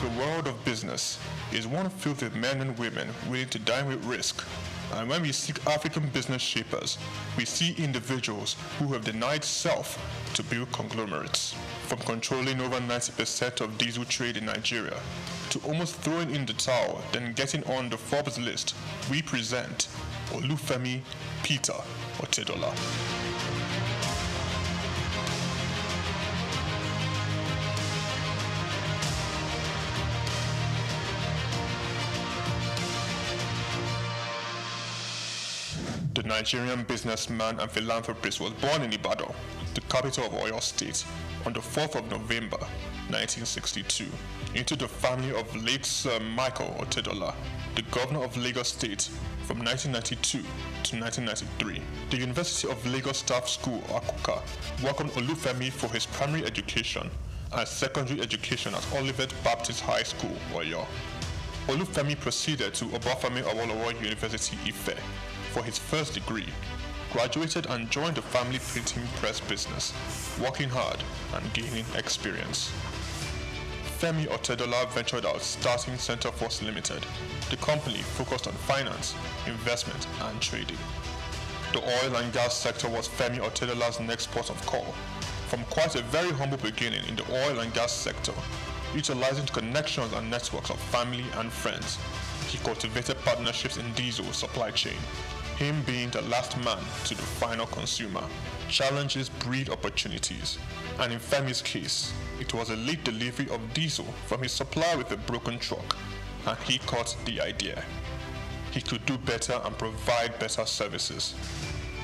The world of business is one filled with men and women willing to dine with risk. And when we seek African business shapers, we see individuals who have denied self to build conglomerates. From controlling over 90% of diesel trade in Nigeria, to almost throwing in the towel, then getting on the Forbes list, we present Olufemi Peter Otedola. The Nigerian businessman and philanthropist was born in Ibadan, the capital of Oyo State, on the 4th of November, 1962, into the family of late Sir Michael Otedola, the governor of Lagos State from 1992 to 1993. The University of Lagos Staff School, Akuka, welcomed Olufemi for his primary education and secondary education at Olivet Baptist High School, Oyo. Olufemi proceeded to Obafemi Awolowo University, Ife, for his first degree, graduated and joined the family printing press business, working hard and gaining experience. Femi Otedola ventured out starting Center Force Limited. The company focused on finance, investment and trading. The oil and gas sector was Femi Otedola's next port of call. From quite a very humble beginning in the oil and gas sector, utilizing connections and networks of family and friends, he cultivated partnerships in diesel supply chain. Him being the last man to the final consumer. Challenges breed opportunities, and in Femi's case, it was a late delivery of diesel from his supplier with a broken truck, and he caught the idea. He could do better and provide better services.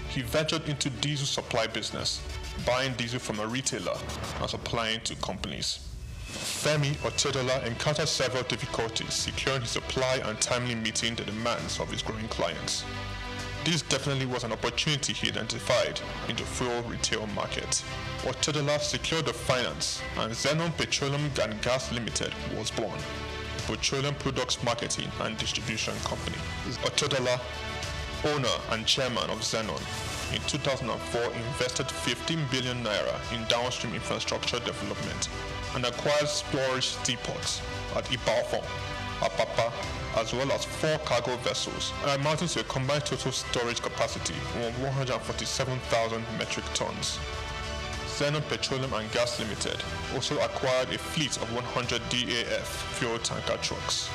He ventured into diesel supply business, buying diesel from a retailer and supplying to companies. Femi Otedola encountered several difficulties securing his supply and timely meeting the demands of his growing clients. This definitely was an opportunity he identified in the fuel retail market. Otedola secured the finance, and Zenon Petroleum and Gas Limited was born, petroleum products marketing and distribution company. Otedola, owner and chairman of Zenon, in 2004 invested 15 billion naira in downstream infrastructure development and acquired storage depots at Ibadan, Apapa, as well as 4 cargo vessels, amounting to a combined total storage capacity of 147,000 metric tons. Zenon Petroleum and Gas Limited also acquired a fleet of 100 DAF fuel tanker trucks.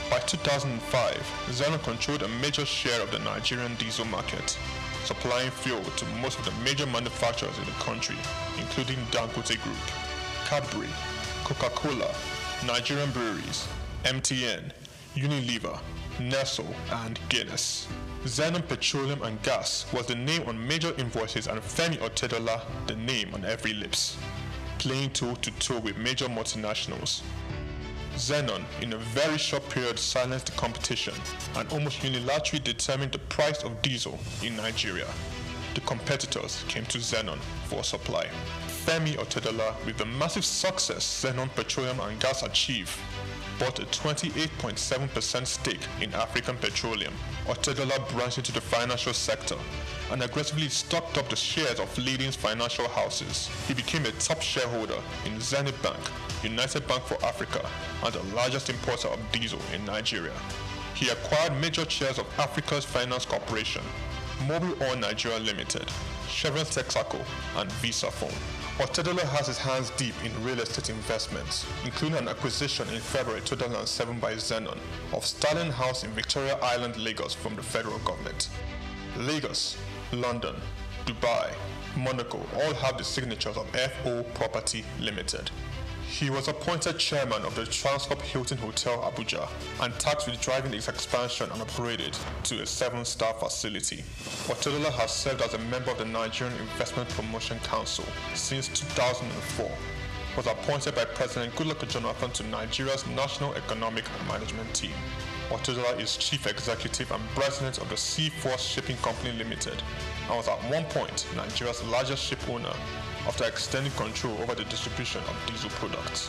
By 2005, Zenon controlled a major share of the Nigerian diesel market, supplying fuel to most of the major manufacturers in the country, including Dangote Group, Cadbury, Coca-Cola, Nigerian Breweries, MTN, Unilever, Nestle, and Guinness. Zenon Petroleum and Gas was the name on major invoices and Femi Otedola the name on every lips, playing toe-to-toe with major multinationals. Zenon, in a very short period, silenced the competition and almost unilaterally determined the price of diesel in Nigeria. The competitors came to Zenon for supply. Femi Otedola, with the massive success Zenon Petroleum and Gas achieved, bought a 28.7% stake in African Petroleum. Otedola branched into the financial sector and aggressively stocked up the shares of leading financial houses. He became a top shareholder in Zenith Bank, United Bank for Africa, and the largest importer of diesel in Nigeria. He acquired major shares of Africa's Finance Corporation, Mobil Oil Nigeria Limited, Chevron Texaco, and Visa Phone. Otedola has his hands deep in real estate investments, including an acquisition in February 2007 by Zenon of Stalin House in Victoria Island, Lagos from the federal government. Lagos, London, Dubai, Monaco all have the signatures of FO Property Limited. He was appointed chairman of the Transcorp Hilton Hotel Abuja and tasked with driving its expansion and upgraded to a 7-star facility. Otedola has served as a member of the Nigerian Investment Promotion Council since 2004. Was appointed by President Goodluck Jonathan to Nigeria's National Economic Management Team. Otedola is chief executive and president of the Seaforth Shipping Company Limited and was at one point Nigeria's largest ship owner after extending control over the distribution of diesel products.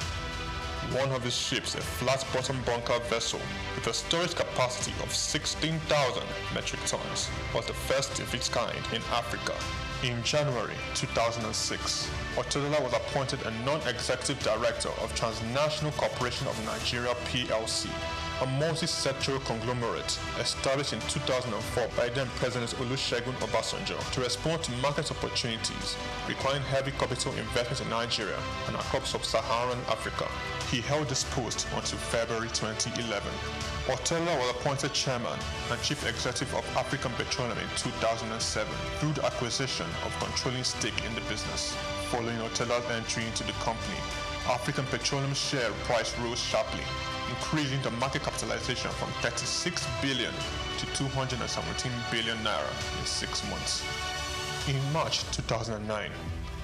One of his ships, a flat-bottom bunker vessel with a storage capacity of 16,000 metric tons, was the first of its kind in Africa. In January 2006, Otedola was appointed a non-executive director of Transnational Corporation of Nigeria PLC, a multi-sectoral conglomerate established in 2004 by then President Olusegun Obasanjo to respond to market opportunities requiring heavy capital investment in Nigeria and across sub-Saharan Africa. He held this post until February 2011. Otedola was appointed chairman and chief executive of African Petroleum in 2007 through the acquisition of controlling stake in the business. Following Otedola's entry into the company, African Petroleum's share price rose sharply, increasing the market capitalization from 36 billion to 217 billion naira in 6 months. In March 2009,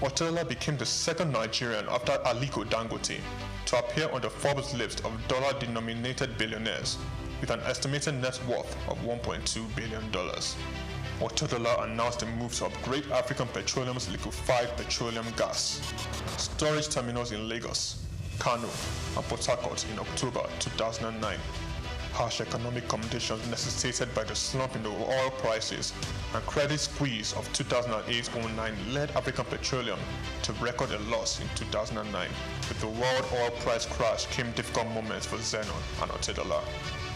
Otedola became the second Nigerian after Aliko Dangote to appear on the Forbes list of dollar-denominated billionaires with an estimated net worth of $1.2 billion. Otedola announced a move to upgrade African Petroleum's liquefied petroleum gas storage terminals in Lagos, Kano, and Port Harcourt in October 2009. Harsh economic conditions necessitated by the slump in the oil prices and credit squeeze of 2008-09 led African Petroleum to record a loss in 2009. With the world oil price crash came difficult moments for Zenon and Otedola.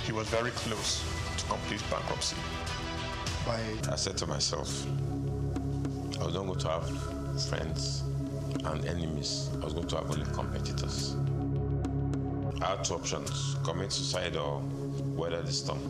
He was very close to complete bankruptcy. I said to myself, I was not going to have friends and enemies. I was going to have only competitors. I had two options: commit suicide or weather the storm.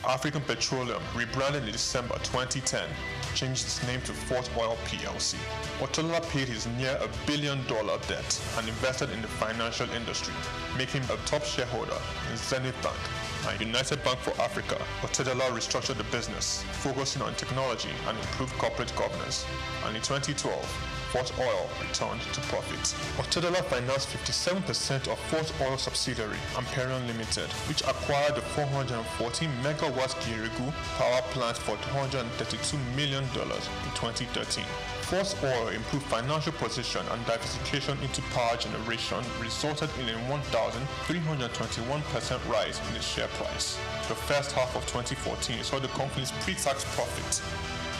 African Petroleum, rebranded in December 2010, changed its name to Fort Oil PLC. Otedola paid his near $1 billion debt and invested in the financial industry, making him a top shareholder in Zenith Bank and United Bank for Africa. Otedola restructured the business, focusing on technology and improved corporate governance, and in 2012, Fort Oil returned to profit. Otedola financed 57% of Fort Oil subsidiary, Amperion Limited, which acquired the 414 megawatt Girigu power plant for $232 million in 2013. Fort Oil improved financial position and diversification into power generation resulted in a 1,321% rise in its share price. The first half of 2014 saw the company's pre-tax profit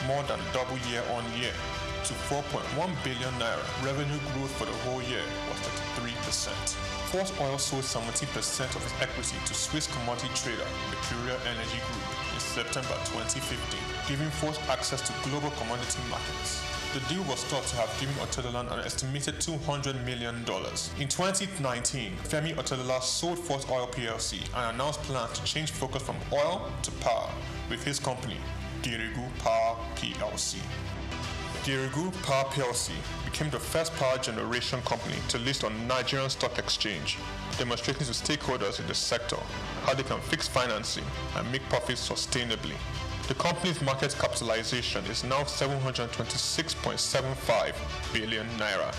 more than double year on year to 4.1 billion naira. Revenue growth for the whole year was 33%. Fort Oil sold 70% of its equity to Swiss commodity trader Mercurial Energy Group in September 2015, giving Fort access to global commodity markets. The deal was thought to have given Otedola an estimated $200 million. In 2019, Femi Otedola sold Fort Oil PLC and announced plans to change focus from oil to power with his company, Girigu Power PLC. Girigu Power PLC became the first power generation company to list on Nigerian Stock Exchange, demonstrating to stakeholders in the sector how they can fix financing and make profits sustainably. The company's market capitalization is now 726.75 billion naira,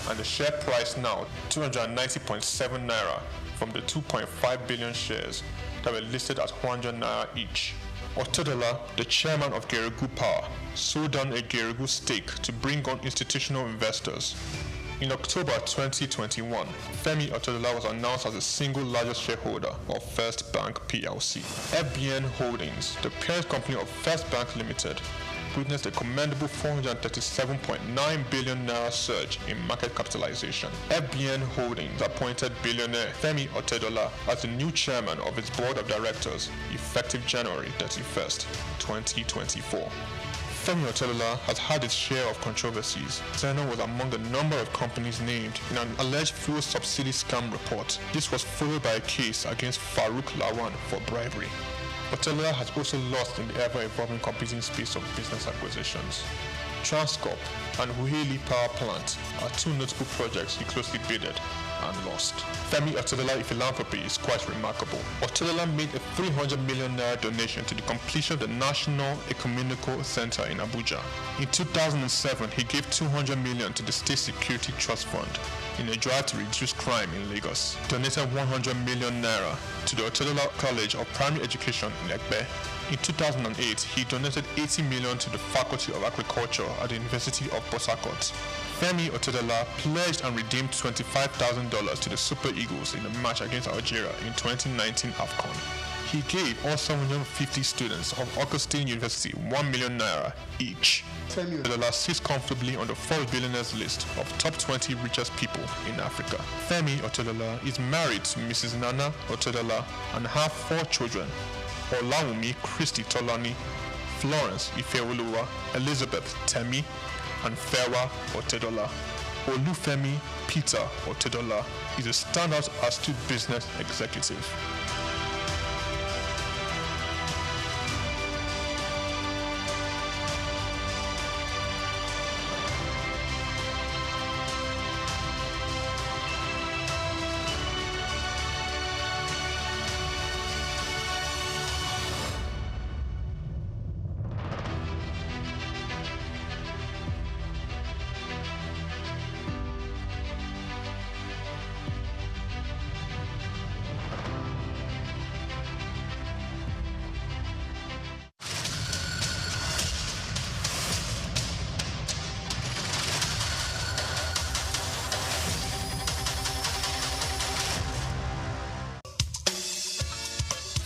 and the share price now 290.7 naira from the 2.5 billion shares that were listed at 100 naira each. Otedola, the chairman of Girigu Power, sold down a Girigu stake to bring on institutional investors. In October 2021, Femi Otedola was announced as the single largest shareholder of First Bank PLC. FBN Holdings, the parent company of First Bank Limited, witnessed a commendable 437.9 billion naira surge in market capitalization. FBN Holdings appointed billionaire Femi Otedola as the new chairman of its board of directors, effective January 31st, 2024. Femi Otedola has had its share of controversies. Zenon was among the number of companies named in an alleged fuel subsidy scam report. This was followed by a case against Farouk Lawan for bribery. Otedola has also lost in the ever-evolving competing space of business acquisitions. Transcorp and Huheli Power Plant are two notable projects he closely bidded and lost. Femi Otedola philanthropy is quite remarkable. Otedola made a 300 million naira donation to the completion of the National Ecumenical Center in Abuja. In 2007, he gave 200 million to the State Security Trust Fund in a drive to reduce crime in Lagos. Donated 100 million naira to the Otedola College of Primary Education in Ekpe. In 2008, he donated 80 million to the Faculty of Agriculture at the University of Port Harcourt. Femi Otedola pledged and redeemed $25,000 to the Super Eagles in the match against Algeria in 2019 AFCON. he gave all 750 students of Augustine University 1 million naira each. Otedola sits comfortably on the Forbes billionaires list of top 20 richest people in Africa. Femi Otedola is married to Mrs. Nana Otedola and have 4 children: Olawumi Christy Tolani, Florence Ifeoluwa, Elizabeth Temi, and Fewa Otedola. Olufemi Peter Otedola is a standout astute business executive.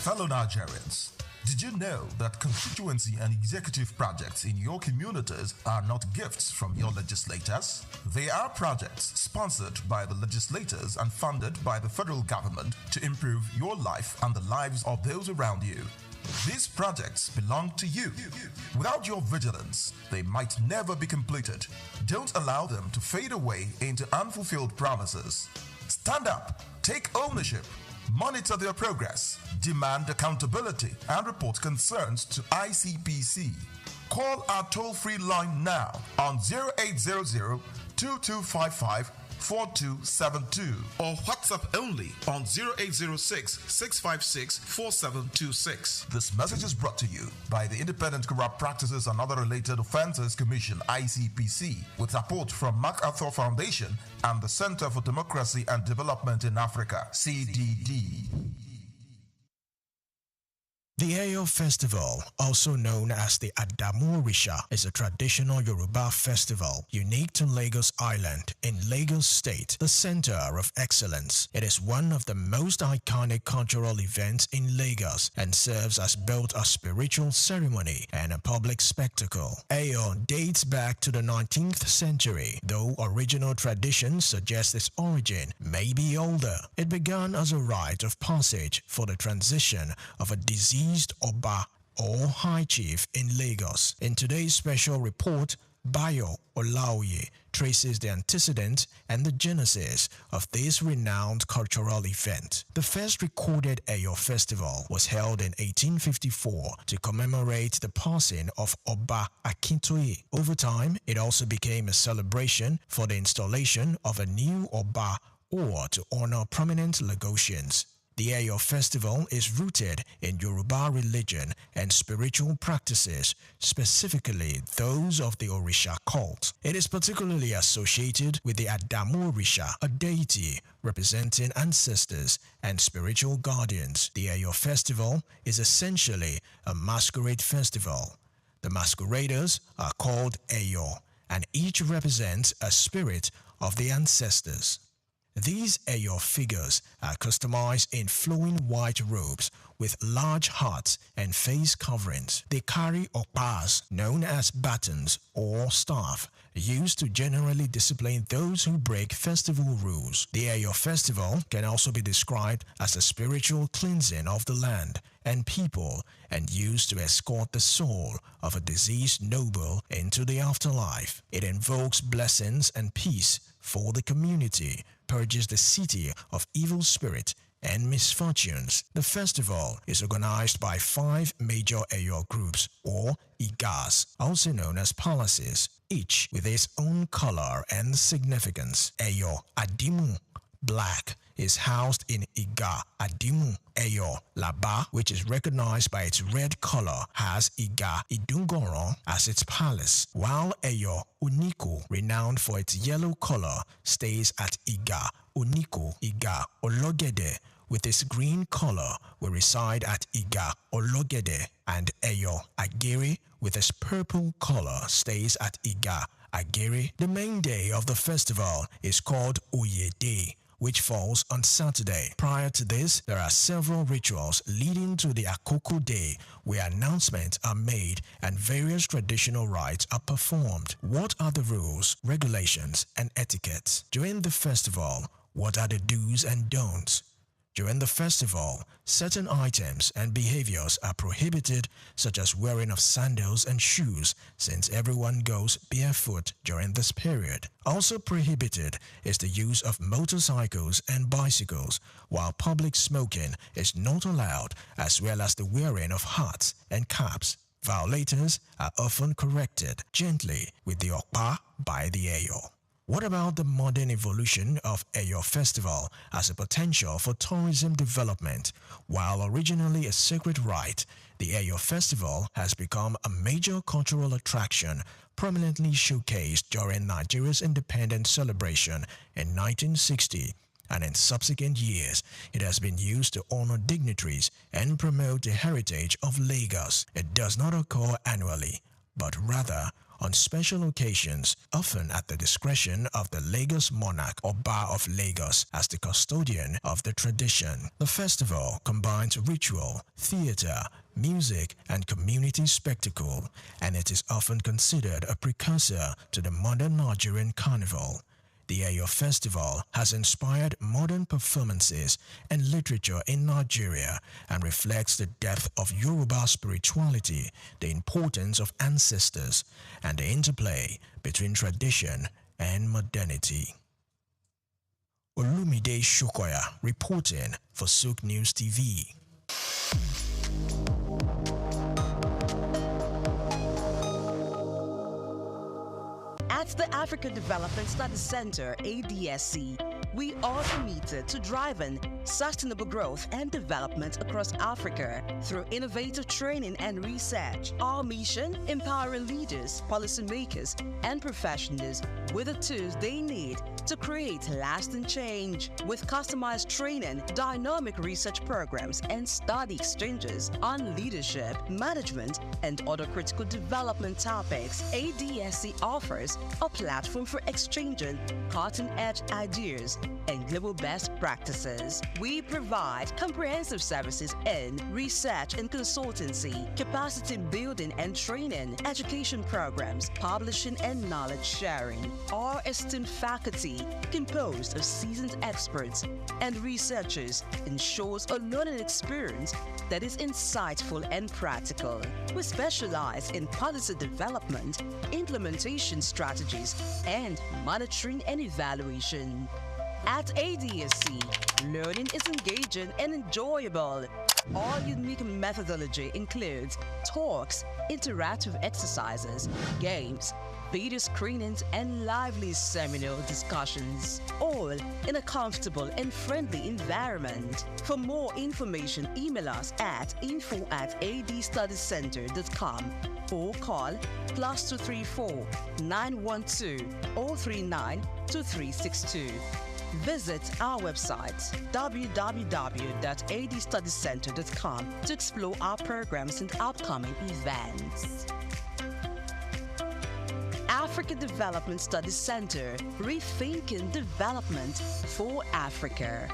Fellow Nigerians, did you know that constituency and executive projects in your communities are not gifts from your legislators? They are projects sponsored by the legislators and funded by the federal government to improve your life and the lives of those around you. These projects belong to you. Without your vigilance, they might never be completed. Don't allow them to fade away into unfulfilled promises. Stand up, take ownership, monitor their progress, demand accountability, and report concerns to ICPC. Call our toll-free line now on 0800-2255-4272 or WhatsApp only on 0806-656-4726. This message is brought to you by the Independent Corrupt Practices and Other Related Offences Commission, ICPC, with support from MacArthur Foundation and the Center for Democracy and Development in Africa, CDD. The Eyo Festival, also known as the Adamu-Orisha, is a traditional Yoruba festival unique to Lagos Island in Lagos State, the center of excellence. It is one of the most iconic cultural events in Lagos and serves as both a spiritual ceremony and a public spectacle. Eyo dates back to the 19th century, though original tradition suggests its origin may be older. It began as a rite of passage for the transition of a diseased Oba or High Chief in Lagos. In today's special report, Bayo Olaoye traces the antecedent and the genesis of this renowned cultural event. The first recorded Eyo festival was held in 1854 to commemorate the passing of Oba Akintoye. Over time, it also became a celebration for the installation of a new Oba or to honor prominent Lagosians. The Eyo festival is rooted in Yoruba religion and spiritual practices, specifically those of the Orisha cult. It is particularly associated with the Adamu-Orisha, a deity representing ancestors and spiritual guardians. The Eyo festival is essentially a masquerade festival. The masqueraders are called Eyo, and each represents a spirit of the ancestors. These Eyo figures are customized in flowing white robes with large hats and face coverings. They carry opas, known as batons or staff, used to generally discipline those who break festival rules. The Eyo festival can also be described as a spiritual cleansing of the land and people and used to escort the soul of a deceased noble into the afterlife. It invokes blessings and peace for the community, purges the city of evil spirit and misfortunes. The festival is organized by 5 major Eyo groups or Igas, also known as palaces, each with its own color and significance. Eyo Adimu, black, is housed in Iga Adimu. Eyo Laba, which is recognized by its red color, has Iga Idungoron as its palace, while Eyo Oniko, renowned for its yellow color, stays at Iga Oniko. Iga Ologede, with its green color, will reside at Iga Ologede, and Eyo Agere, with its purple color, stays at Iga Agere. The main day of the festival is called Oye Day, which falls on Saturday. Prior to this, there are several rituals leading to the Akoko Day, where announcements are made and various traditional rites are performed. What are the rules, regulations, and etiquettes? During the festival, what are the do's and don'ts? During the festival, certain items and behaviors are prohibited, such as wearing of sandals and shoes, since everyone goes barefoot during this period. Also prohibited is the use of motorcycles and bicycles, while public smoking is not allowed, as well as the wearing of hats and caps. Violators are often corrected gently with the okpa by the Eyo. What about the modern evolution of Eyo Festival as a potential for tourism development? While originally a sacred rite, the Eyo Festival has become a major cultural attraction, prominently showcased during Nigeria's independence celebration in 1960, and in subsequent years, it has been used to honor dignitaries and promote the heritage of Lagos. It does not occur annually, but rather on special occasions, often at the discretion of the Lagos monarch or Bar of Lagos as the custodian of the tradition. The festival combines ritual, theater, music, and community spectacle, and it is often considered a precursor to the modern Nigerian carnival. The Eyo Festival has inspired modern performances and literature in Nigeria and reflects the depth of Yoruba spirituality, the importance of ancestors, and the interplay between tradition and modernity. Olumide Shokoya reporting for SOUQ News TV. At the Africa Development Studies Center, ADSC, we are committed to driving sustainable growth and development across Africa through innovative training and research. Our mission: empowering leaders, policymakers, and professionals with the tools they need to create lasting change. With customized training, dynamic research programs, and study exchanges on leadership, management, and other critical development topics, ADSC offers a platform for exchanging cutting-edge ideas and global best practices. We provide comprehensive services in research and consultancy, capacity building and training, education programs, publishing, and knowledge sharing. Our esteemed faculty, composed of seasoned experts and researchers, ensures a learning experience that is insightful and practical. We specialize in policy development, implementation strategies, and monitoring and evaluation. At ADSC, learning is engaging and enjoyable. Our unique methodology includes talks, interactive exercises, games, video screenings, and lively seminar discussions, all in a comfortable and friendly environment. For more information, email us at info@adstudiescenter.com or call +234 912 039 2362. Visit our website www.adstudiescenter.com to explore our programs and upcoming events. Africa Development Studies Center, rethinking development for Africa.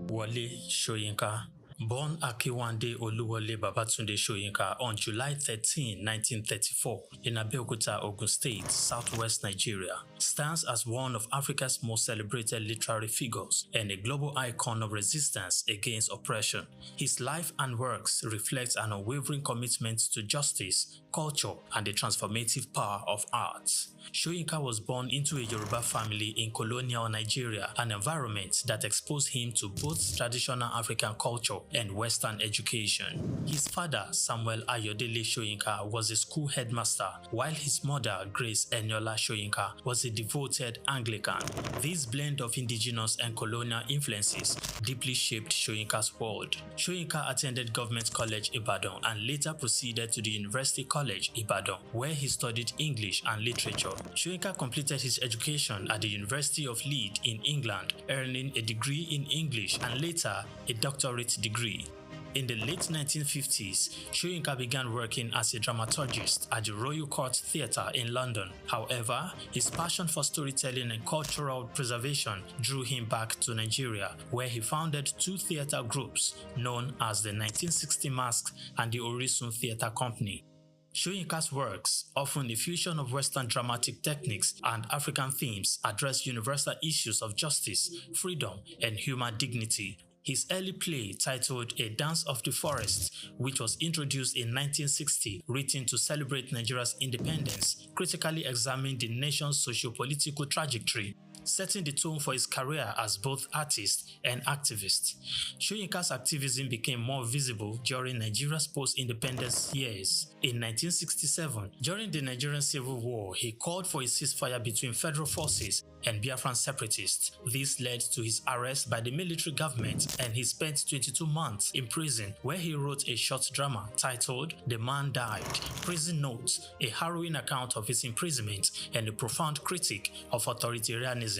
Wale Soyinka. Born Akiwande Oluwole Babatunde Soyinka on July 13, 1934, in Abeokuta, Ogun State, southwest Nigeria, stands as one of Africa's most celebrated literary figures and a global icon of resistance against oppression. His life and works reflect an unwavering commitment to justice, culture, and the transformative power of art. Soyinka was born into a Yoruba family in colonial Nigeria, an environment that exposed him to both traditional African culture and Western education. His father, Samuel Ayodele Soyinka, was a school headmaster, while his mother, Grace Eniola Soyinka, was a devoted Anglican. This blend of indigenous and colonial influences deeply shaped Soyinka's world. Soyinka attended Government College Ibadan and later proceeded to the University College Ibadan, where he studied English and literature. Soyinka completed his education at the University of Leeds in England, earning a degree in English and later a doctorate degree. In the late 1950s, Soyinka began working as a dramaturgist at the Royal Court Theatre in London. However, his passion for storytelling and cultural preservation drew him back to Nigeria, where he founded two theatre groups known as the 1960 Masks and the Orisun Theatre Company. Soyinka's works, often a fusion of Western dramatic techniques and African themes, address universal issues of justice, freedom, and human dignity. His early play, titled A Dance of the Forest, which was introduced in 1960, written to celebrate Nigeria's independence, critically examined the nation's socio-political trajectory, setting the tone for his career as both artist and activist. Soyinka's activism became more visible during Nigeria's post-independence years. In 1967, during the Nigerian Civil War, he called for a ceasefire between federal forces and Biafran separatists. This led to his arrest by the military government, and he spent 22 months in prison, where he wrote a short drama titled The Man Died, Prison Notes, a harrowing account of his imprisonment and a profound critique of authoritarianism.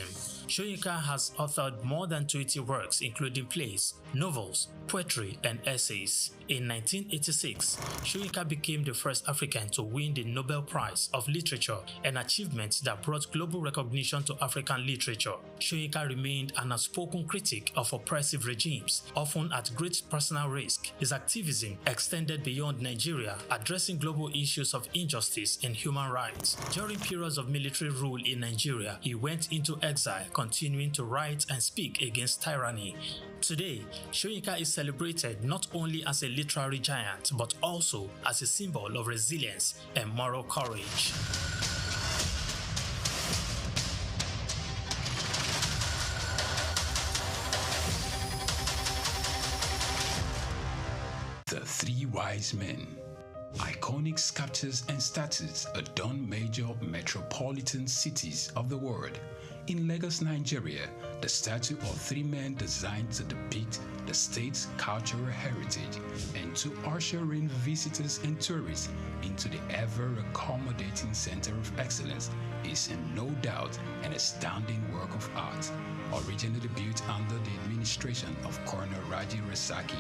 Soyinka has authored more than 20 works, including plays, novels, poetry, and essays. In 1986, Soyinka became the first African to win the Nobel Prize of Literature, an achievement that brought global recognition to African literature. Soyinka remained an outspoken critic of oppressive regimes, often at great personal risk. His activism extended beyond Nigeria, addressing global issues of injustice and human rights. During periods of military rule in Nigeria, he went into exile, continuing to write and speak against tyranny. Today, Soyinka is celebrated not only as a literary giant, but also as a symbol of resilience and moral courage. The Three Wise Men. Iconic sculptures and statues adorn major metropolitan cities of the world. In Lagos, Nigeria, the statue of three men designed to depict the state's cultural heritage and to usher in visitors and tourists into the ever-accommodating center of excellence is no doubt an astounding work of art. Originally built under the administration of Colonel Raji Rasaki,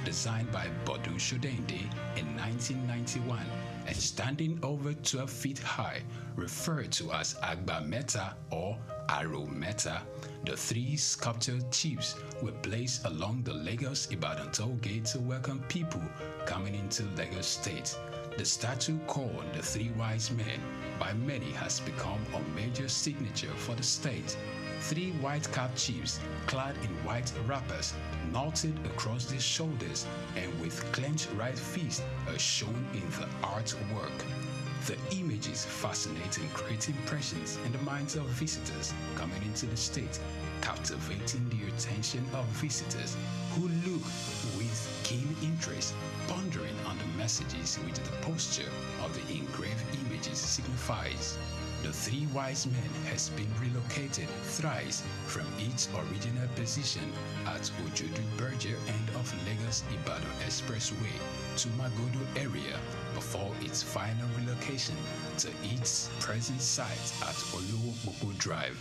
designed by Bodun Shodende in 1991 and standing over 12 feet high, referred to as Agba Meta or Aro Meta, the three sculptured chiefs were placed along the Lagos-Ibadan toll gate to welcome people coming into Lagos State. The statue called the Three Wise Men by many has become a major signature for the state. Three white-capped chiefs, clad in white wrappers, knotted across their shoulders and with clenched right fists are shown in the artwork. The images fascinate and create impressions in the minds of visitors coming into the state, captivating the attention of visitors who look with keen interest, pondering on the messages which the posture of the engraved images signifies. The Three Wise Men has been relocated thrice from its original position at Ojodu Berger end of Lagos-Ibadan Expressway to Magodo area before its final relocation to its present site at Olowopopo Drive.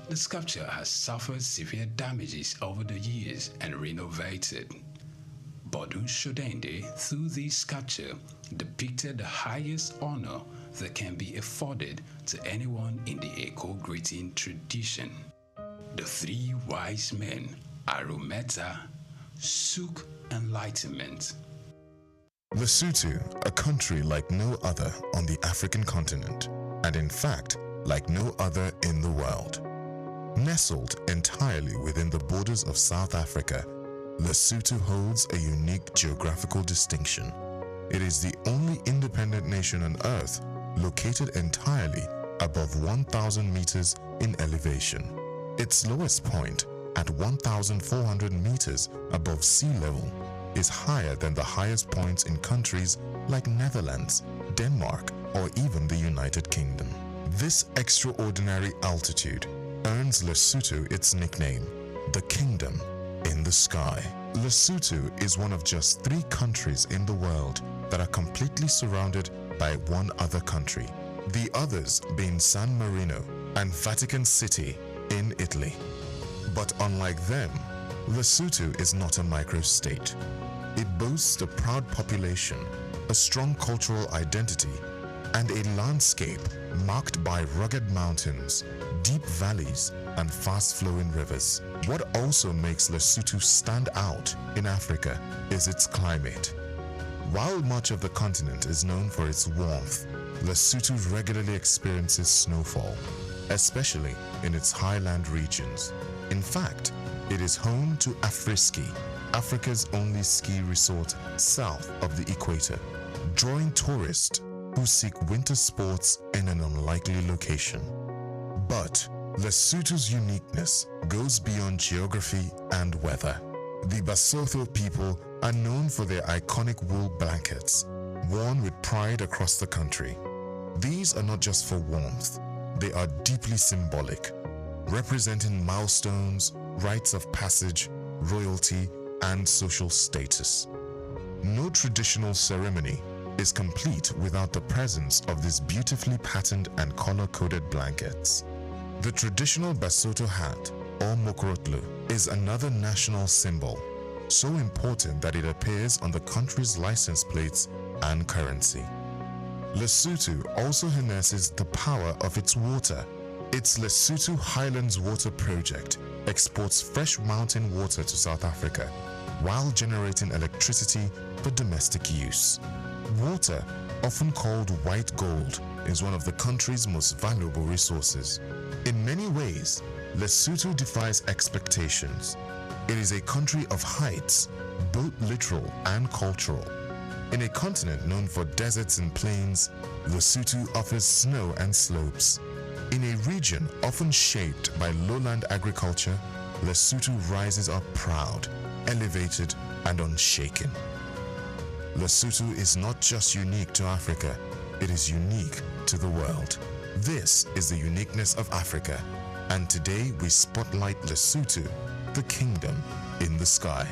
The sculpture has suffered severe damages over the years and renovated. Bodun Shodende, through this sculpture, depicted the highest honor that can be afforded to anyone in the eco-greeting tradition. The Three Wise Men, Arometa, SOUQ Enlightenment. Lesotho, a country like no other on the African continent, and in fact, like no other in the world. Nestled entirely within the borders of South Africa, Lesotho holds a unique geographical distinction. It is the only independent nation on Earth located entirely above 1,000 meters in elevation. Its lowest point, at 1,400 meters above sea level, is higher than the highest points in countries like Netherlands, Denmark, or even the United Kingdom. This extraordinary altitude earns Lesotho its nickname, the Kingdom in the Sky. Lesotho is one of just 3 countries in the world that are completely surrounded by one other country, the others being San Marino and Vatican City in Italy. But unlike them, Lesotho is not a microstate. It boasts a proud population, a strong cultural identity, and a landscape marked by rugged mountains, deep valleys, and fast-flowing rivers. What also makes Lesotho stand out in Africa is its climate. While much of the continent is known for its warmth, Lesotho regularly experiences snowfall, especially in its highland regions. In fact, it is home to Afriski, Africa's only ski resort south of the equator, drawing tourists who seek winter sports in an unlikely location. But Lesotho's uniqueness goes beyond geography and weather. The Basotho people are known for their iconic wool blankets, worn with pride across the country. These are not just for warmth, they are deeply symbolic, representing milestones, rites of passage, royalty, and social status. No traditional ceremony is complete without the presence of these beautifully patterned and color-coded blankets. The traditional Basotho hat, or mokrotlo, is another national symbol, so important that it appears on the country's license plates and currency. Lesotho also harnesses the power of its water. Its Lesotho Highlands Water Project exports fresh mountain water to South Africa while generating electricity for domestic use. Water, often called white gold, is one of the country's most valuable resources. In many ways, Lesotho defies expectations. It is a country of heights, both literal and cultural. In a continent known for deserts and plains, Lesotho offers snow and slopes. In a region often shaped by lowland agriculture, Lesotho rises up proud, elevated, and unshaken. Lesotho is not just unique to Africa, it is unique to the world. This is the uniqueness of Africa, and today we spotlight Lesotho, the kingdom in the sky.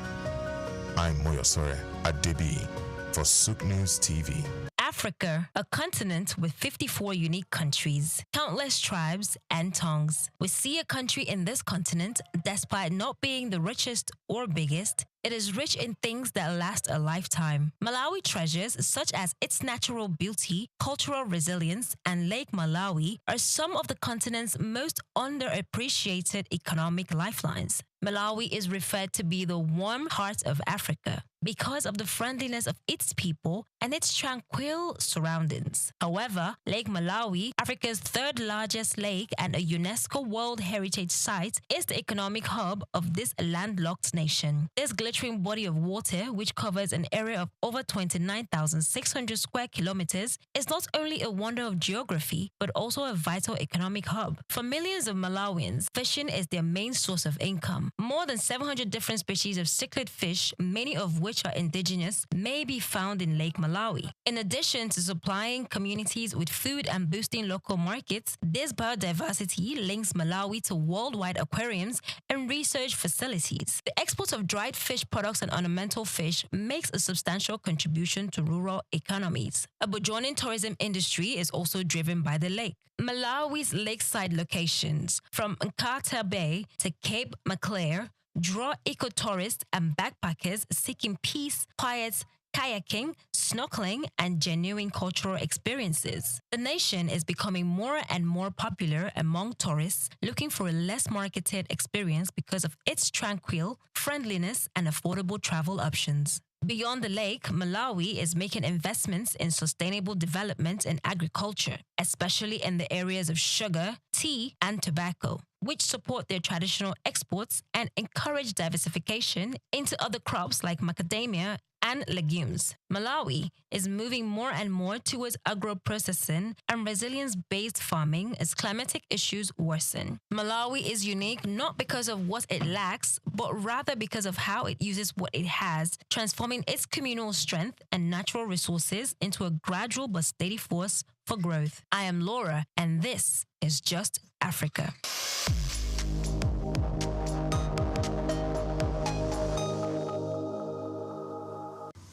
I'm Moyosore Adebi for SOUQ News TV. Africa, a continent with 54 unique countries, countless tribes and tongues. We see a country in this continent, despite not being the richest or biggest, it is rich in things that last a lifetime. Malawi treasures such as its natural beauty, cultural resilience, and Lake Malawi are some of the continent's most underappreciated economic lifelines. Malawi is referred to be the warm heart of Africa because of the friendliness of its people and its tranquil surroundings. However, Lake Malawi, Africa's third largest lake and a UNESCO World Heritage Site, is the economic hub of this landlocked nation. This glittering body of water, which covers an area of over 29,600 square kilometers, is not only a wonder of geography, but also a vital economic hub. For millions of Malawians, fishing is their main source of income. More than 700 different species of cichlid fish, many of which are indigenous, may be found in Lake Malawi. In addition to supplying communities with food and boosting local markets, this biodiversity links Malawi to worldwide aquariums and research facilities. The export of dried fish products and ornamental fish makes a substantial contribution to rural economies. A burgeoning tourism industry is also driven by the lake. Malawi's lakeside locations, from Nkata Bay to Cape Maclear, draw eco-tourists and backpackers seeking peace, quiet, kayaking, snorkeling, and genuine cultural experiences. The nation is becoming more and more popular among tourists looking for a less marketed experience because of its tranquil, friendliness, and affordable travel options. Beyond the lake, Malawi is making investments in sustainable development and agriculture, especially in the areas of sugar, tea, and tobacco, which support their traditional exports and encourage diversification into other crops like macadamia and legumes. Malawi is moving more and more towards agro-processing and resilience-based farming as climatic issues worsen. Malawi is unique not because of what it lacks, but rather because of how it uses what it has, transforming its communal strength and natural resources into a gradual but steady force for growth. I am Laura, and this is Just Africa.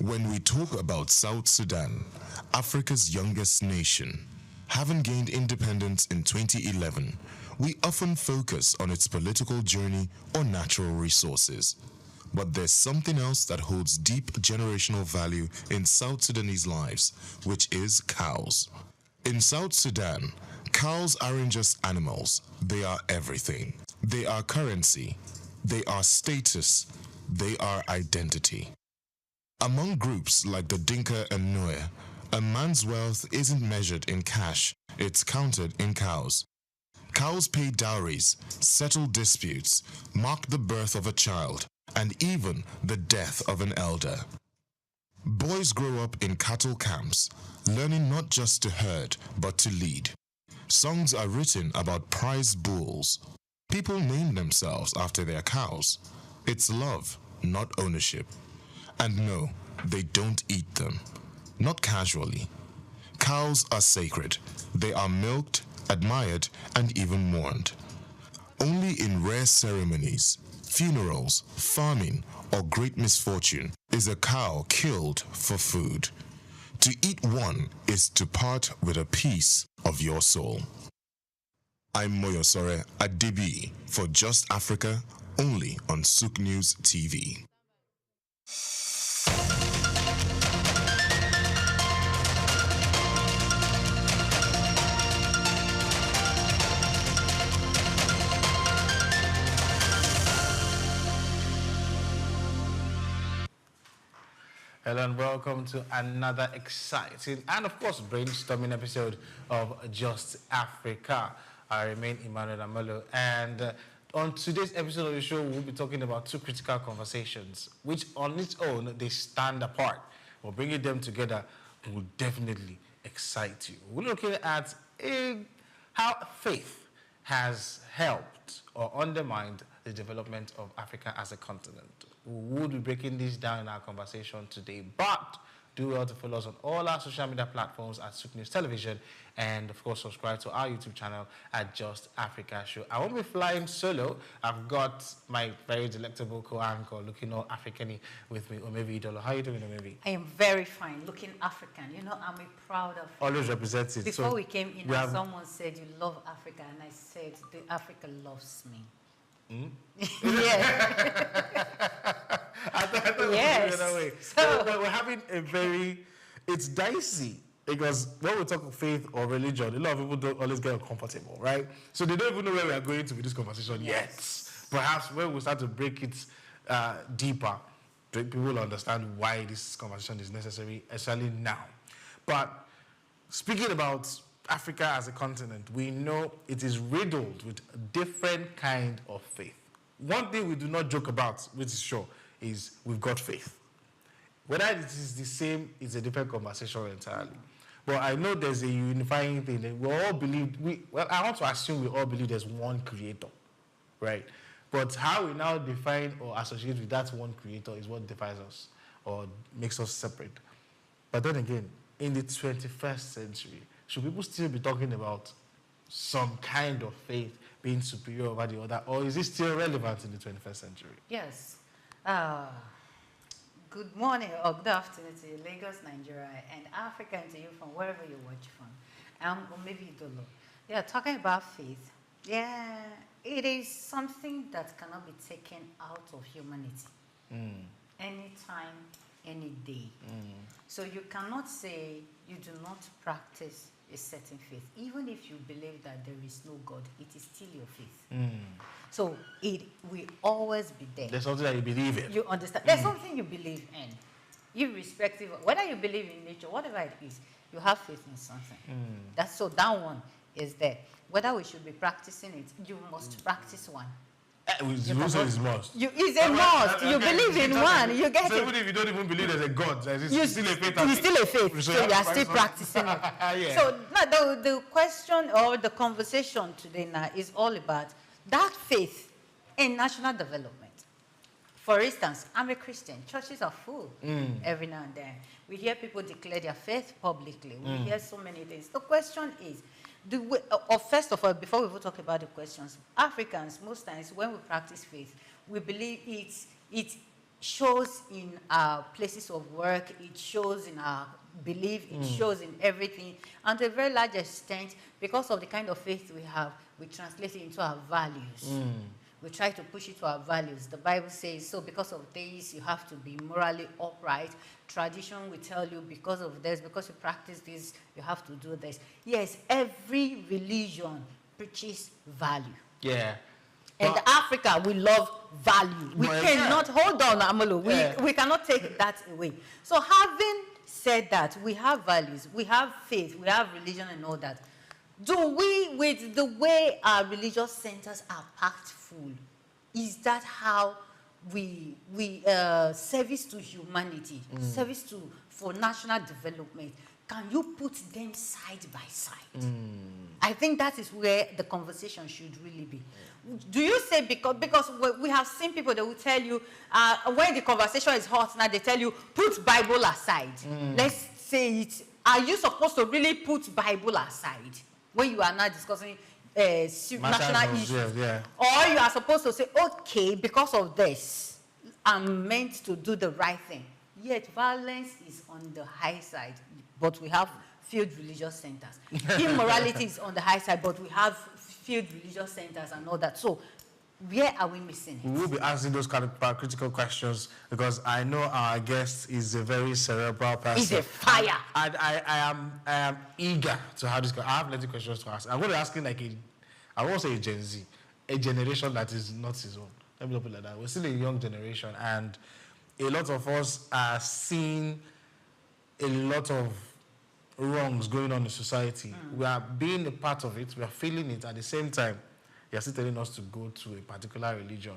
When we talk about South Sudan, Africa's youngest nation, having gained independence in 2011, we often focus on its political journey or natural resources. But there's something else that holds deep generational value in South Sudanese lives, which is cows. In South Sudan, cows aren't just animals, they are everything. They are currency, they are status, they are identity. Among groups like the Dinka and Nuer, a man's wealth isn't measured in cash, it's counted in cows. Cows pay dowries, settle disputes, mark the birth of a child, and even the death of an elder. Boys grow up in cattle camps, learning not just to herd, but to lead. Songs are written about prize bulls. People name themselves after their cows. It's love, not ownership. And no, they don't eat them. Not casually. Cows are sacred. They are milked, admired, and even mourned. Only in rare ceremonies, funerals, farming, or great misfortune is a cow killed for food. To eat one is to part with a piece of your soul. I'm Moyosore Adibi for Just Africa, only on SOUQ News TV. Hello and welcome to another exciting and of course brainstorming episode of Just Africa. I remain Emmanuel Amolo, and on today's episode of the show we'll be talking about two critical conversations which on its own they stand apart, but bringing them together will definitely excite you. We're looking at how faith has helped or undermined the development of Africa as a continent. We will be breaking this down in our conversation today, but do well to follow us on all our social media platforms at SOUQ News Television, and of course subscribe to our YouTube channel at Just Africa Show. I won't be flying solo. I've got my very delectable co-anchor looking all African-y with me, Omevi Idolo. How are you doing, Omevi? I am very fine, looking African. You know, I'm proud of always represented. Before we came in, someone said you love Africa, and I said Africa loves me. Yeah. I thought yes. The other way. So we're having a very, it's dicey because when we talk of faith or religion, a lot of people don't always get uncomfortable, right? So they don't even know where we are going to with this conversation yet. Perhaps when we start to break it deeper, people will understand why this conversation is necessary, especially now. But speaking about Africa as a continent, we know it is riddled with different kind of faith. One thing we do not joke about, which is sure, is we've got faith. Whether it is the same is a different conversation entirely. But I know there's a unifying thing that we all believe, I want to assume we all believe there's one creator, right? But how we now define or associate with that one creator is what defines us or makes us separate. But then again, in the 21st century, should people still be talking about some kind of faith being superior over the other, or is it still relevant in the 21st century? yes. Good morning or good afternoon to you, Lagos, Nigeria, and Africa, and to you from wherever you watch from. Or maybe you don't know. Yeah, talking about faith. Yeah, it is something that cannot be taken out of humanity. Anytime, any day. So you cannot say you do not practice a certain faith. Even if you believe that there is no God, it is still your faith. So it will always be there. There's something that you believe in. You understand? There's something you believe in. Irrespective of whether you believe in nature, whatever it is, you have faith in something. So that one is there. Whether we should be practicing it, you must practice one. It's a must. It's a must. You believe in one. You get so it. even if you don't even believe there's a God, it's still a faith. It's still a faith. So you are still practicing it. Yeah. So now the question or the conversation today now is all about that faith in national development. For instance, I'm a Christian. Churches are full every now and then. We hear people declare their faith publicly. We hear so many things. The question is, first of all, before we even talk about the questions, Africans, most times when we practice faith, we believe it shows in our places of work, it shows in our belief, it shows in everything. And to a very large extent, because of the kind of faith we have, we translate it into our values. We try to push it to our values. The Bible says, so because of this, you have to be morally upright. Tradition will tell you because of this, because you practice this, you have to do this. Yes, every religion preaches value. Yeah. And Africa, we love value. We cannot, hold on, Amolo, we cannot take that away. So having said that, we have values, we have faith, we have religion and all that. Do we, with the way our religious centers are packed full, is that how we service to humanity, service for national development? Can you put them side by side? I think that is where the conversation should really be. Do you say because we have seen people that will tell you when the conversation is hot now, they tell you put Bible aside. Let's say it. Are you supposed to really put Bible aside when you are not discussing national issues? Or you are supposed to say, okay, because of this, I'm meant to do the right thing. Yet violence is on the high side, but we have field religious centers. Immorality is on the high side, but we have field religious centers and all that. So where are we missing it? We will be asking those kind of critical questions because I know our guest is a very cerebral person. He's a fire. And I am eager to have this. I have plenty of questions to ask. I'm going to ask him like I won't say a Gen Z, a generation that is not his own. Let me put it like that. We're still a young generation, and a lot of us are seeing a lot of wrongs going on in society. We are being a part of it. We are feeling it. At the same time, you're still telling us to go to a particular religion.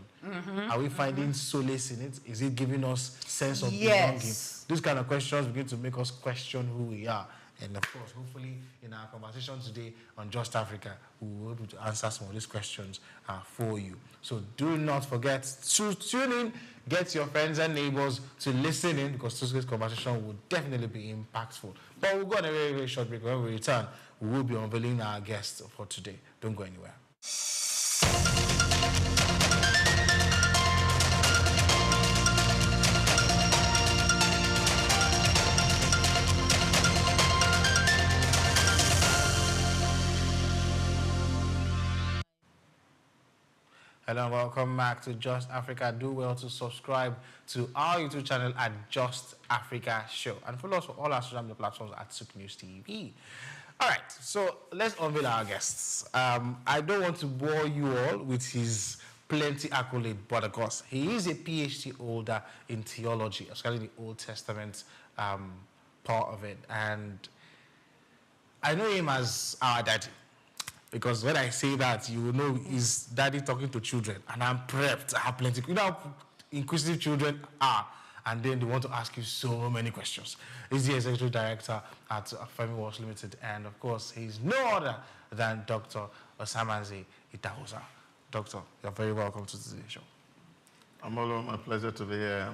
Are we finding solace in it? Is it giving us sense of belonging? These kind of questions begin to make us question who we are. And of course, hopefully, in our conversation today on Just Africa, we will be able to answer some of these questions for you. So do not forget to tune in, get your friends and neighbors to listen in, because today's conversation will definitely be impactful. But we'll go on a very, very short break. When we return, we will be unveiling our guests for today. Don't go anywhere. Hello and welcome back to Just Africa. Do well to subscribe to our YouTube channel at Just Africa Show. And follow us on all our social media platforms at SOUQ News TV. All right, so let's unveil our guests. I don't want to bore you all with his plenty accolade, but of course, he is a PhD holder in theology, especially the Old Testament part of it. And I know him as our daddy. Because when I say that, you will know he's daddy talking to children. And I'm prepped. I have plenty. You know how inquisitive children are. And then they want to ask you so many questions. He's the executive director at Femi Walsh Limited. And of course, he's no other than Dr. Osamanze Itahosa. Doctor, you're very welcome to today's show. Amolo, my pleasure to be here.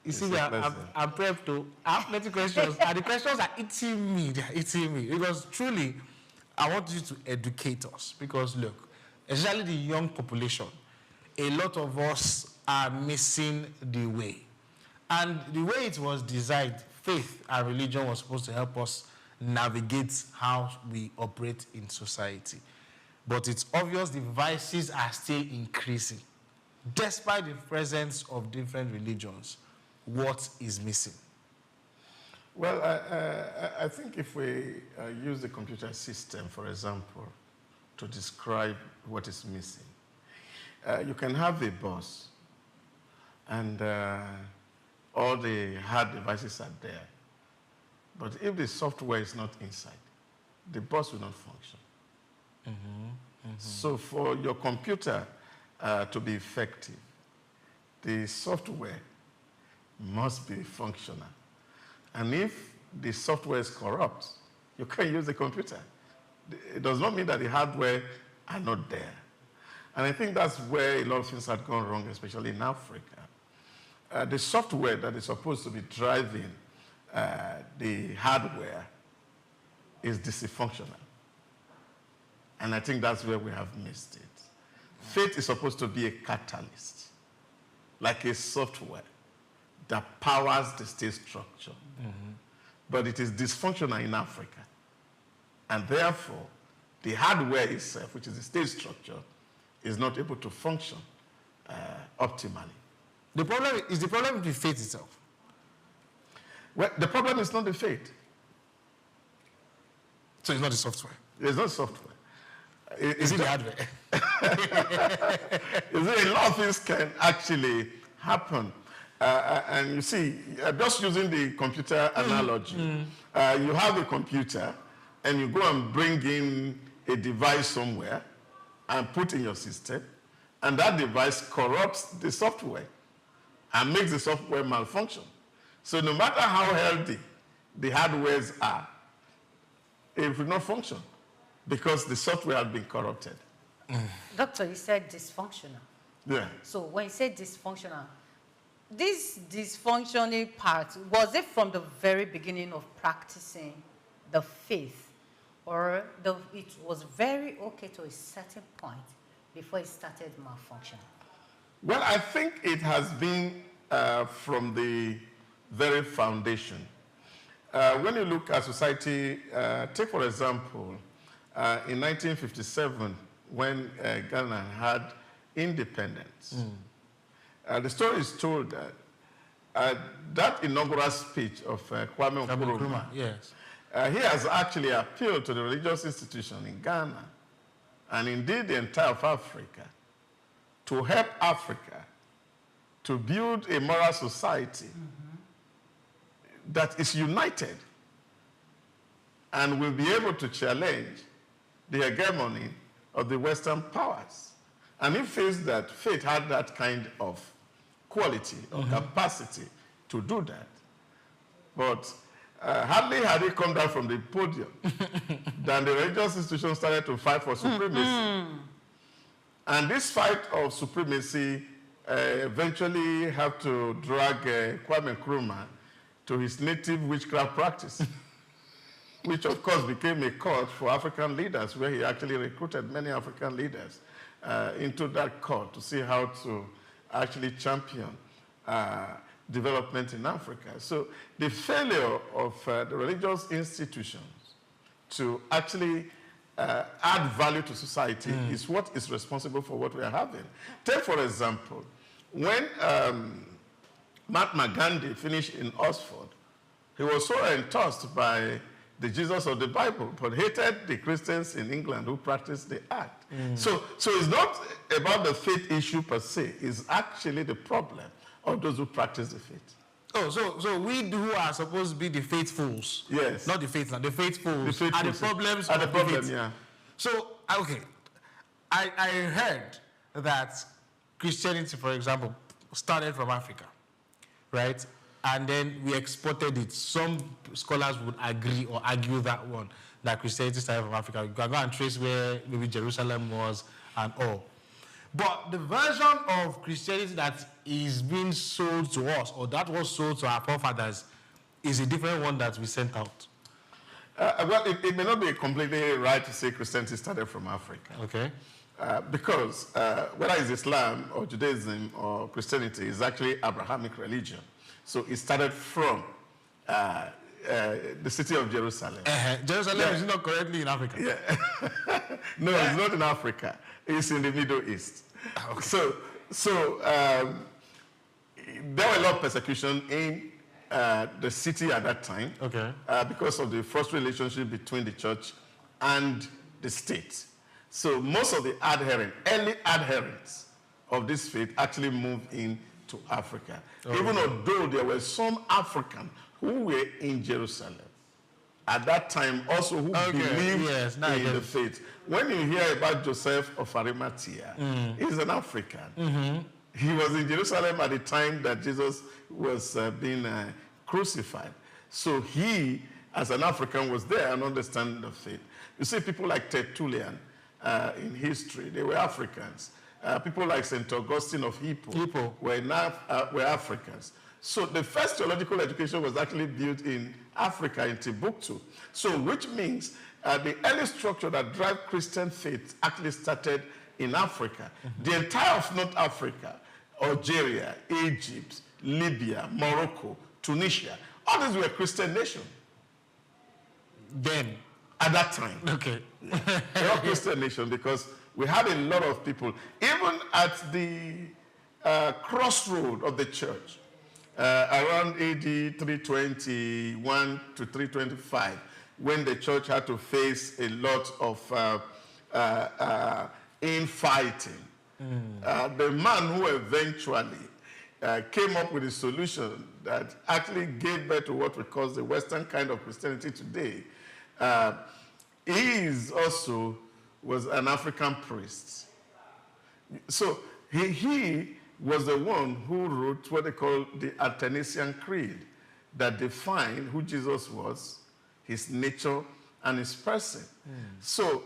You see, I'm prepped to ask plenty questions. And the questions are eating me. They're eating me. Because truly, I want you to educate us because, look, especially the young population, a lot of us are missing the way. And the way it was designed, faith and religion was supposed to help us navigate how we operate in society. But it's obvious the vices are still increasing. Despite the presence of different religions, what is missing? Well, I think if we use the computer system, for example, to describe what is missing, you can have a bus, and all the hard devices are there. But if the software is not inside, the bus will not function. So for your computer to be effective, the software must be functional. And if the software is corrupt, you can't use the computer. It does not mean that the hardware are not there. And I think that's where a lot of things have gone wrong, especially in Africa. The software that is supposed to be driving the hardware is dysfunctional. And I think that's where we have missed it. Faith is supposed to be a catalyst, like a software that powers the state structure. But it is dysfunctional in Africa. And therefore, the hardware itself, which is the state structure, is not able to function optimally. The problem is the problem with the faith itself. Well, the problem is not the faith. So it's not the software. It's not software. Is it the hardware? You see, a lot of things can actually happen. And you see, just using the computer analogy, you have a computer and you go and bring in a device somewhere and put in your system, and that device corrupts the software and makes the software malfunction. So no matter how healthy the hardwares are, it will not function because the software has been corrupted. Doctor, you said dysfunctional. Yeah. So when you say dysfunctional, this dysfunctioning part, was it from the very beginning of practicing the faith, or it was very okay to a certain point before it started malfunctioning? Well, I think it has been from the very foundation. When you look at society, take for example, in 1957, when Ghana had independence, the story is told that that inaugural speech of Kwame Nkrumah, yes, he has actually appealed to the religious institution in Ghana, and indeed the entire of Africa, to help Africa to build a moral society that is united and will be able to challenge the hegemony of the Western powers. And he feels that faith had that kind of quality or capacity to do that. But hardly had he come down from the podium than the religious institution started to fight for supremacy. And this fight of supremacy eventually had to drag Kwame Nkrumah to his native witchcraft practice, which of course became a court for African leaders, where he actually recruited many African leaders into that court to see how to actually champion development in Africa. So the failure of the religious institutions to actually add value to society is what is responsible for what we are having. Take, for example, when Mahatma Gandhi finished in Oxford, he was so enthused by the Jesus of the Bible, but hated the Christians in England who practiced the act. So it's not about the faith issue per se, it's actually the problem of those who practice the faith. Oh, so we who are supposed to be the faithfuls, yes, not the faithful, the faithfuls, are the problems are the of problem, the faith. yeah. So, okay, I heard that Christianity, for example, started from Africa, right? And then we exported it. Some scholars would agree or argue that Christianity started from Africa. You can go and trace where maybe Jerusalem was and all. But the version of Christianity that is being sold to us, or that was sold to our forefathers, is a different one that we sent out. Well, it may not be completely right to say Christianity started from Africa. Okay. Because whether it's Islam or Judaism or Christianity, it's actually Abrahamic religion. So it started from the city of Jerusalem. Jerusalem is not currently in Africa. Yeah. No, it's not in Africa. It's in the Middle East. Okay. So there were a lot of persecution in the city at that time, okay, because of the first relationship between the church and the state. So most of the early adherents of this faith actually moved into Africa. Okay. Even although there were some Africans who were in Jerusalem at that time also who believed in the faith. When you hear about Joseph of Arimathea, he's an African. He was in Jerusalem at the time that Jesus was being crucified. So he, as an African, was there and understanding the faith. You see people like Tertullian in history, they were Africans. People like St. Augustine of Hippo were Africans. So the first theological education was actually built in Africa, in Timbuktu. So which means the early structure that drives Christian faith actually started in Africa. The entire of North Africa, Algeria, Egypt, Libya, Morocco, Tunisia, all these were Christian nations. Then, at that time. Okay. A Christian nation, because we had a lot of people, even at the crossroad of the church, around AD 321 to 325, when the church had to face a lot of infighting. The man who eventually came up with a solution that actually gave birth to what we call the Western kind of Christianity today, was an African priest. So he was the one who wrote what they call the Athanasian Creed, that defined who Jesus was, his nature, and his person. So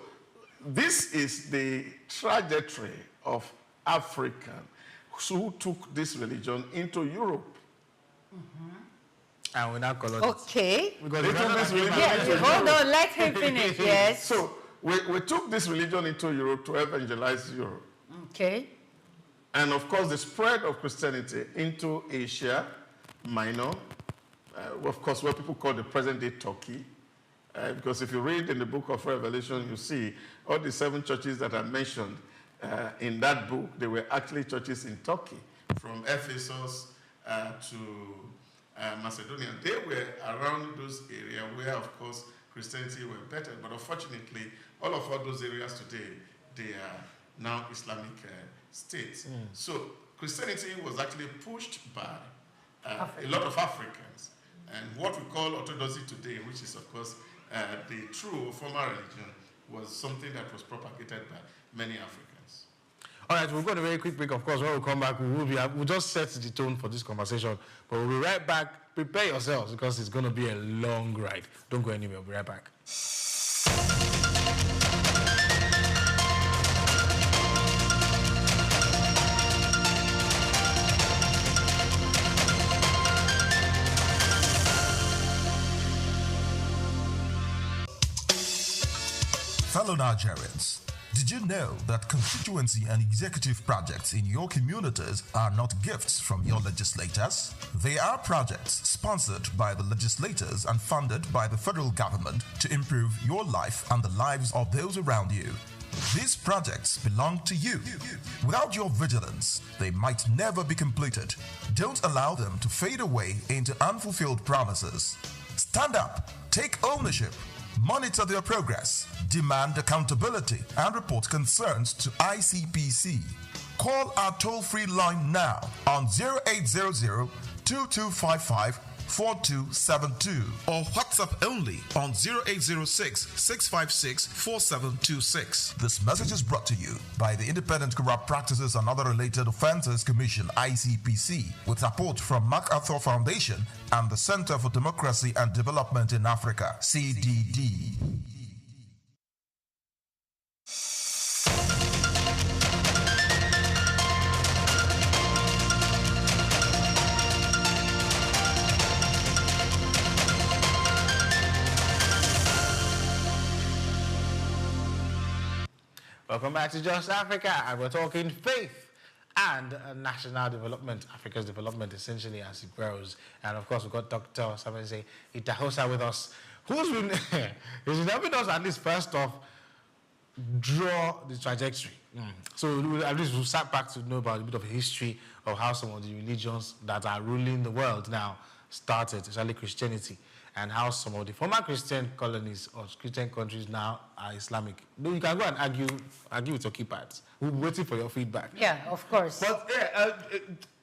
this is the trajectory of Africans who took this religion into Europe. And we now call it. Okay. Because They took this religion Yes, into hold Europe. on, let him finish, yes. So we took this religion into Europe to evangelize Europe. Okay. And of course, the spread of Christianity into Asia Minor, of course, what people call the present-day Turkey. Because if you read in the book of Revelation, you see all the 7 churches that are mentioned in that book, they were actually churches in Turkey, from Ephesus to Macedonia. They were around those areas where, of course, Christianity were better. But unfortunately, all those areas today, they are now Islamic states. So Christianity was actually pushed by a lot of Africans. And what we call orthodoxy today, which is, of course, the true former religion, was something that was propagated by many Africans. All right, we'll go on a very quick break. Of course, when we come back, we'll just set the tone for this conversation. But we'll be right back. Prepare yourselves, because it's going to be a long ride. Don't go anywhere. We'll be right back. Fellow Nigerians, did you know that constituency and executive projects in your communities are not gifts from your legislators? They are projects sponsored by the legislators and funded by the federal government to improve your life and the lives of those around you. These projects belong to you. Without your vigilance, they might never be completed. Don't allow them to fade away into unfulfilled promises. Stand up, take ownership, monitor their progress, demand accountability, and report concerns to ICPC. Call our toll-free line now on 0800-2255-4272 or WhatsApp only on 0806-656-4726. This message is brought to you by the Independent Corrupt Practices and Other Related Offences Commission, ICPC, with support from MacArthur Foundation and the Center for Democracy and Development in Africa, CDD. Welcome back to Just Africa, and we're talking faith and national development, Africa's development essentially as it grows. And of course, we've got Dr. Sabense Itahosa with us, who's been he's helping us at least first off draw the trajectory. So at least we'll start back to know about a bit of history of how some of the religions that are ruling the world now started, especially Christianity, and how some of the former Christian colonies or Christian countries now are Islamic. No, you can go and argue with your keypads. We're waiting for your feedback. Yeah, of course. But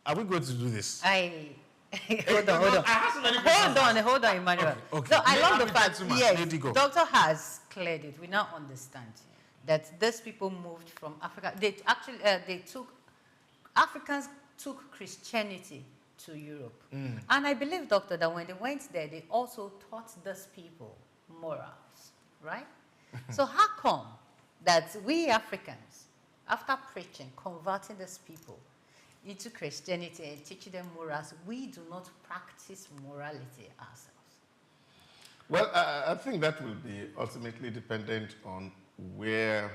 are we going to do this? Hold on, Emmanuel. Okay. So I love the fact, yes, Lady go. Doctor has cleared it. We now understand that these people moved from Africa. Africans took Christianity to Europe. And I believe, Doctor, that when they went there, they also taught these people morals, right? So how come that we Africans, after preaching, converting these people into Christianity and teaching them morals, we do not practice morality ourselves? Well, I think that will be ultimately dependent on where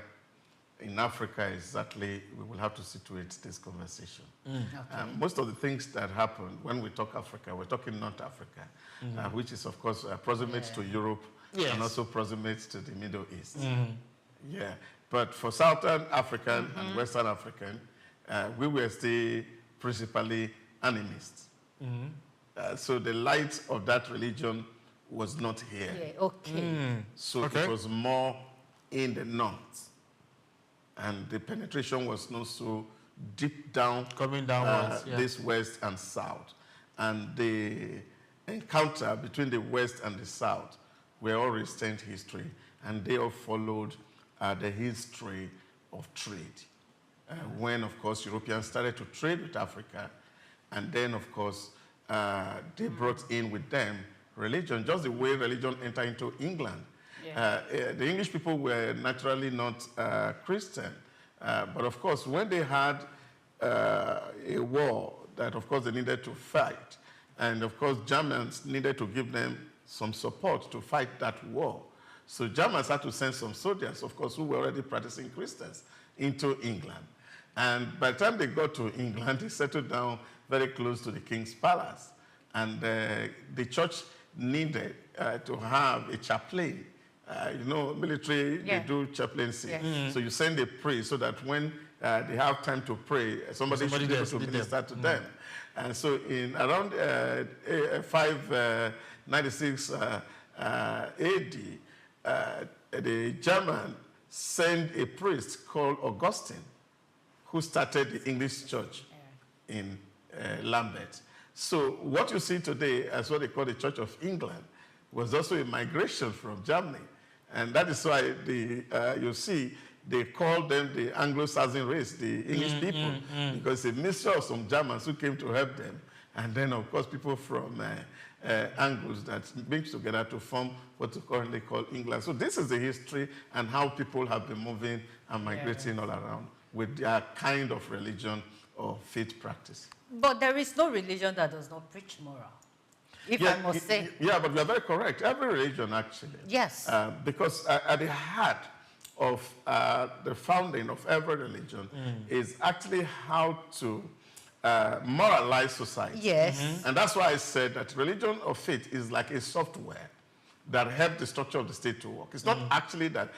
in Africa exactly we will have to situate this conversation. Okay. Most of the things that happen when we talk Africa, we're talking North Africa, which is, of course, proximate to Europe Yes. and also proximates to the Middle East. Yeah, but for Southern African and Western African, we were still principally animists. So the light of that religion was not here. Yeah, okay. So it was more in the north. And the penetration was not so deep down, coming downwards, this west and south. And the encounter between the west and the south were all recent history, and they all followed the history of trade. When, of course, Europeans started to trade with Africa, and then, of course, they brought in with them religion, just the way religion entered into England. The English people were naturally not Christian, but of course, when they had a war that, of course, they needed to fight, and of course, Germans needed to give them some support to fight that war. So Germans had to send some soldiers, of course, who were already practicing Christians, into England. And by the time they got to England, they settled down very close to the king's palace. And the church needed to have a chaplain. You know, military, they do chaplaincy. So you send a priest so that when they have time to pray, somebody should be able to minister to them. And so in around 596 AD, the German sent a priest called Augustine, who started the English church in Lambeth. So what you see today as what they call the Church of England was also a migration from Germany. And that is why you see they call them the Anglo-Saxon race, the English people, because it's a mixture of some Germans who came to help them, and then, of course, people from Anglos that mixed together to form what we currently call England. So this is the history and how people have been moving and migrating all around with their kind of religion or faith practice. But there is no religion that does not preach moral, if I must say. Yeah, but you are very correct. Every religion, actually. Yes. Because at the heart of the founding of every religion is actually how to moralize society. Yes. And that's why I said that religion or faith is like a software that helps the structure of the state to work. It's not actually that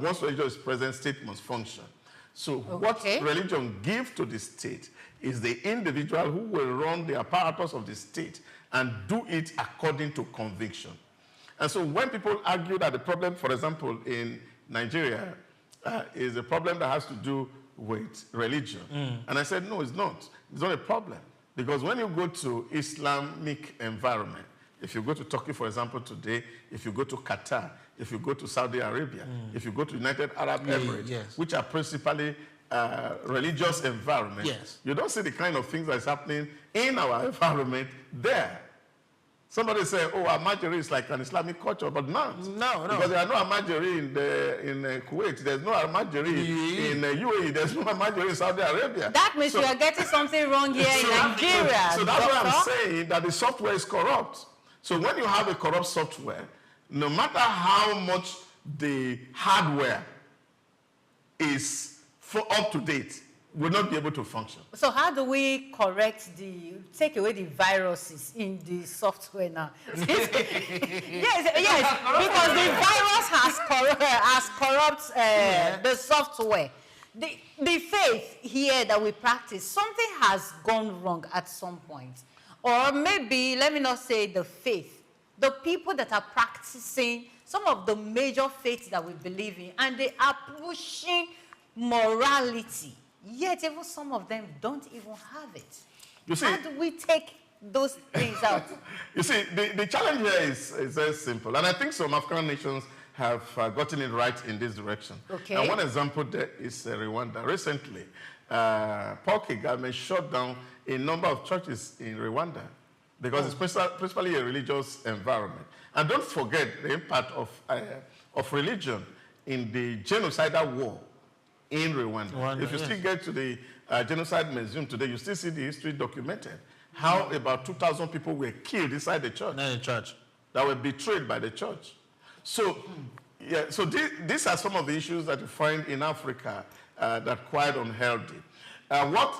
once religion is present, state must function. So what religion gives to the state is the individual who will run the apparatus of the state and do it according to conviction. And so when people argue that the problem, for example, in Nigeria is a problem that has to do with religion. And I said, no, it's not. It's not a problem. Because when you go to Islamic environment, if you go to Turkey, for example, today, if you go to Qatar, if you go to Saudi Arabia, if you go to United Arab Emirates, which are principally religious environments, you don't see the kind of things that's happening in our environment there. Somebody say, oh, Almajiri is like an Islamic culture, but not. No. Because there are no Almajiri in Kuwait. There's no Almajiri in UAE. There's no Almajiri in Saudi Arabia. That means you are getting something wrong here in Nigeria. So that's why I'm saying that the software is corrupt. So when you have a corrupt software, no matter how much the hardware is up to date, will not be able to function. So how do we take away the viruses in the software now? Yes, because the virus has corrupt the software. The faith here that we practice, something has gone wrong at some point. Or maybe, let me not say the faith, the people that are practicing some of the major faiths that we believe in, and they are pushing morality. Yet even some of them don't even have it. You see, how do we take those things out? You see, the challenge here is very simple. And I think some African nations have gotten it right in this direction. Okay. And one example there is Rwanda. Recently, Paul Kagame shut down a number of churches in Rwanda because it's principally a religious environment. And don't forget the impact of religion in the genocidal war in Rwanda. If you still get to the Genocide Museum today, you still see the history documented. How about 2,000 people were killed inside the church. That were betrayed by the church. So, so these are some of the issues that you find in Africa that are quite unhealthy. What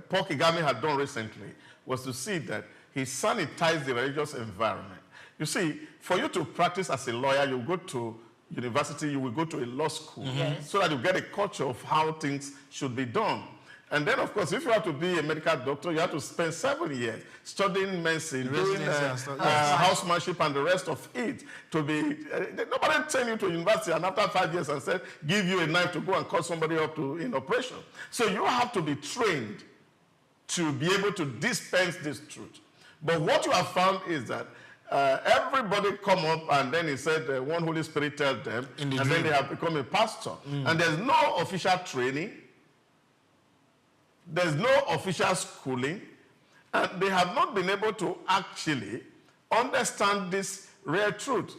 Paul Kagame had done recently was to see that he sanitized the religious environment. You see, for you to practice as a lawyer, you go to university, you will go to a law school, so that you get a culture of how things should be done. And then, of course, if you have to be a medical doctor, you have to spend 7 years studying medicine, doing housemanship and the rest of it. To be nobody send you to university and after 5 years and said, give you a knife to go and cut somebody up in operation. So you have to be trained to be able to dispense this truth. But what you have found is that everybody come up and then he said one Holy Spirit tells them, and then they have become a pastor. And there's no official training. There's no official schooling, and they have not been able to actually understand this real truth.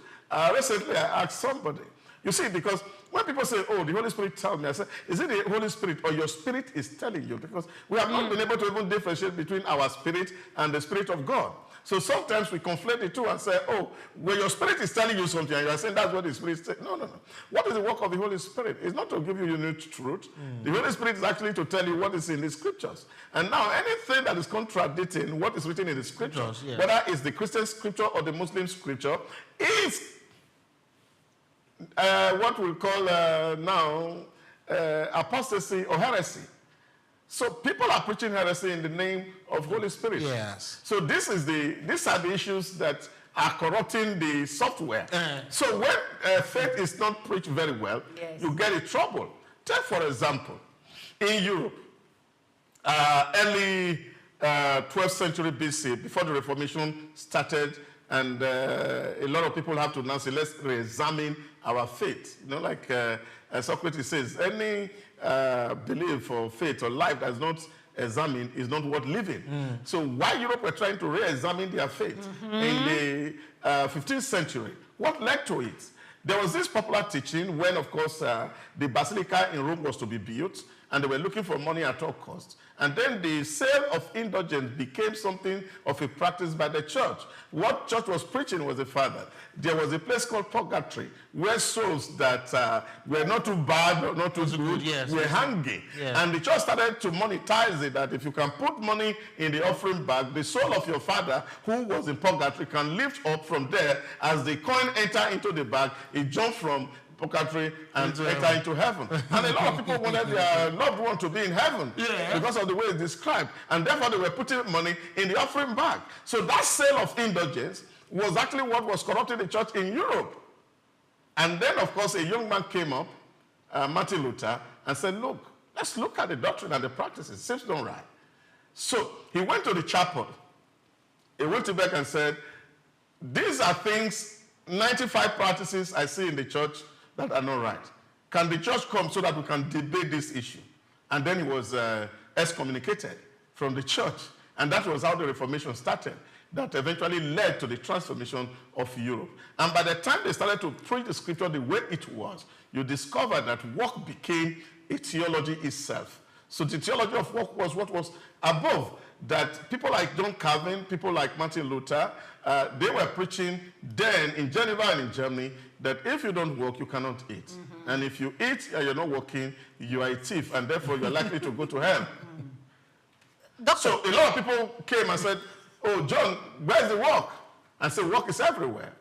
Recently, I asked somebody, you see, because when people say, oh, the Holy Spirit tells me, I say, is it the Holy Spirit or your spirit is telling you? Because we have not been able to even differentiate between our spirit and the Spirit of God. So sometimes we conflate the two and say, oh, when your spirit is telling you something and you are saying that's what the Spirit is saying. No, no, no. What is the work of the Holy Spirit? It's not to give you unique truth. The Holy Spirit is actually to tell you what is in the Scriptures. And now anything that is contradicting what is written in the Scriptures, whether it's the Christian Scripture or the Muslim Scripture, is what we call now apostasy or heresy. So people are preaching heresy in the name of Holy Spirit. Yes. So these are the issues that are corrupting the software. So when faith is not preached very well, you get in trouble. Take, for example, in Europe, early 12th century BC, before the Reformation started, and a lot of people have to now say, let's re-examine our faith. You know, like Socrates says, any belief or faith or life that is not examined is not worth living. So while Europe were trying to re-examine their faith in the 15th century, what led to it? There was this popular teaching when, of course, the Basilica in Rome was to be built, and they were looking for money at all costs. And then the sale of indulgence became something of a practice by the church. What church was preaching was the fact that there was a place called purgatory, where souls that were not too bad or not too good were hanging. And the church started to monetize it, that if you can put money in the offering bag, the soul of your father who was in purgatory can lift up from there. As the coin enter into the bag, it jumps from purgatory and enter into heaven. And a lot of people wanted their loved one to be in heaven because of the way it's described. And therefore they were putting money in the offering bag. So that sale of indulgence was actually what was corrupting the church in Europe. And then, of course, a young man came up, Martin Luther, and said, look, let's look at the doctrine and the practices. It seems not right. So he went to the chapel. He went to back and said, these are things, 95 practices I see in the church that are not right. Can the church come so that we can debate this issue? And then he was excommunicated from the church. And that was how the Reformation started. That eventually led to the transformation of Europe. And by the time they started to preach the Scripture the way it was, you discover that work became a theology itself. So the theology of work was what was above. That people like John Calvin, people like Martin Luther, they were preaching then in Geneva and in Germany that if you don't work, you cannot eat. And if you eat and you're not working, you are a thief, and therefore you're likely to go to hell. So a lot of people came and said, oh, John, where's the work? And said, work is everywhere.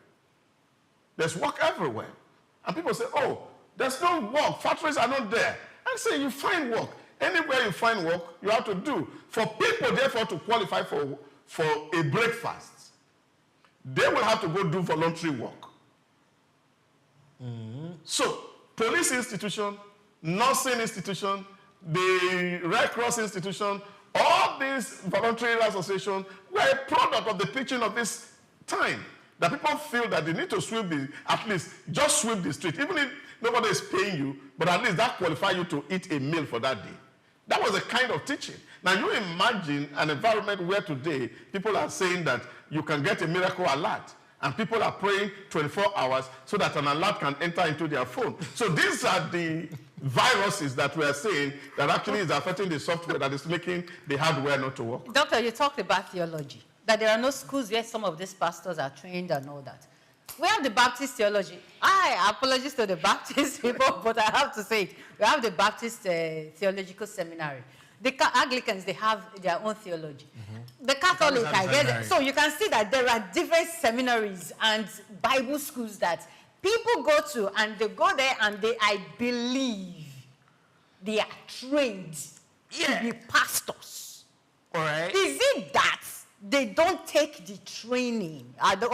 There's work everywhere. And people say, oh, there's no work. Factories are not there. And say, you find work. Anywhere you find work, you have to do. For people, therefore, to qualify for a breakfast, they will have to go do voluntary work. So, police institution, nursing institution, the Red Cross institution, all these voluntary associations were a product of the preaching of this time. That people feel that they need to sweep at least just sweep the street, even if nobody is paying you, but at least that qualifies you to eat a meal for that day. That was a kind of teaching. Now you imagine an environment where today people are saying that you can get a miracle alert, and people are praying 24 hours so that an alert can enter into their phone. So these are the viruses that we are saying that actually is affecting the software that is making the hardware not to work. Doctor, you talked about theology, that there are no schools where some of these pastors are trained and all that. We have the Baptist theology. I apologize to the Baptist people, but I have to say it. We have the Baptist Theological Seminary. The Anglicans, they have their own theology. The Catholic, I get it. So you can see that there are different seminaries and Bible schools that people go to, and they go there and they, I believe, they are trained to be pastors. All right. Is it that they don't take the training after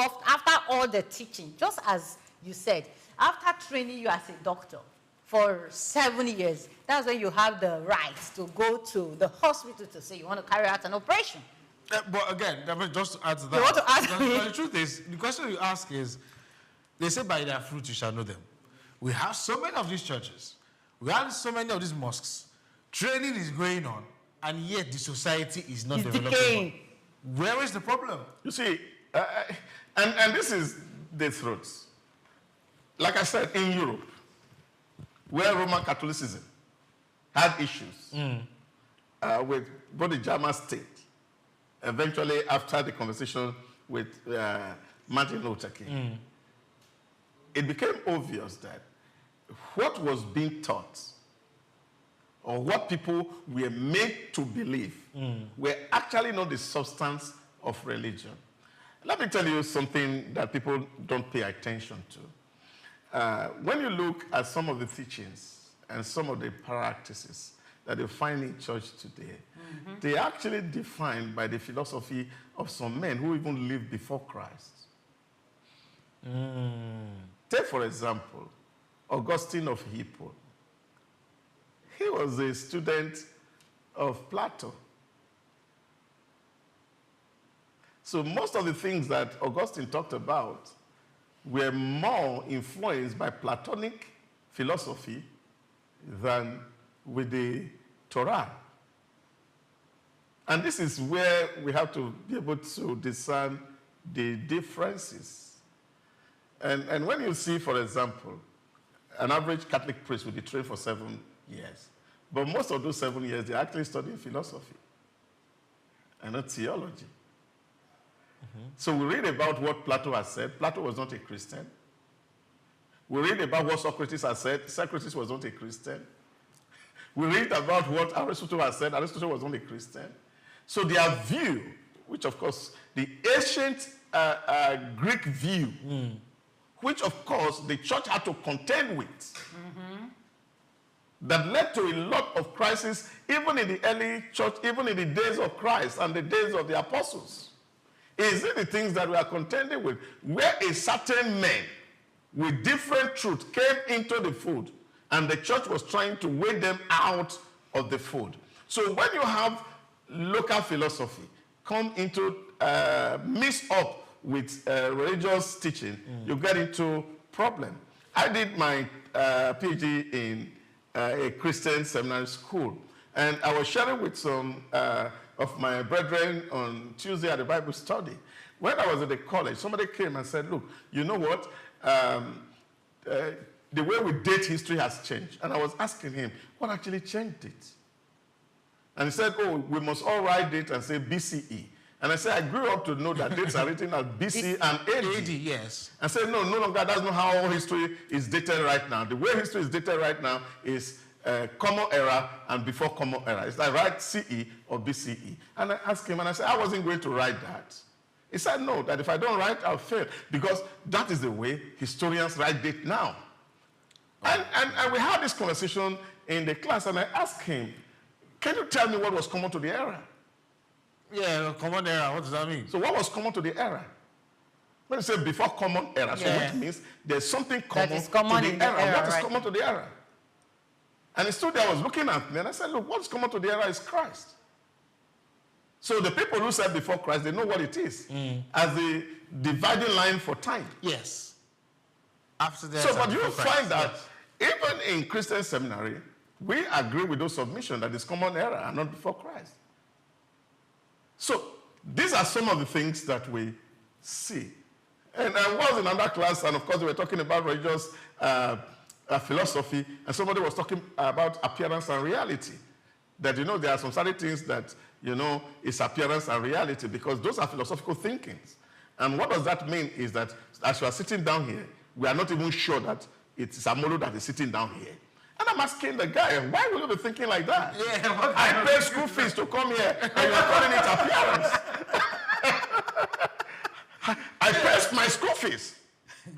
all the teaching? Just as you said, after training you as a doctor for 7 years, that's when you have the right to go to the hospital to say you want to carry out an operation. But again, just to add to that, you want to ask me? The truth is, the question you ask is, they say by their fruit you shall know them. We have so many of these churches. We have so many of these mosques. Training is going on, and yet the society is not developing. Decaying. Where is the problem? You see, and this is the truth. Like I said, in Europe, where Roman Catholicism had issues with both the German state, eventually after the conversation with Martin Luther King, it became obvious that what was being taught or what people were made to believe were actually not the substance of religion. Let me tell you something that people don't pay attention to. When you look at some of the teachings and some of the practices that you find in church today, they are actually defined by the philosophy of some men who even lived before Christ. Take, for example, Augustine of Hippo. He was a student of Plato. So most of the things that Augustine talked about were more influenced by Platonic philosophy than with the Torah. And this is where we have to be able to discern the differences. And when you see, for example, an average Catholic priest will be trained for 7 years. But most of those 7 years, they're actually studying philosophy and not theology. So we read about what Plato has said. Plato was not a Christian. We read about what Socrates has said. Socrates was not a Christian. We read about what Aristotle has said. Aristotle was not a Christian. So their view, which of course the ancient Greek view, which of course the church had to contend with, that led to a lot of crises, even in the early church, even in the days of Christ and the days of the apostles. Is it the things that we are contending with, where a certain man with different truth came into the fold, and the church was trying to weigh them out of the fold. So when you have local philosophy come into, mix up with religious teaching, you get into problem. I did my PhD in a Christian seminary school, and I was sharing with some of my brethren on Tuesday at the Bible study. When I was at the college, somebody came and said, look, you know what? The way we date history has changed. And I was asking him, what actually changed it? And he said, oh, we must all write it and say BCE. And I said, I grew up to know that dates are written as BC and AD. AD, yes. I said, no longer, that's not how history is dated right now. The way history is dated right now is Common Era and before Common Era. It's like write CE or BCE. And I asked him, and I said, I wasn't going to write that. He said, no, that if I don't write, I'll fail. Because that is the way historians write date now. And we had this conversation in the class, and I asked him, can you tell me what was common to the era? Yeah, Common Era, what does that mean? So what was common to the era? When you say before Common Era, so which means there's something common, to the era. What is common to the era? And he stood there, was looking at me, and I said, look, what's common to the era is Christ. So the people who said before Christ, they know what it is as the dividing line for time. Yes. After that. So, but you find that even in Christian seminary, we agree with those submissions that it's common era and not before Christ. So these are some of the things that we see. And I was in another class, and of course, we were talking about religious philosophy, and somebody was talking about appearance and reality. That, you know, there are some certain things that, you know, is appearance and reality, because those are philosophical thinkings. And what does that mean is that as you are sitting down here, we are not even sure that it's Amolo that is sitting down here. And I'm asking the guy, why will you be thinking like that? Yeah, I pay school fees to come here, and you're calling it appearance. I pay my school fees.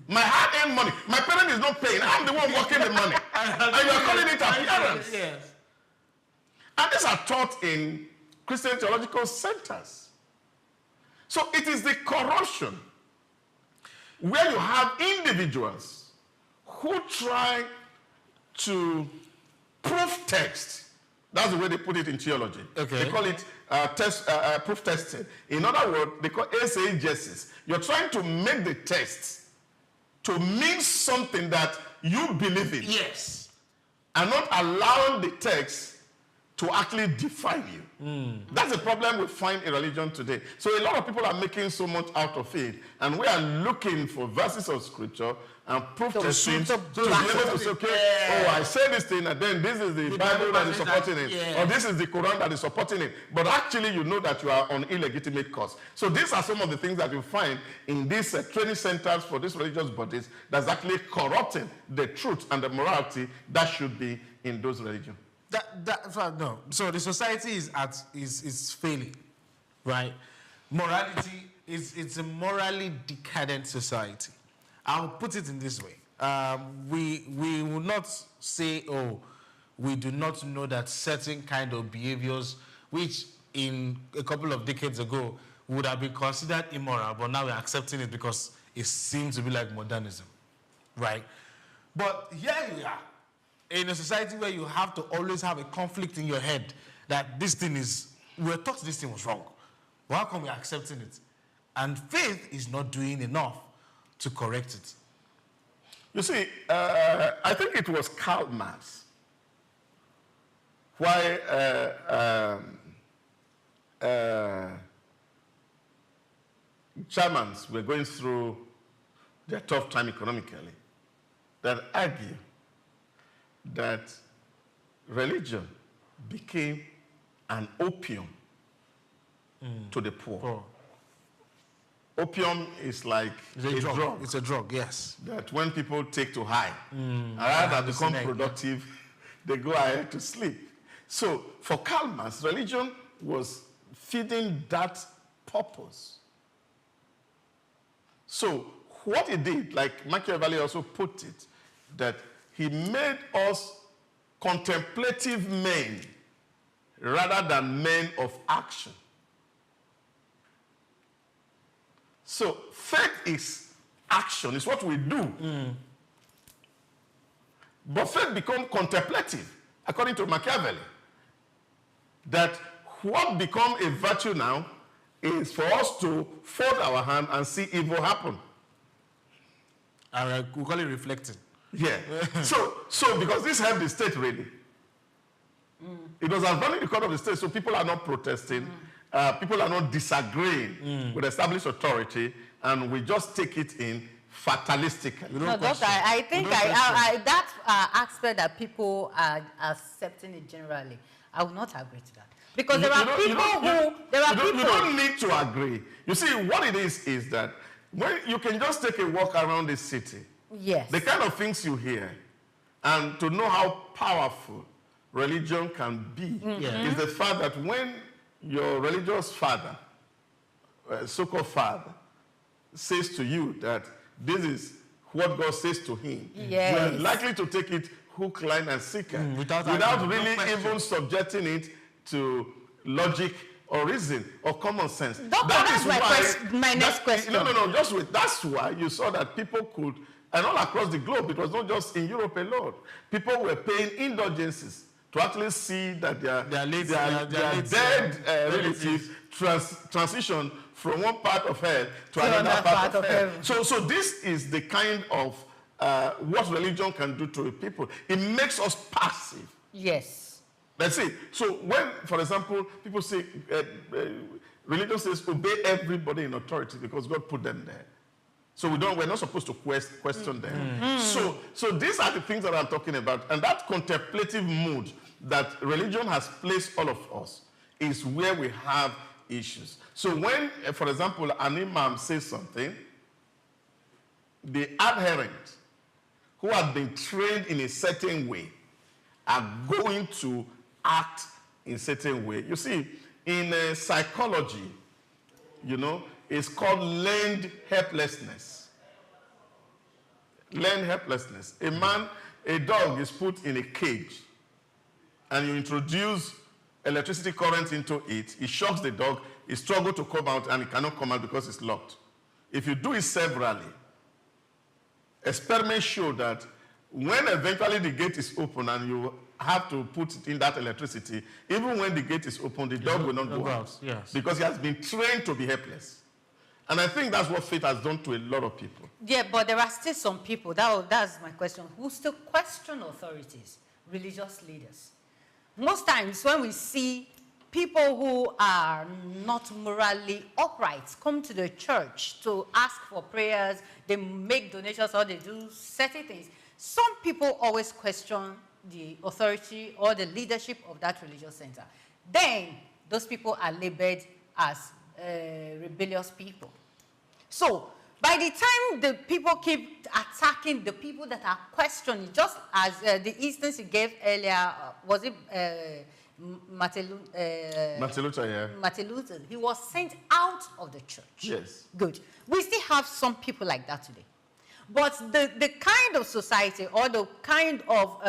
My hard-earned money. My parent is not paying. I'm the one working the money. And you're calling it appearance. Yes. And these are taught in Christian theological centers. So it is the corruption where you have individuals who try to proof text. That's the way they put it in theology. Okay. They call it proof testing. In other words, they call exegesis. You're trying to make the text to mean something that you believe in. Yes. And not allowing the text to actually define you. That's the problem we find in religion today. So a lot of people are making so much out of it, and we are looking for verses of scripture and proof testing to be able to say, okay, I say this thing, and then this is the Bible that is supporting it, or this is the Quran that is supporting it. But actually, you know that you are on illegitimate course. So these are some of the things that you find in these training centers for these religious bodies that's actually corrupting the truth and the morality that should be in those religions. No. So the society is failing, right? Morality it's a morally decadent society. I'll put it in this way: we will not say, oh, we do not know that certain kind of behaviors, which in a couple of decades ago would have been considered immoral, but now we're accepting it because it seems to be like modernism, right? But here we are, in a society where you have to always have a conflict in your head that this thing is, we were taught this thing was wrong. Well, how come we're accepting it? And faith is not doing enough to correct it. You see, I think it was Karl Marx why Germans were going through their tough time economically that argue that religion became an opium to the poor. Opium is like a drug. It's a drug, yes. That when people take to high, and rather than become productive, they go ahead to sleep. So for Karl Marx, religion was feeding that purpose. So what he did, like Machiavelli also put it, that he made us contemplative men rather than men of action. So faith is action, it's what we do. But faith becomes contemplative, according to Machiavelli. That what becomes a virtue now is for us to fold our hand and see evil happen. And we call it reflecting. Yeah. so because this helped the state really. It was advancing the court of the state, so people are not protesting. People are not disagreeing with established authority, and we just take it in fatalistically. No, Doctor, I think that aspect that people are accepting it generally, I will not agree to that. Because there are people who... You don't need to agree. You see, what it is that when you can just take a walk around the city, yes, the kind of things you hear, and to know how powerful religion can be, is the fact that when your religious father, so-called father, says to you that this is what God says to him, you're likely to take it hook, line, and sinker without really even subjecting it to logic or reason or common sense. Doctor, that's my next question. No, just wait. That's why you saw that people could, and all across the globe, it was not just in Europe alone, people were paying indulgences to actually see that their dead relatives transition from one part of hell to another part of hell. So this is the kind of what religion can do to people. It makes us passive. Yes. Let's see. So when, for example, people say, religion says obey everybody in authority because God put them there. So we're not supposed to question them. So these are the things that I'm talking about. And that contemplative mood that religion has placed all of us is where we have issues. So when, for example, an imam says something, the adherent who has been trained in a certain way are going to act in a certain way. You see, in psychology, you know, it's called learned helplessness. Learned helplessness. A dog is put in a cage, and you introduce electricity current into it. It shocks the dog. It struggles to come out, and it cannot come out because it's locked. If you do it severally, experiments show that when eventually the gate is open and you have to put it in that electricity, even when the gate is open, the dog will not go out. Yes. Because he has been trained to be helpless. And I think that's what faith has done to a lot of people. Yeah, but there are still some people, that's my question, who still question authorities, religious leaders. Most times when we see people who are not morally upright come to the church to ask for prayers, they make donations or they do certain things, some people always question the authority or the leadership of that religious center. Then those people are labeled as rebellious people. So by the time the people keep attacking the people that are questioning, just as the instance you gave earlier, was it Martin Luther, yeah. Martin Luther, he was sent out of the church. Yes. Good. We still have some people like that today. But the kind of society or the kind of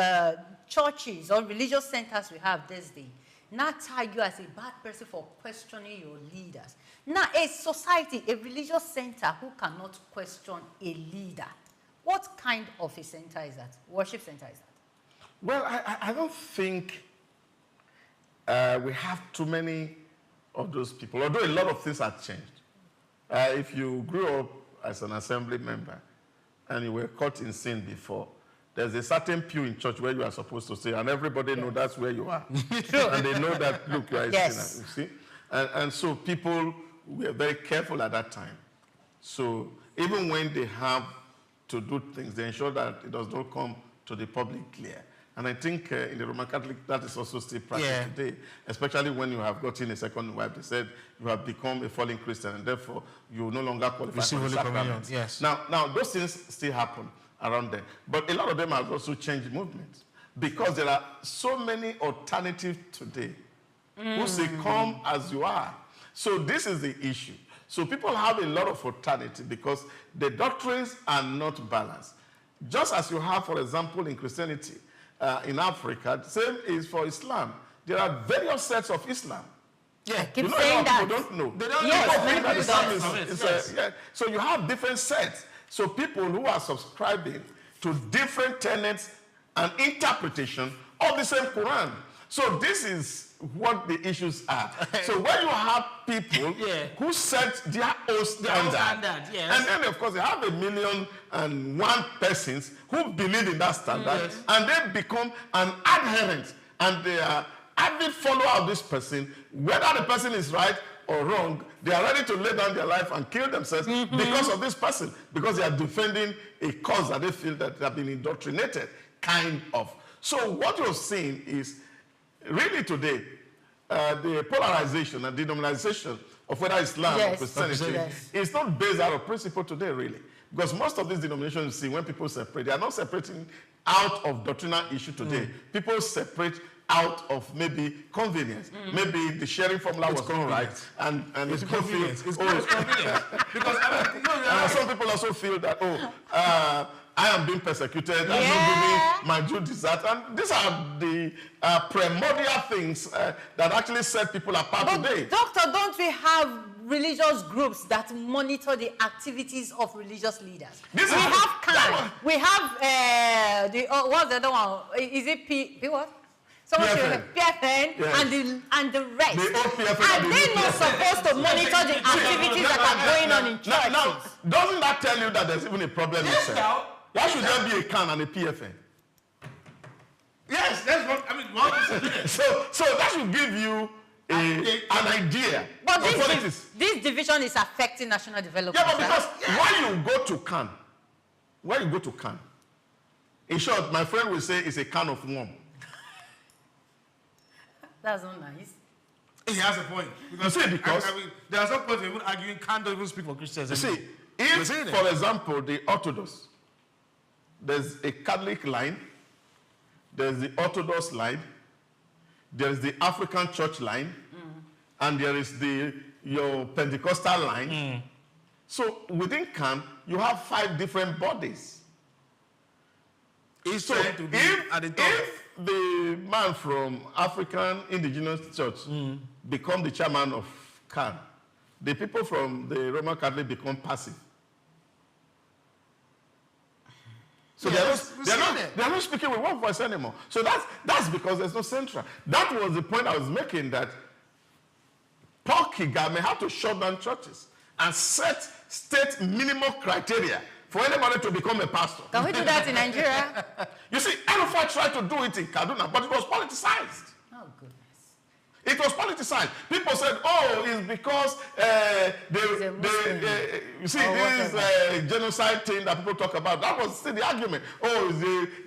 churches or religious centers we have this day not tie you as a bad person for questioning your leaders. Now, a society, a religious center who cannot question a leader, what kind of a center is that? Worship center is that? Well, I don't think we have too many of those people, although a lot of things have changed. If you grew up as an assembly member and you were caught in sin before, there's a certain pew in church where you are supposed to stay, and everybody knows that's where you are. And they know that, look, you are a sinner, you see? And so people were very careful at that time. So even when they have to do things, they ensure that it does not come to the public clear. And I think in the Roman Catholic, that is also still practiced today, especially when you have gotten a second wife. They said you have become a fallen Christian, and therefore you no longer qualify for the sacrament. Yes. Now, those things still happen around there. But a lot of them have also changed movements because there are so many alternatives today who say, come as you are. So this is the issue. So people have a lot of alternative because the doctrines are not balanced. Just as you have, for example, in Christianity, in Africa, the same is for Islam. There are various sets of Islam. Yeah, keep you know, saying that. People don't know. They don't know. So you have different sets. So people who are subscribing to different tenets and interpretation of the same Quran. So this is what the issues are. So when you have people who set their own standard, and then of course they have 1,000,001 persons who believe in that standard, and they become an adherent, and they are avid follower of this person, whether the person is right or wrong, they are ready to lay down their life and kill themselves because of this person, because they are defending a cause that they feel that they have been indoctrinated, kind of. So what you're seeing is really today, the polarization and denominalization of whether Islam or Christianity is not based out of principle today, really. Because most of these denominations, you see, when people separate, they are not separating out of doctrinal issue today. People separate out of maybe convenience. Maybe the sharing formula was not right, and it's convenient. It's convenient. Because some people also feel that, I am being persecuted, I'm not giving my due desert. And these are the primordial things that actually set people apart today. Doctor, don't we have religious groups that monitor the activities of religious leaders? We have CAN. We have what's the other one? Is it P what? PFN and the rest. Are they not supposed to monitor the activities that are going on in churches? Now, doesn't that tell you that there's even a problem itself? Why should there be a CAN and a PFN? Yes, that's what I mean. So that should give you an idea. But this division is affecting national development. Yeah, but because when you go to CAN, in short, my friend will say it's a can of worm. That's not nice. He has a point. Because I mean, there are some points even arguing CAN don't even speak for Christians. You see, if, for example, the Orthodox, there's a Catholic line, there's the Orthodox line, there is the African church line, and there is your Pentecostal line. So within camp, you have 5 different bodies. So if the man from African Indigenous Church become the chairman of camp, the people from the Roman Catholic become passive. So they're not speaking with one voice anymore. So that's because there's no central. That was the point I was making, that Paul Kagame had to shut down churches and set state minimum criteria for anybody to become a pastor. Can we do that in Nigeria? You see, Alpha tried to do it in Kaduna, but it was politicized. Oh, goodness. It was politicized. People said, oh, it's because you see, this genocide thing that people talk about, that was still the argument. Oh,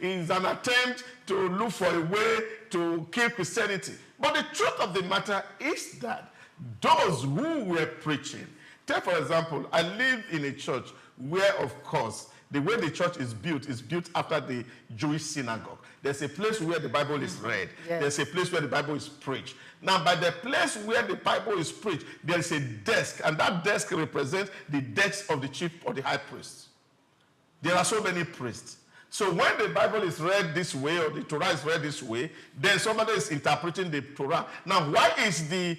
it's an attempt to look for a way to kill Christianity. But the truth of the matter is that those who were preaching, take for example, I live in a church where, of course, the way the church is built after the Jewish synagogue. There's a place where the Bible is read. Yes. There's a place where the Bible is preached. Now, by the place where the Bible is preached, there's a desk, and that desk represents the desk of the chief or the high priest. There are so many priests. So when the Bible is read this way, or the Torah is read this way, then somebody is interpreting the Torah. Now, why is the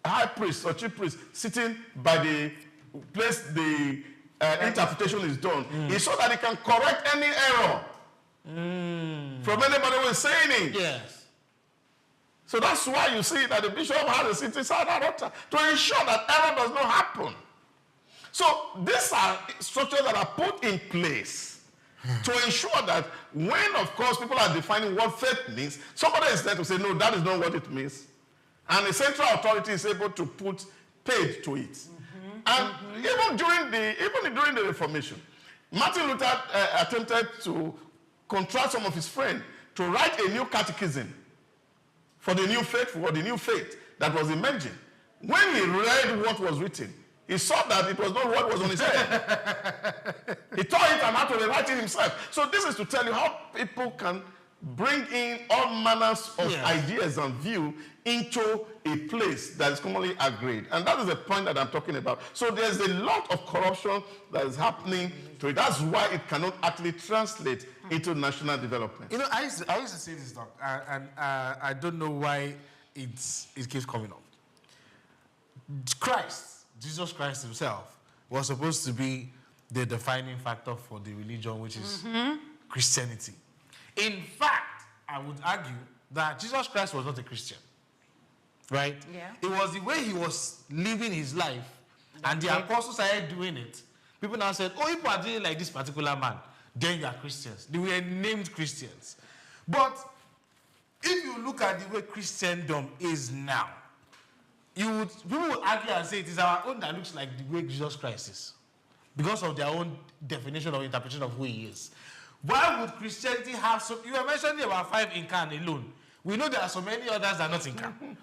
high priest or chief priest sitting by the place the interpretation is done? It's so that he can correct any error from anybody who is saying it. Yes. So that's why you see that the bishop has a sitting side that altar to ensure that error does not happen. So these are structures that are put in place to ensure that when, of course, people are defining what faith means, somebody is there to say, no, that is not what it means. And the central authority is able to put paid to it. And even during the Reformation, Martin Luther attempted to contrast some of his friends to write a new catechism for the new faith that was emerging. When he read what was written, he saw that it was not what was on his head. He tore it and had to rewrite it himself. So this is to tell you how people can bring in all manners of ideas and view into a place that is commonly agreed. And that is the point that I'm talking about. So there's a lot of corruption that is happening to it. That's why it cannot actually translate into national development. You know, I used to say this, Doc, and I don't know why it keeps coming up. Jesus Christ himself, was supposed to be the defining factor for the religion, which is Christianity. In fact, I would argue that Jesus Christ was not a Christian. Right? Yeah. It was the way he was living his life, and the apostles started doing it. People now said, oh, if you are doing like this particular man, then you are Christians. They were named Christians. But if you look at the way Christendom is now, people would argue and say it is our own that looks like the way Jesus Christ is, because of their own definition or interpretation of who he is. Why would Christianity have so? You were mentioning about 5 in Can alone. We know there are so many others that are not in Can.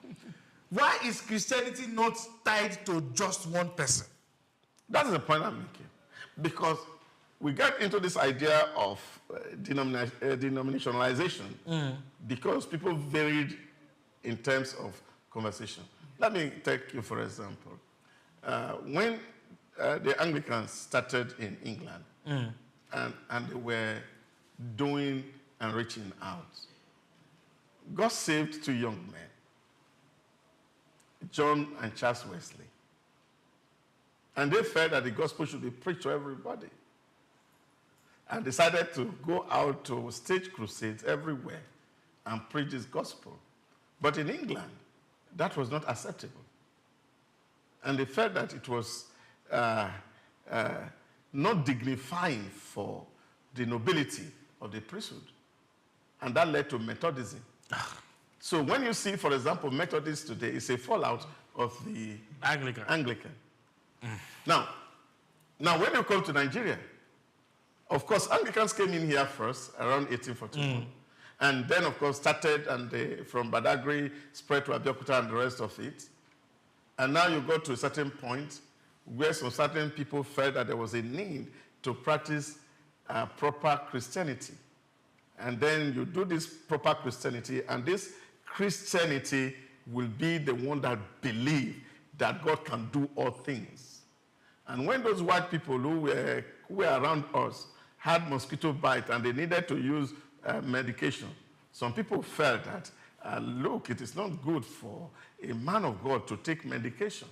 Why is Christianity not tied to just one person? That is the point I'm making. Because we get into this idea of denominationalization because people varied in terms of conversation. Let me take you, for example. When the Anglicans started in England and they were doing and reaching out, God saved 2 young men, John and Charles Wesley. And they felt that the gospel should be preached to everybody, and decided to go out to stage crusades everywhere and preach this gospel. But in England, that was not acceptable. And they felt that it was not dignifying for the nobility of the priesthood. And that led to Methodism. So when you see, for example, Methodists today, it's a fallout of the Anglican. Now, when you come to Nigeria, of course, Anglicans came in here first, around 1841. And then, of course, started and from Badagry, spread to Abeokuta and the rest of it. And now you go to a certain point where some certain people felt that there was a need to practice proper Christianity. and then you do this proper Christianity, and this Christianity will be the one that believes that God can do all things. And when those white people who were around us had mosquito bite and they needed to use medication, some people felt that, look, it is not good for a man of God to take medication.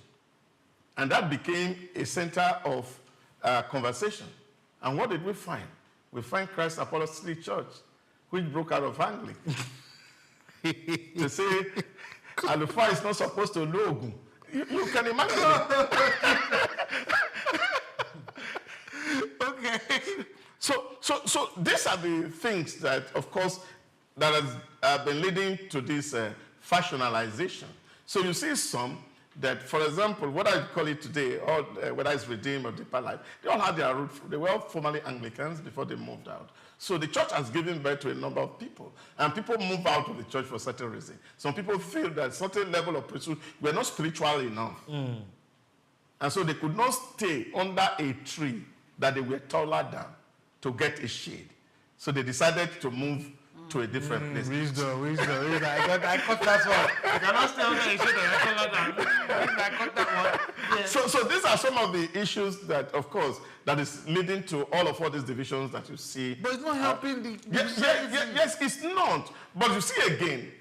And that became a center of conversation. And what did we find? We find Christ Apostolic Church, which broke out of Anglican. To say, Alufa is not supposed to know Ogun. You can imagine. Okay. So these are the things that, of course, that has been leading to this fashionalization. So you see some that, for example, what I call it today, or whether it's Redeemed or Deeper Life, they all had their root. They were all formerly Anglicans before they moved out. So the church has given birth to a number of people, and people move out of the church for certain reasons. Some people feel that certain level of priesthood were not spiritual enough. And so they could not stay under a tree that they were taller than to get a shade. So they decided to move to a different place. Wisdom. I caught that one. You cannot stay under a shade that you're taller than. I caught that one. Yes. So these are some of the issues that, of course, that is leading to all these divisions that you see. But it's not helping the... Yes, it's not. But you see again,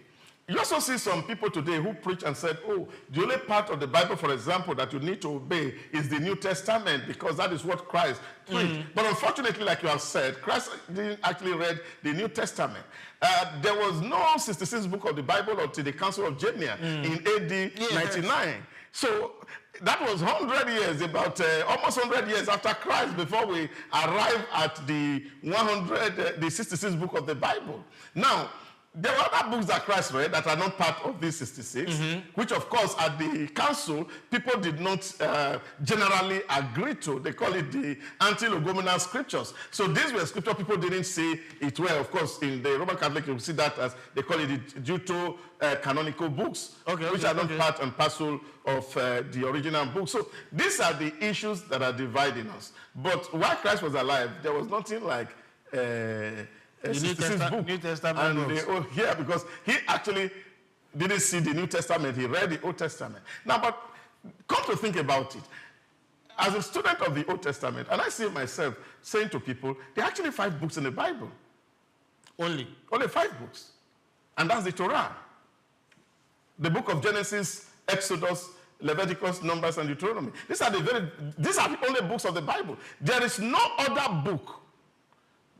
you also see some people today who preach and said, oh, the only part of the Bible, for example, that you need to obey is the New Testament because that is what Christ preached. But unfortunately, like you have said, Christ didn't actually read the New Testament. There was no 66th book of the Bible until the Council of Jamnia in AD 99. So that was 100 years, about almost 100 years after Christ before we arrive at the 66th book of the Bible. Now, there were other books that Christ read that are not part of this 66, which, of course, at the council, people did not generally agree to. They call it the anti-legomenal scriptures. So these were scripture people didn't say it well. Of course, in the Roman Catholic, you see that as they call it the deutero-canonical books, which are not part and parcel of the original book. So these are the issues that are dividing us. But while Christ was alive, there was nothing like... the New Testament books. Because he actually didn't see the New Testament. He read the Old Testament. Now, but come to think about it. As a student of the Old Testament, and I see myself saying to people, there are actually 5 books in the Bible. Only 5 books. And that's the Torah. The book of Genesis, Exodus, Leviticus, Numbers, and Deuteronomy. These are the only books of the Bible. There is no other book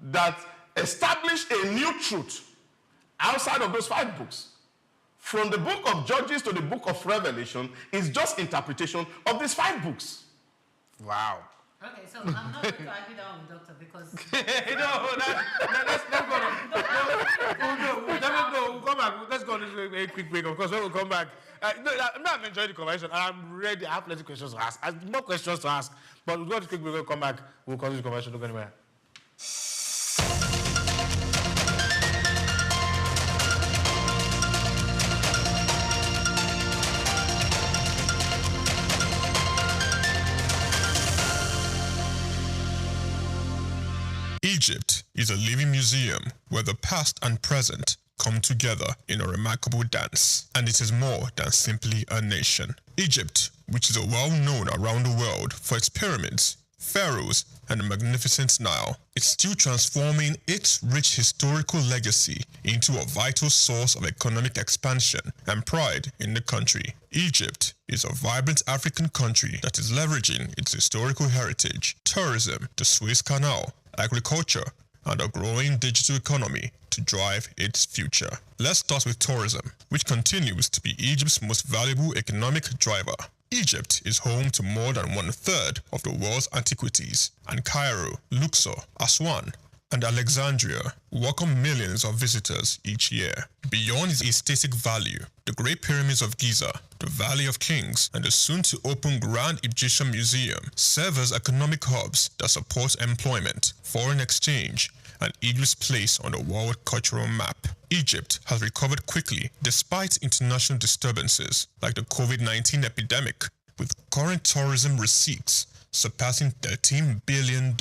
that establish a new truth outside of those 5 books. From the book of Judges to the book of Revelation is just interpretation of these 5 books. Wow. Okay, so I'm not going to argue that with Doctor because... We'll come back. Let's go on a quick break. Of course, when we come back, I'm enjoying the conversation. I'm ready. I have plenty of questions to ask. More questions to ask. But we'll go to quick break. We'll come back. We'll continue the conversation. Don't go anywhere. Egypt is a living museum where the past and present come together in a remarkable dance, and it is more than simply a nation. Egypt, which is well known around the world for its pyramids, pharaohs, and the magnificent Nile, is still transforming its rich historical legacy into a vital source of economic expansion and pride in the country. Egypt is a vibrant African country that is leveraging its historical heritage, tourism, the Suez Canal, agriculture, and a growing digital economy to drive its future. Let's start with tourism, which continues to be Egypt's most valuable economic driver. Egypt is home to more than 1/3 of the world's antiquities, and Cairo, Luxor, Aswan, and Alexandria welcome millions of visitors each year. Beyond its aesthetic value, the Great Pyramids of Giza, the Valley of Kings, and the soon-to-open Grand Egyptian Museum serve as economic hubs that support employment, foreign exchange, and Egypt's place on the world cultural map. Egypt has recovered quickly despite international disturbances like the COVID-19 epidemic, with current tourism receipts surpassing $13 billion.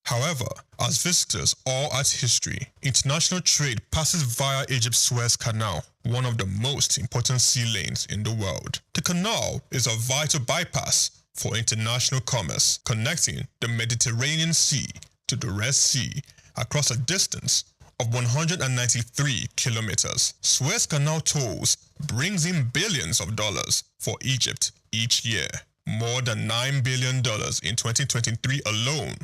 However, as visitors all at history, international trade passes via Egypt's Suez Canal, one of the most important sea lanes in the world. The canal is a vital bypass for international commerce, connecting the Mediterranean Sea to the Red Sea across a distance of 193 kilometers. Suez Canal tolls brings in billions of dollars for Egypt each year, more than $9 billion in 2023 alone,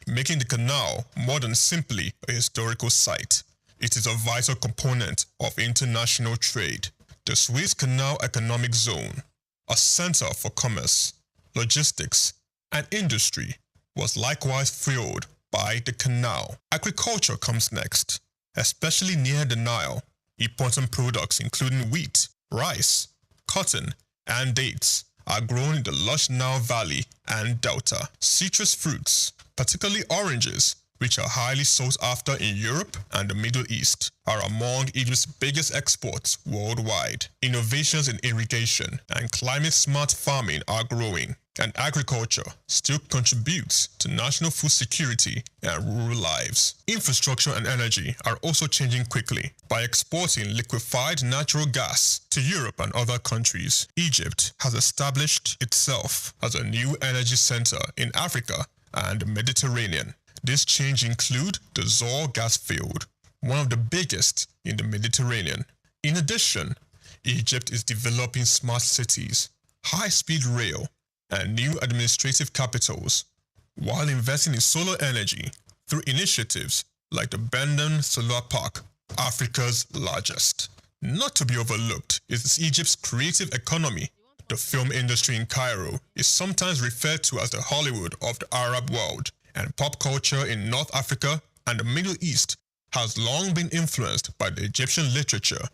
making the canal more than simply a historical site. It is a vital component of international trade. The Suez Canal Economic Zone, a center for commerce, logistics, and industry, was likewise fueled by the canal. Agriculture comes next, especially near the Nile. Important products including wheat, rice, cotton, and dates are grown in the lush Nile Valley and Delta. Citrus fruits, particularly oranges, which are highly sought after in Europe and the Middle East, are among Egypt's biggest exports worldwide. Innovations in irrigation and climate-smart farming are growing, and agriculture still contributes to national food security and rural lives. Infrastructure and energy are also changing quickly. By exporting liquefied natural gas to Europe and other countries, Egypt has established itself as a new energy center in Africa and the Mediterranean. This change includes the Zohr gas field, one of the biggest in the Mediterranean. In addition, Egypt is developing smart cities, high-speed rail, and new administrative capitals, while investing in solar energy through initiatives like the Benden Solar Park, Africa's largest. Not to be overlooked is Egypt's creative economy. The film industry in Cairo is sometimes referred to as the Hollywood of the Arab world, and pop culture in North Africa and the Middle East has long been influenced by the Egyptian literature,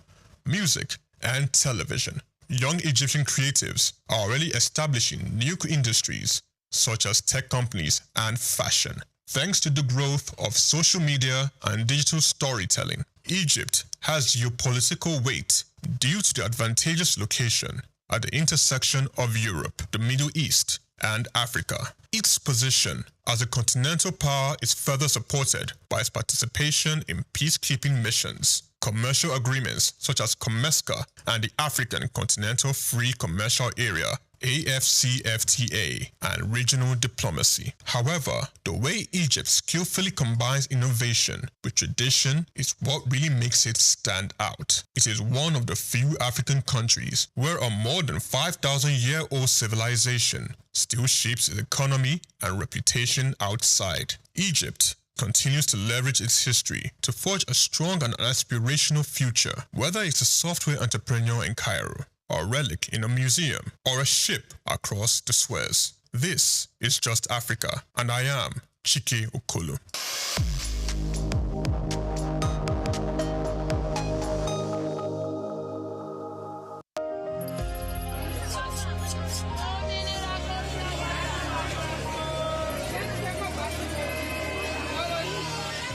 music, and television. Young Egyptian creatives are already establishing new industries such as tech companies and fashion. Thanks to the growth of social media and digital storytelling, Egypt has geopolitical weight due to the advantageous location at the intersection of Europe, the Middle East, and Africa. Its position as a continental power is further supported by its participation in peacekeeping missions, commercial agreements such as COMESCA and the African Continental Free Commercial Area AFCFTA, and regional diplomacy. However, the way Egypt skillfully combines innovation with tradition is what really makes it stand out. It is one of the few African countries where a more than 5,000-year-old civilization still shapes its economy and reputation outside. Egypt continues to leverage its history to forge a strong and aspirational future, whether it's a software entrepreneur in Cairo, a relic in a museum, or a ship across the Suez. This is Just Africa, and I am Chike Okolo.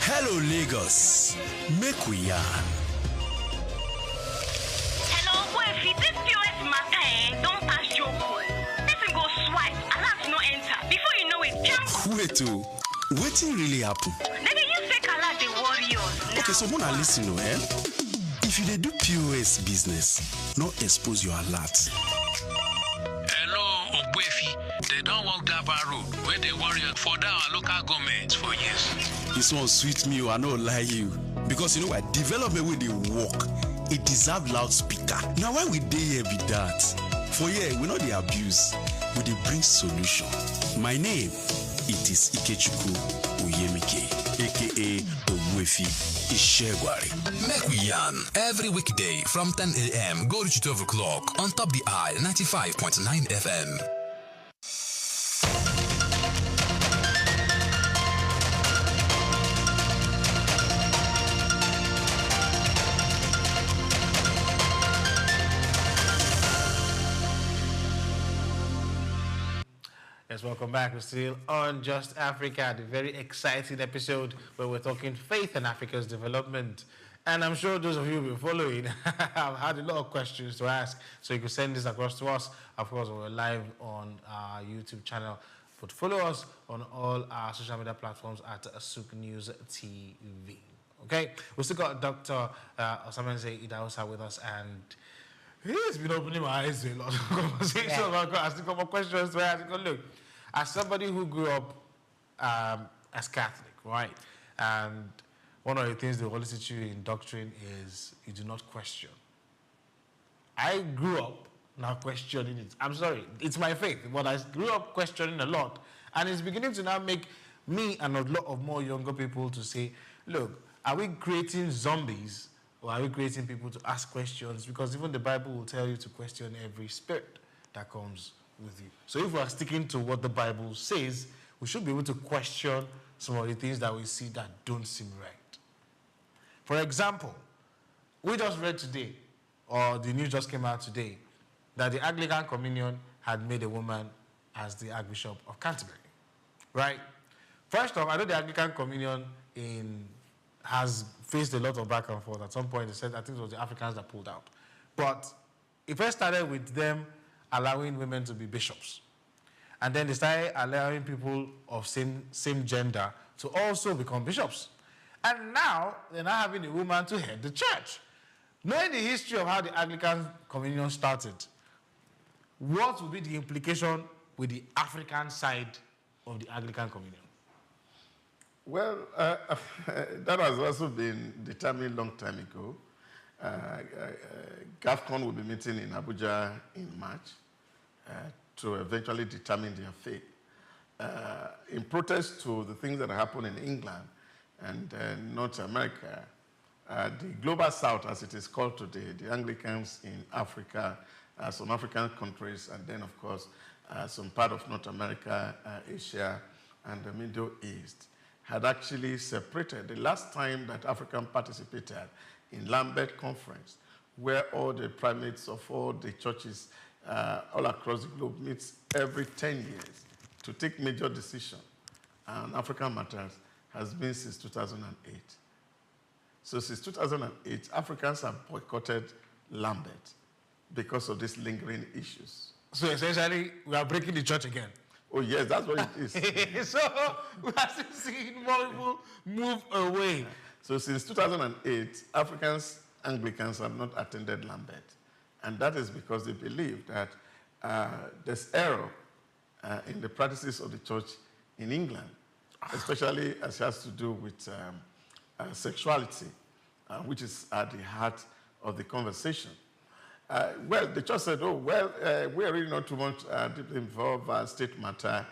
Hello Lagos, make we yarn. Hello, boy, if this POS matter, don't pass your call. Person go swipe, alert no enter. Before you know it, jump. Wait, wetin really happen? Maybe you fake alert the warriors. Okay, so Mona listen, if you dey do POS business, no expose your alert. Hello, Ogbefi. They don't walk Daba road where they warrior for our local government for years. This one sweet me, I no lie you. Because you know what? Development with the work, it deserve loudspeaker. Now why we dey here be that? For here, we know the abuse, we dey bring solution. My name, it is Ikechukwu Uyemike, aka Ogbefi Ishegwari. Make we yarn every weekday from 10 a.m. go to 12 o'clock on Top the Eye 95.9 FM. Yes, welcome back. We're still on Just Africa, the very exciting episode where we're talking faith and Africa's development. And I'm sure those of you who've been following have had a lot of questions to ask, so you can send this across to us. Of course, we're live on our YouTube channel But follow us on all our social media platforms at SOUQ News TV. Okay? We still got Dr. Osamanze Idahosa with us, and he's been opening my eyes to a lot of conversations. I've got asking a couple of questions where I think, look, as somebody who grew up as Catholic, right? And one of the things they always teach you in doctrine is you do not question. I grew up now questioning it. I'm sorry, it's my faith, but I grew up questioning a lot. And it's beginning to now make me and a lot of more younger people to say, look, are we creating zombies or are we creating people to ask questions? Because even the Bible will tell you to question every spirit that comes with you. So if we are sticking to what the Bible says, we should be able to question some of the things that we see that don't seem right. For example, we just read today, or the news just came out today, that the Anglican Communion had made a woman as the Archbishop of Canterbury, right? First off, I know the Anglican Communion has faced a lot of back and forth. At some point, they said, I think it was the Africans that pulled out. But it first started with them allowing women to be bishops. And then they started allowing people of same gender to also become bishops. And now, they're now having a woman to head the church. Knowing the history of how the Anglican Communion started, what would be the implication with the African side of the Anglican Communion? Well, that has also been determined long time ago. GAFCON will be meeting in Abuja in March to eventually determine their fate. In protest to the things that happen in England and North America, the Global South, as it is called today, the Anglicans in Africa, some African countries, and then, of course, some part of North America, Asia, and the Middle East, had actually separated. The last time that African participated in Lambeth Conference, where all the primates of all the churches all across the globe meets every 10 years to take major decisions on African matters, has been since 2008. So since 2008, Africans have boycotted Lambeth because of these lingering issues. So essentially, we are breaking the church again. Oh yes, that's what it is. So we are still seeing more people move away. So since 2008, Anglicans have not attended Lambeth. And that is because they believe that there's error in the practices of the church in England, especially as it has to do with sexuality, which is at the heart of the conversation. Well, the church said, we are really not too much deeply involved state matter.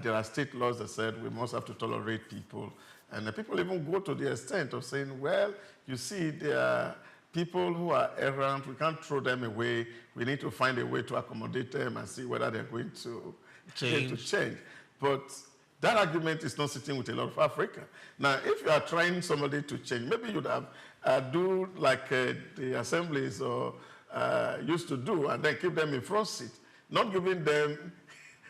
There are state laws that said we must have to tolerate people. And people even go to the extent of saying, well, you see, there are people who are errant. We can't throw them away. We need to find a way to accommodate them and see whether they're going to change. But that argument is not sitting with a lot of Africa. Now, if you are trying somebody to change, maybe you'd have do like the assemblies or used to do, and then keep them in front seat, not giving them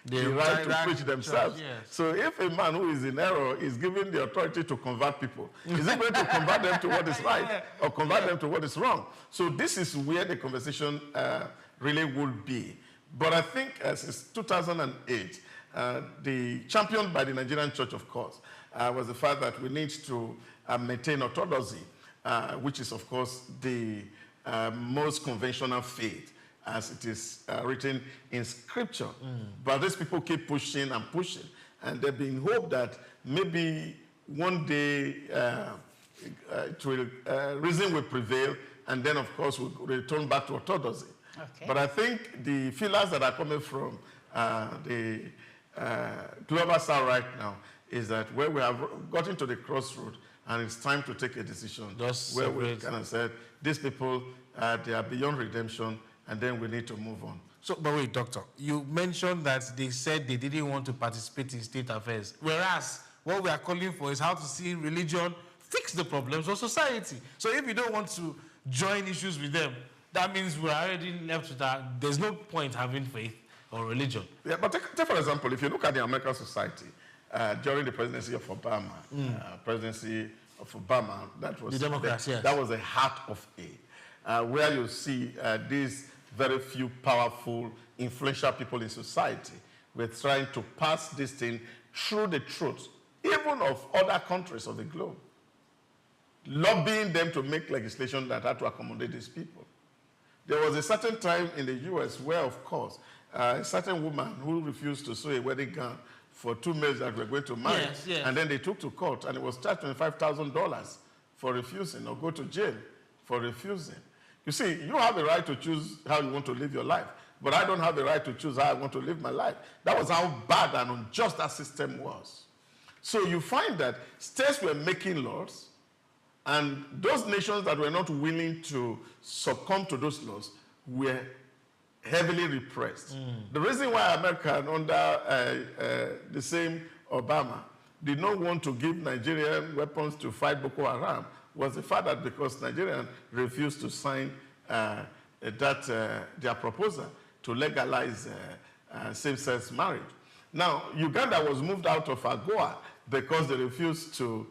the right to preach themselves. Yes. So if a man who is in error is given the authority to convert people, is he going to convert them to what is right or convert them to what is wrong? So this is where the conversation really would be. But I think since 2008, the championed by the Nigerian church, of course, was the fact that we need to maintain orthodoxy, which is, of course, the most conventional faith as it is written in Scripture. But these people keep pushing and pushing, and they've been hoped that maybe one day reason will prevail, and then, of course, we'll return back to orthodoxy. Okay. But I think the feelers that are coming from the Global South right now is that where we have gotten to the crossroad, and it's time to take a decision where we kind of said, these people, they are beyond redemption, and then we need to move on. So, but wait, Doctor, you mentioned that they said they didn't want to participate in state affairs, whereas what we are calling for is how to see religion fix the problems of society. So if you don't want to join issues with them, that means we're already left with that. There's no point having faith or religion. Yeah, but take for example, if you look at the American society, during the presidency of Obama, that was the Democrats, yes. That was the heart of it, where you see these very few powerful, influential people in society we're trying to pass this thing through the truth, even of other countries of the globe, lobbying them to make legislation that had to accommodate these people. There was a certain time in the U.S. where, of course, a certain woman who refused to sew a wedding gown for 2 males that were going to marry, and then they took to court, and it was charged $25,000 for refusing, or go to jail for refusing. You see, you have the right to choose how you want to live your life, but I don't have the right to choose how I want to live my life. That was how bad and unjust that system was. So you find that states were making laws, and those nations that were not willing to succumb to those laws were heavily repressed. The reason why America, under the same Obama, did not want to give Nigerian weapons to fight Boko Haram was the fact that because Nigerians refused to sign their proposal to legalize same-sex marriage. Now, Uganda was moved out of AGOA because they refused to,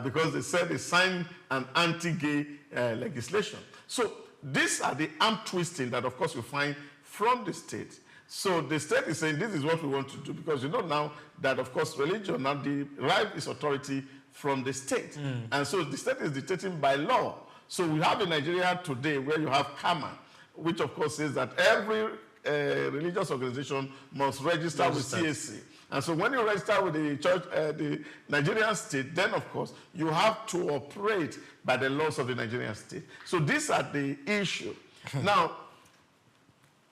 because they said they signed an anti-gay legislation. So these are the arm twisting that, of course, you find from the state. So the state is saying this is what we want to do, because you know now that, of course, religion now derives its authority from the state. And so the state is dictating by law. So we have in Nigeria today where you have Kama, which of course says that every religious organization must register with CAC. And so when you register with the church, the Nigerian state, then of course you have to operate by the laws of the Nigerian state. So these are the issue. Now,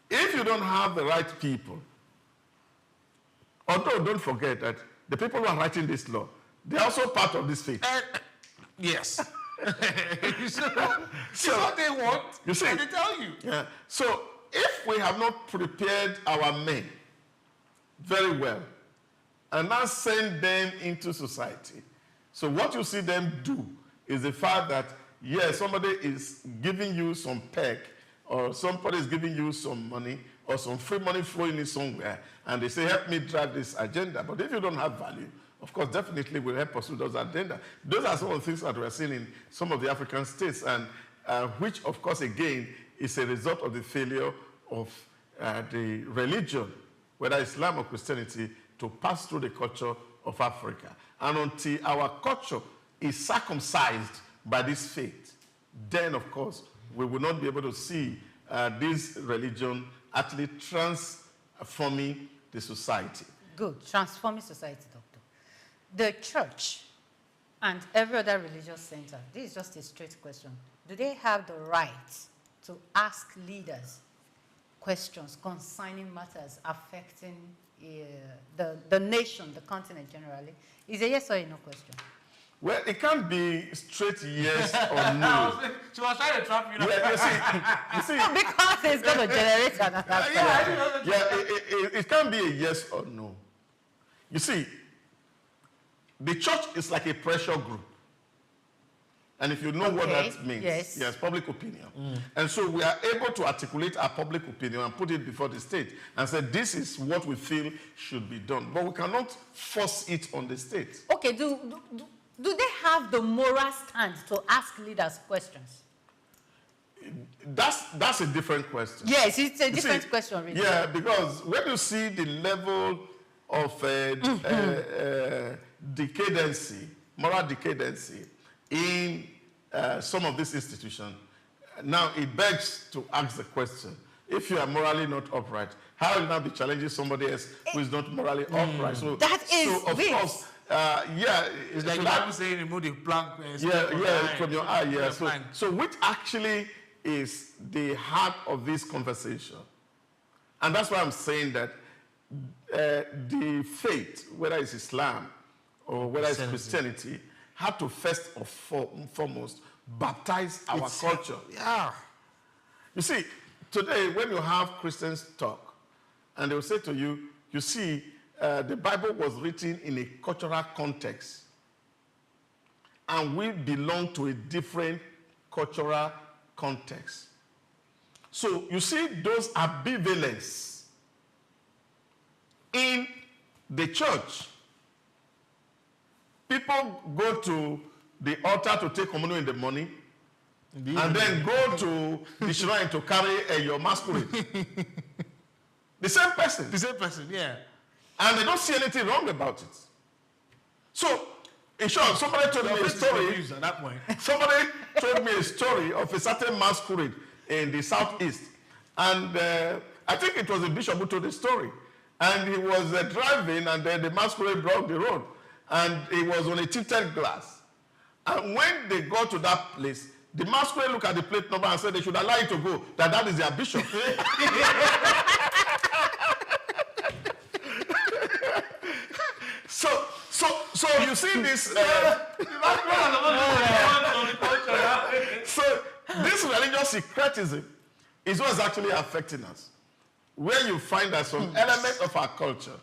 if you don't have the right people, although don't forget that the people who are writing this law, they're also part of this faith. Yes. So what they want, you see, they tell you. Yeah. So if we have not prepared our men very well and now send them into society, so what you see them do is the fact that, yes, somebody is giving you some peck, or somebody is giving you some money, or some free money flowing in somewhere, and they say, help me drive this agenda. But if you don't have value, of course, definitely will help pursue those agenda. Those are some of the things that we're seeing in some of the African states, and which, of course, again, is a result of the failure of the religion, whether Islam or Christianity, to pass through the culture of Africa. And until our culture is circumcised by this faith, then, of course, we will not be able to see this religion actually transforming the society. Good, transforming society, Doctor. The church and every other religious center, this is just a straight question. Do they have the right to ask leaders questions concerning matters affecting the nation, the continent generally? Is a yes or a no question? Well, it can't be straight yes or no. She was trying to trap you. Yeah, you see, no, because it's going to generate another question. It can't be a yes or no. You see, the church is like a pressure group. And if you know what that means, yes, public opinion. And so we are able to articulate our public opinion and put it before the state and say, this is what we feel should be done. But we cannot force it on the state. Okay, do they have the moral stand to ask leaders questions? That's a different question. Yes, it's a different question, really. Yeah, because when you see the level of decadency, moral decadency in some of these institutions, now it begs to ask the question, if you are morally not upright, how will you now be challenging somebody else who is not morally upright? So, that is of course, it's like the Bible saying remove the plank from your eye. Yeah. So which actually is the heart of this conversation. And that's why I'm saying that the faith, whether it's Islam or whether it's Christianity, had to first and foremost baptize our culture. Yeah. You see, today when you have Christians talk, and they will say to you, you see, the Bible was written in a cultural context, and we belong to a different cultural context. So you see those ambivalence in the church. People go to the altar to take communion in the morning, and then go to the shrine to carry your masquerade. The same person. The same person, yeah. And they don't see anything wrong about it. So, in short, somebody told me a story. At that point. Somebody told me a story of a certain masquerade in the southeast. And I think it was a bishop who told the story. And he was driving, and then the masquerade blocked the road. And he was on a tinted glass. And when they got to that place, the masquerade looked at the plate number and said they should allow it to go, that is their bishop. So you see this. So this religious syncretism is what's actually affecting us. Where you find that some element of our culture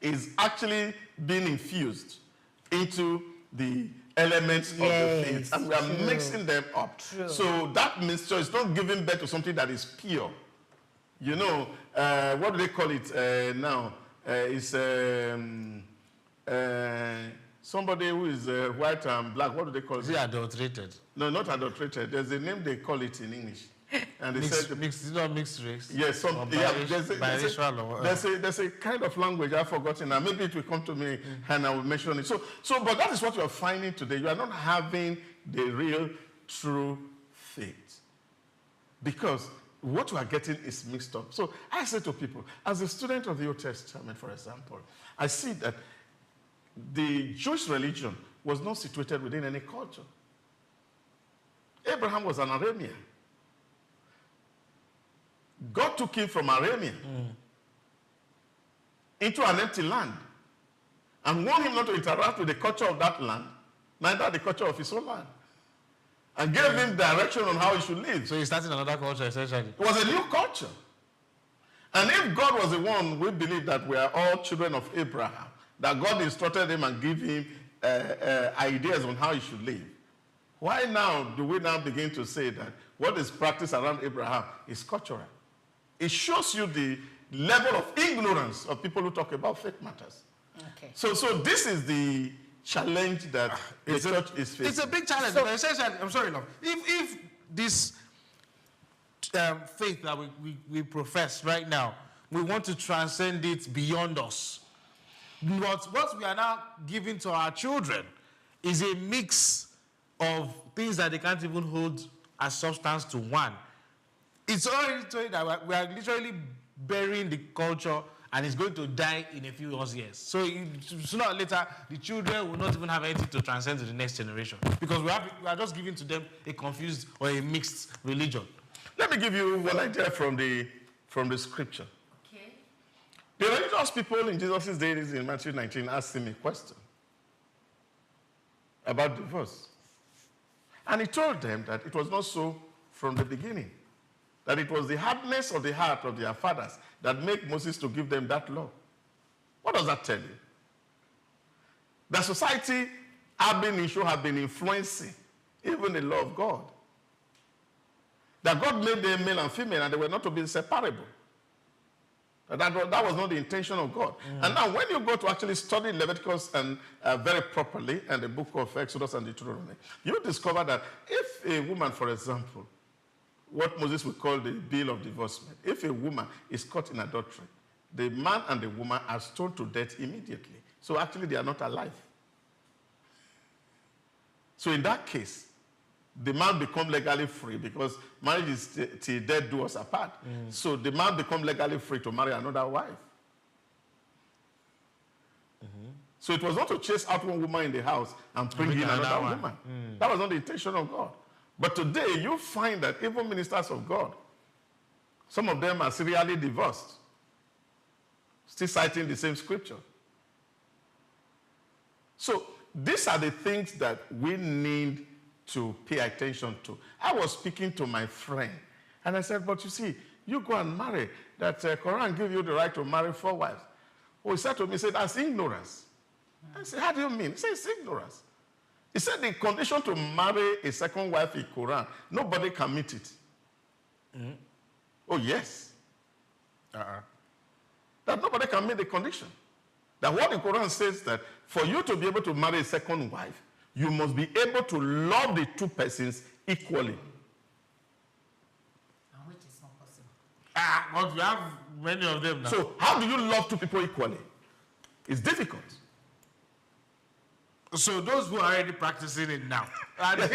is actually being infused into the elements of the faith, and we are mixing them up. True. So that mixture is not giving birth to something that is pure. You know, what do they call it now? It's somebody who is white and black. What do they call it? Is it adulterated? No, not adulterated. There's a name they call it in English. And they said mixed, not mixed race. Yes, there's a kind of language I've forgotten, and maybe it will come to me and I will mention it. So, but that is what you are finding today. You are not having the real, true faith, because what you are getting is mixed up. So I say to people, as a student of the Old Testament, for example, I see that the Jewish religion was not situated within any culture. Abraham was an Aramean. God took him from Arabia into an empty land and warned him not to interact with the culture of that land, neither the culture of his own land, and gave him direction on how he should live. So he started another culture, essentially. It was a new culture. And if God was the one, we believe that we are all children of Abraham, that God instructed him and gave him ideas on how he should live, why now do we now begin to say that what is practiced around Abraham is cultural? It shows you the level of ignorance of people who talk about faith matters. Okay. So this is the challenge that the church is facing. It's a big challenge. So, essentially, I'm sorry, love. If this faith that we profess right now, we want to transcend it beyond us. But what we are now giving to our children is a mix of things that they can't even hold as substance to one. It's already told that we are literally burying the culture, and it's going to die in a few years. So sooner or later, the children will not even have anything to transcend to the next generation, because we are just giving to them a confused or a mixed religion. Let me give you one idea from the scripture. Okay. The religious people in Jesus' days in Matthew 19 asked him a question about divorce. And he told them that it was not so from the beginning, that it was the hardness of the heart of their fathers that made Moses to give them that law. What does that tell you? That society have been influencing even the law of God. That God made them male and female, and they were not to be separable. That was not the intention of God. And now when you go to actually study Leviticus and very properly, and the book of Exodus and Deuteronomy, you discover that if a woman, for example, what Moses would call the bill of divorcement, if a woman is caught in adultery, the man and the woman are stoned to death immediately. So actually they are not alive. So in that case, the man becomes legally free, because marriage is till death do us apart. So the man becomes legally free to marry another wife. So it was not to chase out one woman in the house and bring in another woman. That was not the intention of God. But today you find that even ministers of God, some of them are serially divorced, still citing the same scripture. So these are the things that we need to pay attention to. I was speaking to my friend, and I said, but you see, you go and marry, that Quran gives you the right to marry 4 wives. Oh, he said to me, he said, that's ignorance. I said, how do you mean? He said, it's ignorance. He said the condition to marry a second wife in Quran, nobody can meet it. Oh, yes. That nobody can meet the condition. That what the Quran says, that for you to be able to marry a second wife, you must be able to love the 2 persons equally. Which is not possible. But we have many of them now. So how do you love 2 people equally? It's difficult. So those who are already practicing it now. But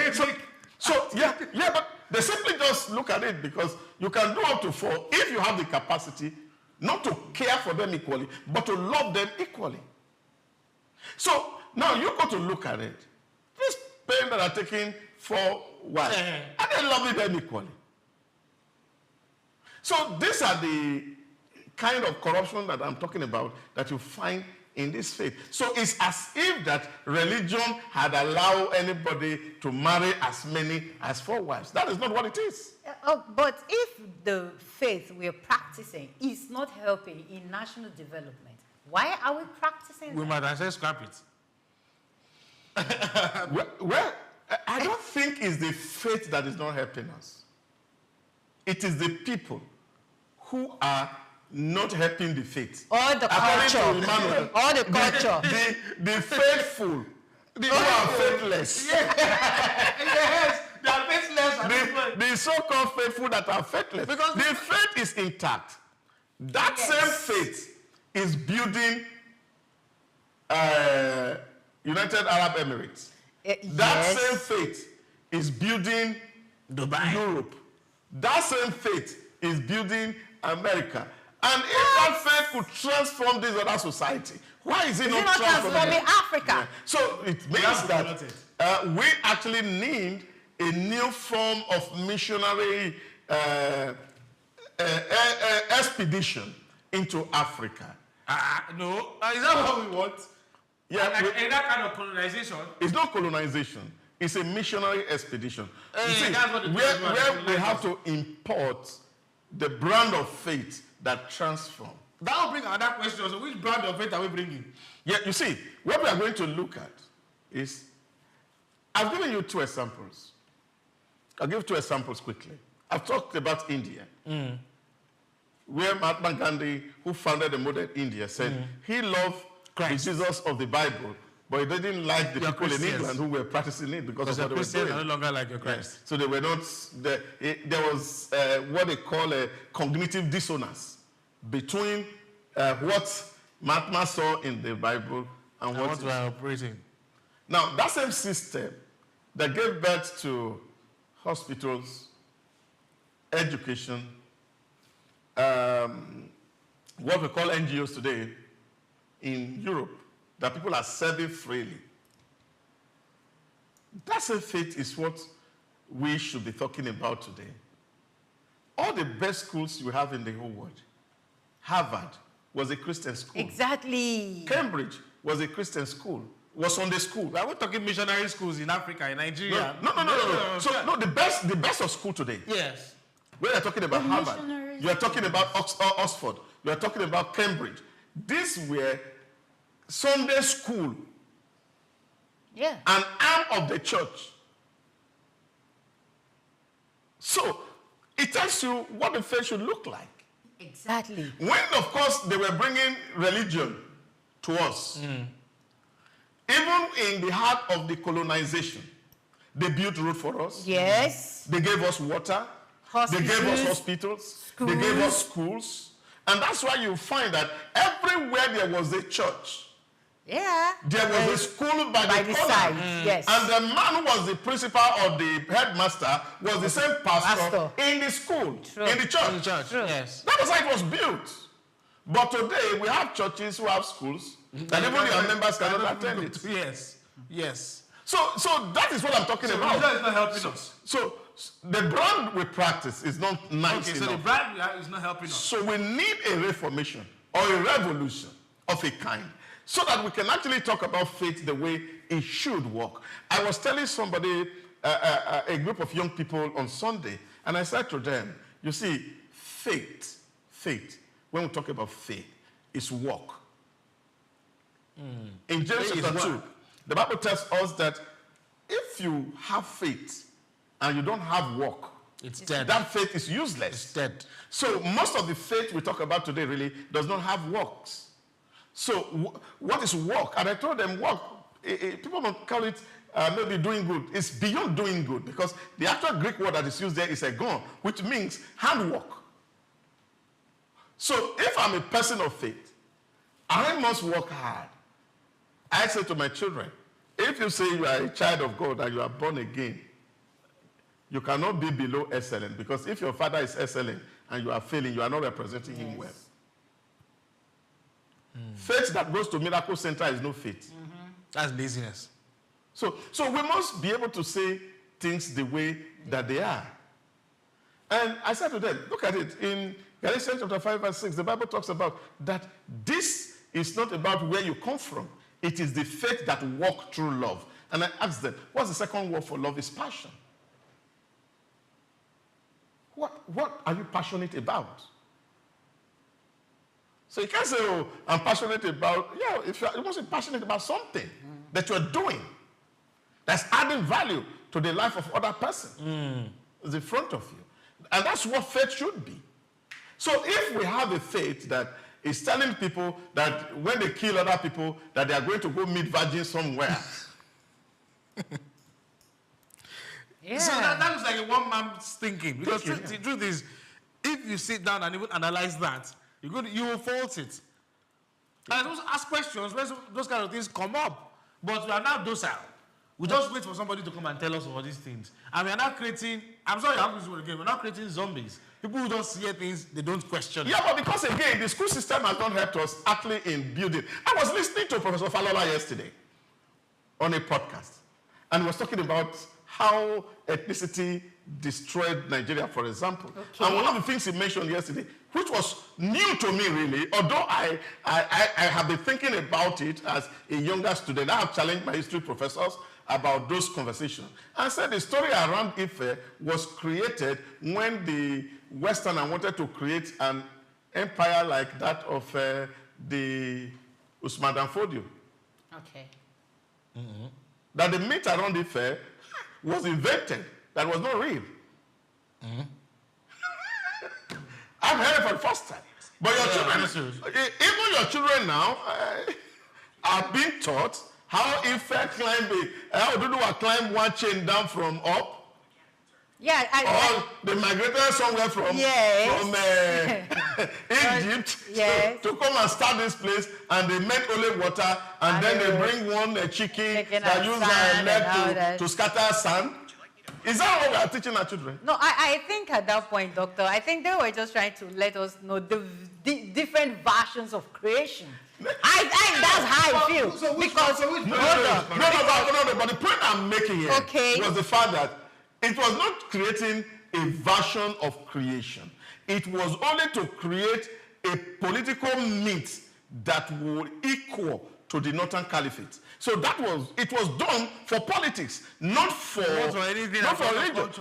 they simply just look at it because you can do up to 4 if you have the capacity not to care for them equally, but to love them equally. So now you got to look at it. These parents that are taking 4 wives, are they loving them equally? So these are the kind of corruption that I'm talking about that you find in this faith. So it's as if that religion had allowed anybody to marry as many as 4 wives. That is not what it is. But if the faith we're practicing is not helping in national development, why are we practicing We might as well scrap it. Well, I don't think it's the faith that is not helping us. It is the people who are not helping the faith. Or the culture. Emmanuel, or the culture. The faithful who are faithless. Yes, they are faithless. The so-called faithful that are faithless. Because the faith is intact. That same faith is building United Arab Emirates. That same faith is building Dubai. Europe. That same faith is building America. And if that faith could transform this other society, why is it not transforming Africa? Yeah. So it means that we actually need a new form of missionary expedition into Africa. No, is that what we want? Yeah, and that kind of colonization? It's not colonization. It's a missionary expedition. You see, that's what where we have to import the brand of faith that transforms. That will bring another question. So which brand of faith are we bringing? Yeah, you see, what we are going to look at is, I've given you 2 examples. I'll give 2 examples quickly. I've talked about India, where Mahatma Gandhi, who founded the modern India, said he loved the Jesus of the Bible, but he didn't like the people in England who were practicing it because of what they were doing. Are no longer like your Christ. So they were not, there was what they call a cognitive dissonance between what Mahatma saw in the Bible and what we are operating. Now, that same system that gave birth to hospitals, education, what we call NGOs today in Europe, that people are serving freely. That same faith is what we should be talking about today. All the best schools you have in the whole world. Harvard was a Christian school. Exactly. Cambridge was a Christian school. Was Sunday school. Are we talking missionary schools in Africa, in Nigeria? No. So the best of school today. Yes. When you're talking about Harvard, you are talking about Oxford, you are talking about Cambridge. These were Sunday school. Yeah. An arm of the church. So it tells you what the faith should look like. Exactly. When, of course, they were bringing religion to us, even in the heart of the colonization, they built road for us. Yes. They gave us water. Hospitals, they gave us hospitals. Schools. They gave us schools. And that's why you find that everywhere there was a church, there was a school by the corner. side. Yes. And the man who was the principal or the headmaster was the same pastor in the school, in the church. In the church. Yes. That was how it was built. But today we have churches who have schools that even their members cannot attend it. Yes. So that is what I'm talking about. So is not helping us. So the brand we practice is not nice enough. So the brand is not helping us. So we need a reformation or a revolution of a kind so that we can actually talk about faith the way it should work. I was telling somebody, a group of young people on Sunday, and I said to them, you see, faith, when we talk about faith, is work. In James chapter 2, the Bible tells us that if you have faith and you don't have work, it's dead. That faith is useless. It's dead. So most of the faith we talk about today really does not have works. So what is work? And I told them work, people don't call it maybe doing good. It's beyond doing good because the actual Greek word that is used there is agon, which means handwork. So if I'm a person of faith I must work hard. I say to my children, if you say you are a child of God and you are born again, you cannot be below excellent, because if your father is excellent and you are failing, you are not representing him well. Faith that goes to miracle center is no faith. That's laziness. So we must be able to say things the way that they are. And I said to them, look at it. In Galatians chapter 5 verse 6, the Bible talks about that this is not about where you come from. It is the faith that walks through love. And I asked them, what's the second word for love? Is passion. What are you passionate about? So you can't say, oh, I'm passionate about, if you must be passionate about something that you're doing that's adding value to the life of other person is in front of you. And that's what faith should be. So if we have a faith that is telling people that when they kill other people, that they are going to go meet virgins somewhere. So that looks like a one man's thinking. Because the truth is, if you sit down and even analyze that, you will fault it. And those ask questions when those kind of things come up. But we are now docile. We just wait for somebody to come and tell us all these things. And we are not creating, I'm sorry, I'm using it again, we're not creating zombies. People who don't see things, they don't question it. Yeah, but because again, the school system has not helped us actually in building. I was listening to Professor Falola yesterday on a podcast. And he was talking about how ethnicity destroyed Nigeria, for example. Okay. And one of the things he mentioned yesterday, which was new to me really, although I have been thinking about it as a younger student. I have challenged my history professors about those conversations. I said the story around Ife was created when the Westerner wanted to create an empire like that of the Usman Dan Fodio. Okay. That the myth around Ife was invented, that was not real. I've heard it for the first time. But your children, even your children now, are being taught how Ife climbed how Oduduwa climbed one chain down from up. Yeah, or they migrated somewhere from Egypt to come and start this place, and they make only water, and then they bring one chicken that use their leg to scatter sand. Is that what we are teaching our children? No, I think at that point, Doctor, I think they were just trying to let us know the different versions of creation. That's how I feel. But the point I'm making here was the fact that it was not creating a version of creation. It was only to create a political myth that would equal to the Northern Caliphate. So it was done for politics, not for religion.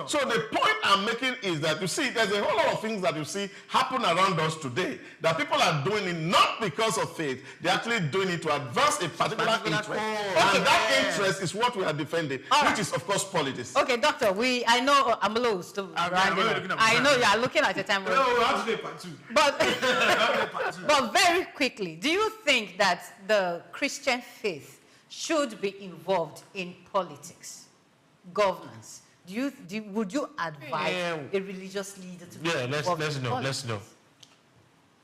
So the point I'm making is that, you see, there's a whole lot of things that you see happen around us today that people are doing it not because of faith. They're actually doing it to advance a particular interest. And that interest is what we are defending, which is, of course, politics. Okay, Doctor, I know I'm a little stupid. I know you are looking at the time. But very quickly, do you think that the Christian faith should be involved in politics, governance? Would you advise a religious leader to be involved in politics? Let's know.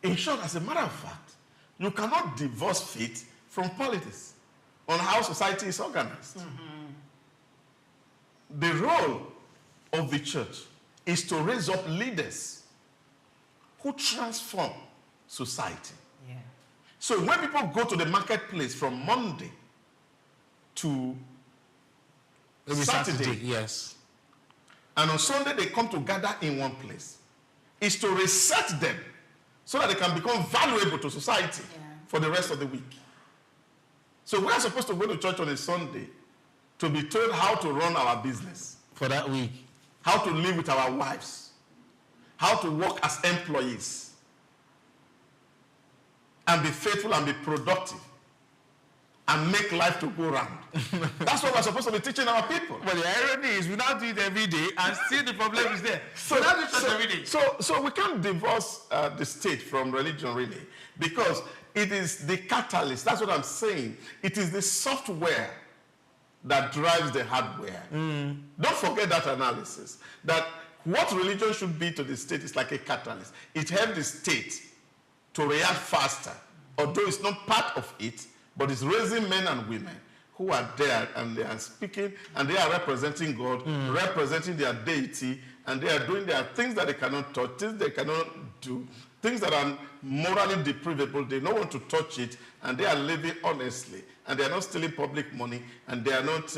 In short, as a matter of fact, you cannot divorce faith from politics on how society is organized. The role of the church is to raise up leaders who transform society. Yeah. So when people go to the marketplace from Monday to Saturday, yes, and on Sunday they come to gather in one place, is to reset them so that they can become valuable to society for the rest of the week. So we are supposed to go to church on a Sunday to be told how to run our business for that week, how to live with our wives, how to work as employees, and be faithful and be productive, and make life to go round. That's what we're supposed to be teaching our people. But the irony is we now do it every day, and still the problem is there. So now do church every day. So we can't divorce the state from religion, really, because it is the catalyst. That's what I'm saying. It is the software that drives the hardware. Don't forget that analysis. That what religion should be to the state is like a catalyst. It helps the state to react faster although it's not part of it, but it's raising men and women who are there and they are speaking and they are representing God, representing their deity, and they are doing their things that they cannot touch, things they cannot do, things that are morally depravable. They don't want to touch it, and they are living honestly, and they are not stealing public money, and they are not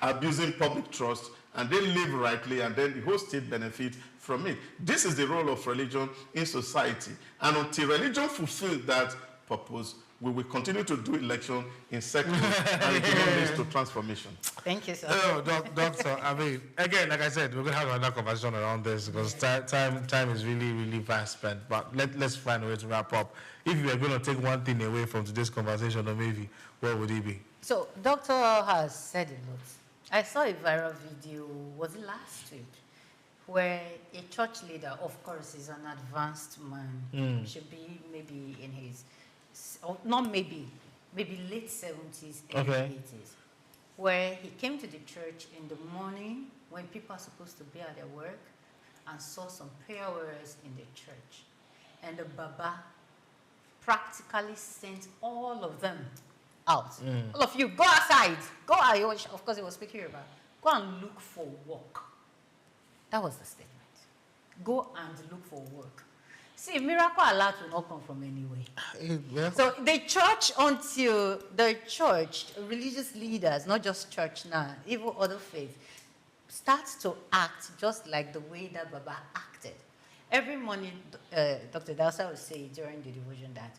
abusing public trust, and they live rightly, and then the whole state benefits from it. This is the role of religion in society, and until religion fulfills that purpose, we will continue to do election in circles and it will lead to transformation. Thank you, sir. Oh, Doctor, I mean, again, like I said, we're going to have another conversation around this because time is really, really fast spent. But let's find a way to wrap up. If you were going to take one thing away from today's conversation, or maybe, what would it be? So, Doctor has said a lot. I saw a viral video, was it last week, where a church leader, of course, is an advanced man, should be maybe in his, not maybe late 70s, early 80s, where he came to the church in the morning when people are supposed to be at their work and saw some prayer warriors in the church. And the Baba practically sent all of them out. All of you, go outside. Go out. Of course, he was speaking about, go and look for work. That was the statement. Go and look for work. See, miracle alert will not come from anywhere. So the church, until the church, religious leaders, not just church now, even other faiths, starts to act just like the way that Baba acted. Every morning, Dr. Dausa would say during the devotion that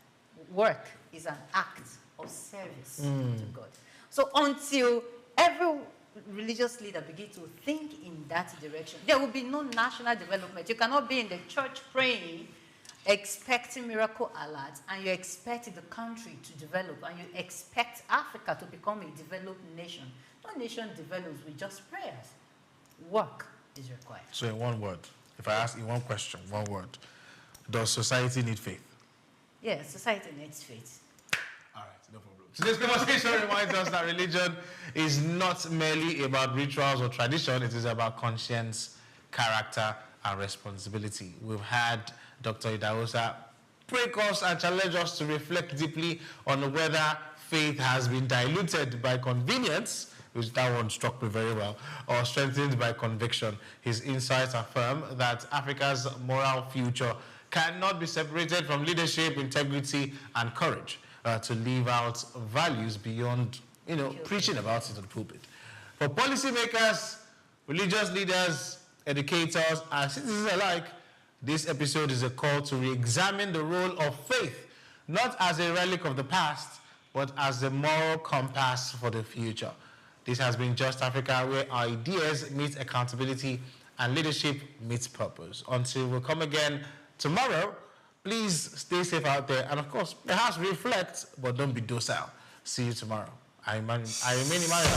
work is an act of service to God. So until every religious leader begin to think in that direction, there will be no national development. You cannot be in the church praying, expecting miracle alerts, and you expect the country to develop, and you expect Africa to become a developed nation. No nation develops with just prayers. Work is required. So in one word, if I ask in one question, one word, does society need faith? Yes, society needs faith. All right, no problem. So this conversation reminds us that religion is not merely about rituals or tradition, it is about conscience, character, and responsibility. We've had Dr. Idahosa break us and challenge us to reflect deeply on whether faith has been diluted by convenience, which that one struck me very well, or strengthened by conviction. His insights affirm that Africa's moral future cannot be separated from leadership, integrity, and courage to live out values beyond, preaching about it on the pulpit. For policymakers, religious leaders, educators, and citizens alike, this episode is a call to re-examine the role of faith, not as a relic of the past, but as a moral compass for the future. This has been Just Africa, where ideas meet accountability and leadership meets purpose. Until we come again tomorrow, please stay safe out there, and of course, perhaps reflect, but don't be docile. See you tomorrow. I remain Emmanuel.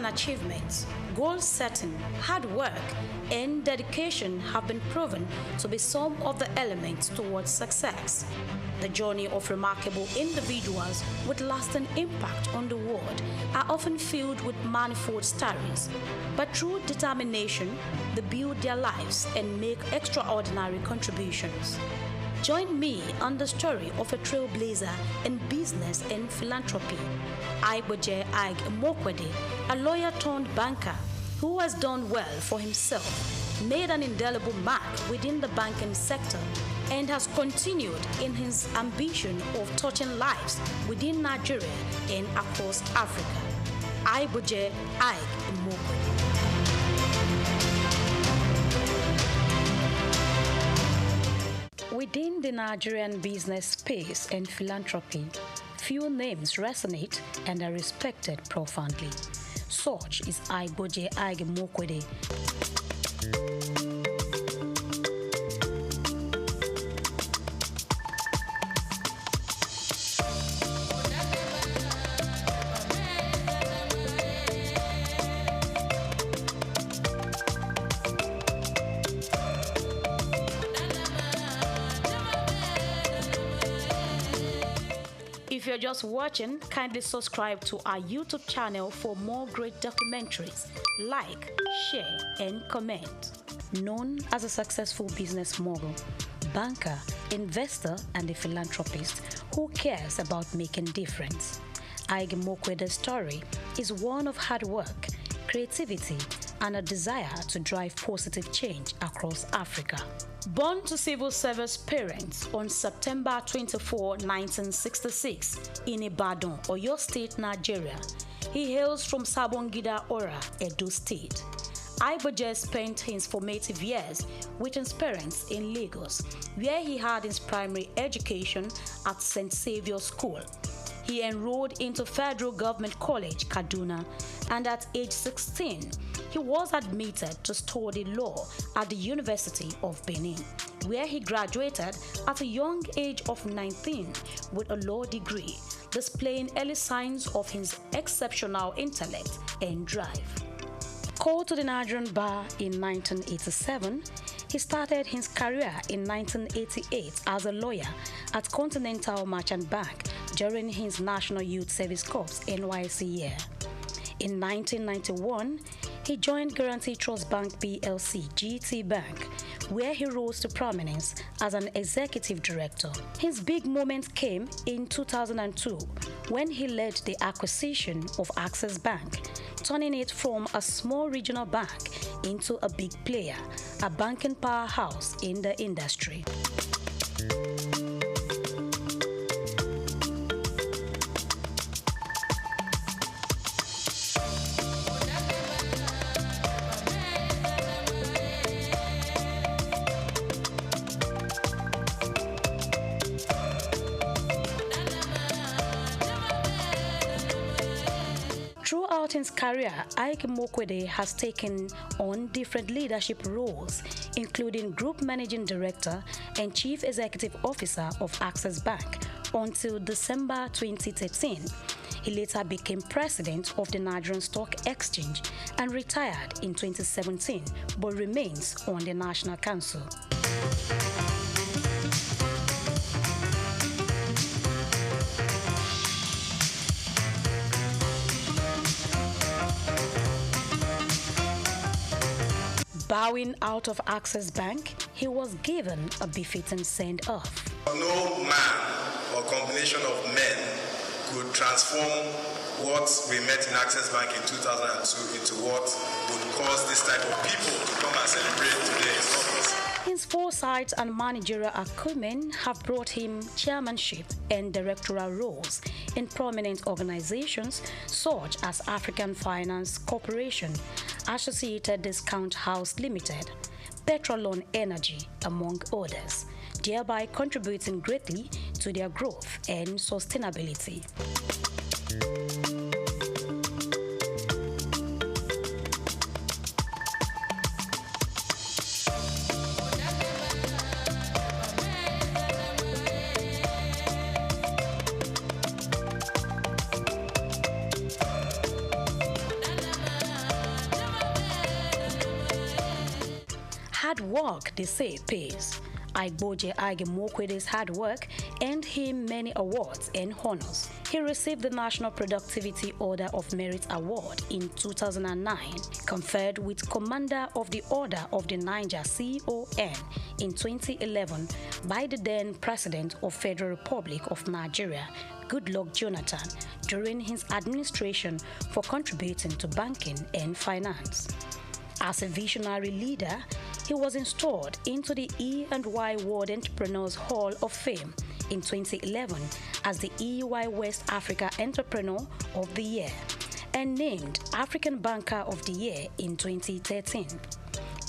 Achievements, goal setting, hard work, and dedication have been proven to be some of the elements towards success. The journey of remarkable individuals with lasting impact on the world are often filled with manifold stories, but through determination, they build their lives and make extraordinary contributions. Join me on the story of a trailblazer in business and philanthropy, Igboje Ig Mokwede, a lawyer turned banker who has done well for himself, made an indelible mark within the banking sector, and has continued in his ambition of touching lives within Nigeria and across Africa. Aiboje Mokwe. Within the Nigerian business space and philanthropy, few names resonate and are respected profoundly. Such is Aiboje Mokwe. If you're just watching, kindly subscribe to our YouTube channel for more great documentaries. Like, share, and comment. Known as a successful business mogul, banker, investor, and a philanthropist who cares about making difference, Aige Mokwede's story is one of hard work, creativity, and a desire to drive positive change across Africa. Born to civil service parents on September 24, 1966 in Ibadan, Oyo State, Nigeria, he hails from Sabongida Ora, Edo State. Aiboje spent his formative years with his parents in Lagos, where he had his primary education at St. Saviour's School. He enrolled into Federal Government College, Kaduna, and at age 16, he was admitted to study law at the University of Benin, where he graduated at a young age of 19 with a law degree, displaying early signs of his exceptional intellect and drive. Called to the Nigerian bar in 1987, he started his career in 1988 as a lawyer at Continental Merchant Bank during his National Youth Service Corps NYSC year. In 1991, he joined Guarantee Trust Bank PLC GT Bank, where he rose to prominence as an executive director. His big moment came in 2002 when he led the acquisition of Access Bank, turning it from a small regional bank into a big player, a banking powerhouse in the industry. Throughout his career, Aige Mokwe has taken on different leadership roles, including Group Managing Director and Chief Executive Officer of Access Bank until December 2013. He later became President of the Nigerian Stock Exchange and retired in 2017, but remains on the National Council. Bowing out of Access Bank, he was given a befitting send-off. No man or combination of men could transform what we met in Access Bank in 2002 into what would cause this type of people to come and celebrate today's office. His foresight and managerial acumen have brought him chairmanship and directorial roles in prominent organizations such as African Finance Corporation, Associated Discount House Limited, Petrolon Energy, among others, thereby contributing greatly to their growth and sustainability. Hard work, they say, pays. Aiboje Mokwede's hard work earned him many awards and honors. He received the National Productivity Order of Merit Award in 2009, conferred with Commander of the Order of the Niger CON in 2011 by the then President of Federal Republic of Nigeria, Goodluck Jonathan, during his administration for contributing to banking and finance. As a visionary leader, He was installed into the E&Y World Entrepreneurs Hall of Fame in 2011 as the EY West Africa Entrepreneur of the Year and named African Banker of the Year in 2013.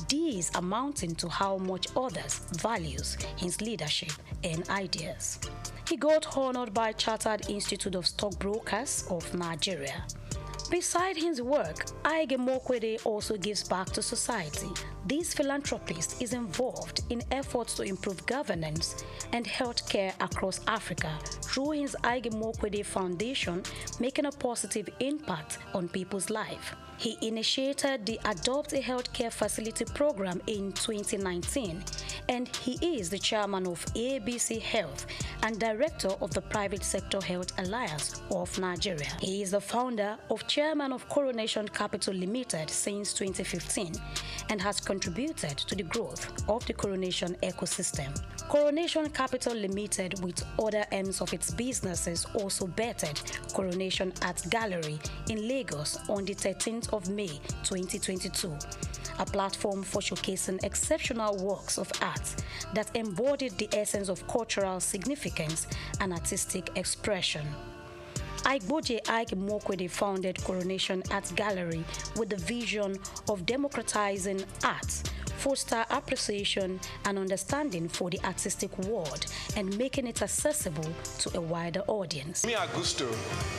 These amounting to how much others values his leadership and ideas. He got honored by Chartered Institute of Stockbrokers of Nigeria. Beside his work, Aige Mokwede also gives back to society. This philanthropist is involved in efforts to improve governance and healthcare across Africa through his Aige Mokwede Foundation, making a positive impact on people's life. He initiated the Adopt a Healthcare Facility program in 2019, and he is the chairman of ABC Health and director of the Private Sector Health Alliance of Nigeria. He is the founder of chairman of Coronation Capital Limited since 2015 and has contributed to the growth of the Coronation ecosystem. Coronation Capital Limited, with other arms of its businesses, also bettered Coronation Art Gallery in Lagos on the 13th of May 2022, a platform for showcasing exceptional works of art that embodied the essence of cultural significance and artistic expression. Aigboje Aige Mokwede founded Coronation Art Gallery with the vision of democratizing art, foster appreciation and understanding for the artistic world, and making it accessible to a wider audience. Bumi Augusto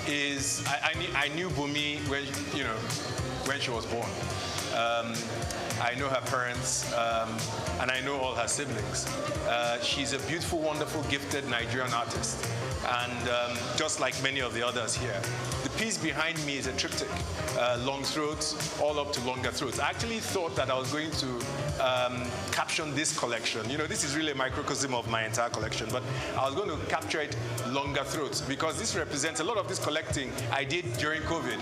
is, I knew Bumi when she was born. I know her parents, and I know all her siblings. She's a beautiful, wonderful, gifted Nigerian artist, and just like many of the others here. The piece behind me is a triptych, long throats, all up to longer throats. I actually thought that I was going to caption this collection. You know, this is really a microcosm of my entire collection, but I was going to capture it longer throats because this represents a lot of this collecting I did during COVID.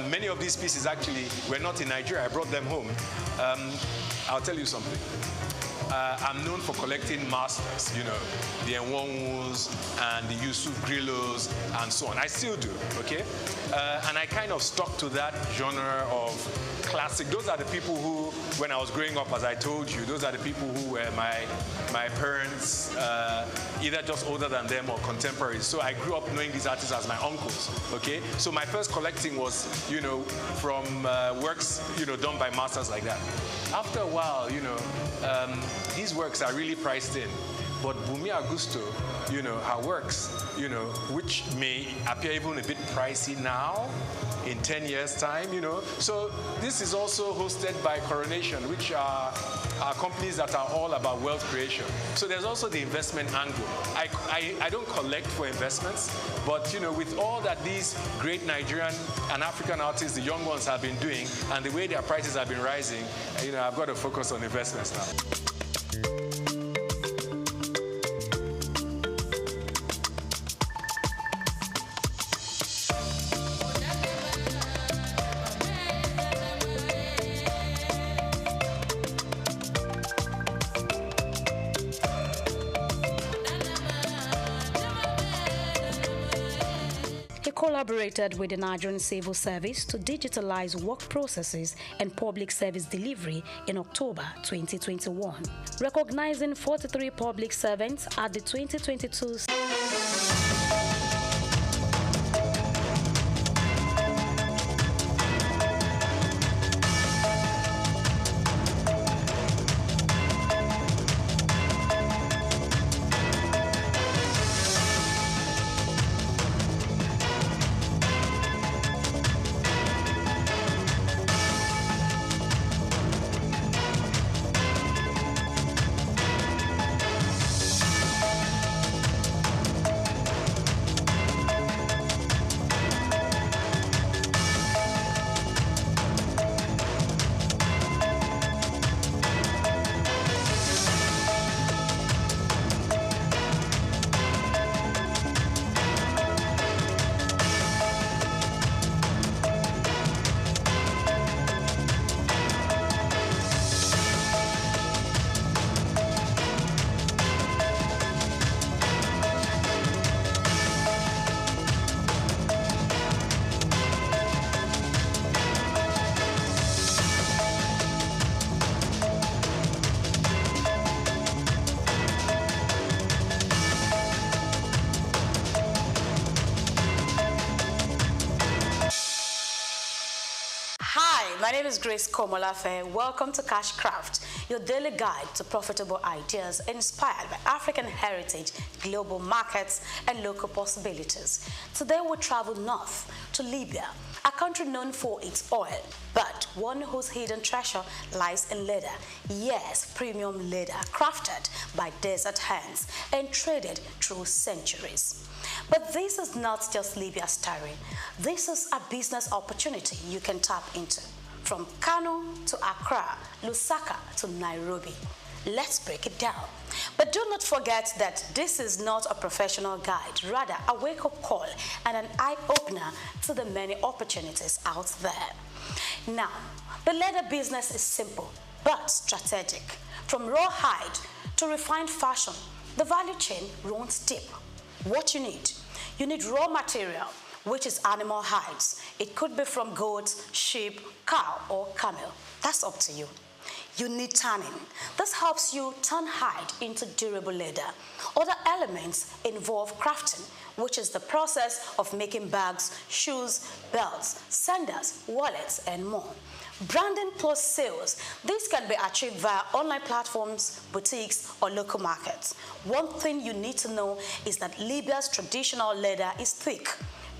Many of these pieces actually were not in Nigeria. I brought them home. I'll tell you something. I'm known for collecting masters, you know, the Enwonwus and the Yusuf Grillos and so on. I still do, okay? And I kind of stuck to that genre of classic. Those are the people who, when I was growing up, as I told you, those are the people who were my parents, either just older than them or contemporaries. So I grew up knowing these artists as my uncles, okay? So my first collecting was, you know, from works, you know, done by masters like that. After a while, you know, these works are really priced in. But Bumi Augusto, you know, her works, you know, which may appear even a bit pricey now, in 10 years' time, you know. So this is also hosted by Coronation, which are companies that are all about wealth creation. So there's also the investment angle. I don't collect for investments, but, you know, with all that these great Nigerian and African artists, the young ones, have been doing, and the way their prices have been rising, you know, I've got to focus on investments now. Collaborated with the Nigerian Civil Service to digitalize work processes and public service delivery in October 2021, recognizing 43 public servants at the 2022 my name is Grace Komolafe. Welcome to Cashcraft, your daily guide to profitable ideas inspired by African heritage, global markets, and local possibilities. Today we'll travel north to Libya, a country known for its oil, but one whose hidden treasure lies in leather. Yes, premium leather crafted by desert hands and traded through centuries. But this is not just Libya's story. This is a business opportunity you can tap into. From Kano to Accra, Lusaka to Nairobi. Let's break it down. But do not forget that this is not a professional guide, rather a wake-up call and an eye-opener to the many opportunities out there. Now, the leather business is simple but strategic. From raw hide to refined fashion, the value chain runs deep. What you need raw material, which is animal hides. It could be from goats, sheep, cow, or camel. That's up to you. You need tanning. This helps you turn hide into durable leather. Other elements involve crafting, which is the process of making bags, shoes, belts, sandals, wallets, and more. Branding plus sales. This can be achieved via online platforms, boutiques, or local markets. One thing you need to know is that Libya's traditional leather is thick,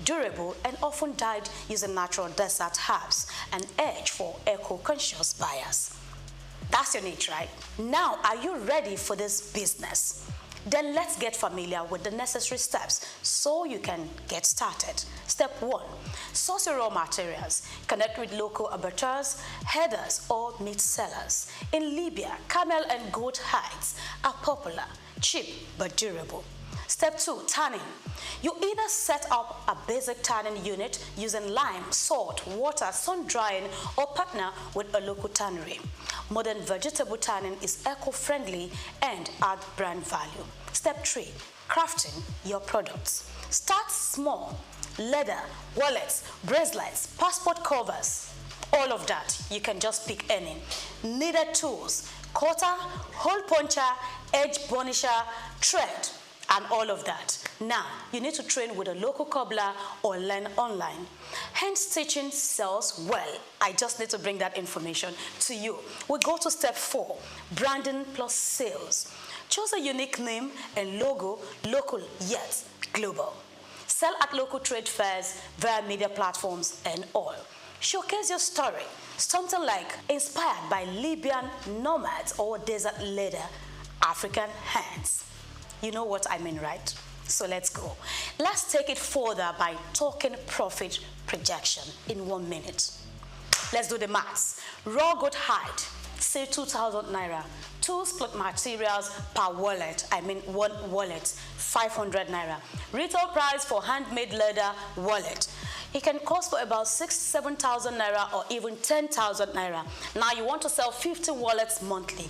durable, and often dyed using natural desert herbs, an edge for eco-conscious buyers. That's your niche, right? Now, are you ready for this business? Then let's get familiar with the necessary steps so you can get started. Step 1, source your raw materials. Connect with local abattoirs, herders, or meat sellers. In Libya, camel and goat hides are popular, cheap but durable. Step 2, tanning. You either set up a basic tanning unit using lime, salt, water, sun drying, or partner with a local tannery. Modern vegetable tanning is eco-friendly and adds brand value. Step 3, crafting your products. Start small. Leather, wallets, bracelets, passport covers, all of that. You can just pick any. Needed tools, cutter, hole puncher, edge burnisher, thread, and all of that. Now, you need to train with a local cobbler or learn online. Hand stitching sells well. I just need to bring that information to you. We go to step 4, branding plus sales. Choose a unique name and logo, local yet global. Sell at local trade fairs, via media platforms, and all. Showcase your story. Something like inspired by Libyan nomads or desert leather, African hands. You know what I mean, right? So let's go. Let's take it further by talking profit projection in 1 minute. Let's do the maths. Raw goat hide, say 2,000 naira. 2 split materials per wallet, one wallet, 500 naira. Retail price for handmade leather wallet. It can cost for about 6,000 to 7,000 naira or even 10,000 naira. Now you want to sell 50 wallets monthly.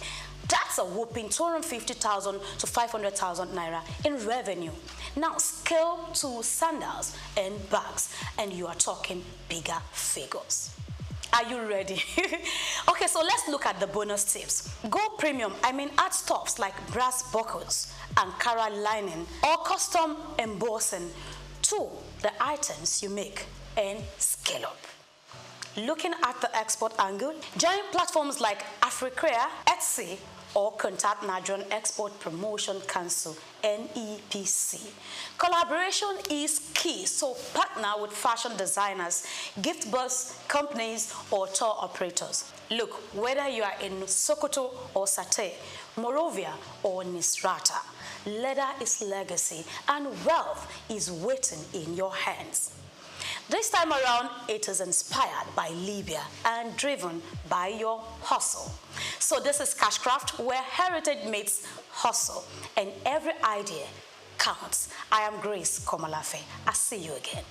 That's a whopping 250,000 to 500,000 naira in revenue. Now scale to sandals and bags, and you are talking bigger figures. Are you ready? Okay, so let's look at the bonus tips. Go premium, add stuffs like brass buckles, Ankara lining, or custom embossing to the items you make, and scale up. Looking at the export angle, join platforms like Africrea, Etsy, or contact Nigerian Export Promotion Council, NEPC. Collaboration is key, so partner with fashion designers, gift bus companies, or tour operators. Look, whether you are in Sokoto or Satay, Morovia or Nisrata, leather is legacy and wealth is waiting in your hands. This time around, it is inspired by Libya and driven by your hustle. So this is Cashcraft, where heritage meets hustle, and every idea counts. I am Grace Komolafe. I'll see you again.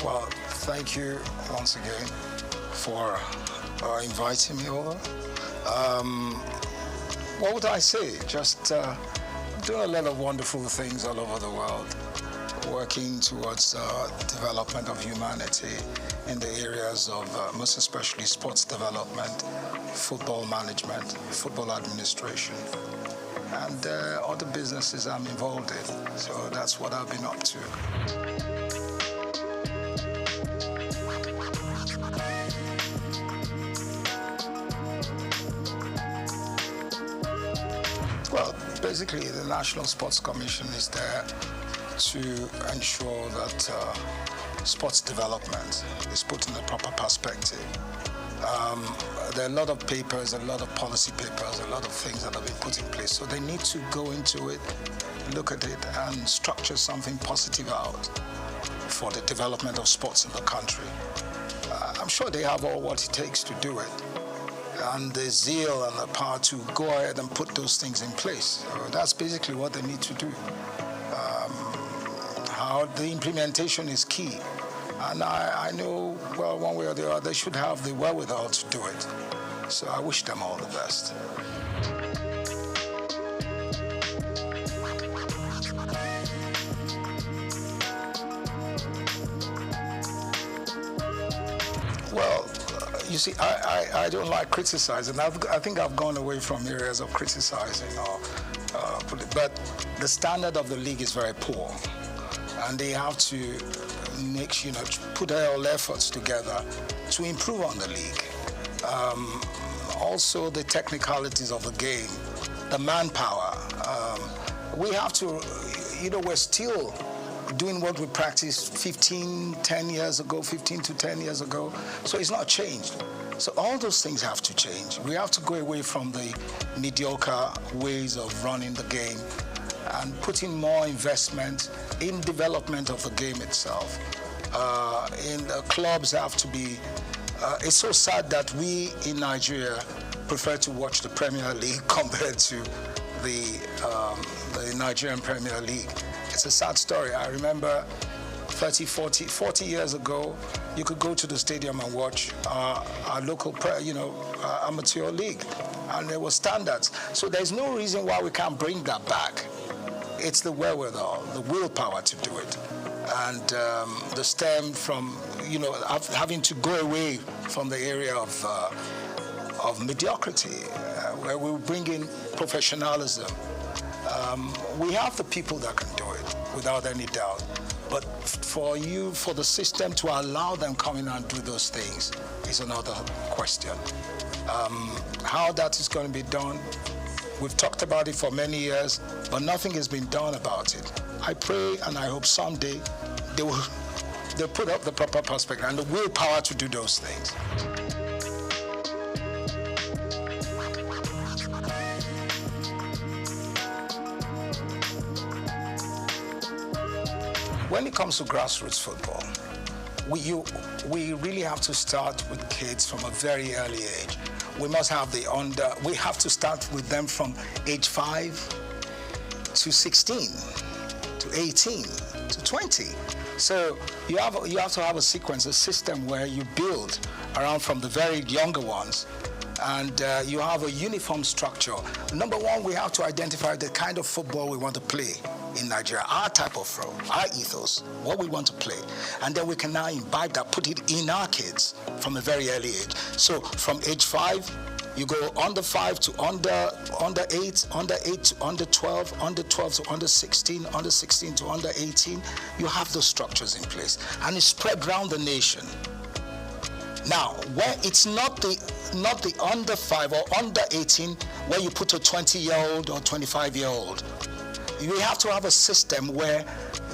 Well, thank you once again for inviting me over. What would I say? Just doing a lot of wonderful things all over the world, working towards development of humanity in the areas of most especially sports development, football management, football administration, and other businesses I'm involved in. So that's what I've been up to. Well, basically the National Sports Commission is there to ensure that sports development is put in the proper perspective. There are a lot of papers, a lot of policy papers, a lot of things that have been put in place. So they need to go into it, look at it, and structure something positive out for the development of sports in the country. I'm sure they have all what it takes to do it, and the zeal and the power to go ahead and put those things in place. So that's basically what they need to do. How the implementation is key. And I know, well, one way or the other, they should have the wherewithal to do it. So I wish them all the best. Well, you see, I don't like criticizing. I think I've gone away from areas of criticizing, but the standard of the league is very poor. And they have to put all efforts together to improve on the league. Also the technicalities of the game, the manpower. We have to, we're still doing what we practiced 15 to 10 years ago. So it's not changed. So all those things have to change. We have to go away from the mediocre ways of running the game and putting more investment in development of the game itself. In the clubs have to be, it's so sad that we in Nigeria prefer to watch the Premier League compared to the Nigerian Premier League. It's a sad story. I remember 40 years ago, you could go to the stadium and watch our local, amateur league, and there were standards. So there's no reason why we can't bring that back. It's the wherewithal, the willpower to do it, and the stem from, having to go away from the area of mediocrity, where we bring in professionalism. We have the people that can do it, without any doubt. But for the system to allow them come in and do those things is another question. How that is going to be done, we've talked about it for many years, but nothing has been done about it. I pray and I hope someday they'll put up the proper perspective and the willpower to do those things. When it comes to grassroots football, we really have to start with kids from a very early age. We must have we have to start with them from age 5 to 16, to 18, to 20. So you have to have a sequence, a system where you build around from the very younger ones, and you have a uniform structure. Number one, we have to identify the kind of football we want to play in Nigeria, our type of flow, our ethos, what we want to play. And then we can now imbibe that, put it in our kids from a very early age. So from age 5, you go under 5 to under 8, under 8 to under 12, under 12 to under 16, under 16 to under 18. You have those structures in place. And it's spread around the nation. Now, where it's not the under 5 or under 18 where you put a 20-year-old or 25-year-old. We have to have a system where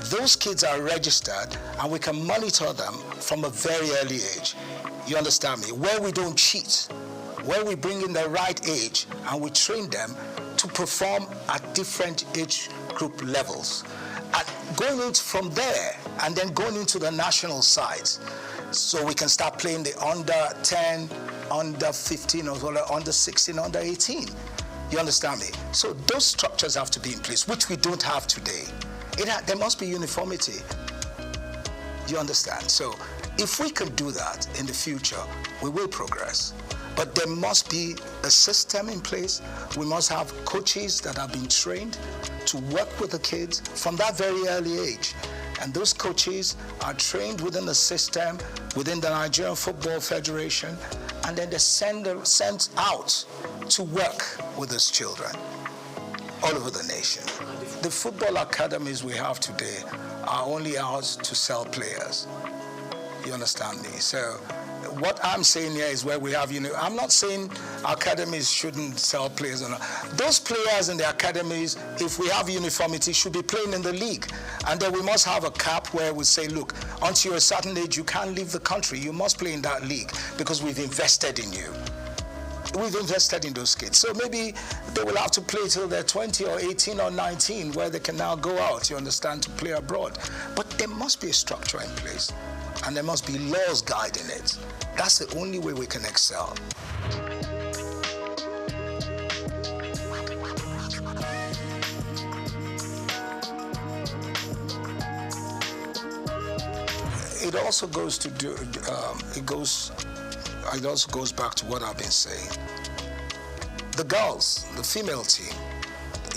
those kids are registered and we can monitor them from a very early age. You understand me? Where we don't cheat, where we bring in the right age and we train them to perform at different age group levels. And going into from there and then going into the national sides, so we can start playing the under 10, under 15, or under 16, under 18. You understand me? So those structures have to be in place, which we don't have today. There must be uniformity. You understand? So if we can do that in the future, we will progress. But there must be a system in place. We must have coaches that have been trained to work with the kids from that very early age. And those coaches are trained within the system, within the Nigerian Football Federation, and then they're sent out to work with those children all over the nation. The football academies we have today are only out to sell players. You understand me? So what I'm saying here is where we have, I'm not saying academies shouldn't sell players or not. Those players in the academies, if we have uniformity, should be playing in the league. And then we must have a cap where we say, look, until you're a certain age, you can't leave the country. You must play in that league because we've invested in you. We've invested in those kids. So maybe they will have to play till they're 20 or 18 or 19, where they can now go out, you understand, to play abroad. But there must be a structure in place. And there must be laws guiding it. That's the only way we can excel. It also goes to it also goes back to what I've been saying. The girls, the female team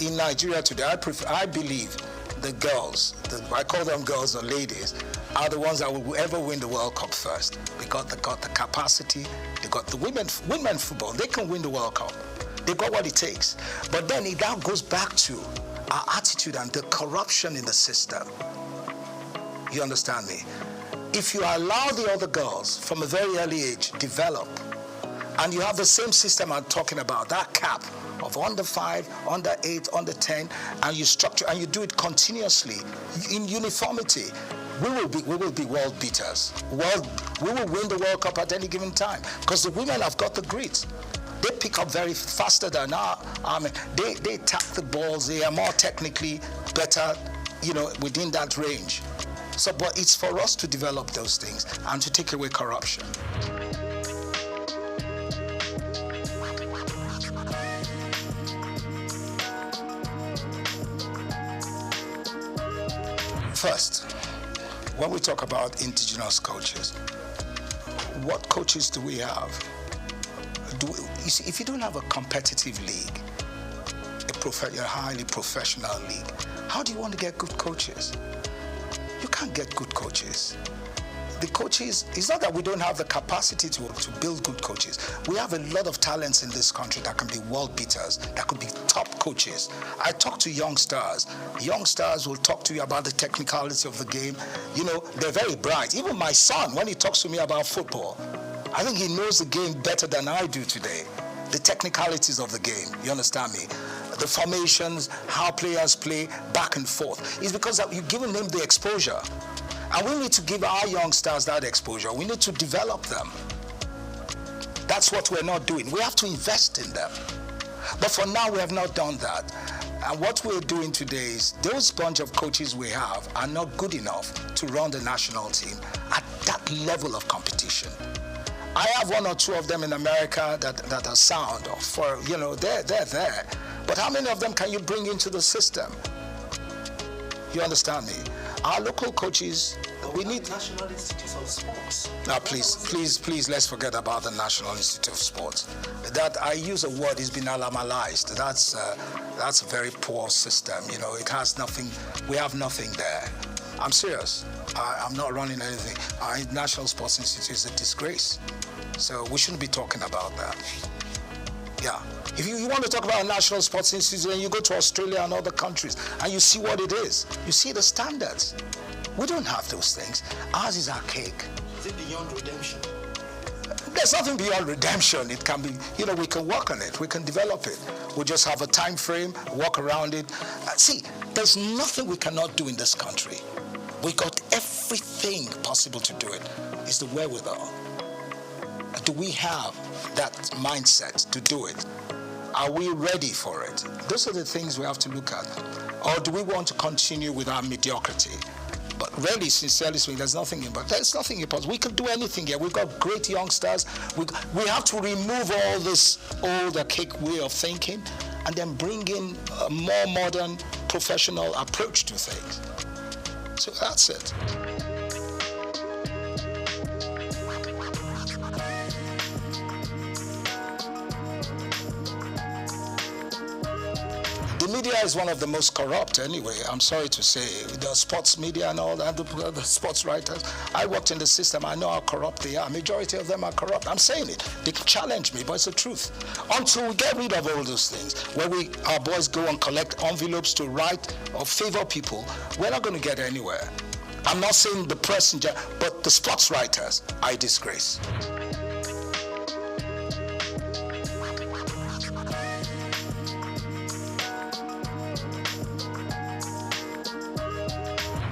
in Nigeria today, I believe the girls, I call them girls or ladies, are the ones that will ever win the World Cup first. They got the capacity, they got the women football, they can win the World Cup. They've got what it takes. But then it now goes back to our attitude and the corruption in the system. You understand me? If you allow the other girls from a very early age develop, and you have the same system I'm talking about, that cap of under 5, under 8, under 10, and you structure and you do it continuously in uniformity, we will be world beaters. We will win the World Cup at any given time because the women have got the grit. They pick up very faster than our army. They tap the balls. They are more technically better, within that range. So, but it's for us to develop those things and to take away corruption. First, when we talk about indigenous coaches, what coaches do we have? You see, if you don't have a competitive league, a highly professional league, how do you want to get good coaches? You can't get good coaches. The coaches, it's not that we don't have the capacity to build good coaches. We have a lot of talents in this country that can be world beaters, that could be top coaches. I talk to young stars. Young stars will talk to you about the technicality of the game. They're very bright. Even my son, when he talks to me about football, I think he knows the game better than I do today. The technicalities of the game, you understand me? The formations, how players play back and forth. It's because you've given them the exposure. And we need to give our young stars that exposure. We need to develop them. That's what we're not doing. We have to invest in them. But for now, we have not done that. And what we're doing today is those bunch of coaches we have are not good enough to run the national team at that level of competition. I have one or two of them in America that are sound, they're there. But how many of them can you bring into the system? You understand me? Our local coaches, we need... National Institute of Sports. Now, please, let's forget about the National Institute of Sports. That, I use a word, it's been alamalized. That's a very poor system. It has nothing, we have nothing there. I'm serious. I'm not running anything. Our National Sports Institute is a disgrace. So we shouldn't be talking about that. Yeah. If you want to talk about a National Sports Institute, and you go to Australia and other countries, and you see what it is. You see the standards. We don't have those things. Ours is archaic. Is it beyond redemption? There's nothing beyond redemption. It can be, we can work on it. We can develop it. We just have a time frame, work around it. See, there's nothing we cannot do in this country. We got everything possible to do it. It's the wherewithal. Do we have that mindset to do it? Are we ready for it? Those are the things we have to look at. Or do we want to continue with our mediocrity? But really, sincerely speaking, there's nothing impossible. We can do anything here. We've got great youngsters. We have to remove all this old, archaic way of thinking and then bring in a more modern, professional approach to things. So that's it. The media is one of the most corrupt anyway, I'm sorry to say. The sports media and all that, the sports writers. I worked in the system, I know how corrupt they are. Majority of them are corrupt. I'm saying it. They can challenge me, but it's the truth. Until we get rid of all those things, where our boys go and collect envelopes to write or favor people, we're not going to get anywhere. I'm not saying the press, but the sports writers, I disgrace.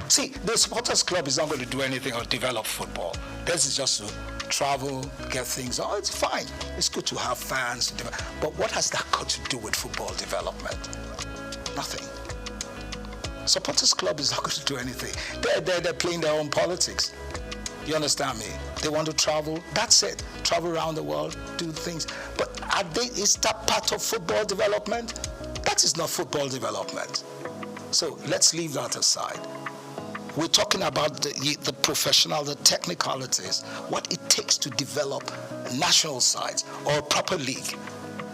See, the supporters club is not going to do anything or develop football. This is just to travel, get things. Oh, it's fine. It's good to have fans. But what has that got to do with football development? Nothing. Supporters club is not going to do anything. They're playing their own politics. You understand me? They want to travel. That's it. Travel around the world, do things. But is that part of football development? That is not football development. So let's leave that aside. We're talking about the professional, the technicalities, what it takes to develop national sides or a proper league.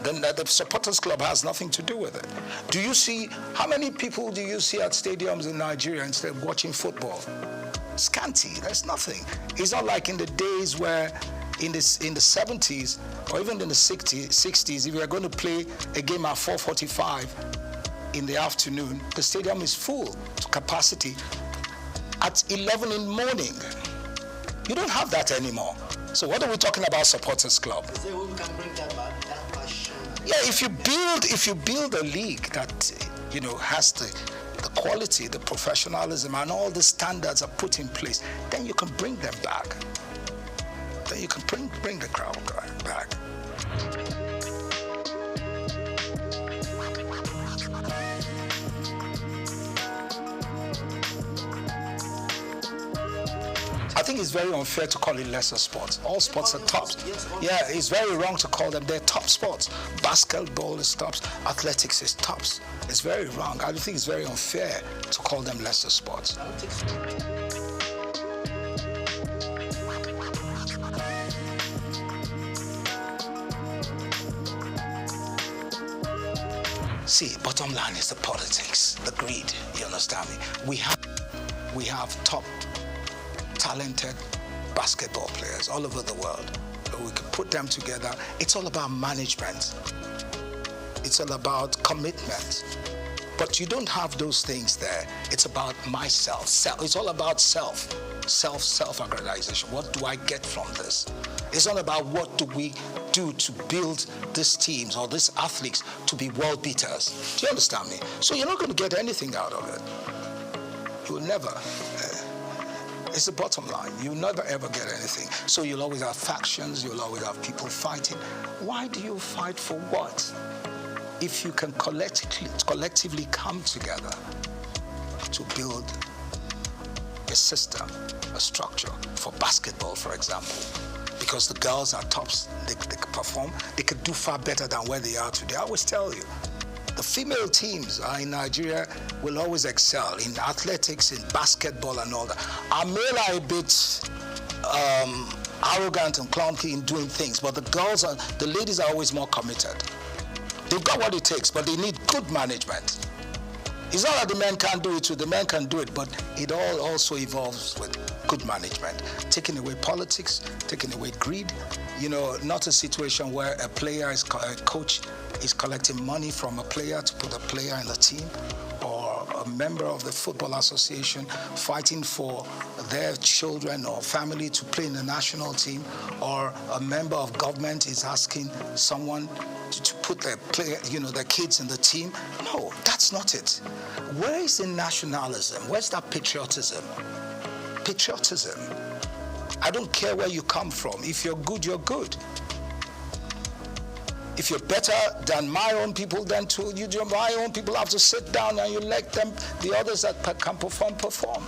Then the supporters club has nothing to do with it. Do you see, how many people do you see at stadiums in Nigeria instead of watching football? Scanty, there's nothing. It's not like in the days where in the 70s or even in the 60s, if you're going to play a game at 4:45 in the afternoon, the stadium is full to capacity. At 11 in the morning. You don't have that anymore. So what are we talking about supporters club? Is there a way we can bring that back, that passion? Yeah, if you build a league that has the quality, the professionalism, and all the standards are put in place, then you can bring them back. Then you can bring the crowd back. I think it's very unfair to call it lesser sports. All sports are tops. Yeah, it's very wrong to call them. They're top sports. Basketball is tops. Athletics is tops. It's very wrong. I think it's very unfair to call them lesser sports. See, bottom line is the politics, the greed. You understand me? We have top talented basketball players all over the world. We can put them together. It's all about management. It's all about commitment. But you don't have those things there. It's about myself. It's all about self-aggrandization. What do I get from this? It's all about what do we do to build these teams or these athletes to be world beaters. Do you understand me? So you're not going to get anything out of it. You will never. It's the bottom line. You'll never ever get anything. So you'll always have factions, you'll always have people fighting. Why do you fight for what? If you can collectively come together to build a system, a structure for basketball, for example, because the girls are tops, they can perform, they could do far better than where they are today. I always tell you, the female teams in Nigeria will always excel in athletics, in basketball and all that. Our male are a bit arrogant and clunky in doing things, but the ladies are always more committed. They've got what it takes, but they need good management. It's not that the men can't do it too, the men can do it, but it all also evolves with good management. Taking away politics, taking away greed, not a situation where a coach is collecting money from a player to put a player in the team, or a member of the football association fighting for their children or family to play in the national team, or a member of government is asking someone to put their kids in the team. No, that's not it. Where is the nationalism? Where's that patriotism? Patriotism. I don't care where you come from. If you're good, you're good. If you're better than my own people, then my own people have to sit down and you let them, the others that can perform.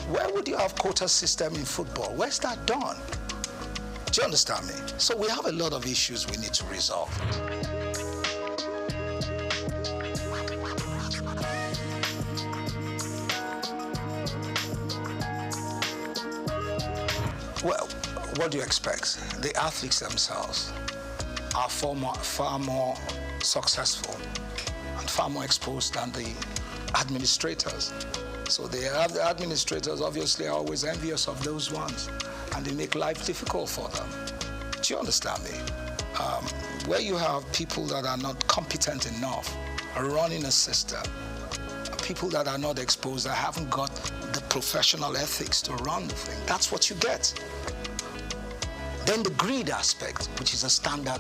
Where would you have quota system in football? Where's that done? Do you understand me? So we have a lot of issues we need to resolve. Well, what do you expect? The athletes themselves are far more successful and far more exposed than the administrators. So the administrators obviously are always envious of those ones, and they make life difficult for them. Do you understand me? Where you have people that are not competent enough running a system, people that are not exposed, that haven't got the professional ethics to run the thing, that's what you get. Then the greed aspect, which is a standard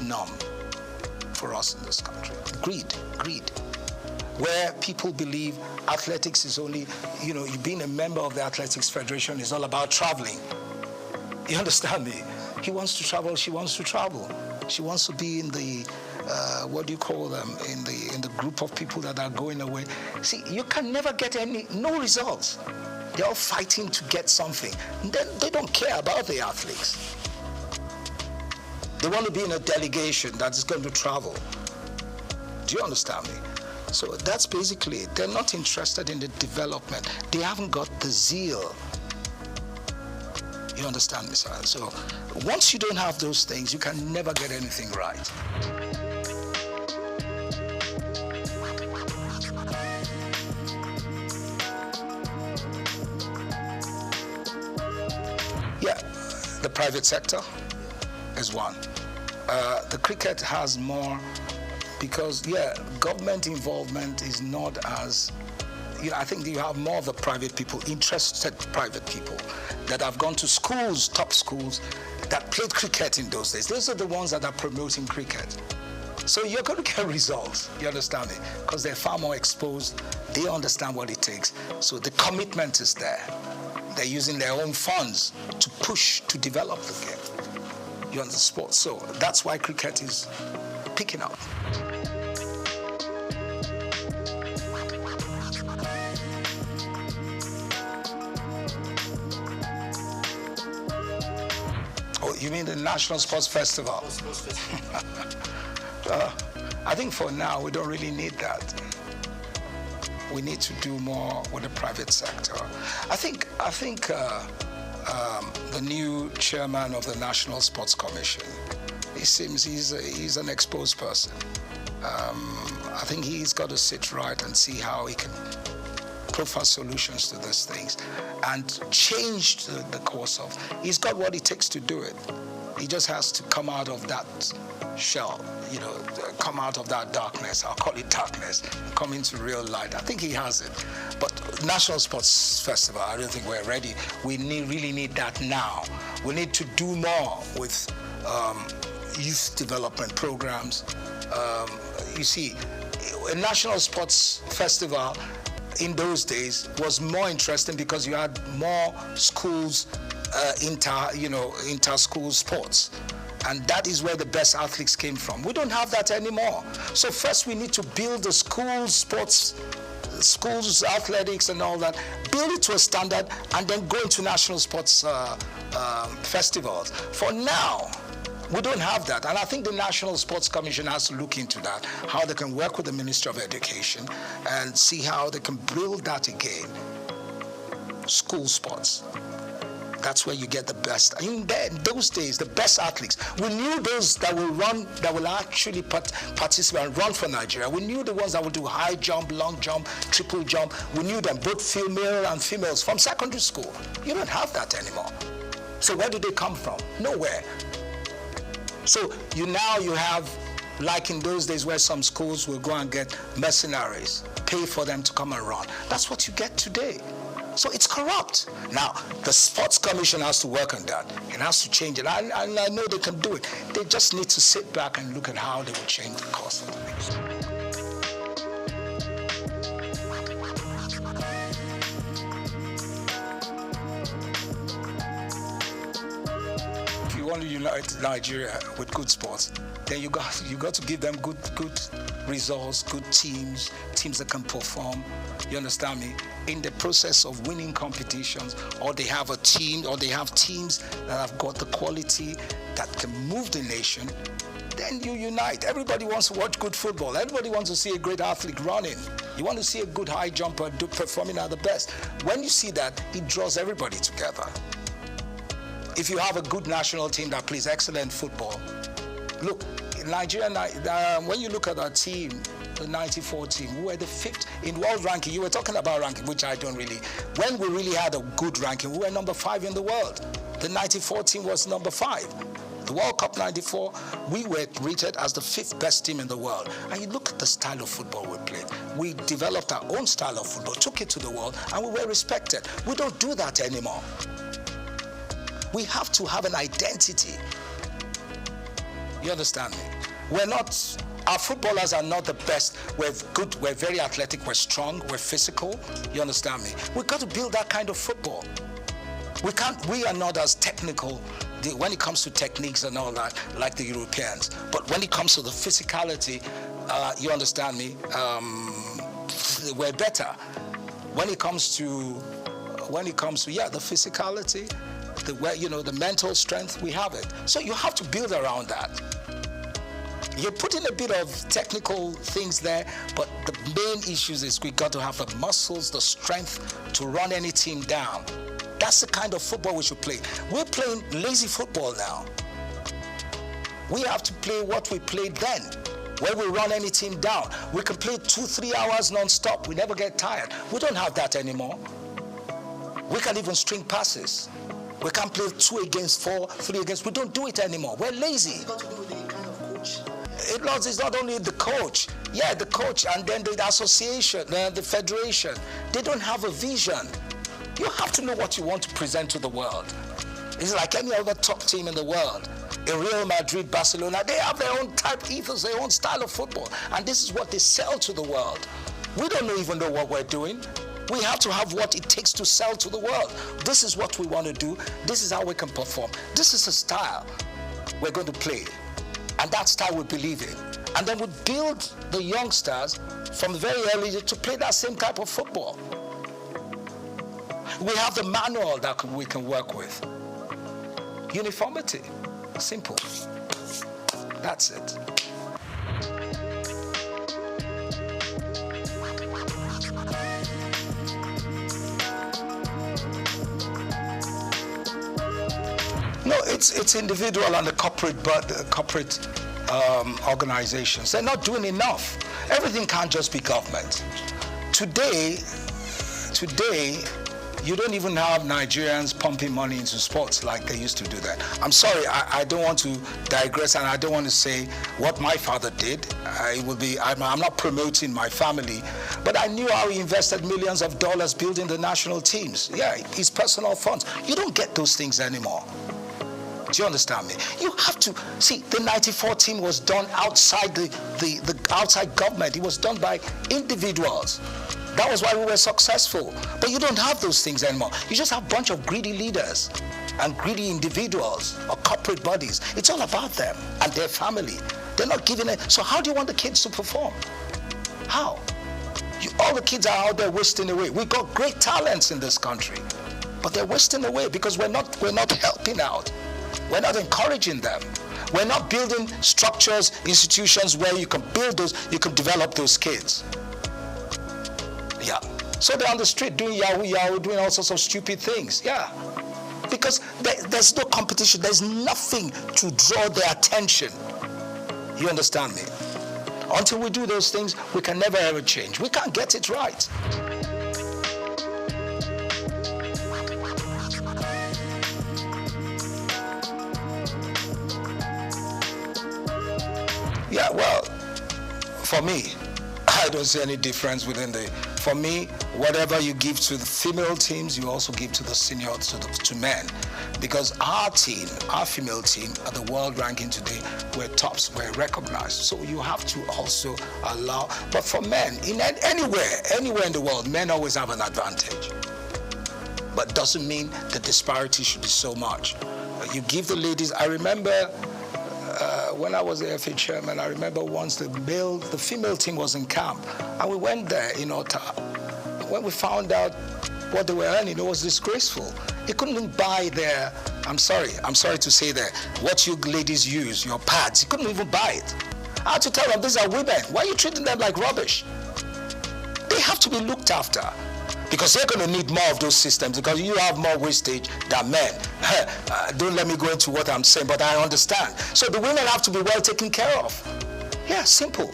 norm for us in this country. Greed. Where people believe athletics is only, you being a member of the Athletics Federation is all about traveling. You understand me? He wants to travel, she wants to travel. She wants to be in the, what do you call them, in the group of people that are going away. See, you can never get no results. They're all fighting to get something. And then they don't care about the athletes. They want to be in a delegation that is going to travel. Do you understand me? So that's basically it. They're not interested in the development. They haven't got the zeal. You understand me, sir? So once you don't have those things, you can never get anything right. Yeah, the private sector is one. The cricket has more because, government involvement is not as, I think you have more of the private people, interested private people that have gone to schools, top schools, that played cricket in those days. Those are the ones that are promoting cricket. So you're going to get results, you understand me? Because they're far more exposed, they understand what it takes. So the commitment is there. They're using their own funds to push, to develop the game. You understand sports. So that's why cricket is picking up. Oh, you mean the National Sports Festival? I think for now we don't really need that. We need to do more with the private sector. I think the new chairman of the National Sports Commission, he seems he's an exposed person. I think he's got to sit right and see how he can profile solutions to these things and change the course of. He's got what it takes to do it. He just has to come out of that shell, come out of that darkness. I'll call it darkness, and come into real light. I think he has it. But National Sports Festival, I don't think we're ready. We really need that now. We need to do more with youth development programs. You see, a National Sports Festival in those days was more interesting because you had more schools, inter-school sports. And that is where the best athletes came from. We don't have that anymore. So first we need to build the school sports, schools, athletics and all that, build it to a standard and then go into national sports festivals. For now, we don't have that. And I think the National Sports Commission has to look into that, how they can work with the Ministry of Education and see how they can build that again. School sports. That's where you get the best. In those days, the best athletes. We knew those that will run, that will actually participate and run for Nigeria. We knew the ones that will do high jump, long jump, triple jump. We knew them, both female and females, from secondary school. You don't have that anymore. So where do they come from? Nowhere. So you have, like in those days where some schools will go and get mercenaries, pay for them to come and run. That's what you get today. So it's corrupt. Now, the Sports Commission has to work on that. It has to change it. And I know they can do it. They just need to sit back and look at how they will change the course of things. If you want to unite Nigeria with good sports, then you got to give them good results, good teams that can perform. You understand me? In the process of winning competitions, or they have a team, or they have teams that have got the quality that can move the nation, then you unite. Everybody wants to watch good football. Everybody wants to see a great athlete running. You want to see a good high jumper performing at the best. When you see that, it draws everybody together. If you have a good national team that plays excellent football, look, Nigeria, when you look at our team, the 94 team, we were the 5th in world ranking. You were talking about ranking, which I don't really. When we really had a good ranking, we were number 5 in the world. The 94 team was number 5. The World Cup 94, we were rated as the 5th best team in the world. And you look at the style of football we played. We developed our own style of football, took it to the world, and we were respected. We don't do that anymore. We have to have an identity. You understand me? Our footballers are not the best. We're good, we're very athletic, we're strong, we're physical. You understand me? We've got to build that kind of football. We are not as technical when it comes to techniques and all that, like the Europeans. But when it comes to the physicality, you understand me, we're better. When it comes to the physicality, the mental strength, we have it. So you have to build around that. You're putting a bit of technical things there, but the main issues is we got to have the muscles, the strength to run any team down. That's the kind of football we should play. We're playing lazy football now. We have to play what we played then, where we run any team down. We can play 2-3 hours non-stop. We never get tired. We don't have that anymore. We can even string passes. We can't play 2 against 4, 3 against. We don't do it anymore. We're lazy. It's not only the coach. Yeah, the coach and then the association, the federation. They don't have a vision. You have to know what you want to present to the world. It's like any other top team in the world. In Real Madrid, Barcelona, they have their own type ethos, their own style of football. And this is what they sell to the world. We don't even know what we're doing. We have to have what it takes to sell to the world. This is what we want to do. This is how we can perform. This is a style we're going to play. And that style we believe in. And then we build the youngsters from very early to play that same type of football. We have the manual that we can work with. Uniformity. Simple. That's it. No, it's individual and the corporate organizations. They're not doing enough. Everything can't just be government. Today, you don't even have Nigerians pumping money into sports like they used to do that. I'm sorry, I don't want to digress, and I don't want to say what my father did. I'm not promoting my family, but I knew how he invested millions of dollars building the national teams. Yeah, his personal funds. You don't get those things anymore. Do you understand me? You have to see the 94 team was done outside the outside government. It was done by individuals. That was why we were successful. But you don't have those things anymore. You just have a bunch of greedy leaders and greedy individuals or corporate bodies. It's all about them and their family. They're not giving it. So how do you want the kids to perform? How? All the kids are out there wasting away. We've got great talents in this country, but they're wasting away because we're not helping out. We're not encouraging them. We're not building structures, institutions where you can build those, you can develop those kids. Yeah. So they're on the street doing yahoo, doing all sorts of stupid things. Yeah. Because there's no competition. There's nothing to draw their attention. You understand me? Until we do those things, we can never ever change. We can't get it right. Yeah, well, for me, I don't see any difference for me, whatever you give to the female teams, you also give to the seniors, to men. Because our team, our female team, at the world ranking today, we're tops, we're recognized. So you have to also allow, but for men, anywhere in the world, men always have an advantage. But doesn't mean the disparity should be so much. You give the ladies, I remember, when I was the FA chairman, I remember once the female team was in camp, and we went there in Ota. When we found out what they were earning, it was disgraceful. They couldn't even buy their, I'm sorry to say that, what you ladies use, your pads, you couldn't even buy it. I had to tell them, these are women. Why are you treating them like rubbish? They have to be looked after. Because they're going to need more of those systems because you have more wastage than men. Don't let me go into what I'm saying, but I understand. So the women have to be well taken care of. Yeah, simple.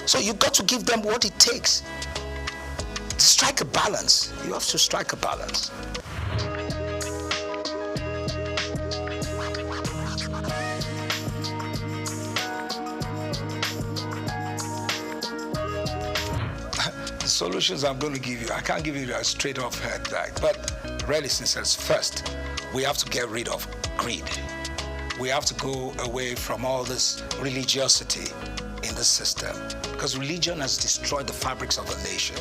So you've got to give them what it takes. To strike a balance. You have to strike a balance. Solutions I'm going to give you, I can't give you a straight off head, right? But really says first, we have to get rid of greed. We have to go away from all this religiosity in the system because religion has destroyed the fabrics of a nation.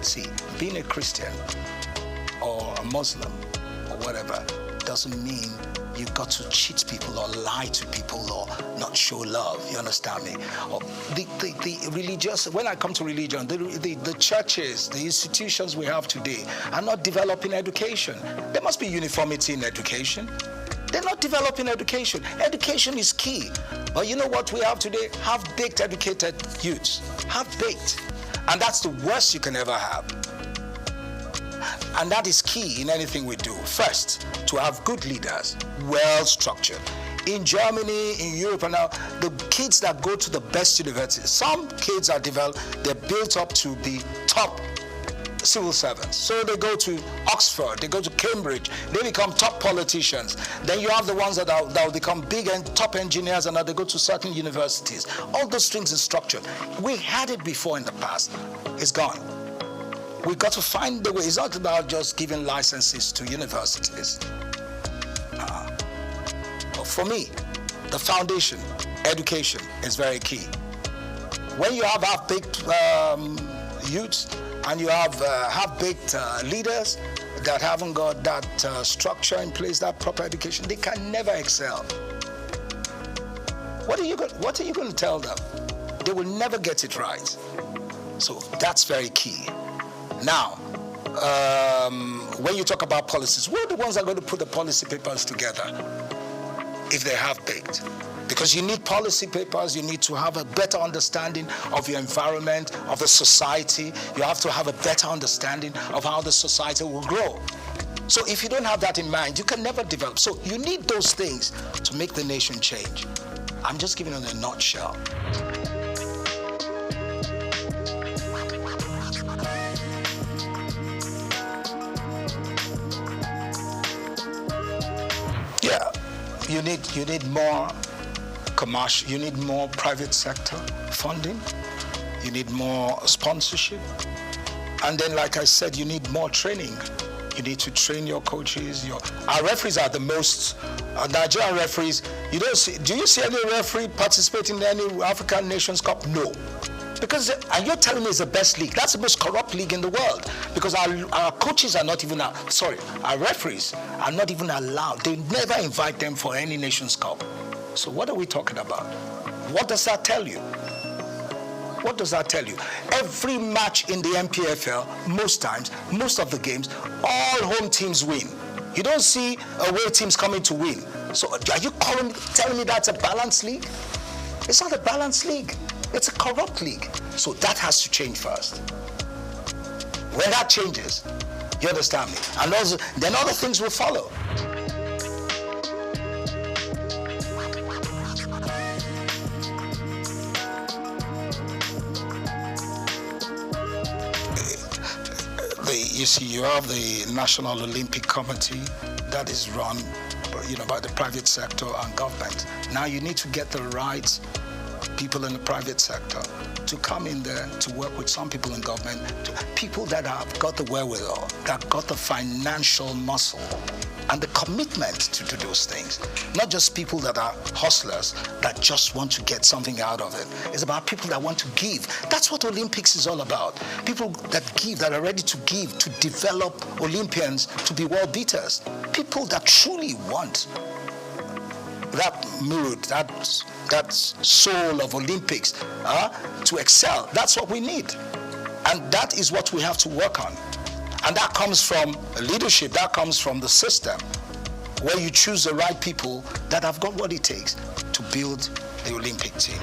See, being a Christian or a Muslim or whatever doesn't mean you've got to cheat people or lie to people or not show love, you understand me? Or the religious, when I come to religion, the churches, the institutions we have today are not developing education. There must be uniformity in education. They're not developing education. Education is key. But you know what we have today? Half-baked educated youths. Half-baked. And that's the worst you can ever have. And that is key in anything we do. First, to have good leaders, well structured. In Germany, in Europe, and now, the kids that go to the best universities, some kids are developed, they're built up to be top civil servants. So they go to Oxford, they go to Cambridge, they become top politicians. Then you have the ones that will become big and top engineers and they go to certain universities. All those things are structured. We had it before in the past. It's gone. We've got to find the way. It's not about just giving licenses to universities. But for me, the foundation, education, is very key. When you have half-baked youths and you have half-baked leaders that haven't got that structure in place, that proper education, they can never excel. What are you going to tell them? They will never get it right. So that's very key. Now, when you talk about policies, who are the ones that are going to put the policy papers together if they have baked? Because you need policy papers, you need to have a better understanding of your environment, of the society. You have to have a better understanding of how the society will grow. So if you don't have that in mind, you can never develop. So you need those things to make the nation change. I'm just giving it in a nutshell. Yeah, you need more commercial, you need more private sector funding, you need more sponsorship, and then, like I said, you need more training. You need to train your coaches. Our referees are the most Nigerian referees. Do you see any referee participating in any African Nations Cup? No. Because, and you're telling me it's the best league. That's the most corrupt league in the world. Because our coaches are not even, our referees are not even allowed. They never invite them for any Nations Cup. So what are we talking about? What does that tell you? What does that tell you? Every match in the MPFL, most times, most of the games, all home teams win. You don't see away teams coming to win. So are you telling me that's a balanced league? It's not a balanced league. It's a corrupt league. So that has to change first. When that changes, you understand me? And also, then other things will follow. You see, you have the National Olympic Committee that is run, by the private sector and government. Now you need to get the right people in the private sector to come in there to work with some people in government, people that have got the wherewithal, that got the financial muscle and the commitment to do those things. Not just people that are hustlers that just want to get something out of it. It's about people that want to give. That's what Olympics is all about. People that give, that are ready to give, to develop Olympians to be world beaters. People that truly want that mood, that soul of Olympics to excel. That's what we need. And that is what we have to work on. And that comes from leadership, that comes from the system, where you choose the right people that have got what it takes to build the Olympic team.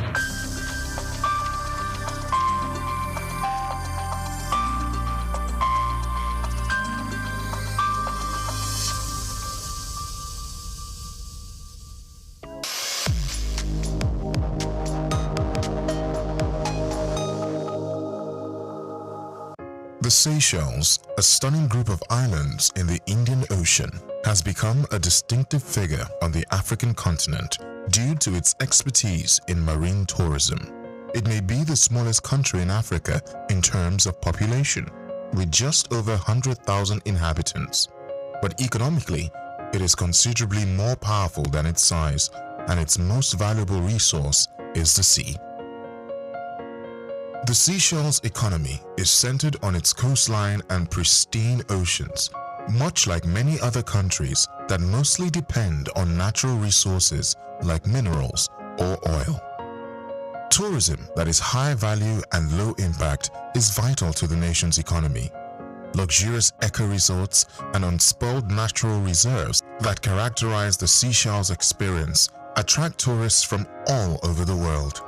The Seychelles, a stunning group of islands in the Indian Ocean, has become a distinctive figure on the African continent due to its expertise in marine tourism. It may be the smallest country in Africa in terms of population, with just over 100,000 inhabitants. But economically, it is considerably more powerful than its size, and its most valuable resource is the sea. The Seychelles economy is centered on its coastline and pristine oceans, much like many other countries that mostly depend on natural resources like minerals or oil. Tourism that is high value and low impact is vital to the nation's economy. Luxurious eco-resorts and unspoiled natural reserves that characterize the Seychelles experience attract tourists from all over the world.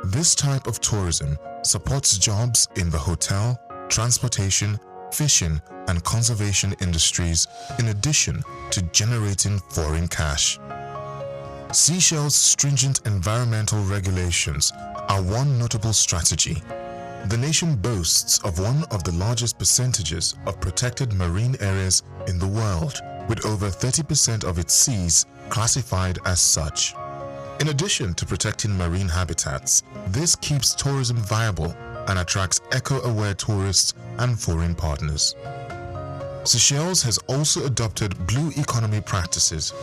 This type of tourism supports jobs in the hotel, transportation, fishing, and conservation industries in addition to generating foreign cash. Seychelles' stringent environmental regulations are one notable strategy. The nation boasts of one of the largest percentages of protected marine areas in the world, with over 30% of its seas classified as such. In addition to protecting marine habitats, this keeps tourism viable and attracts eco-aware tourists and foreign partners. Seychelles has also adopted blue economy practices,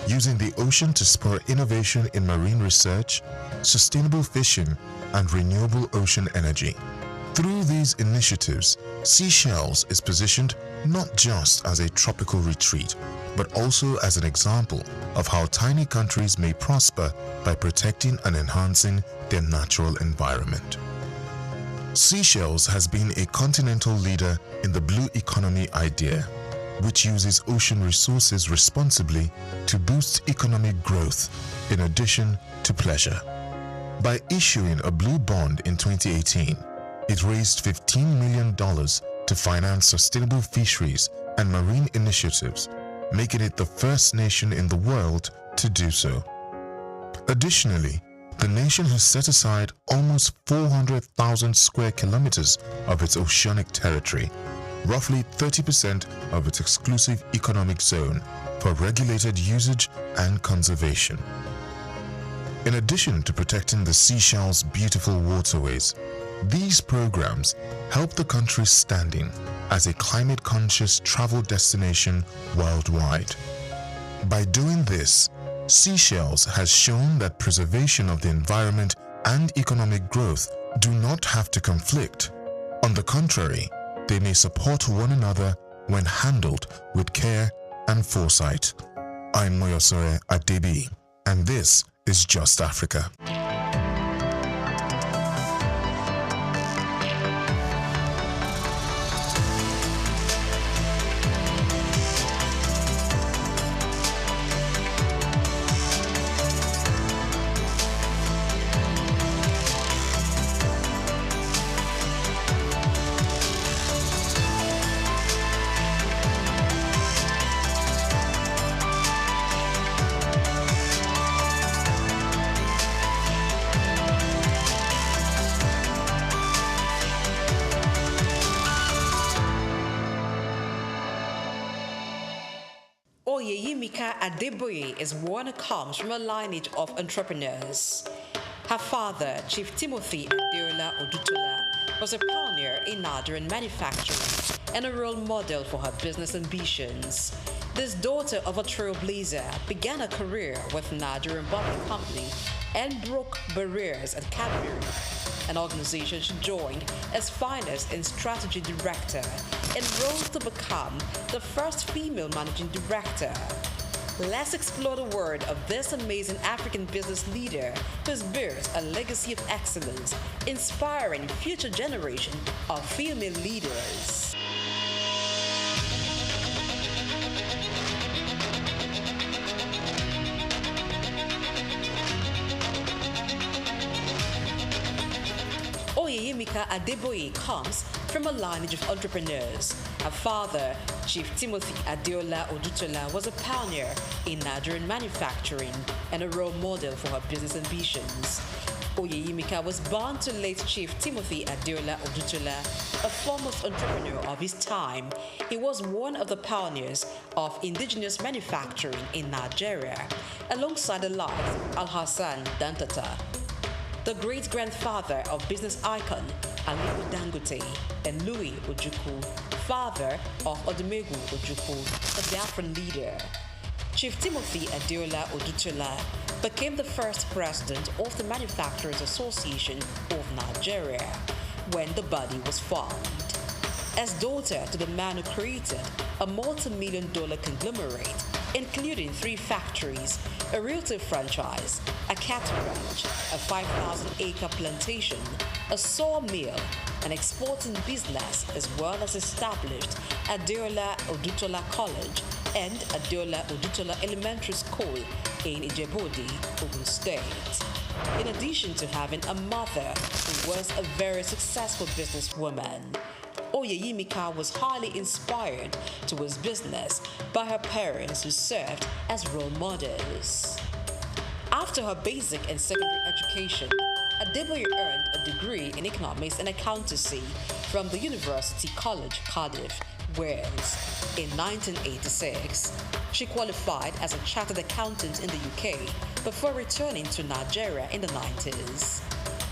using the ocean to spur innovation in marine research, sustainable fishing, and renewable ocean energy. Through these initiatives, Seychelles is positioned not just as a tropical retreat, but also as an example of how tiny countries may prosper by protecting and enhancing their natural environment. Seychelles has been a continental leader in the blue economy idea, which uses ocean resources responsibly to boost economic growth in addition to pleasure. By issuing a blue bond in 2018, it raised $15 million to finance sustainable fisheries and marine initiatives, making it the first nation in the world to do so. Additionally, the nation has set aside almost 400,000 square kilometers of its oceanic territory, roughly 30% of its exclusive economic zone, for regulated usage and conservation. In addition to protecting the Seychelles' beautiful waterways, these programs help the country's standing as a climate-conscious travel destination worldwide. By doing this, Seychelles has shown that preservation of the environment and economic growth do not have to conflict. On the contrary, they may support one another when handled with care and foresight. I'm Moyosore Adebi, and this is Just Africa. Adeboye is one who comes from a lineage of entrepreneurs. Her father, Chief Timothy Adeola Odutola, was a pioneer in Nigerian manufacturing and a role model for her business ambitions. This daughter of a trailblazer began her career with Nigerian Bottling Company and broke barriers at Cadbury, an organization she joined as finance and strategy director and rose to become the first female managing director. Let's explore the world of this amazing African business leader who's built a legacy of excellence, inspiring future generation of female leaders. Oyeyemika Adeboye comes from a lineage of entrepreneurs. Her father, Chief Timothy Adeola Odutola, was a pioneer in Nigerian manufacturing and a role model for her business ambitions. Oyeyimika was born to late Chief Timothy Adeola Odutola, a foremost entrepreneur of his time. He was one of the pioneers of indigenous manufacturing in Nigeria, alongside the likes of Al-Hassan Dantata, the great-grandfather of business icon Aliko Dangote, and Louis Ojukwu, father of Odumegwu Ojukwu, the Biafran leader. Chief Timothy Adeola Odutola became the first president of the Manufacturers Association of Nigeria when the body was formed. As daughter to the man who created a multi-million-dollar conglomerate, including 3 factories, a realty franchise, a cattle ranch, a 5,000-acre plantation, a sawmill, an exporting business, as well as established Adeola Odutola College and Adeola Odutola Elementary School in Ijebodi, Ogun State. In addition to having a mother who was a very successful businesswoman, Oyeyimika was highly inspired towards business by her parents, who served as role models. After her basic and secondary education, Adeboye earned a degree in economics and accountancy from the University College, Cardiff, Wales. In 1986, she qualified as a chartered accountant in the UK before returning to Nigeria in the 90s.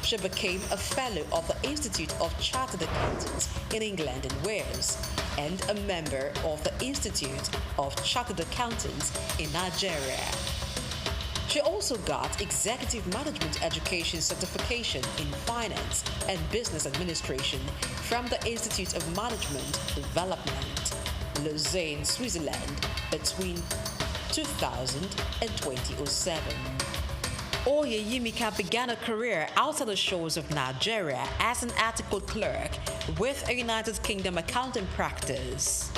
She became a fellow of the Institute of Chartered Accountants in England and Wales and a member of the Institute of Chartered Accountants in Nigeria. She also got executive management education certification in finance and business administration from the Institute of Management Development, Lausanne, Switzerland, between 2000 and 2007. Oyeyimika began a career outside the shores of Nigeria as an article clerk with a United Kingdom accounting practice.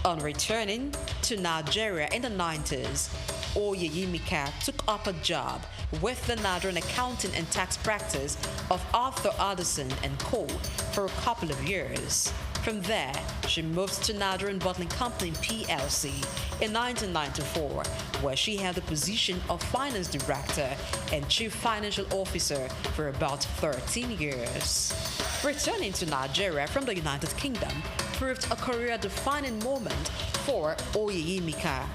On returning to Nigeria in the 90s, Oyeyimika took up a job with the Nigerian accounting and tax practice of Arthur Addison & Co. for a couple of years. From there, she moved to Nigerian Bottling Company PLC in 1994, where she held the position of Finance Director and Chief Financial Officer for about 13 years. Returning to Nigeria from the United Kingdom proved a career-defining moment for Oyeyimika.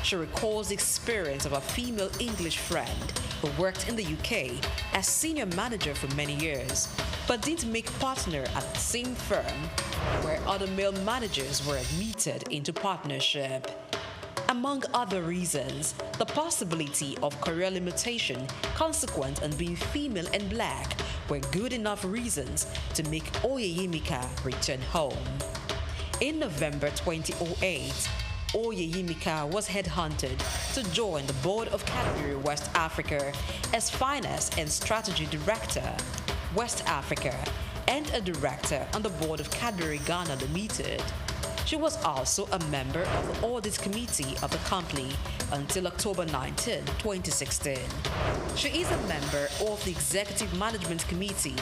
She recalls the experience of a female English friend who worked in the UK as senior manager for many years, but didn't make partner at the same firm where other male managers were admitted into partnership. Among other reasons, the possibility of career limitation consequent on being female and black were good enough reasons to make Oyeyimika return home. In November 2008, Oyeyimika was headhunted to join the board of Cadbury West Africa as Finance and Strategy Director, West Africa, and a director on the board of Cadbury Ghana Limited. She was also a member of the Audit Committee of the company until October 19, 2016. She is a member of the Executive Management Committee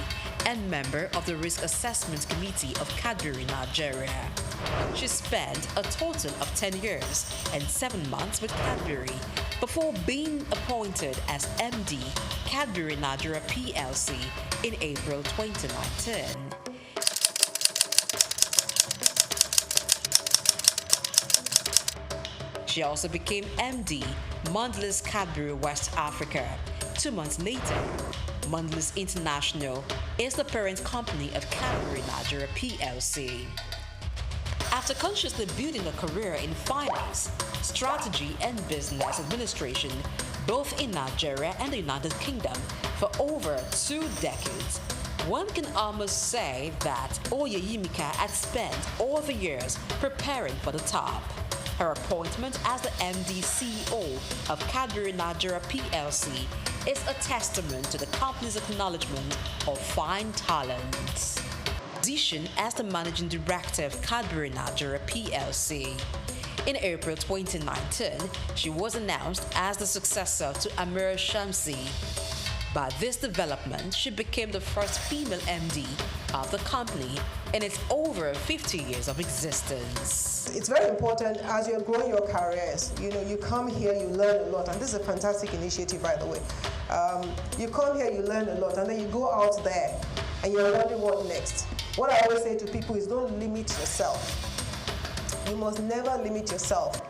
and member of the Risk Assessment Committee of Cadbury Nigeria. She spent a total of 10 years and 7 months with Cadbury before being appointed as MD Cadbury Nigeria PLC in April 2019. She also became MD Mondelez Cadbury West Africa 2 months later. Mondelez International is the parent company of Cadbury Nigeria PLC. After consciously building a career in finance, strategy, and business administration, both in Nigeria and the United Kingdom, for over 2 decades, one can almost say that Oyeyimika had spent all the years preparing for the top. Her appointment as the MD CEO of Cadbury Nigeria PLC is a testament to the company's acknowledgement of fine talents. Position as the Managing Director of Cadbury Nigeria PLC. In April 2019, she was announced as the successor to Amir Shamsi. By this development, she became the first female MD of the company in its over 50 years of existence. It's very important as you're growing your careers. You come here, you learn a lot, and this is a fantastic initiative, by the way. You come here, you learn a lot, and then you go out there and you're wondering what next. What I always say to people is don't limit yourself. You must never limit yourself.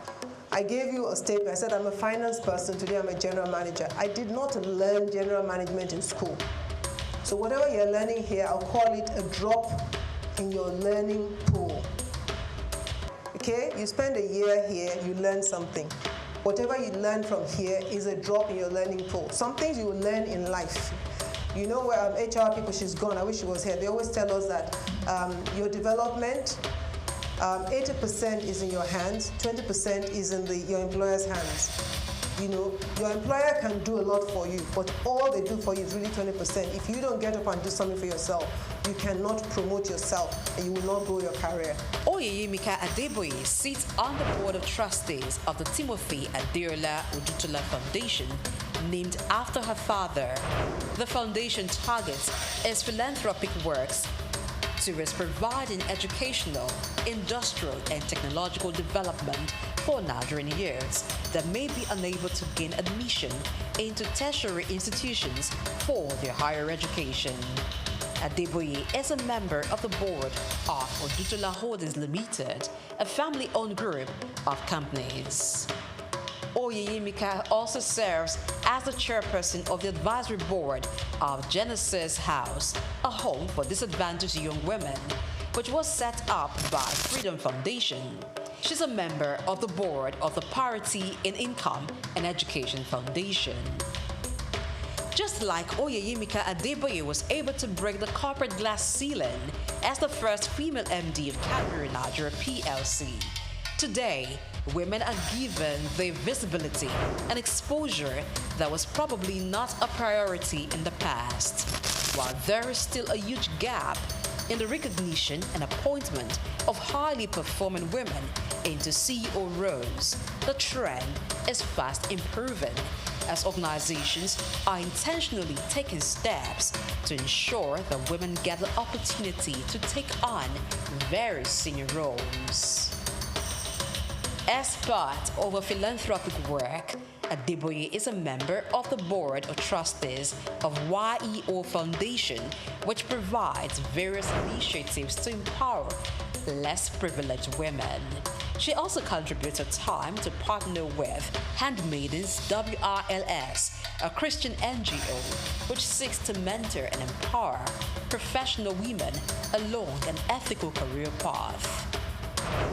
I gave you a statement. I said I'm a finance person. Today I'm a general manager. I did not learn general management in school. So whatever you're learning here, I'll call it a drop in your learning pool. Okay? You spend a year here, you learn something. Whatever you learn from here is a drop in your learning pool. Some things you will learn in life. You know where HR people, she's gone, I wish she was here. They always tell us that your development, 80% is in your hands, 20% is in your employer's hands. Your employer can do a lot for you, but all they do for you is really 20%. If you don't get up and do something for yourself, you cannot promote yourself and you will not grow your career. Oyeyemika Adeboye sits on the board of trustees of the Timothy Adeola Odutola Foundation, named after her father. The foundation targets its philanthropic works towards providing educational, industrial, and technological development for Nigerian youths that may be unable to gain admission into tertiary institutions for their higher education. Adeboye is a member of the board of Odutola Holdings Limited, a family-owned group of companies. Oyeyemika also serves as the chairperson of the advisory board of Genesis House, a home for disadvantaged young women, which was set up by Freedom Foundation. She's a member of the board of the Parity in Income and Education Foundation. Just like Oyeyemika Adeboye was able to break the corporate glass ceiling as the first female MD of Cadbury Nigeria PLC, today, women are given the visibility and exposure that was probably not a priority in the past. While there is still a huge gap in the recognition and appointment of highly performing women into CEO roles, the trend is fast improving as organizations are intentionally taking steps to ensure that women get the opportunity to take on very senior roles. As part of a philanthropic work, Adeboye is a member of the board of trustees of YEO Foundation, which provides various initiatives to empower less privileged women. She also contributes her time to partner with Handmaidens WRLS, a Christian NGO which seeks to mentor and empower professional women along an ethical career path.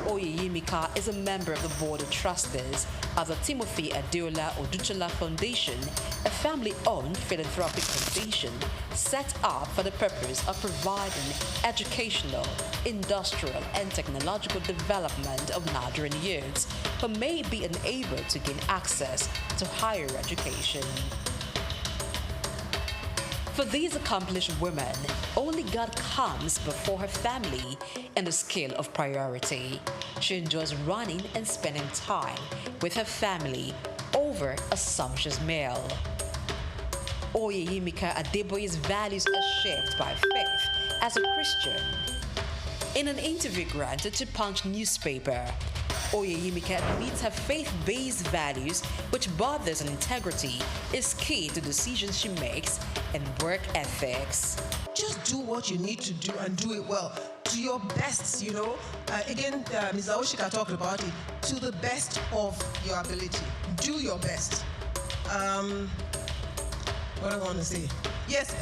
Oyeyemika is a member of the board of trustees of the Timothy Adeola Odutola Foundation, a family-owned philanthropic foundation set up for the purpose of providing educational, industrial, and technological development of Nigerian youths who may be unable to gain access to higher education. For these accomplished women, only God comes before her family in the scale of priority. She enjoys running and spending time with her family over a sumptuous meal. Oyeyemika Adeboye's values are shaped by faith as a Christian. In an interview granted to Punch newspaper, Oyeyemika admits her faith-based values, which borders on integrity, is key to decisions she makes and work ethics. Just do what you need to do and do it well. To your best, Ms. Aoshika talked about it. To the best of your ability. Do your best. What do I want to say? Yes,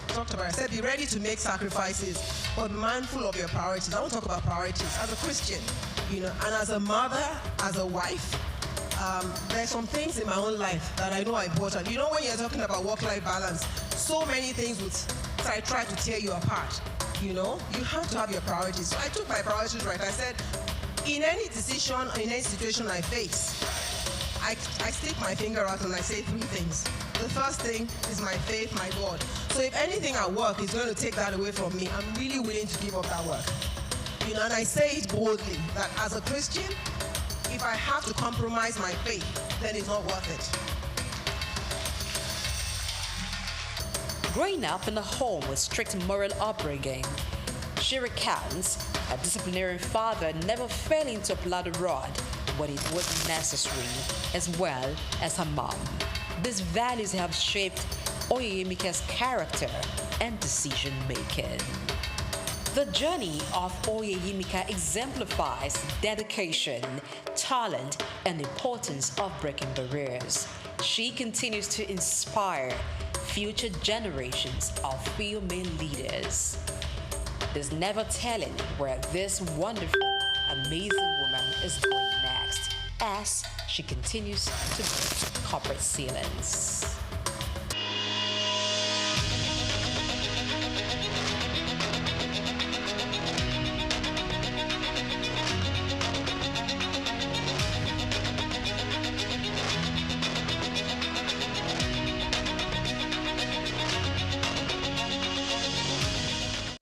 talked about it. I said be ready to make sacrifices, but mindful of your priorities. I want to talk about priorities. As a Christian, and as a mother, as a wife, there's some things in my own life that I know are important. When you're talking about work-life balance, so many things would try to tear you apart. You have to have your priorities. So I took my priorities right. I said, in any decision, in any situation I face, I stick my finger out and I say three things. The first thing is my faith, my God. So if anything at work is going to take that away from me, I'm really willing to give up that work. And I say it boldly that as a Christian, if I have to compromise my faith, then it's not worth it. growing up in a home with strict moral upbringing. She recounts her disciplinarian father never failing to apply the rod when it was necessary, as well as her mom. These values have shaped Oyeyemika's character and decision-making. The journey of Oyeyemika exemplifies dedication, talent, and the importance of breaking barriers. She continues to inspire future generations of female leaders. There's never telling where this wonderful, amazing woman is going next as she continues to break corporate ceilings.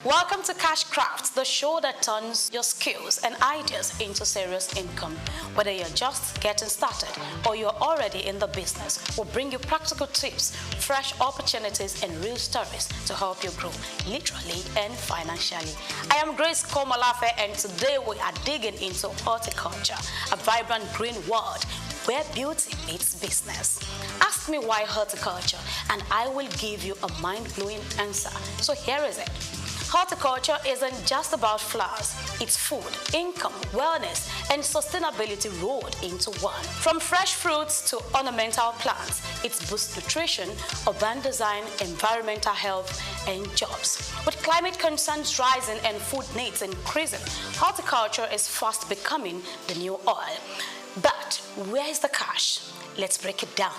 Welcome to Cashcraft, the show that turns your skills and ideas into serious income. Whether you're just getting started or you're already in the business, we'll bring you practical tips, fresh opportunities, and real stories to help you grow, literally and financially. I am Grace Komolafe, and today we are digging into horticulture, a vibrant green world where beauty meets business. Ask me why horticulture, and I will give you a mind-blowing answer. So here is it. Horticulture isn't just about flowers. It's food, income, wellness, and sustainability rolled into one. From fresh fruits to ornamental plants, it boosts nutrition, urban design, environmental health, and jobs. With climate concerns rising and food needs increasing, horticulture is fast becoming the new oil. But where is the cash? Let's break it down.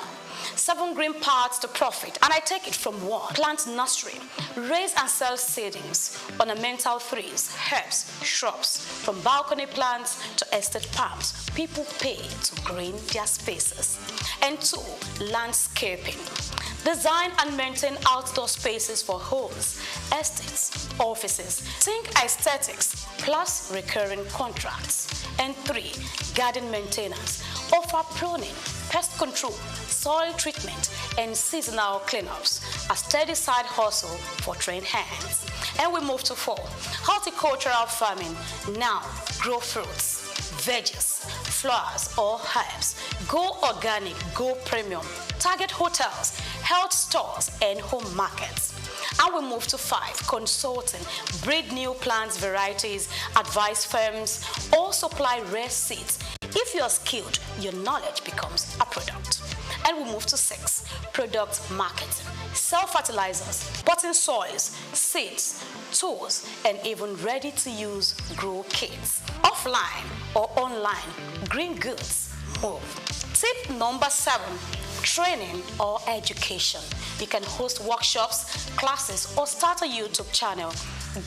7 green paths to profit, and I take it from 1. Plant nursery. Raise and sell seedlings, ornamental trees, herbs, shrubs. From balcony plants to estate palms, people pay to green their spaces. And 2, landscaping. Design and maintain outdoor spaces for homes, estates, offices. Think aesthetics plus recurring contracts. And 3, garden maintenance. Offer pruning, pest control, soil treatment, and seasonal cleanups. A steady side hustle for trained hands. And we move to 4, horticultural farming. Now, grow fruits, veggies, flowers, or herbs. Go organic, go premium. Target hotels, health stores, and home markets. And we move to 5, consulting. Breed new plants, varieties, advise firms, or supply rare seeds. If you are skilled, your knowledge becomes a product. And we move to 6, product marketing. Sell fertilizers, potting soils, seeds, tools, and even ready-to-use grow kits. Offline or online, green goods move. Tip number 7, training or education. You can host workshops, classes, or start a YouTube channel.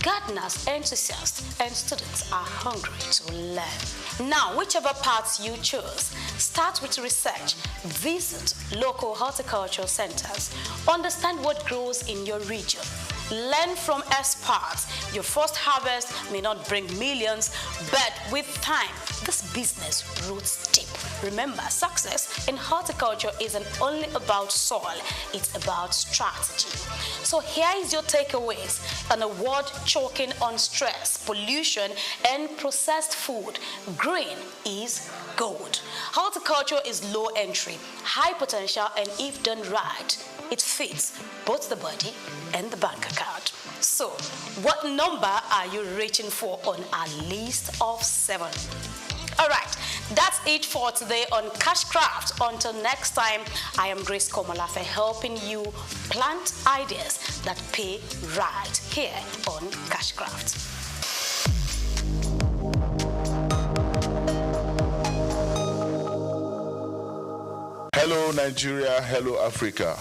Gardeners, enthusiasts, and students are hungry to learn. Now, whichever paths you choose, start with research. Visit local horticultural centers. Understand what grows in your region. Learn from experts. Your first harvest may not bring millions, but with time, this business roots deep. Remember, success in horticulture isn't only about soil, it's about strategy. So here is your takeaways. In a world choking on stress, pollution, and processed food, green is gold. Horticulture is low entry, high potential, and if done right, it fits both the body and the bank account. So, what number are you reaching for on our list of 7? All right, that's it for today on Cashcraft. Until next time, I am Grace Komolafe, helping you plant ideas that pay right here on Cashcraft. Hello Nigeria, hello Africa.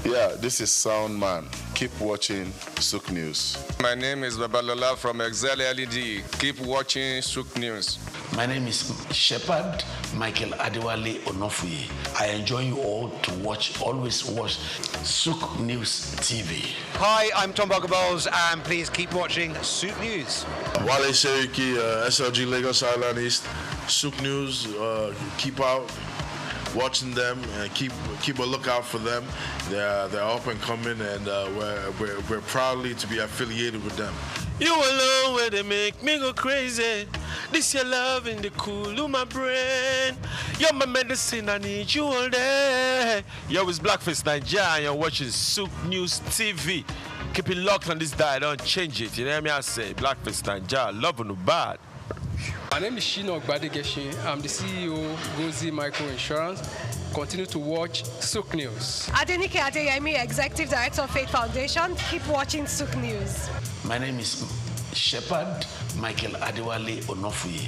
Yeah, this is Sound Man. Keep watching SOUQ News. My name is Babalola from Excel LED. Keep watching SOUQ News. My name is Shepherd Michael Adewale Onofuye. I enjoy you all to watch, always watch SOUQ News TV. Hi, I'm Tom Bogaballs, and please keep watching SOUQ News. Wale Seriki, SLG Lagos Island East, SOUQ News, keep out. watching them and keep a lookout for them. They're up and coming, and we're proudly to be affiliated with them. You alone where they make me go crazy. This your love in the cool of my brain. You're my medicine, I need you all day. Yo, it's Blackface Nigeria and you're watching SOUQ News TV. Keep it locked on this dial, don't change it. You know what I say? Blackface Nigeria, love no bad. My name is Shino Gbadegeshin. I'm the CEO of Gozi Micro Insurance. Continue to watch SOUQ News. Adenike Adeyemi, Executive Director of Faith Foundation. Keep watching SOUQ News. My name is Shepherd Michael Adewale Onofuye.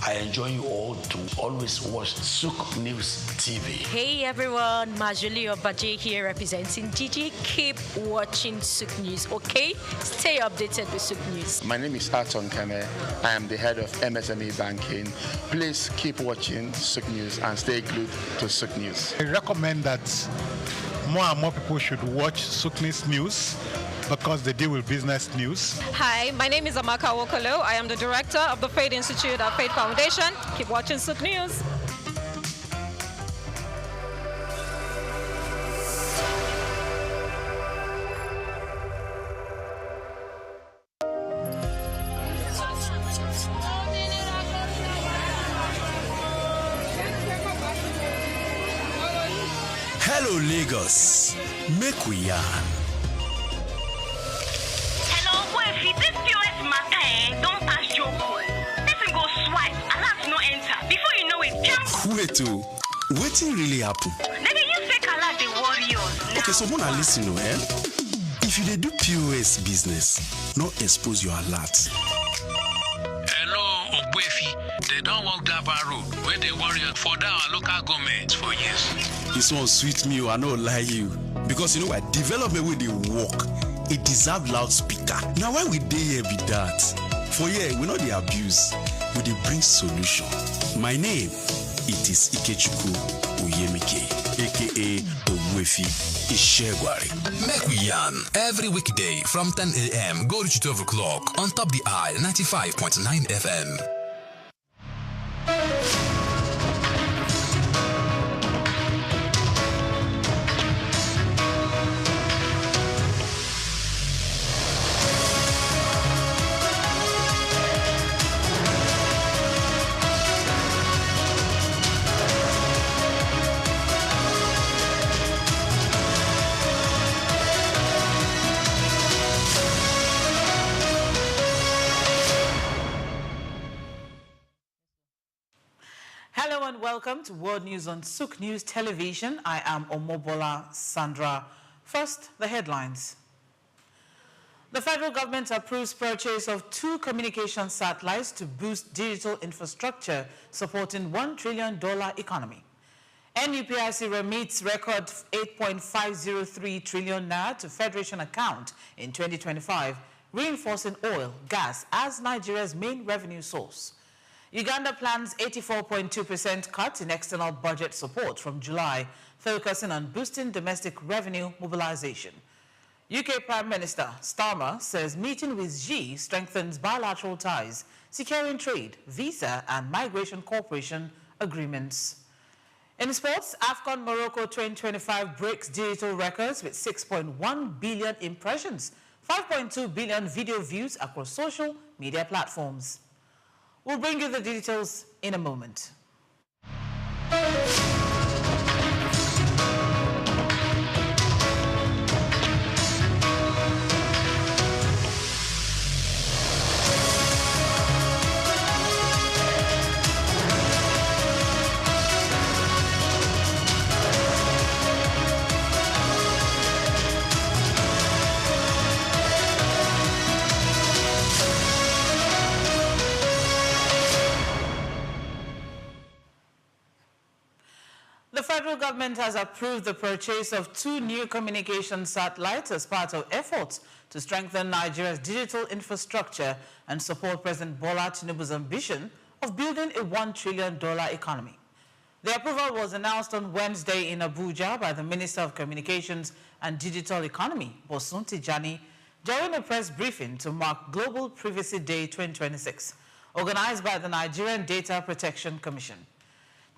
I enjoy you all to always watch SOUQ News TV. Hey everyone, Majuli Obaje here representing Gigi. Keep watching SOUQ News, okay? Stay updated with SOUQ News. My name is Aton Kame. I am the head of MSME Banking. Please keep watching SOUQ News and stay glued to SOUQ News. I recommend that more and more people should watch SOUQ News because they deal with business news. Hi, my name is Amaka Wokolo. I am the director of the Faith Institute at Faith Foundation. Keep watching SOUQ News. Hello, Lagos. Make we yarn. This POS matter, don't pass your call. Person go swipe, alert no enter. Before you know it, jump. Wait, wetin really happen? Maybe you fake alert the warriors. Okay, so wanna listen, If you dey do POS business, no expose your alert. Hello, Ogbefi. They don't walk that road where they warrior for our local government for years. This one sweet me, I no lie you. Because you know what? Development with the work. It deserve loudspeaker. Now why we dey here be that? For here, we know the abuse, we dey bring solution. My name, it is Ikechukwu Oyemike, aka Ogwefi Ishegwari. Make we yarn every weekday from 10 a.m. go to 12 o'clock on Top the Eye 95.9 FM. Welcome to World News on SOUQ News Television. I am Omobola Sandra. First, the headlines. The federal government approves purchase of 2 communication satellites to boost digital infrastructure, supporting $1 trillion economy. NUPIC remits record 8.503 trillion naira to Federation account in 2025, reinforcing oil, gas as Nigeria's main revenue source. Uganda plans 84.2% cut in external budget support from July, focusing on boosting domestic revenue mobilization. UK Prime Minister Starmer says meeting with Xi strengthens bilateral ties, securing trade, visa and migration cooperation agreements. In sports, AFCON Morocco 2025 breaks digital records with 6.1 billion impressions, 5.2 billion video views across social media platforms. We'll bring you the details in a moment. The federal government has approved the purchase of 2 new communication satellites as part of efforts to strengthen Nigeria's digital infrastructure and support President Bola Tinubu's ambition of building a $1 trillion economy. The approval was announced on Wednesday in Abuja by the Minister of Communications and Digital Economy, Bosun Tijani, during a press briefing to mark Global Privacy Day 2026, organized by the Nigerian Data Protection Commission.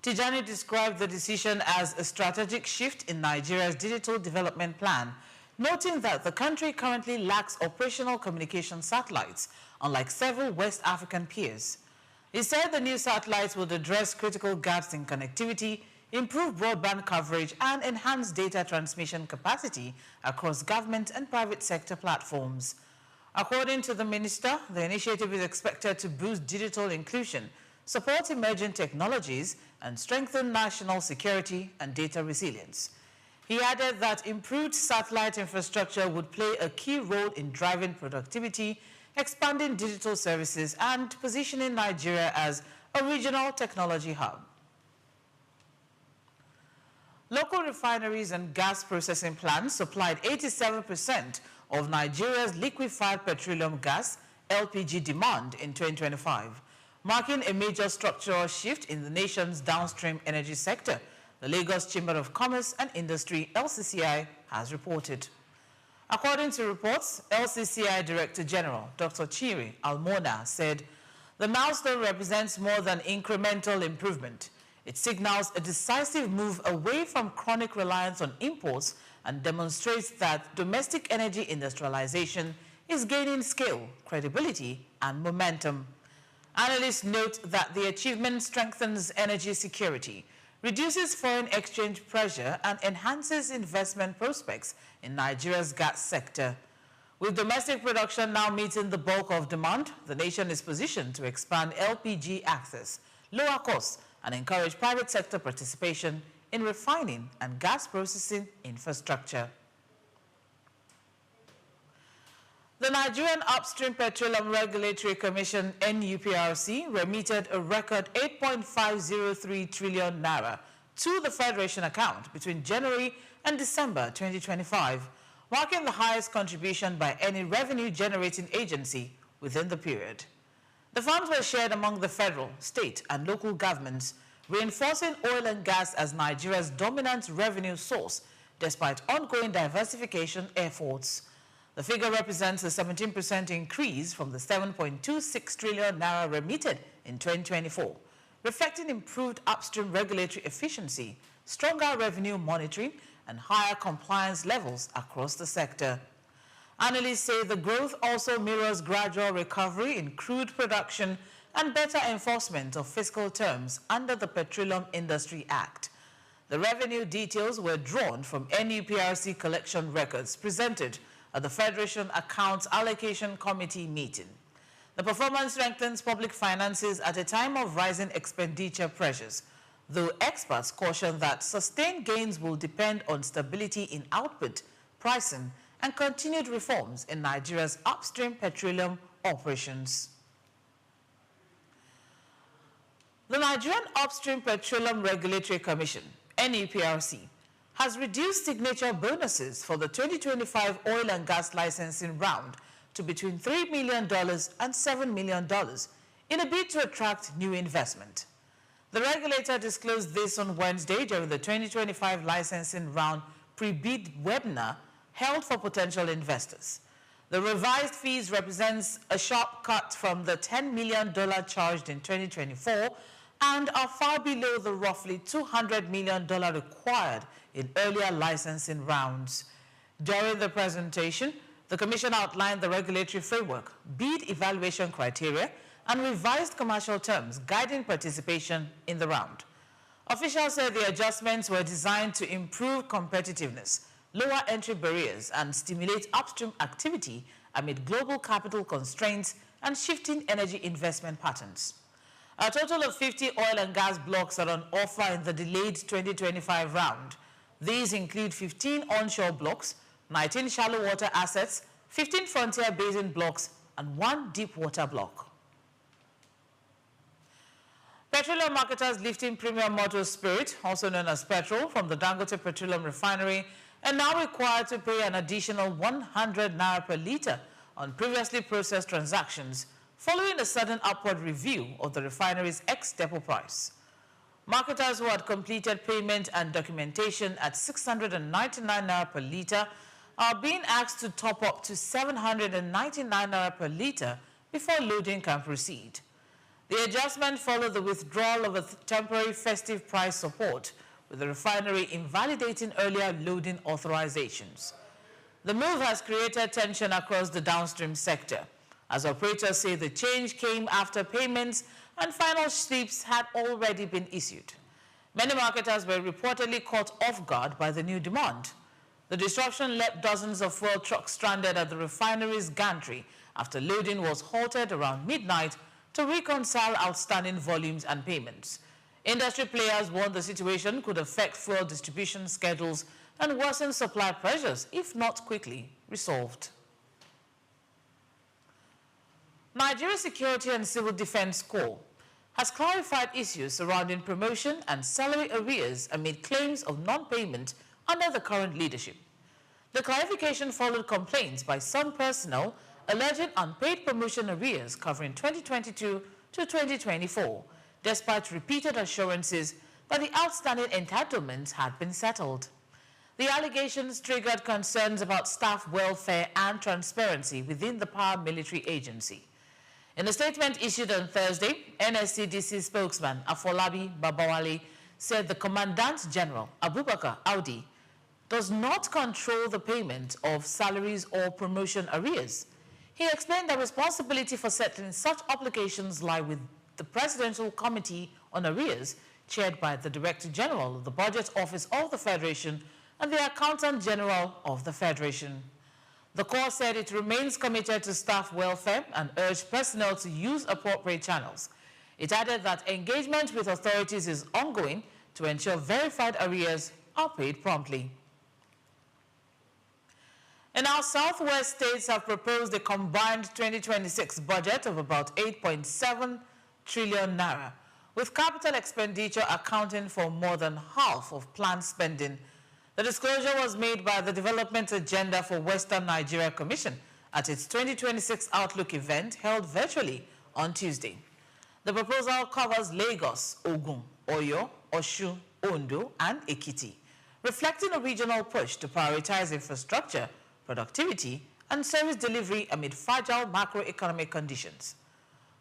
Tijani described the decision as a strategic shift in Nigeria's digital development plan, noting that the country currently lacks operational communication satellites, unlike several West African peers. He said the new satellites would address critical gaps in connectivity, improve broadband coverage, and enhance data transmission capacity across government and private sector platforms. According to the minister, the initiative is expected to boost digital inclusion, support emerging technologies, and strengthen national security and data resilience. He added that improved satellite infrastructure would play a key role in driving productivity, expanding digital services, and positioning Nigeria as a regional technology hub. Local refineries and gas processing plants supplied 87% of Nigeria's liquefied petroleum gas (LPG) demand in 2025, marking a major structural shift in the nation's downstream energy sector, the Lagos Chamber of Commerce and Industry (LCCI) has reported. According to reports, LCCI Director General Dr. Chiri Almona said, "The milestone represents more than incremental improvement. It signals a decisive move away from chronic reliance on imports and demonstrates that domestic energy industrialization is gaining scale, credibility, and momentum." Analysts note that the achievement strengthens energy security, reduces foreign exchange pressure, and enhances investment prospects in Nigeria's gas sector. With domestic production now meeting the bulk of demand, the nation is positioned to expand LPG access, lower costs, and encourage private sector participation in refining and gas processing infrastructure. The Nigerian Upstream Petroleum Regulatory Commission (NUPRC) remitted a record 8.503 trillion naira to the Federation account between January and December 2025, marking the highest contribution by any revenue-generating agency within the period. The funds were shared among the federal, state, and local governments, reinforcing oil and gas as Nigeria's dominant revenue source, despite ongoing diversification efforts. The figure represents a 17% increase from the 7.26 trillion naira remitted in 2024, reflecting improved upstream regulatory efficiency, stronger revenue monitoring, and higher compliance levels across the sector. Analysts say the growth also mirrors gradual recovery in crude production and better enforcement of fiscal terms under the Petroleum Industry Act. The revenue details were drawn from NUPRC collection records presented at the Federation Accounts Allocation Committee meeting. The performance strengthens public finances at a time of rising expenditure pressures, though experts caution that sustained gains will depend on stability in output, pricing, and continued reforms in Nigeria's upstream petroleum operations. The Nigerian Upstream Petroleum Regulatory Commission, NUPRC, has reduced signature bonuses for the 2025 oil and gas licensing round to between $3 million and $7 million in a bid to attract new investment. The regulator disclosed this on Wednesday during the 2025 licensing round pre-bid webinar held for potential investors. The revised fees represents a sharp cut from the $10 million charged in 2024 and are far below the roughly $200 million required in earlier licensing rounds. During the presentation, the Commission outlined the regulatory framework, bid evaluation criteria, and revised commercial terms guiding participation in the round. Officials said the adjustments were designed to improve competitiveness, lower entry barriers, and stimulate upstream activity amid global capital constraints and shifting energy investment patterns. A total of 50 oil and gas blocks are on offer in the delayed 2025 round. These include 15 onshore blocks, 19 shallow water assets, 15 frontier basin blocks, and 1 deep water block. Petroleum marketers lifting premium motor spirit, also known as petrol, from the Dangote Petroleum Refinery are now required to pay an additional 100 naira per litre on previously processed transactions, following a sudden upward review of the refinery's ex-depot price. Marketers who had completed payment and documentation at 699 naira per litre are being asked to top up to 799 naira per litre before loading can proceed. The adjustment followed the withdrawal of a temporary festive price support, with the refinery invalidating earlier loading authorizations. The move has created tension across the downstream sector, as operators say the change came after payments and final slips had already been issued. Many marketers were reportedly caught off guard by the new demand. The disruption left dozens of fuel trucks stranded at the refinery's gantry after loading was halted around midnight to reconcile outstanding volumes and payments. Industry players warned the situation could affect fuel distribution schedules and worsen supply pressures if not quickly resolved. Nigeria Security and Civil Defense Corps has clarified issues surrounding promotion and salary arrears amid claims of non-payment under the current leadership. The clarification followed complaints by some personnel alleging unpaid promotion arrears covering 2022 to 2024, despite repeated assurances that the outstanding entitlements had been settled. The allegations triggered concerns about staff welfare and transparency within the paramilitary agency. In a statement issued on Thursday, NSCDC spokesman Afolabi Babawale said the Commandant General, Abubakar Audi, does not control the payment of salaries or promotion arrears. He explained that responsibility for settling such obligations lie with the Presidential Committee on Arrears, chaired by the Director General of the Budget Office of the Federation and the Accountant General of the Federation. The Corps said it remains committed to staff welfare and urged personnel to use appropriate channels. It added that engagement with authorities is ongoing to ensure verified arrears are paid promptly. And our southwest states have proposed a combined 2026 budget of about 8.7 trillion naira, with capital expenditure accounting for more than half of planned spending. The disclosure was made by the Development Agenda for Western Nigeria Commission at its 2026 Outlook event held virtually on Tuesday. The proposal covers Lagos, Ogun, Oyo, Osun, Ondo, and Ekiti, reflecting a regional push to prioritize infrastructure, productivity, and service delivery amid fragile macroeconomic conditions.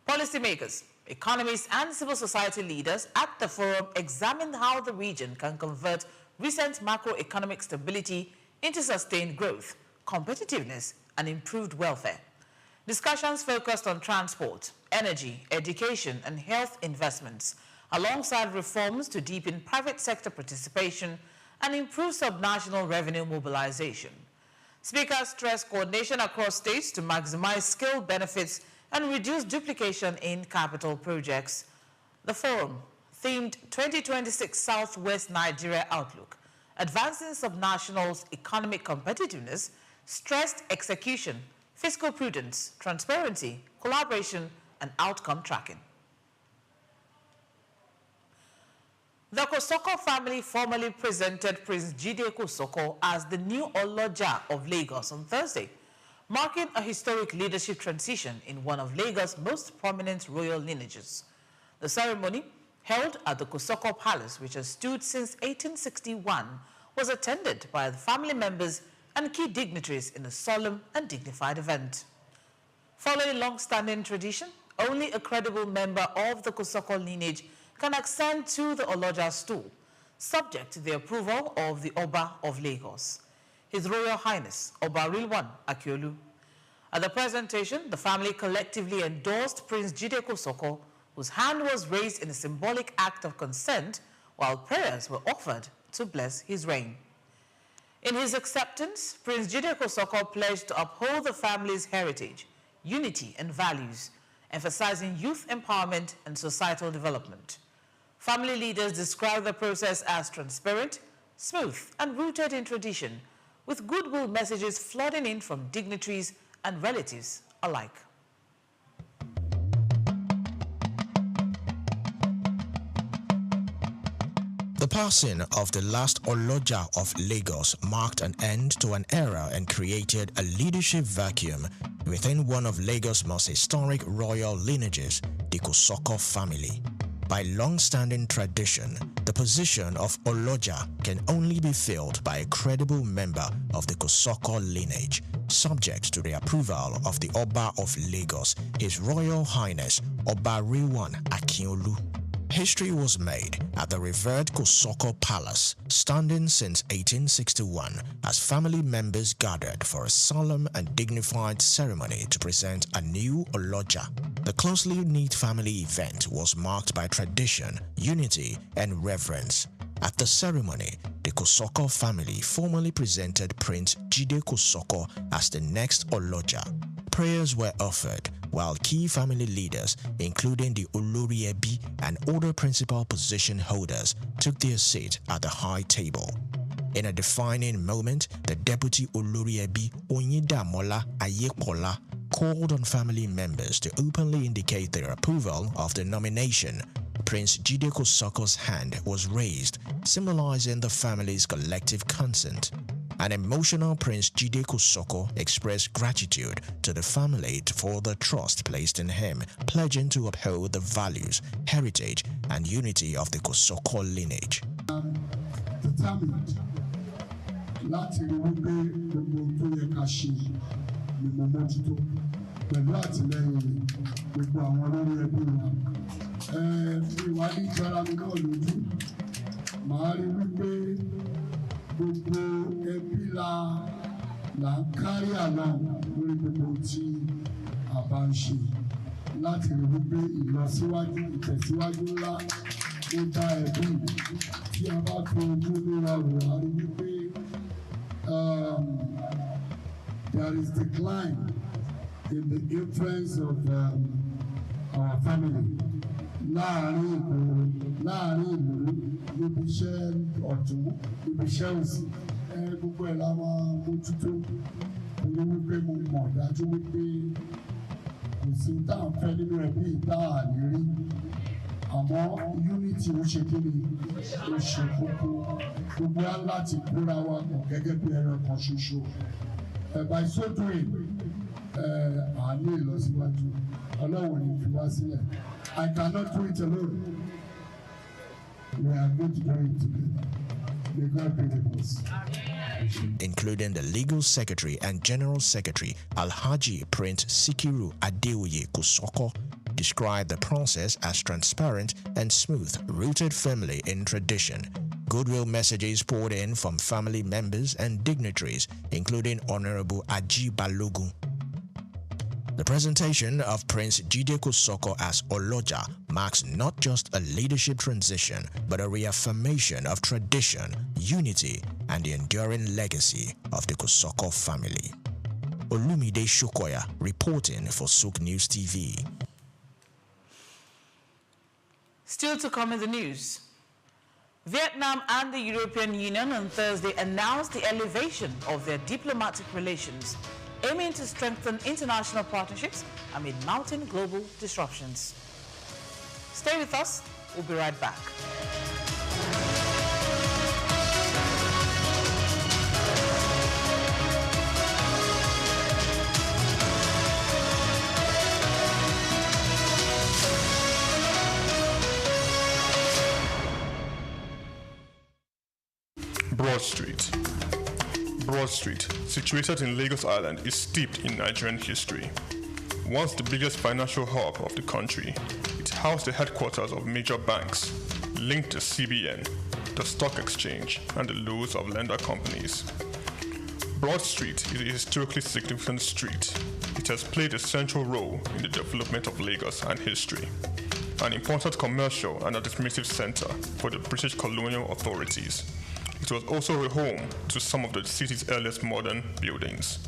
Policymakers, economists, and civil society leaders at the forum examined how the region can convert recent macroeconomic stability into sustained growth, competitiveness, and improved welfare. Discussions focused on transport, energy, education, and health investments, alongside reforms to deepen private sector participation and improve subnational revenue mobilization. Speakers stressed coordination across states to maximize scale benefits and reduce duplication in capital projects. The forum, themed 2026 Southwest Nigeria Outlook, Advancing Subnational Economic Competitiveness, stressed execution, fiscal prudence, transparency, collaboration, and outcome tracking. The Kosoko family formally presented Prince Jide Kosoko as the new Oloja of Lagos on Thursday, marking a historic leadership transition in one of Lagos' most prominent royal lineages. The ceremony, held at the Kosoko Palace, which has stood since 1861, was attended by the family members and key dignitaries in a solemn and dignified event. Following long-standing tradition, only a credible member of the Kosoko lineage can ascend to the Oloja stool, subject to the approval of the Oba of Lagos, His Royal Highness Oba Rilwan Akiolu. At the presentation, the family collectively endorsed Prince Jide Kosoko, whose hand was raised in a symbolic act of consent, while prayers were offered to bless his reign. In his acceptance, Prince Jide Kosoko pledged to uphold the family's heritage, unity, and values, emphasizing youth empowerment and societal development. Family leaders described the process as transparent, smooth, and rooted in tradition, with goodwill messages flooding in from dignitaries and relatives alike. The passing of the last Oloja of Lagos marked an end to an era and created a leadership vacuum within one of Lagos' most historic royal lineages, the Kosoko family. By long-standing tradition, the position of Oloja can only be filled by a credible member of the Kosoko lineage, subject to the approval of the Oba of Lagos, His Royal Highness Oba Rewan Akiolu. History was made at the revered Kosoko Palace, standing since 1861, as family members gathered for a solemn and dignified ceremony to present a new Oloja. The closely knit family event was marked by tradition, unity, and reverence. At the ceremony, the Kosoko family formally presented Prince Jide Kosoko as the next Oloja. Prayers were offered, while key family leaders, including the Olori Ebi and other principal position holders, took their seat at the high table. In a defining moment, the Deputy Olori Ebi Onyedamola Ayekola called on family members to openly indicate their approval of the nomination. Prince Jide Kosoko's hand was raised, symbolizing the family's collective consent. An emotional Prince Jide Kosoko expressed gratitude to the family for the trust placed in him, pledging to uphold the values, heritage, and unity of the Kosoko lineage. Determined láti rí wípé gbogbo tó yẹ ká ṣe ni mo mójútó pẹ̀lú àtìlẹ́yìn gbogbo àwọn olórí ẹbí wa. Ìwádìí ìjọra mi náà lójú màá rí wípé gbogbo ẹbí là ń kárí àná lórí gbogbo tí a bá ń ṣe láti rí wípé ìlọsíwájú ìtẹ̀síwájú ńlá ó dá ẹbí tí a bá tó ojú lóra wò á rí wípé there is decline in the influence of our family láàrin ìlú níbi iṣẹ́ ọ̀tún níbi iṣẹ́ òsì gbogbo ẹ̀ la máa mójútó torí wípé mo mọ̀ dájú wípé kò sí tá à ń fẹ́ nínú ẹbí tá à ní rí àmọ́ unity ó ṣe kí ni ó ṣe kókó gbogbo á láti kóra wa pọ̀ gẹ́gẹ́ bí ẹran kan ṣoṣo by so doing à ní ìlọsíwájú Ọlọ́run ní fi wá sílẹ̀. I cannot do it alone. We are going to do it together. May God be with us. Including the Legal Secretary and General Secretary Alhaji Prince Sikiru Adeoye Kosoko, described the process as transparent and smooth, rooted firmly in tradition. Goodwill messages poured in from family members and dignitaries, including Honorable Aji Balogun. The presentation of Prince Jide Kosoko as Oloja marks not just a leadership transition, but a reaffirmation of tradition, unity, and the enduring legacy of the Kosoko family. Olumide Shokoya reporting for SOUQ News TV. Still to come in the news. Vietnam and the European Union on Thursday announced the elevation of their diplomatic relations, aiming to strengthen international partnerships amid mounting global disruptions. Stay with us, we'll be right back. Broad Street, situated in Lagos Island, is steeped in Nigerian history. Once the biggest financial hub of the country, it housed the headquarters of major banks, linked to CBN, the stock exchange, and the loads of lender companies. Broad Street is a historically significant street. It has played a central role in the development of Lagos and history, an important commercial and administrative center for the British colonial authorities. It was also a home to some of the city's earliest modern buildings.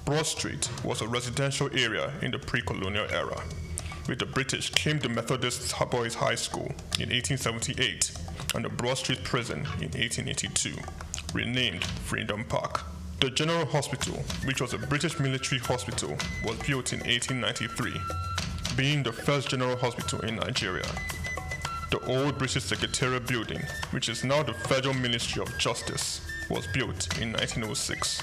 Broad Street was a residential area in the pre-colonial era, where the British claimed the Methodist Boys High School in 1878 and the Broad Street Prison in 1882, renamed Freedom Park. The General Hospital, which was a British military hospital, was built in 1893, being the first general hospital in Nigeria. The old British Secretariat building, which is now the Federal Ministry of Justice, was built in 1906.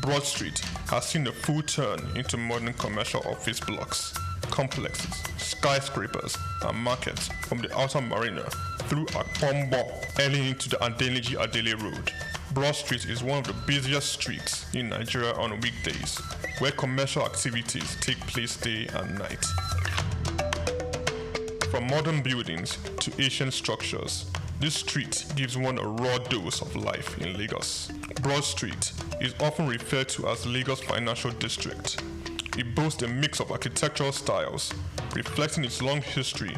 Broad Street has seen a full turn into modern commercial office blocks, complexes, skyscrapers, and markets from the outer marina through Akpombo early into the Adeniji-Adele Road. Broad Street is one of the busiest streets in Nigeria on weekdays, where commercial activities take place day and night. From modern buildings to ancient structures, this street gives one a raw dose of life in Lagos. Broad Street is often referred to as Lagos Financial District. It boasts a mix of architectural styles, reflecting its long history,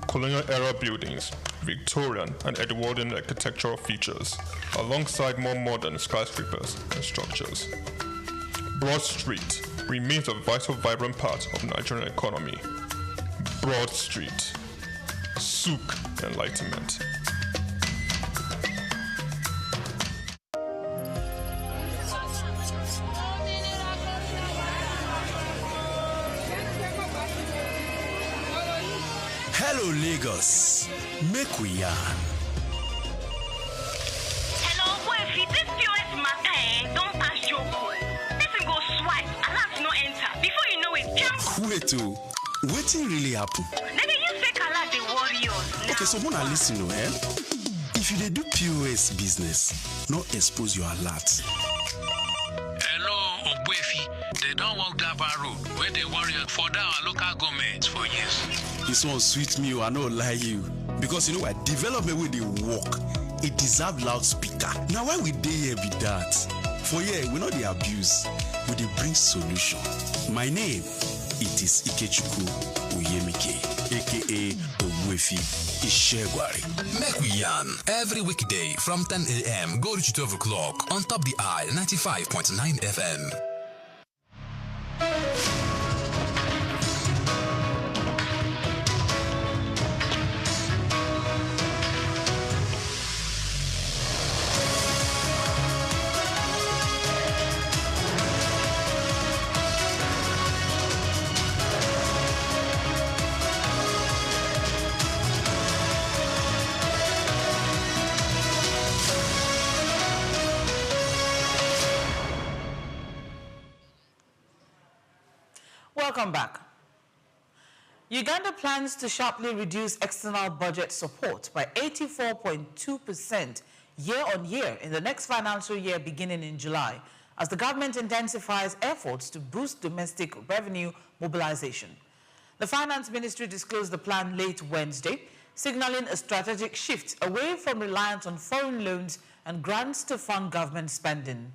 colonial-era buildings, Victorian and Edwardian architectural features, alongside more modern skyscrapers and structures. Broad Street remains a vital, vibrant part of the Nigerian economy. Broad Street. SOUQ Enlightenment. Hello, Lagos. Make we yarn. Hello, boy, this POS matter, don't pass your code. This go swipe, alarms no enter. Before you know it, jump. Wait, wetin really happen? They use fake alert, the warriors. Okay, so Mona, listen, if you dey do POS business, no expose your alert. Hello, Ogbefi. They don't walk Gaba Road where they worry for our local government for years. This one sweet me, I no lie you. Because you know what, development where they work, it deserve loudspeaker. Now why we dey here be that? For here, we know the abuse, we dey bring solution. My name, it is Ikechukwu Uyemike, aka Ogbefi Ishegwari. Make we yarn every weekday from 10 a.m. go to 12 o'clock on Top the Eye 95.9 FM. Welcome back. Uganda plans to sharply reduce external budget support by 84.2% year-on-year in the next financial year beginning in July, as the government intensifies efforts to boost domestic revenue mobilization. The Finance Ministry disclosed the plan late Wednesday, signaling a strategic shift away from reliance on foreign loans and grants to fund government spending.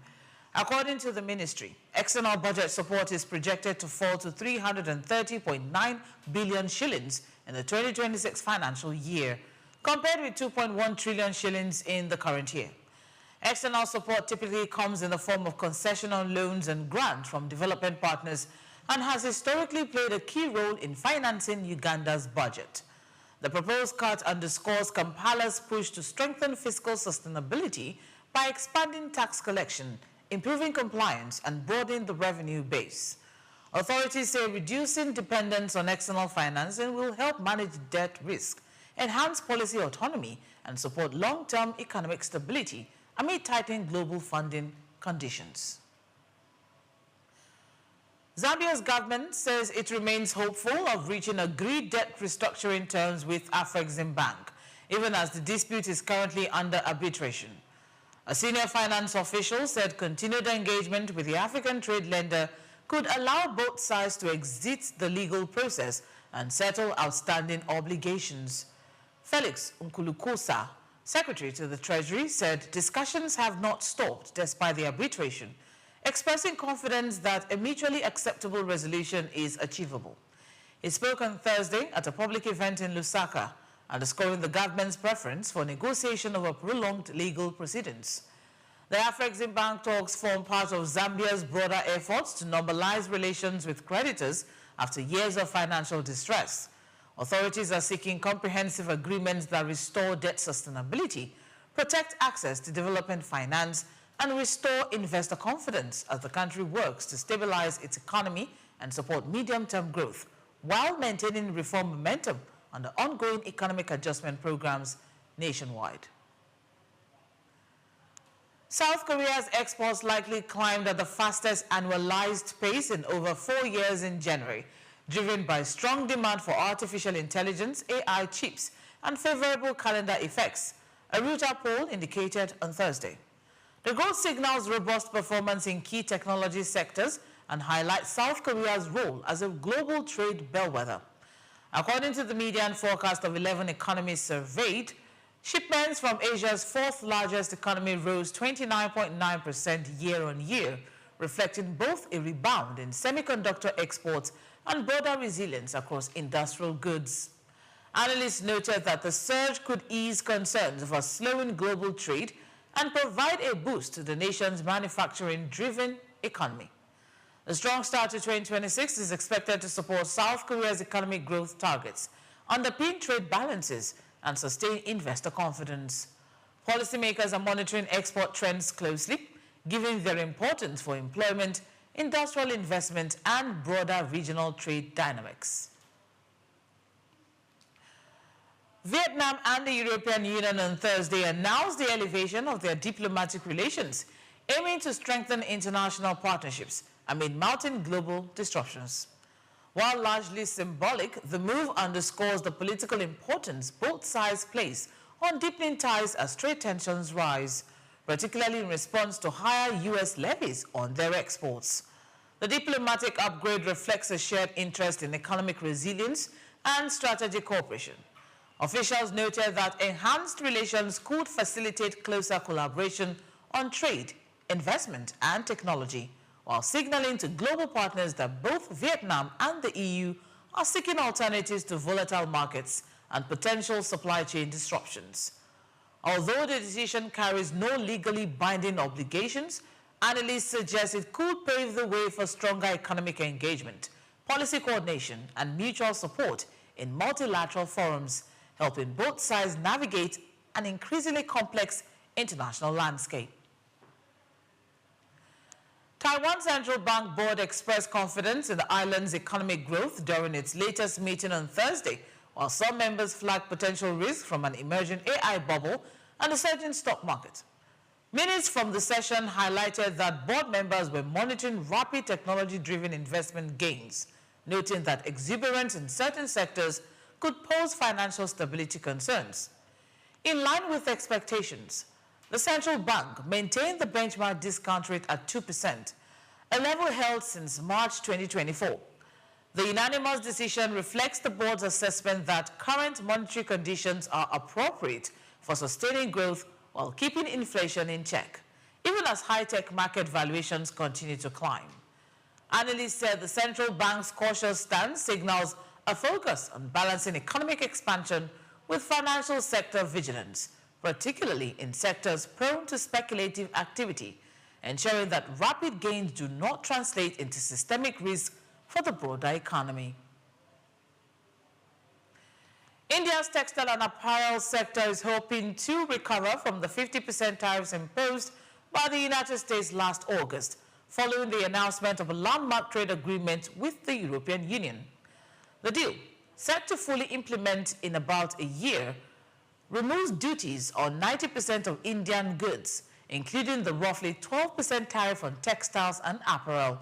According to the ministry, external budget support is projected to fall to 330.9 billion shillings in the 2026 financial year, compared with 2.1 trillion shillings in the current year. External support typically comes in the form of concessional loans and grants from development partners and has historically played a key role in financing Uganda's budget. The proposed cut underscores Kampala's push to strengthen fiscal sustainability by expanding tax collection, improving compliance, and broadening the revenue base. Authorities say reducing dependence on external financing will help manage debt risk, enhance policy autonomy, and support long-term economic stability amid tightening global funding conditions. Zambia's government says it remains hopeful of reaching agreed debt restructuring terms with Afreximbank, even as the dispute is currently under arbitration. A senior finance official said continued engagement with the African trade lender could allow both sides to exit the legal process and settle outstanding obligations. Felix Nkulukusa, Secretary to the Treasury, said discussions have not stopped despite the arbitration, expressing confidence that a mutually acceptable resolution is achievable. He spoke on Thursday at a public event in Lusaka, underscoring the government's preference for negotiation over prolonged legal proceedings. The Afreximbank talks form part of Zambia's broader efforts to normalize relations with creditors after years of financial distress. Authorities are seeking comprehensive agreements that restore debt sustainability, protect access to development finance, and restore investor confidence as the country works to stabilize its economy and support medium-term growth, while maintaining reform momentum under ongoing economic adjustment programs nationwide. South Korea's exports likely climbed at the fastest annualized pace in over 4 years in January, driven by strong demand for artificial intelligence, AI chips, and favorable calendar effects, a Reuters poll indicated on Thursday. The growth signals robust performance in key technology sectors and highlights South Korea's role as a global trade bellwether. According to the median forecast of 11 economies surveyed, shipments from Asia's fourth largest economy rose 29.9% year-on-year, reflecting both a rebound in semiconductor exports and broader resilience across industrial goods. Analysts noted that the surge could ease concerns of a slowing global trade and provide a boost to the nation's manufacturing-driven economy. The strong start to 2026 is expected to support South Korea's economic growth targets, underpin trade balances, and sustain investor confidence. Policymakers are monitoring export trends closely, given their importance for employment, industrial investment, and broader regional trade dynamics. Vietnam and the European Union on Thursday announced the elevation of their diplomatic relations, aiming to strengthen international partnerships amid mounting global disruptions. While largely symbolic, the move underscores the political importance both sides place on deepening ties as trade tensions rise, particularly in response to higher U.S. levies on their exports. The diplomatic upgrade reflects a shared interest in economic resilience and strategic cooperation. Officials noted that enhanced relations could facilitate closer collaboration on trade, investment, and technology, while signaling to global partners that both Vietnam and the EU are seeking alternatives to volatile markets and potential supply chain disruptions. Although the decision carries no legally binding obligations, analysts suggest it could pave the way for stronger economic engagement, policy coordination, and mutual support in multilateral forums, helping both sides navigate an increasingly complex international landscape. Taiwan Central Bank Board expressed confidence in the island's economic growth during its latest meeting on Thursday, while some members flagged potential risk from an emerging AI bubble and a surging stock market. Minutes from the session highlighted that board members were monitoring rapid technology-driven investment gains, noting that exuberance in certain sectors could pose financial stability concerns. In line with expectations, the central bank maintained the benchmark discount rate at 2%, a level held since March 2024. The unanimous decision reflects the board's assessment that current monetary conditions are appropriate for sustaining growth while keeping inflation in check, even as high-tech market valuations continue to climb. Analysts said the central bank's cautious stance signals a focus on balancing economic expansion with financial sector vigilance, particularly in sectors prone to speculative activity, ensuring that rapid gains do not translate into systemic risk for the broader economy. India's textile and apparel sector is hoping to recover from the 50% tariffs imposed by the United States last August, following the announcement of a landmark trade agreement with the European Union. The deal, set to fully implement in about a year, removes duties on 90% of Indian goods, including the roughly 12% tariff on textiles and apparel,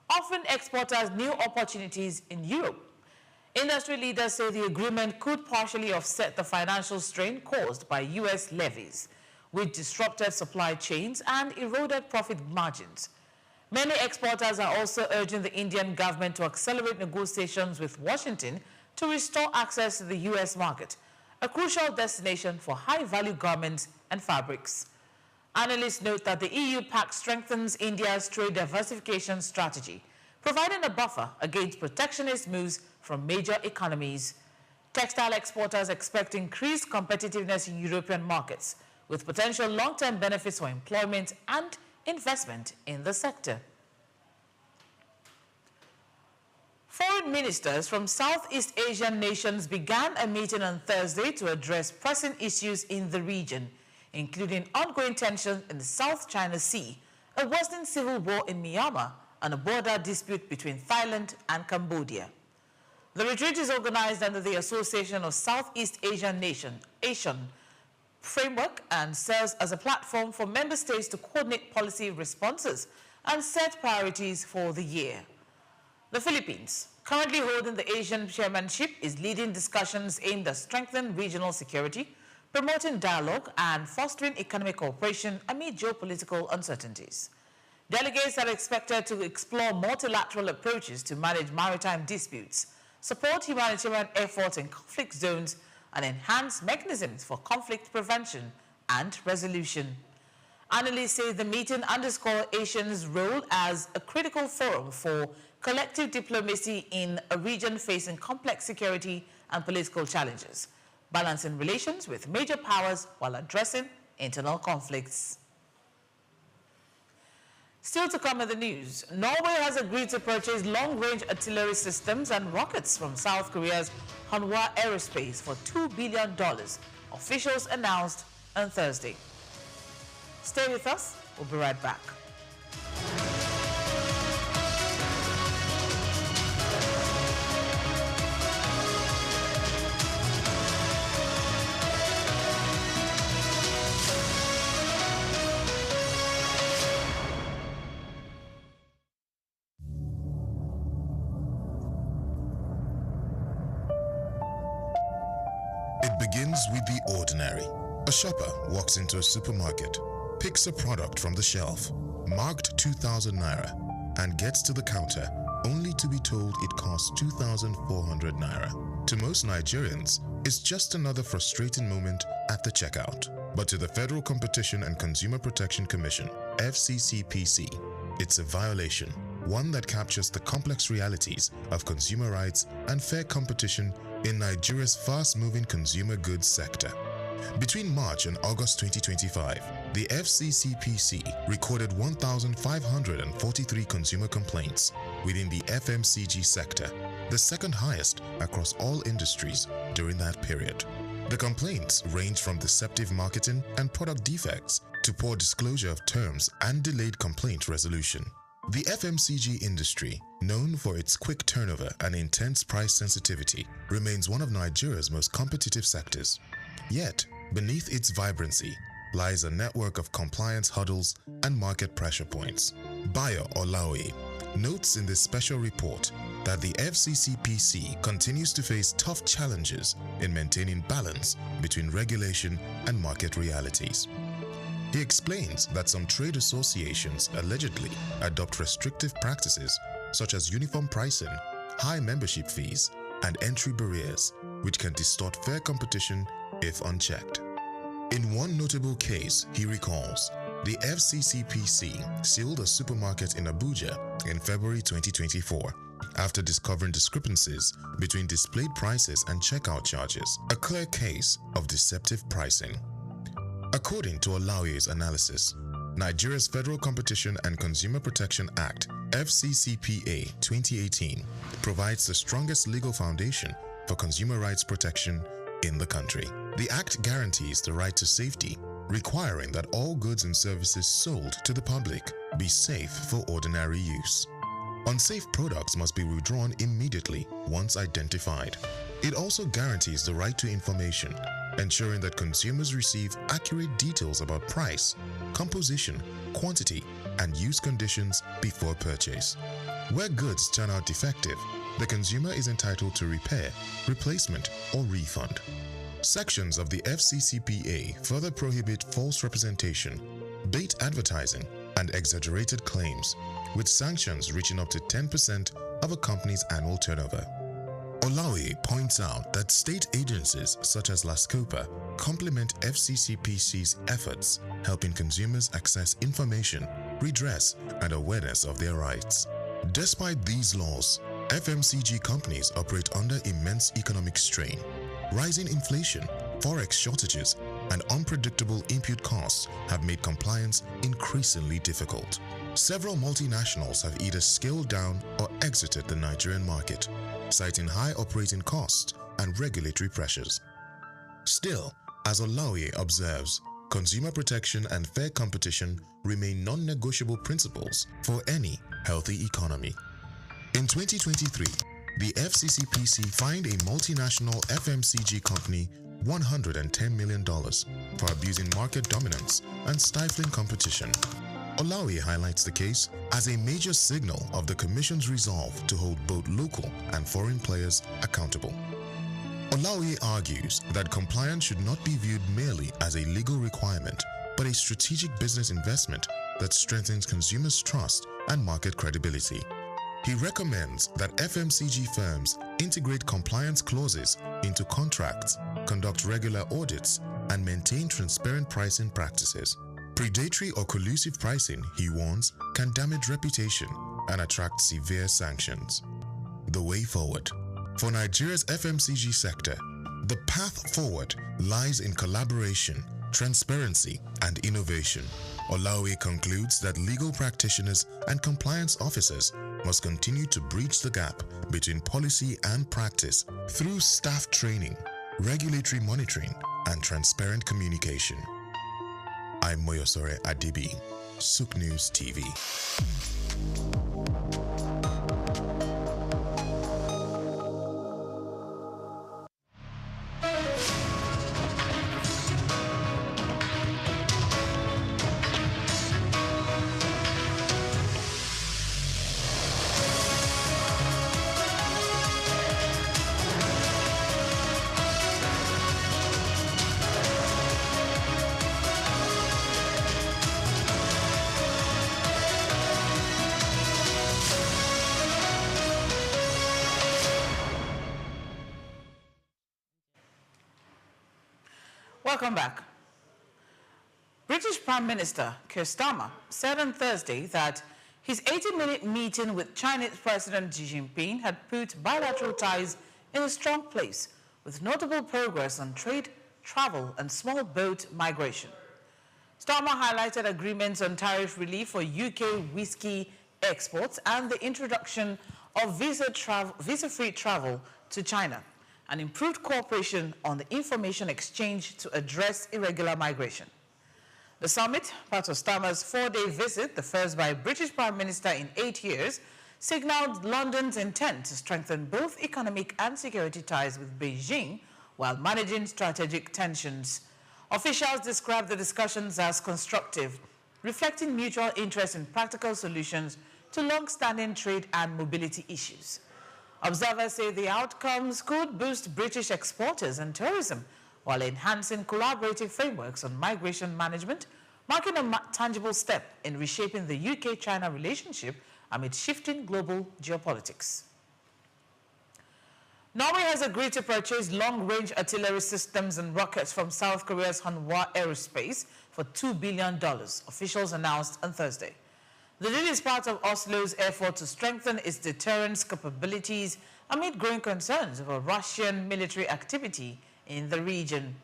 offering exporters new opportunities in Europe. Industry leaders say the agreement could partially offset the financial strain caused by U.S. levies, which disrupted supply chains and eroded profit margins. Many exporters are also urging the Indian government to accelerate negotiations with Washington to restore access to the U.S. market, a crucial destination for high-value garments and fabrics. Analysts note that the EU pact strengthens India's trade diversification strategy, providing a buffer against protectionist moves from major economies. Textile exporters expect increased competitiveness in European markets, with potential long-term benefits for employment and investment in the sector. Foreign ministers from Southeast Asian nations began a meeting on Thursday to address pressing issues in the region, including ongoing tensions in the South China Sea, a worsening civil war in Myanmar, and a border dispute between Thailand and Cambodia. The retreat is organized under the Association of Southeast Asian Nations, ASEAN, framework and serves as a platform for member states to coordinate policy responses and set priorities for the year. The Philippines, currently holding the Asian chairmanship, is leading discussions aimed at strengthening regional security, promoting dialogue, and fostering economic cooperation amid geopolitical uncertainties. Delegates are expected to explore multilateral approaches to manage maritime disputes, support humanitarian efforts in conflict zones, and enhance mechanisms for conflict prevention and resolution. Analysts say the meeting underscores Asia's role as a critical forum for collective diplomacy in a region facing complex security and political challenges, balancing relations with major powers while addressing internal conflicts. Still to come in the news, Norway has agreed to purchase long-range artillery systems and rockets from South Korea's Hanwha Aerospace for $2 billion, officials announced on Thursday. Stay with us, we'll be right back. It begins with the ordinary. A shopper walks into a supermarket, picks a product from the shelf, marked 2,000 naira, and gets to the counter only to be told it costs 2,400 naira. To most Nigerians, it's just another frustrating moment at the checkout. But to the Federal Competition and Consumer Protection Commission, FCCPC, it's a violation, one that captures the complex realities of consumer rights and fair competition in Nigeria's fast-moving consumer goods sector. Between March and August 2025, the FCCPC recorded 1,543 consumer complaints within the FMCG sector, the second highest across all industries during that period. The complaints range from deceptive marketing and product defects to poor disclosure of terms and delayed complaint resolution. The FMCG industry, known for its quick turnover and intense price sensitivity, remains one of Nigeria's most competitive sectors. Yet, beneath its vibrancy lies a network of compliance hurdles and market pressure points. Bayo Olaoye notes in this special report that the FCCPC continues to face tough challenges in maintaining balance between regulation and market realities. He explains that some trade associations allegedly adopt restrictive practices such as uniform pricing, high membership fees, and entry barriers, which can distort fair competition if unchecked. In one notable case, he recalls, the FCCPC sealed a supermarket in Abuja in February 2024 after discovering discrepancies between displayed prices and checkout charges, a clear case of deceptive pricing. According to Olaoye's analysis, Nigeria's Federal Competition and Consumer Protection Act, FCCPA 2018, provides the strongest legal foundation for consumer rights protection in the country. The Act guarantees the right to safety, requiring that all goods and services sold to the public be safe for ordinary use. Unsafe products must be withdrawn immediately once identified. It also guarantees the right to information, ensuring that consumers receive accurate details about price, composition, quantity, and use conditions before purchase. Where goods turn out defective, the consumer is entitled to repair, replacement, or refund. Sections of the FCCPA further prohibit false representation, bait advertising, and exaggerated claims, with sanctions reaching up to 10% of a company's annual turnover. Olaoye points out that state agencies such as LASCOPA complement FCCPC's efforts, helping consumers access information, redress, and awareness of their rights. Despite these laws, FMCG companies operate under immense economic strain. Rising inflation, forex shortages, and unpredictable input costs have made compliance increasingly difficult. Several multinationals have either scaled down or exited the Nigerian market, citing high operating costs and regulatory pressures. Still, as Olaoye observes, consumer protection and fair competition remain non-negotiable principles for any healthy economy. In 2023, the FCCPC fined a multinational FMCG company $110 million for abusing market dominance and stifling competition. Olaoye highlights the case as a major signal of the Commission's resolve to hold both local and foreign players accountable. Olaoye argues that compliance should not be viewed merely as a legal requirement, but a strategic business investment that strengthens consumers' trust and market credibility. He recommends that FMCG firms integrate compliance clauses into contracts, conduct regular audits, and maintain transparent pricing practices. Predatory or collusive pricing, he warns, can damage reputation and attract severe sanctions. The way forward. For Nigeria's FMCG sector, the path forward lies in collaboration, transparency, and innovation. Olaoye concludes that legal practitioners and compliance officers must continue to bridge the gap between policy and practice through staff training, regulatory monitoring, and transparent communication. I'm Moyosore Adibi, SOUQ News TV. Welcome back. British Prime Minister Keir Starmer said on Thursday that his 80-minute meeting with Chinese President Xi Jinping had put bilateral ties in a strong place, with notable progress on trade, travel, and small boat migration. Starmer highlighted agreements on tariff relief for UK whiskey exports and the introduction of visa-free travel to China, and improved cooperation on the information exchange to address irregular migration. The summit, part of Starmer's 4-day visit, the first by a British Prime Minister in 8 years, signaled London's intent to strengthen both economic and security ties with Beijing while managing strategic tensions. Officials described the discussions as constructive, reflecting mutual interest in practical solutions to long-standing trade and mobility issues. Observers say the outcomes could boost British exporters and tourism while enhancing collaborative frameworks on migration management, marking a tangible step in reshaping the UK-China relationship amid shifting global geopolitics. Norway has agreed to purchase long-range artillery systems and rockets from South Korea's Hanwha Aerospace for $2 billion, officials announced on Thursday. The deal is part of Oslo's effort to strengthen its deterrence capabilities amid growing concerns over Russian military activity in the region.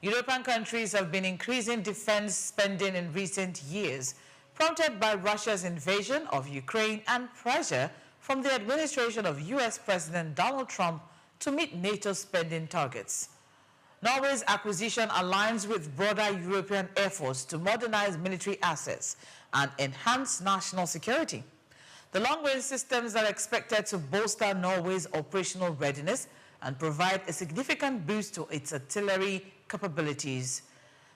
European countries have been increasing defense spending in recent years, prompted by Russia's invasion of Ukraine and pressure from the administration of US President Donald Trump to meet NATO spending targets. Norway's acquisition aligns with broader European efforts to modernize military assets and enhance national security. The long-range systems are expected to bolster Norway's operational readiness and provide a significant boost to its artillery capabilities.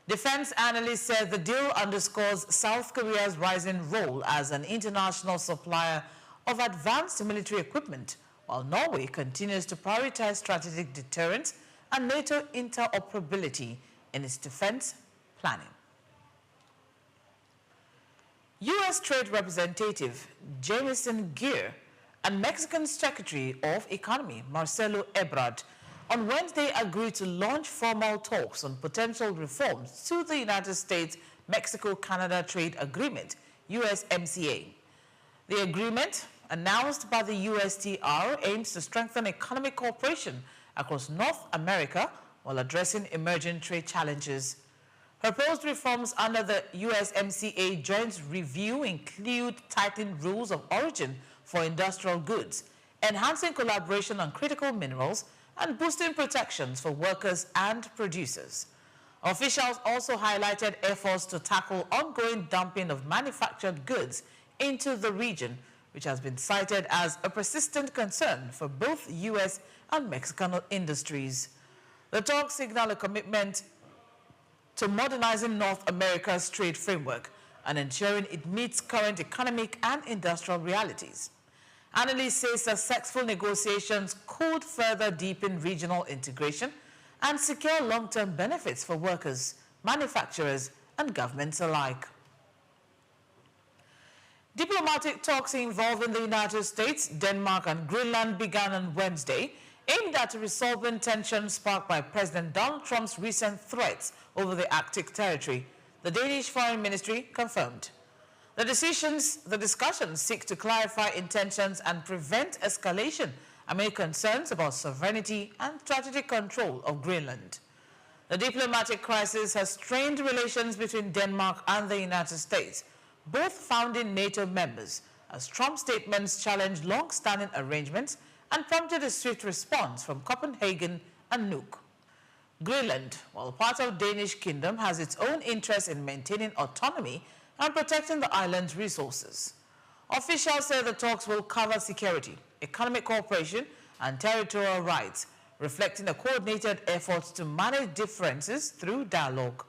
Defense analysts said the deal underscores South Korea's rising role as an international supplier of advanced military equipment, while Norway continues to prioritize strategic deterrence and NATO interoperability in its defense planning. U.S. Trade Representative Jamieson Greer and Mexican Secretary of Economy Marcelo Ebrard on Wednesday agreed to launch formal talks on potential reforms to the United States-Mexico-Canada Trade Agreement, USMCA. The agreement, announced by the USTR, aims to strengthen economic cooperation across North America while addressing emerging trade challenges. Proposed reforms under the USMCA joint review include tightening rules of origin for industrial goods, enhancing collaboration on critical minerals, and boosting protections for workers and producers. Officials also highlighted efforts to tackle ongoing dumping of manufactured goods into the region, which has been cited as a persistent concern for both U.S. and Mexican industries. The talks signal a commitment to modernizing North America's trade framework and ensuring it meets current economic and industrial realities. Analysts say successful negotiations could further deepen regional integration and secure long-term benefits for workers, manufacturers, and governments alike. Diplomatic talks involving the United States, Denmark, and Greenland began on Wednesday, aimed at resolving tensions sparked by President Donald Trump's recent threats over the Arctic territory, the Danish Foreign Ministry confirmed. The discussions seek to clarify intentions and prevent escalation amid concerns about sovereignty and strategic control of Greenland. The diplomatic crisis has strained relations between Denmark and the United States, both founding NATO members, as Trump's statements challenged long-standing arrangements and prompted a swift response from Copenhagen and NUK. Greenland, while part of Danish kingdom, has its own interest in maintaining autonomy and protecting the island's resources. Officials say the talks will cover security, economic cooperation, and territorial rights, reflecting a coordinated effort to manage differences through dialogue.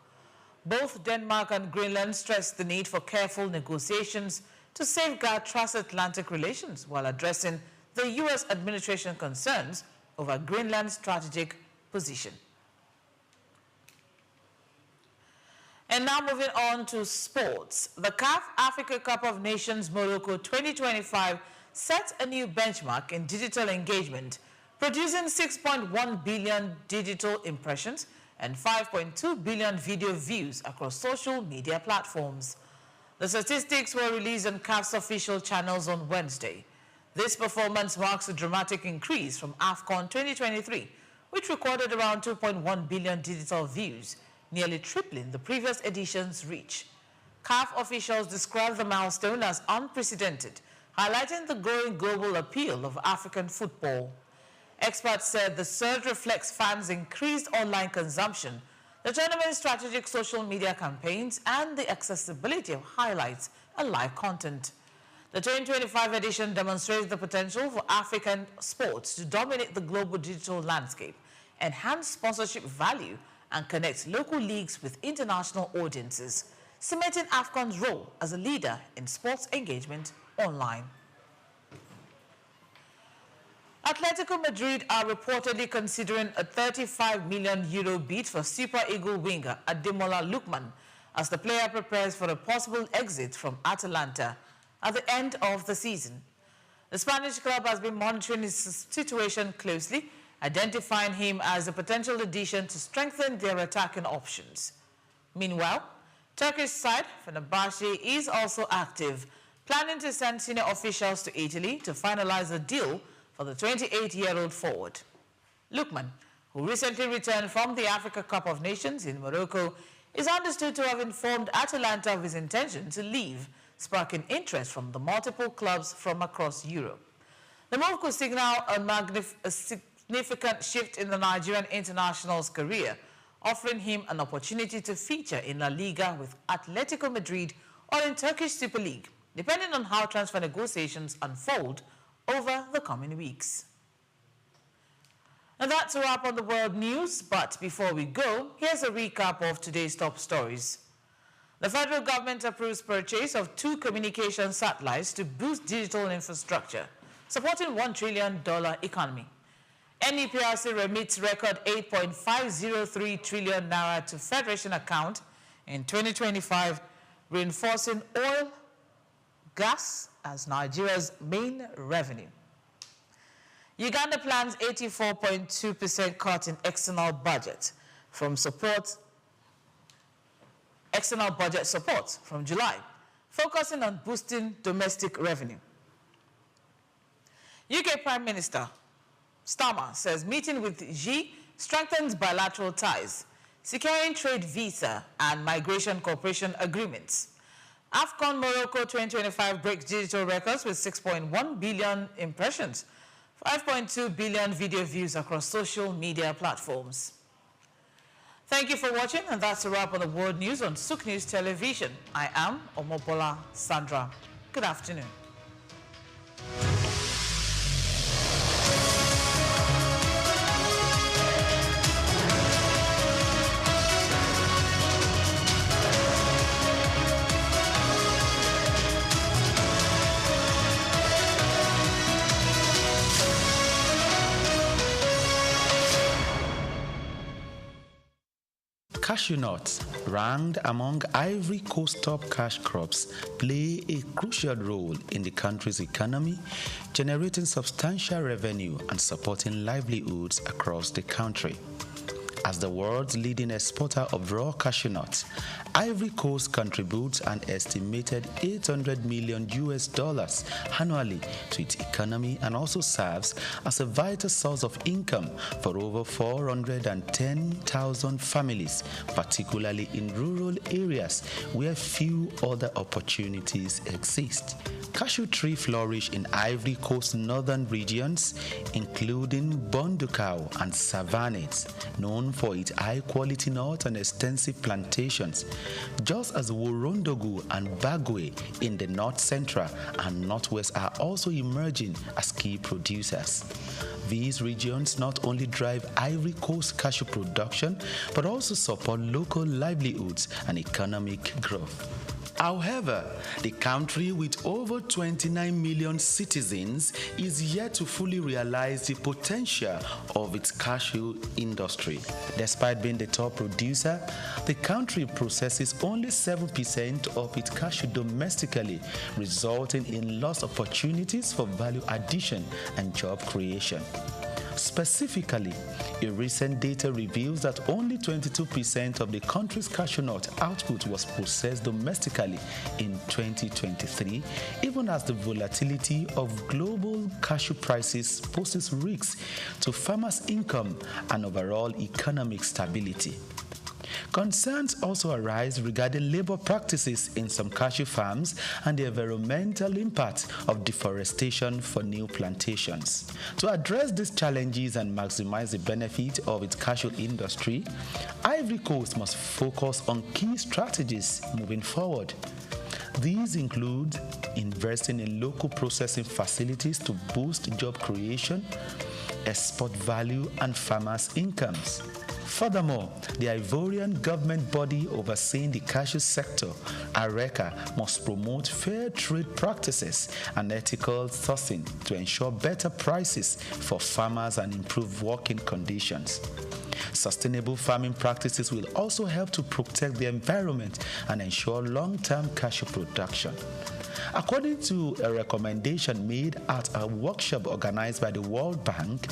Both Denmark and Greenland stressed the need for careful negotiations to safeguard transatlantic relations while addressing the U.S. administration concerns over Greenland's strategic position. And now moving on to sports. The CAF Africa Cup of Nations Morocco 2025 set a new benchmark in digital engagement, producing 6.1 billion digital impressions and 5.2 billion video views across social media platforms. The statistics were released on CAF's official channels on Wednesday. This performance marks a dramatic increase from AFCON 2023, which recorded around 2.1 billion digital views, nearly tripling the previous edition's reach. CAF officials described the milestone as unprecedented, highlighting the growing global appeal of African football. Experts said the surge reflects fans' increased online consumption, the tournament's strategic social media campaigns, and the accessibility of highlights and live content. The 2025 edition demonstrates the potential for African sports to dominate the global digital landscape, enhance sponsorship value, and connect local leagues with international audiences, cementing AFCON's role as a leader in sports engagement online. Atletico Madrid are reportedly considering a €35 million bid for Super Eagle winger Ademola Lookman as the player prepares for a possible exit from Atalanta at the end of the season. The Spanish club has been monitoring his situation closely, identifying him as a potential addition to strengthen their attacking options. Meanwhile, Turkish side Fenerbahce is also active, planning to send senior officials to Italy to finalize a deal for the 28-year-old forward. Lookman, who recently returned from the Africa Cup of Nations in Morocco, is understood to have informed Atalanta of his intention to leave, sparking interest from the multiple clubs from across Europe. The move could signal a significant shift in the Nigerian international's career, offering him an opportunity to feature in La Liga with Atletico Madrid or in Turkish Super League, depending on how transfer negotiations unfold over the coming weeks. And that's a wrap on the world news, but before we go, here's a recap of today's top stories. The federal government approves purchase of 2 communication satellites to boost digital infrastructure, supporting $1 trillion economy. NEPRC remits record 8.503 trillion naira to Federation account in 2025, reinforcing oil, gas as Nigeria's main revenue. Uganda plans 84.2% cut in external budget support from July, focusing on boosting domestic revenue. UK Prime Minister Starmer says meeting with Xi strengthens bilateral ties, securing trade visa and migration cooperation agreements. AFCON Morocco 2025 breaks digital records with 6.1 billion impressions, 5.2 billion video views across social media platforms. Thank you for watching, and that's a wrap on the world news on SOUQ News Television. I am Omobola Sandra. Good afternoon. Cashew nuts, ranked among Ivory Coast top cash crops, play a crucial role in the country's economy, generating substantial revenue and supporting livelihoods across the country. As the world's leading exporter of raw cashew nuts, Ivory Coast contributes an estimated $800 million annually to its economy and also serves as a vital source of income for over 410,000 families, particularly in rural areas where few other opportunities exist. Cashew trees flourish in Ivory Coast northern regions, including Bondukau and Savannah, known for its high-quality nuts and extensive plantations, just as Worondogu and Bagwe in the north central and northwest are also emerging as key producers. These regions not only drive Ivory Coast cashew production, but also support local livelihoods and economic growth. However, the country with over 29 million citizens is yet to fully realize the potential of its cashew industry. Despite being the top producer, the country processes only 7% of its cashew domestically, resulting in lost opportunities for value addition and job creation. Specifically, a recent data reveals that only 22% of the country's cashew nut output was processed domestically in 2023, even as the volatility of global cashew prices poses risks to farmers' income and overall economic stability. Concerns also arise regarding labor practices in some cashew farms and the environmental impact of deforestation for new plantations. To address these challenges and maximize the benefit of its cashew industry, Ivory Coast must focus on key strategies moving forward. These include investing in local processing facilities to boost job creation, export value, and farmers' incomes. Furthermore, the Ivorian government body overseeing the cashew sector, ARECA, must promote fair trade practices and ethical sourcing to ensure better prices for farmers and improve working conditions. Sustainable farming practices will also help to protect the environment and ensure long-term cashew production. According to a recommendation made at a workshop organized by the World Bank,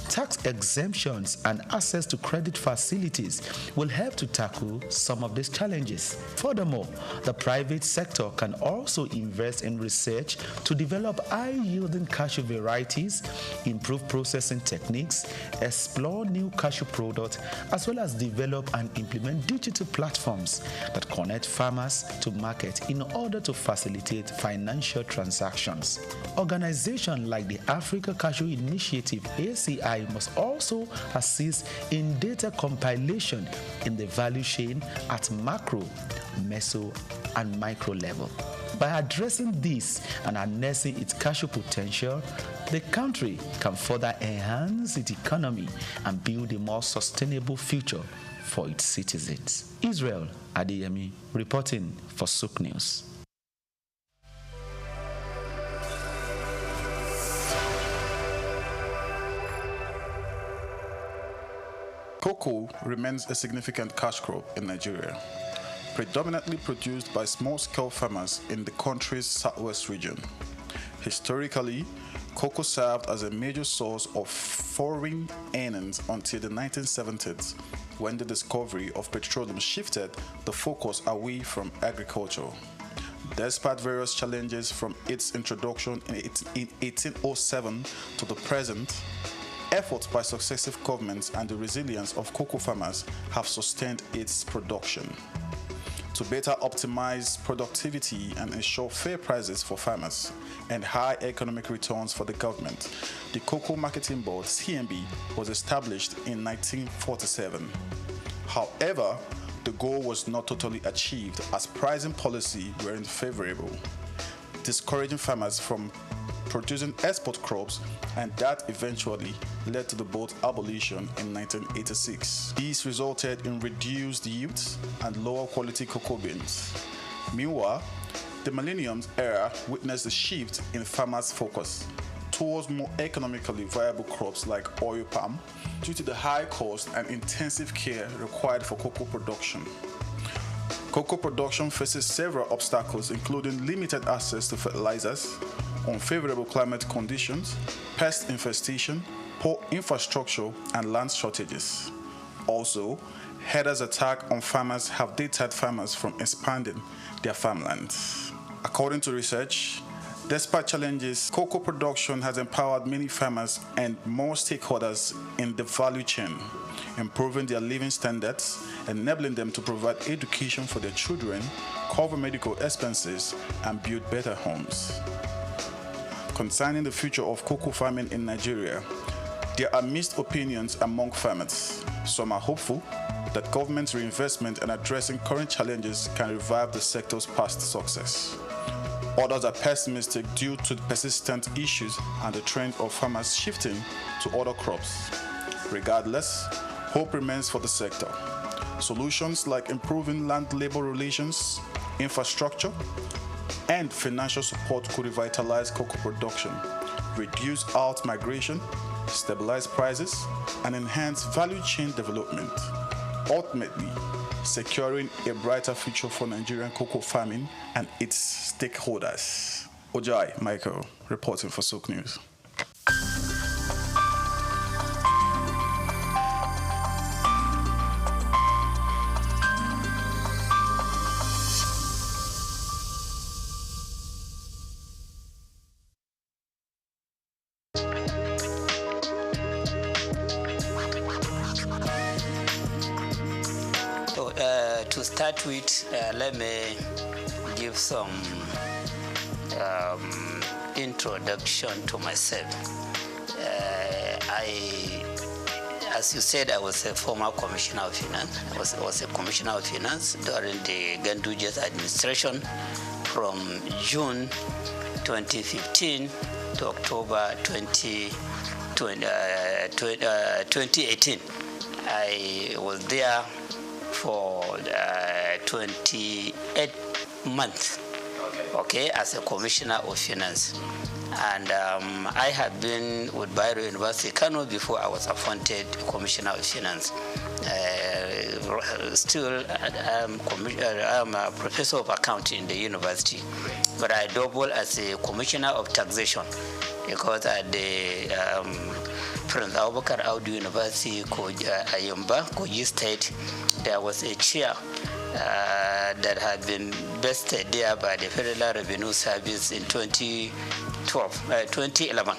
tax exemptions and access to credit facilities will help to tackle some of these challenges. Furthermore, the private sector can also invest in research to develop high-yielding cashew varieties, improve processing techniques, explore new cashew products, as well as develop and implement digital platforms that connect farmers to market in order to facilitate financial transactions. Organizations like the Africa Cashew Initiative, ACI, must also assist in data compilation in the value chain at macro, meso, and micro level. By addressing this and harnessing its cashew potential, the country can further enhance its economy and build a more sustainable future for its citizens. Israel Adeyemi reporting for SOUQ News. Cocoa remains a significant cash crop in Nigeria, predominantly produced by small-scale farmers in the country's southwest region. Historically, cocoa served as a major source of foreign earnings until the 1970s, when the discovery of petroleum shifted the focus away from agriculture. Despite various challenges from its introduction in 1807 to the present, efforts by successive governments and the resilience of cocoa farmers have sustained its production. To better optimize productivity and ensure fair prices for farmers and high economic returns for the government, the Cocoa Marketing Board, CMB, was established in 1947. However, the goal was not totally achieved as pricing policy weren't favorable, discouraging farmers from producing export crops, and that eventually led to the board's abolition in 1986. This resulted in reduced yields and lower quality cocoa beans. Meanwhile, the millennium era witnessed a shift in farmers' focus towards more economically viable crops like oil palm due to the high cost and intensive care required for cocoa production. Cocoa production faces several obstacles, including limited access to fertilizers, unfavorable climate conditions, pest infestation, poor infrastructure, and land shortages. Also, herders' attacks on farmers have deterred farmers from expanding their farmlands. According to research, despite challenges, cocoa production has empowered many farmers and more stakeholders in the value chain, improving their living standards, enabling them to provide education for their children, cover medical expenses, and build better homes. Concerning the future of cocoa farming in Nigeria, there are mixed opinions among farmers. Some are hopeful that government's reinvestment in addressing current challenges can revive the sector's past success. Others are pessimistic due to the persistent issues and the trend of farmers shifting to other crops. Regardless, hope remains for the sector. Solutions like improving land-labor relations, infrastructure, and financial support could revitalize cocoa production, reduce out migration, stabilize prices, and enhance value chain development, ultimately securing a brighter future for Nigerian cocoa farming and its stakeholders. Ojai Michael, reporting for SOUQ News. To start with, let me give some introduction to myself. As you said, I was a former commissioner of finance. I was a commissioner of finance during the Ganduja's administration from June 2015 to October 2018. I was there for 28 months, okay, as a commissioner of finance. And I had been with Bayero University, Kano, before I was appointed commissioner of finance. Still, I'm a professor of accounting in the university, but I double as a commissioner of taxation because at the Prince Abubakar Audu University, Ayumba, Kogi State, there was a chair that had been vested there by the Federal Revenue Service in 2011.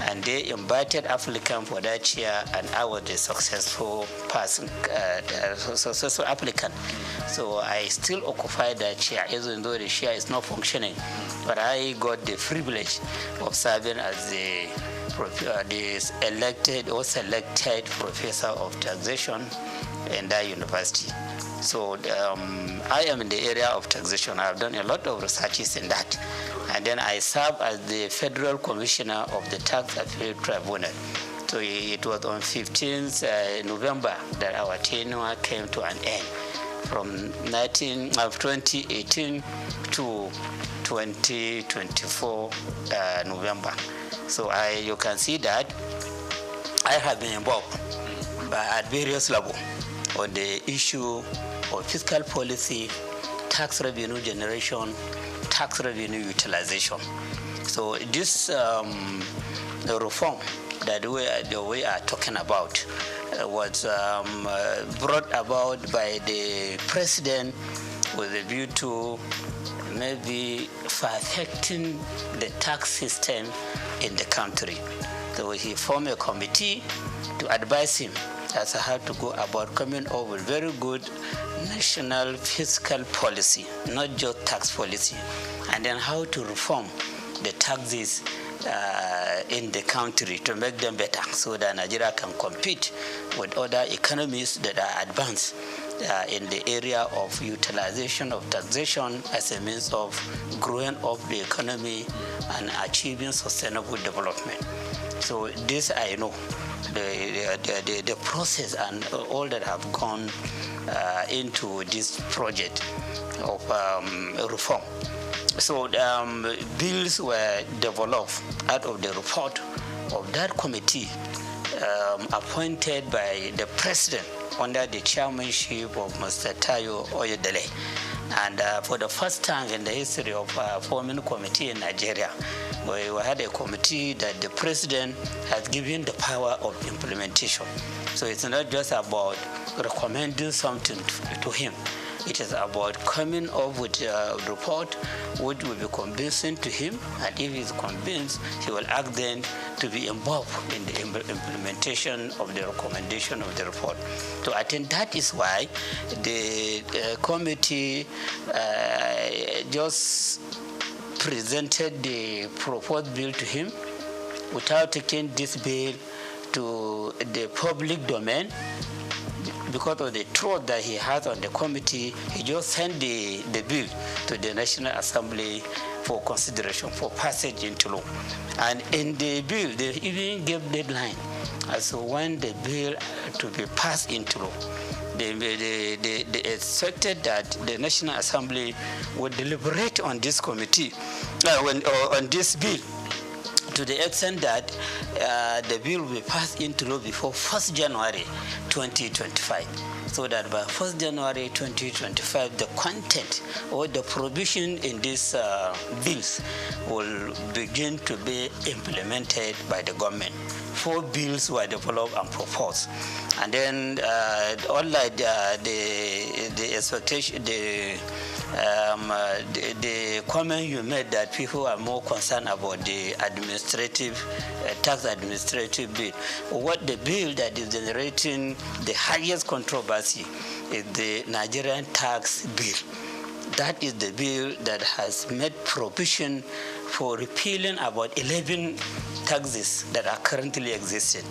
And they invited applicant for that chair, and I was the successful person, successful applicant. So I still occupy that chair, even though the chair is not functioning. But I got the privilege of serving as the elected or selected professor of taxation in that university. So I am in the area of taxation. I have done a lot of researches in that. And then I serve as the Federal Commissioner of the Tax Appeal Tribunal. So it was on 15th November that our tenure came to an end, from 2018 to 2024 November. So you can see that I have been involved at various levels on the issue of fiscal policy, tax revenue generation, tax revenue utilization. So this the reform that we are talking about was brought about by the president with a view to maybe perfecting the tax system in the country. So he formed a committee to advise him as to how to go about coming up with very good national fiscal policy, not just tax policy, and then how to reform the taxes in the country to make them better so that Nigeria can compete with other economies that are advanced in the area of utilization of taxation as a means of growing up the economy and achieving sustainable development. So this I know, the process and all that have gone into this project of reform. So bills were developed out of the report of that committee appointed by the president under the chairmanship of Mr. Tayo Oyedele. And for the first time in the history of forming a committee in Nigeria, we had a committee that the president has given the power of implementation. So it's not just about recommending something to him. It is about coming up with a report which will be convincing to him, and if he's convinced, he will ask then to be involved in the implementation of the recommendation of the report. So I think that is why the committee just presented the proposed bill to him without taking this bill to the public domain. Because of the trust that he has on the committee, he just sent the bill to the National Assembly for consideration, for passage into law. And in the bill, they even gave deadline as to when the bill to be passed into law. They expected that the National Assembly would deliberate on this committee, on this bill, to the extent that the bill will be passed into law before 1st January 2025, so that by 1st January 2025, the content or the provision in these bills will begin to be implemented by the government. 4 bills were developed and proposed. And then unlike the expectation, the comment you made that people are more concerned about the administrative, tax administrative bill. What the bill that is generating the highest controversy is the Nigerian tax bill. That is the bill that has made provision for repealing about 11 taxes that are currently existing,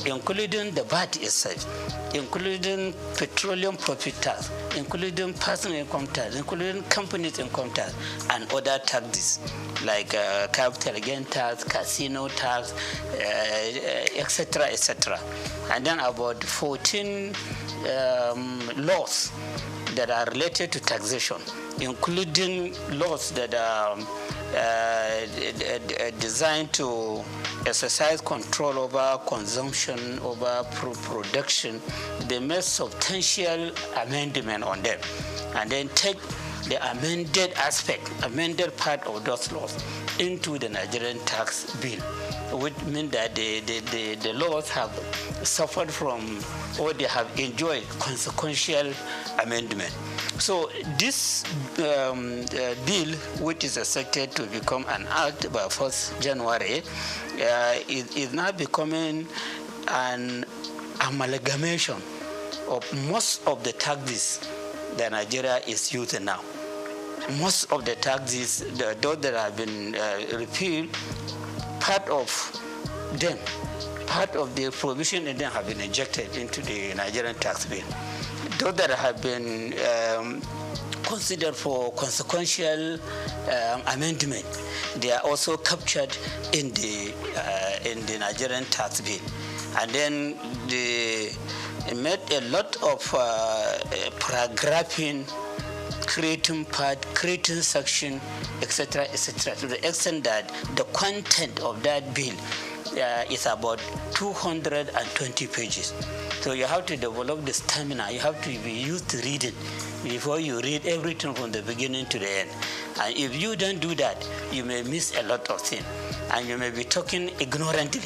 including the VAT itself, including petroleum profit tax, including personal income tax, including companies income tax, and other taxes like capital gain tax, casino tax, etc., etc. And then about 14 laws that are related to taxation, including laws that are designed to exercise control over consumption, over production. They made substantial amendment on them, and then take the amended aspect, amended part of those laws into the Nigerian tax bill, which means that the laws have suffered from, or they have enjoyed consequential amendment. So this bill, which is expected to become an act by 1st January, is now becoming an amalgamation of most of the taxes that Nigeria is using now. Most of the taxes, those that have been repealed, part of them, part of the provision in them have been injected into the Nigerian tax bill. Those that have been considered for consequential amendment, they are also captured in the Nigerian tax bill. And then they made a lot of paragraphing, creating part, creating section, etc., etc., to the extent that the content of that bill is about 220 pages. So you have to develop the stamina. You have to be used to reading before you read everything from the beginning to the end. And if you don't do that, you may miss a lot of things. And you may be talking ignorantly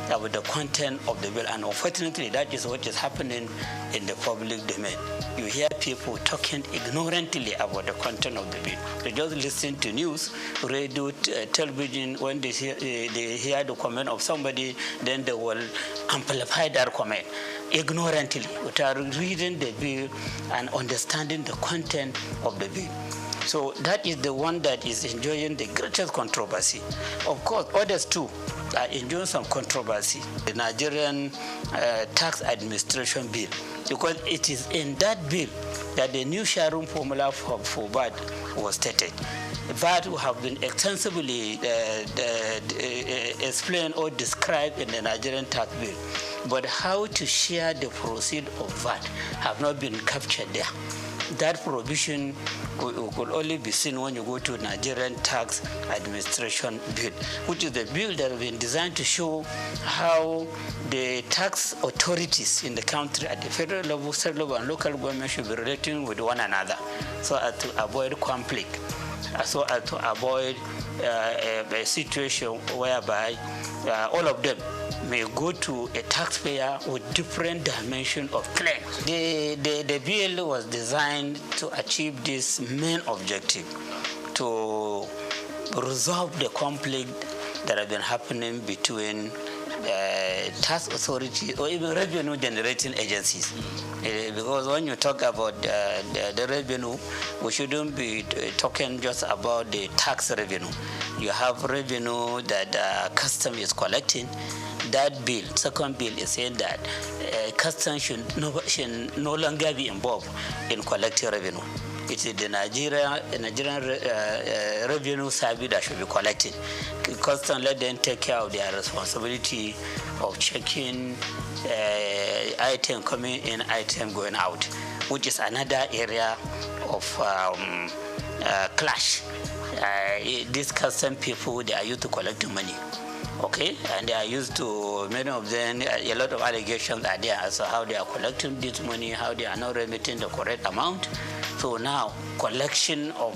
about the content of the bill. And unfortunately, that is what is happening in the public domain. You hear people talking ignorantly about the content of the bill. They just listen to news, radio, television. When they hear the comment of somebody, then they will amplify that comment ignorantly without reading the bill and understanding the content of the bill. So that is the one that is enjoying the greatest controversy. Of course, others too are enjoying some controversy. The Nigerian tax administration bill, because it is in that bill that the new sharing formula for VAT was stated. VAT have been extensively explained or described in the Nigerian tax bill, but how to share the proceeds of VAT have not been captured there. that provision could only be seen when you go to Nigerian Tax Administration Bill, which is the bill that has been designed to show how the tax authorities in the country at the federal level, state level, and local government should be relating with one another so as to avoid conflict, so as to avoid a situation whereby all of them may go to a taxpayer with different dimension of claims. The bill was designed to achieve this main objective, to resolve the conflict that has been happening between tax authorities or even revenue generating agencies. Because when you talk about the revenue, we shouldn't be talking just about the tax revenue. You have revenue that custom is collecting. That bill, second bill, is saying that custom should no longer be involved in collecting revenue. It is the Nigerian Revenue Service that should be collecting. Custom, let them take care of their responsibility of checking item coming in, item going out, which is another area of clash. These custom people, they are used to collecting money. Okay, and they are used to, many of them, a lot of allegations are there as to how they are collecting this money, how they are not remitting the correct amount. So now, collection of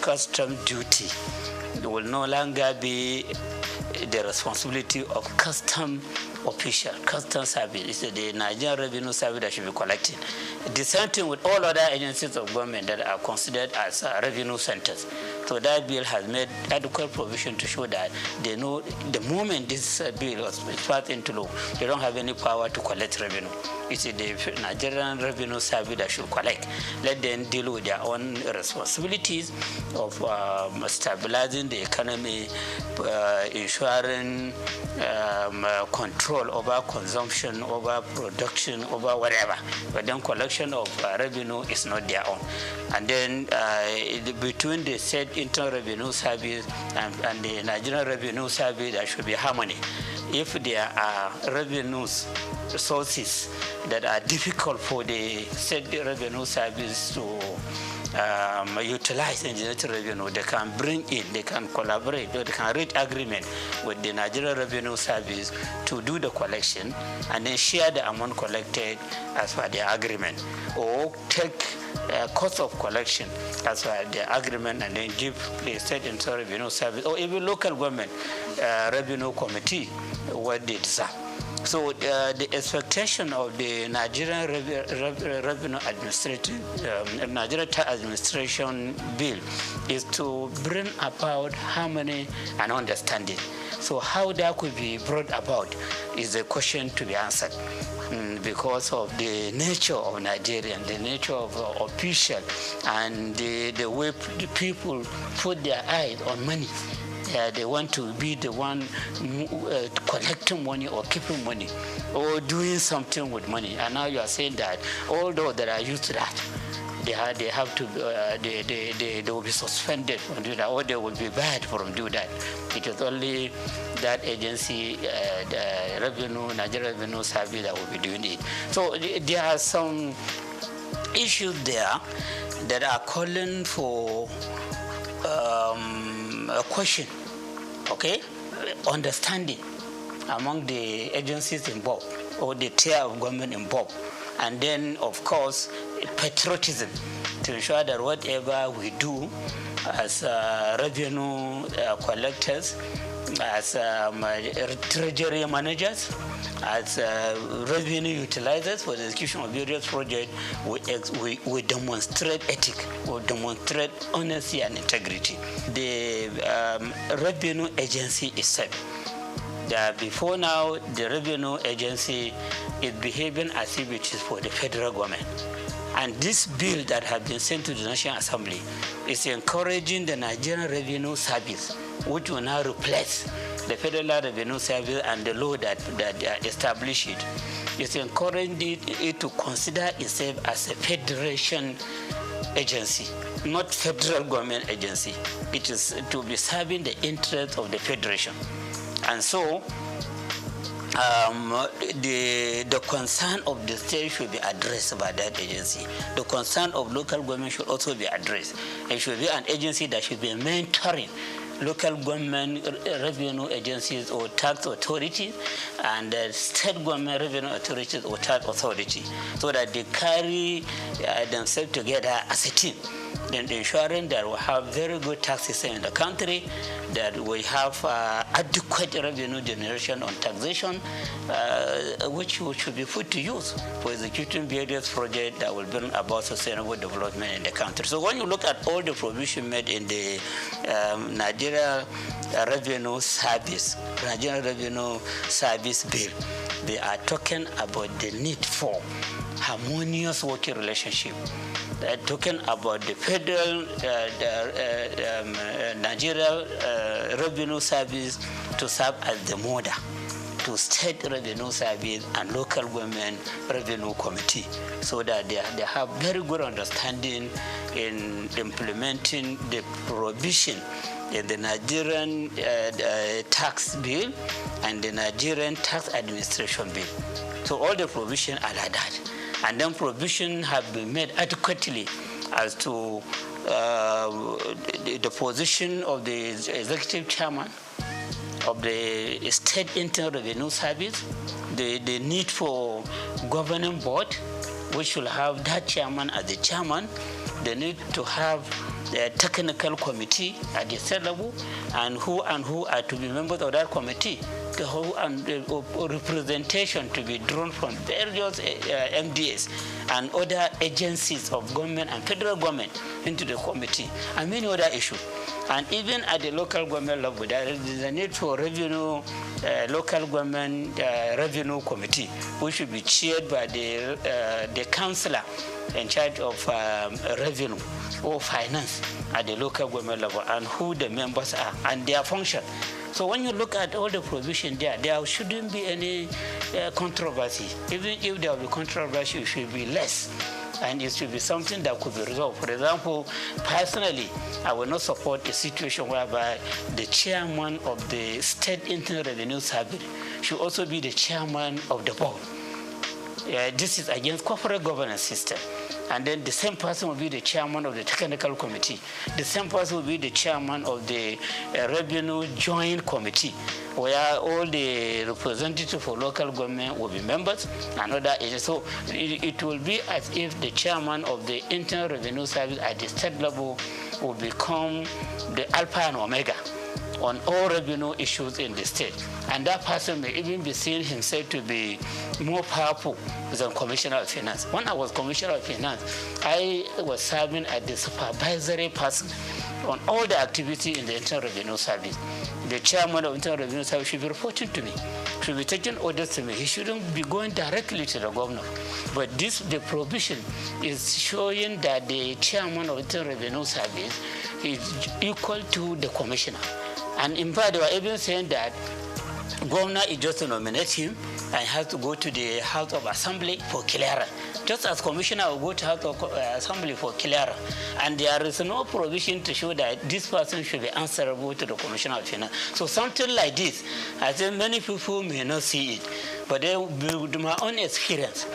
custom duty will no longer be the responsibility of custom official, custom service. It's the Nigerian Revenue Service that should be collecting. The same thing with all other agencies of government that are considered as revenue centers. So that bill has made adequate provision to show that they know the moment this bill was passed into law, they don't have any power to collect revenue. It's the Nigerian Revenue Service that should collect. Let them deal with their own responsibilities of stabilizing the economy, ensuring control over consumption, over production, over whatever. But then collection of revenue is not their own. And then between the said Internal Revenue Service and the Nigerian Revenue Service, there should be harmony. If there are revenues sources that are difficult for the state revenue service to utilize and generate revenue, they can bring in, they can collaborate, or they can reach agreement with the Nigerian Revenue Service to do the collection and then share the amount collected as per the agreement, or take cost of collection as per the agreement and then give the state internal revenue service or even local government revenue committee what they deserve. So the expectation of the Nigerian Revenue Nigerian Tax Administration Bill is to bring about harmony and understanding. So how that could be brought about is a question to be answered. Because of the nature of Nigerian, the nature of official, and the way the people put their eyes on money. They want to be the one collecting money or keeping money or doing something with money. And now you are saying that all those that are used to that, they have to, they will be suspended from doing that, or they will be barred from doing that. It is only that agency, the Nigerian Revenue Service, that will be doing it. So there are some issues there that are calling for a question, okay, understanding among the agencies involved or the tier of government involved, and then of course patriotism to ensure that whatever we do as revenue collectors, as treasury managers, as revenue utilizers for the execution of various projects, we demonstrate ethics, we demonstrate honesty and integrity. The revenue agency itself, before now, the revenue agency is behaving as if it is for the federal government. And this bill that has been sent to the National Assembly is encouraging the Nigerian Revenue Service, which will now replace the Federal Revenue Service and the law that established it. It's encouraging it to consider itself as a federation agency, not federal government agency. It is to be serving the interests of the federation. And so the concern of the state should be addressed by that agency. The concern of local government should also be addressed. It should be an agency that should be mentoring local government revenue agencies or tax authorities and state government revenue authorities or tax authority, so that they carry themselves together as a team, then ensuring that we have very good tax system in the country, that we have adequate revenue generation on taxation, which should be put to use for executing various projects that will bring about sustainable development in the country. So when you look at all the provision made in the Nigeria Revenue Service Bill, they are talking about the need for harmonious working relationship. They're talking about the federal Nigeria Revenue Service to serve as the model to state revenue service and local government revenue committee, so that they have very good understanding in implementing the provision in the Nigerian tax bill and the Nigerian tax administration bill. So all the provisions are like that. And then provision have been made adequately as to the position of the executive chairman of the State Internal Revenue Service, the need for governing board, which will have that chairman as the chairman, the need to have the technical committee at the state level, and who are to be members of that committee, the whole and representation to be drawn from various MDAs and other agencies of government and federal government into the committee, and many other issues. And even at the local government level, there is a need for revenue, local government revenue committee, which should be chaired by the councillor in charge of revenue or finance at the local government level, and who the members are and their function. So when you look at all the provision there shouldn't be any controversy. Even if there will be controversy, it should be less. And it should be something that could be resolved. For example, personally, I will not support a situation whereby the chairman of the State Internal Revenue Service should also be the chairman of the board. This is against corporate governance system. And then the same person will be the chairman of the technical committee. The same person will be the chairman of the revenue joint committee, where all the representatives for local government will be members and other agencies. So it will be as if the chairman of the Internal Revenue Service at the state level will become the alpha and omega on all revenue issues in the state. And that person may even be seen himself to be more powerful than Commissioner of Finance. When I was Commissioner of Finance, I was serving as the supervisory person on all the activity in the Internal Revenue Service. The chairman of Internal Revenue Service should be reporting to me, should be taking orders to me. He shouldn't be going directly to the governor. But the provision is showing that the chairman of Internal Revenue Service is equal to the commissioner. And in fact, they were even saying that governor is just to nominate him and has to go to the House of Assembly for clearance. Just as commissioner will go to House of Assembly for clearance. And there is no provision to show that this person should be answerable to the Commissioner of Finance. So something like this, I think many people may not see it. But with my own experience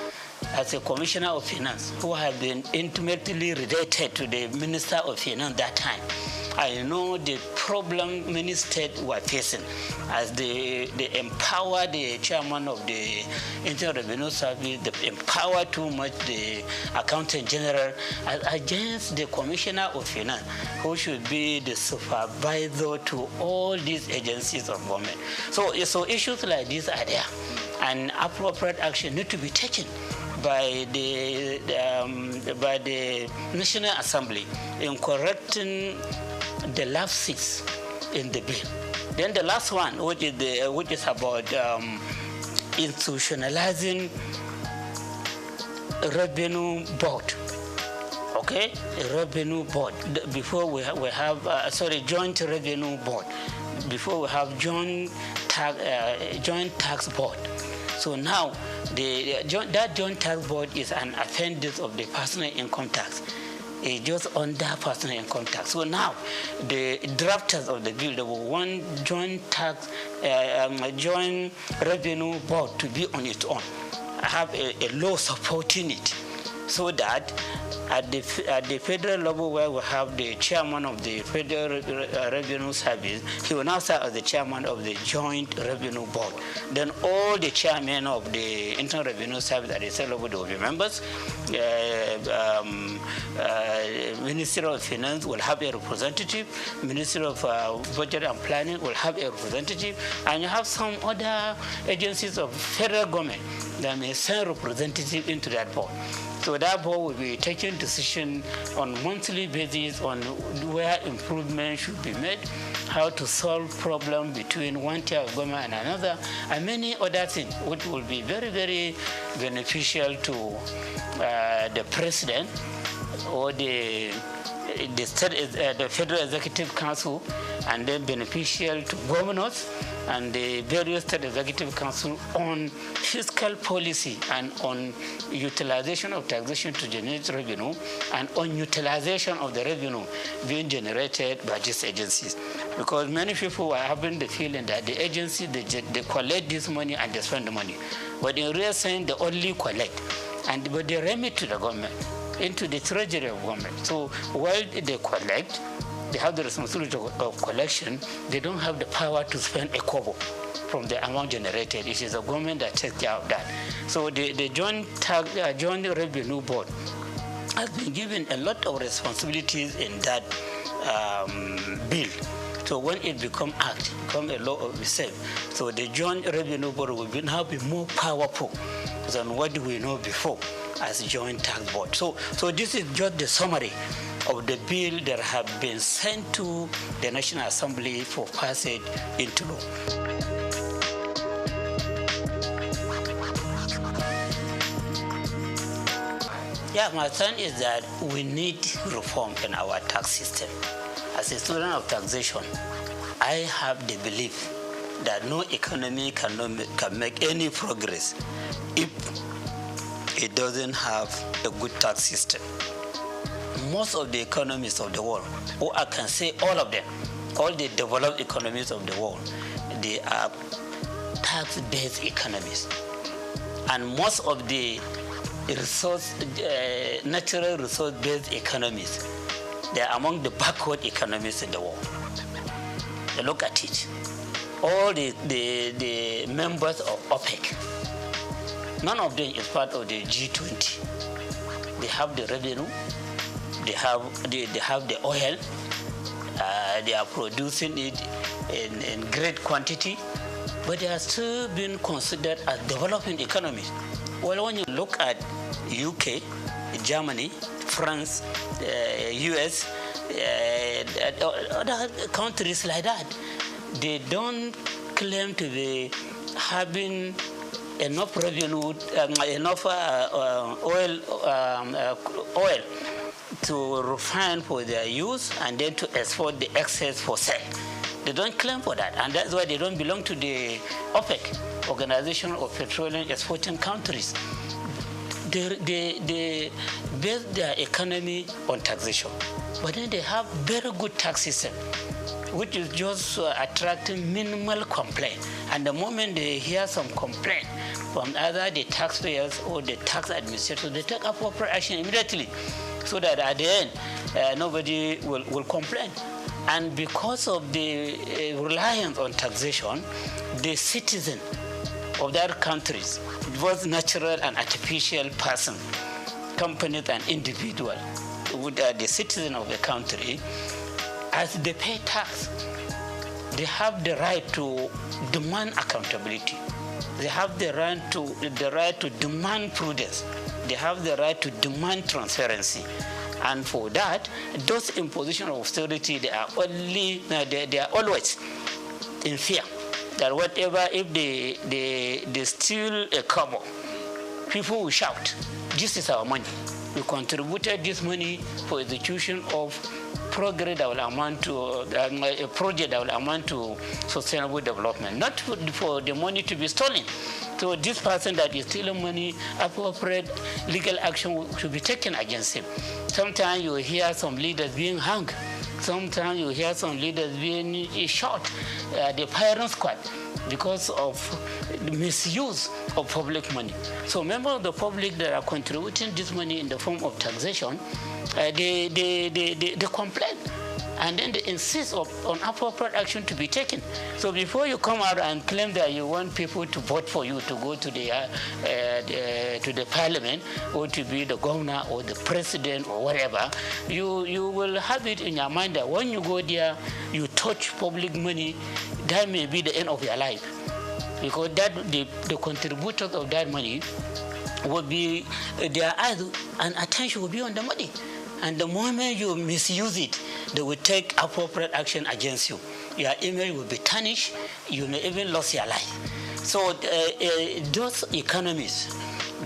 as a Commissioner of Finance, who have been intimately related to the Minister of Finance that time, I know the problem many states were facing as they empower the chairman of the Internal Revenue Service, they empower too much the Accountant General against the Commissioner of Finance, who should be the supervisor to all these agencies of government. So issues like these are there, and appropriate action need to be taken by the National Assembly in correcting the lapses in the bill. Then the last one, which is about institutionalizing revenue board. Okay, a revenue board. Before we have joint revenue board. Before we have joint tax board. So now that joint tax board is an appendix of the personal income tax. just under personal income tax. So now, the drafters of the bill, they will want joint revenue board to be on its own, have a law supporting it, so that at the federal level, where we have the chairman of the Federal Revenue Service, he will now serve as the chairman of the Joint Revenue Board. Then all the chairmen of the Internal Revenue Service at the state level will be members. Ministry of Finance will have a representative. Ministry of Budget and Planning will have a representative. And you have some other agencies of federal government that may send representative into that board. So that board will be taking decision on monthly basis on where improvement should be made, how to solve problem between one tier of government and another, and many other things, which will be very, very beneficial to the president or the Federal Executive Council, and then beneficial to governors and the various state executive council on fiscal policy and on utilization of taxation to generate revenue and on utilization of the revenue being generated by these agencies. Because many people are having the feeling that the agency, they collect this money and they spend the money. But in real sense, they only collect, but they remit to the government, into the treasury of government. So while they collect, they have the responsibility of collection, they don't have the power to spend a kobo from the amount generated. It is the government that takes care of that. So the Joint Revenue Board has been given a lot of responsibilities in that bill. So when it becomes a law of itself, so the Joint Revenue Board will now be more powerful than what we know before as Joint Tax Board. So this is just the summary of the bill that have been sent to the National Assembly for passage into law. Yeah, my son is that we need reform in our tax system. As a student of taxation, I have the belief that no economy can make any progress if it doesn't have a good tax system. Most of the economies of the world, or I can say all of them, all the developed economies of the world, they are tax-based economies. And most of the natural resource-based economies, they are among the backward economies in the world. You look at it. All the members of OPEC, none of them is part of the G20. They have the revenue, they have the oil, they are producing it in great quantity, but they are still being considered as developing economies. Well, when you look at UK, Germany, France, US, other countries like that, they don't claim to be having enough revenue, enough oil to refine for their use and then to export the excess for sale. They don't claim for that, and that's why they don't belong to the OPEC, Organization of Petroleum Exporting Countries. They base their economy on taxation, but then they have very good tax system, which is just attracting minimal complaint. And the moment they hear some complaint from either the taxpayers or the tax administrators, they take appropriate action immediately, so that at the end, nobody will complain. And because of the reliance on taxation, the citizen of that countries, both natural and artificial person, companies and individual, the citizen of the country, as they pay tax, they have the right to demand accountability. They have the right to demand prudence. They have the right to demand transparency. And for that, those impositions of austerity, they are always in fear that whatever, if they steal a kobo, people will shout, "This is our money. We contributed this money for execution of progress that will amount to a project that will amount to sustainable development, not for the money to be stolen." So this person that is stealing money, appropriate legal action should be taken against him. Sometimes you hear some leaders being hung. Sometimes you hear some leaders being shot, the firing squad, because of the misuse of public money. So members of the public that are contributing this money in the form of taxation, they complain. And then they insist on appropriate action to be taken. So before you come out and claim that you want people to vote for you to go to the parliament or to be the governor or the president or whatever, you will have it in your mind that when you go there, you touch public money, that may be the end of your life. Because that the contributors of that money will be, their eyes and attention will be on the money. And the moment you misuse it, they will take appropriate action against you. Your image will be tarnished. You may even lose your life. So those economies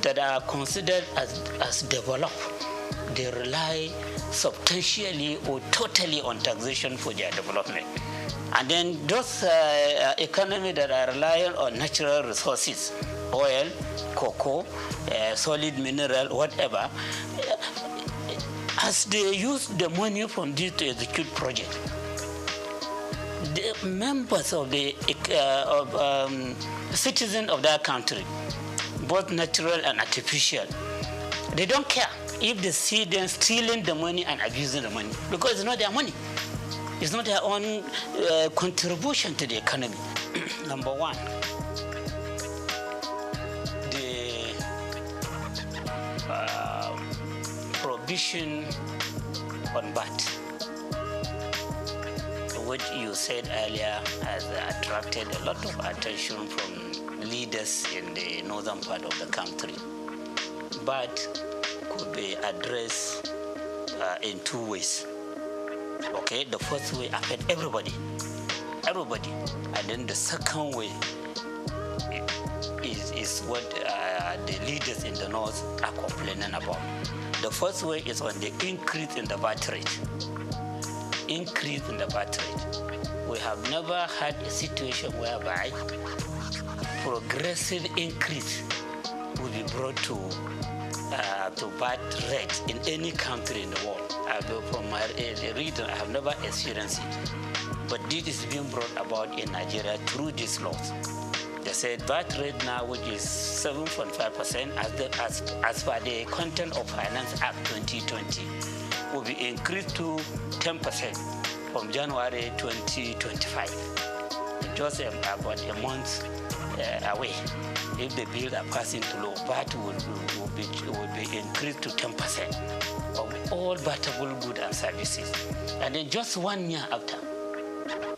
that are considered as developed, they rely substantially or totally on taxation for their development. And then those economies that are reliant on natural resources, oil, cocoa, solid mineral, whatever, as they use the money from this to execute projects, the members of the citizens of that country, both natural and artificial, they don't care if they see them stealing the money and abusing the money, because it's not their money. It's not their own contribution to the economy. Number one, the prohibition on VAT, which you said earlier has attracted a lot of attention from leaders in the northern part of the country. VAT could be addressed in two ways. Okay, the first way affects everybody, and then the second way is what the leaders in the north are complaining about. The first way is on the increase in the VAT rate. Increase in the VAT rate. We have never had a situation whereby progressive increase will be brought to VAT rate in any country in the world. From my reading, I have never experienced it. But this is being brought about in Nigeria through these laws. They said VAT rate now, which is 7.5%, as per the Content of Finance Act 2020, will be increased to 10% from January 2025. Just about a month away. If the bills are passing to law, VAT will be increased to 10% of all VATable goods and services. And then just 1 year after,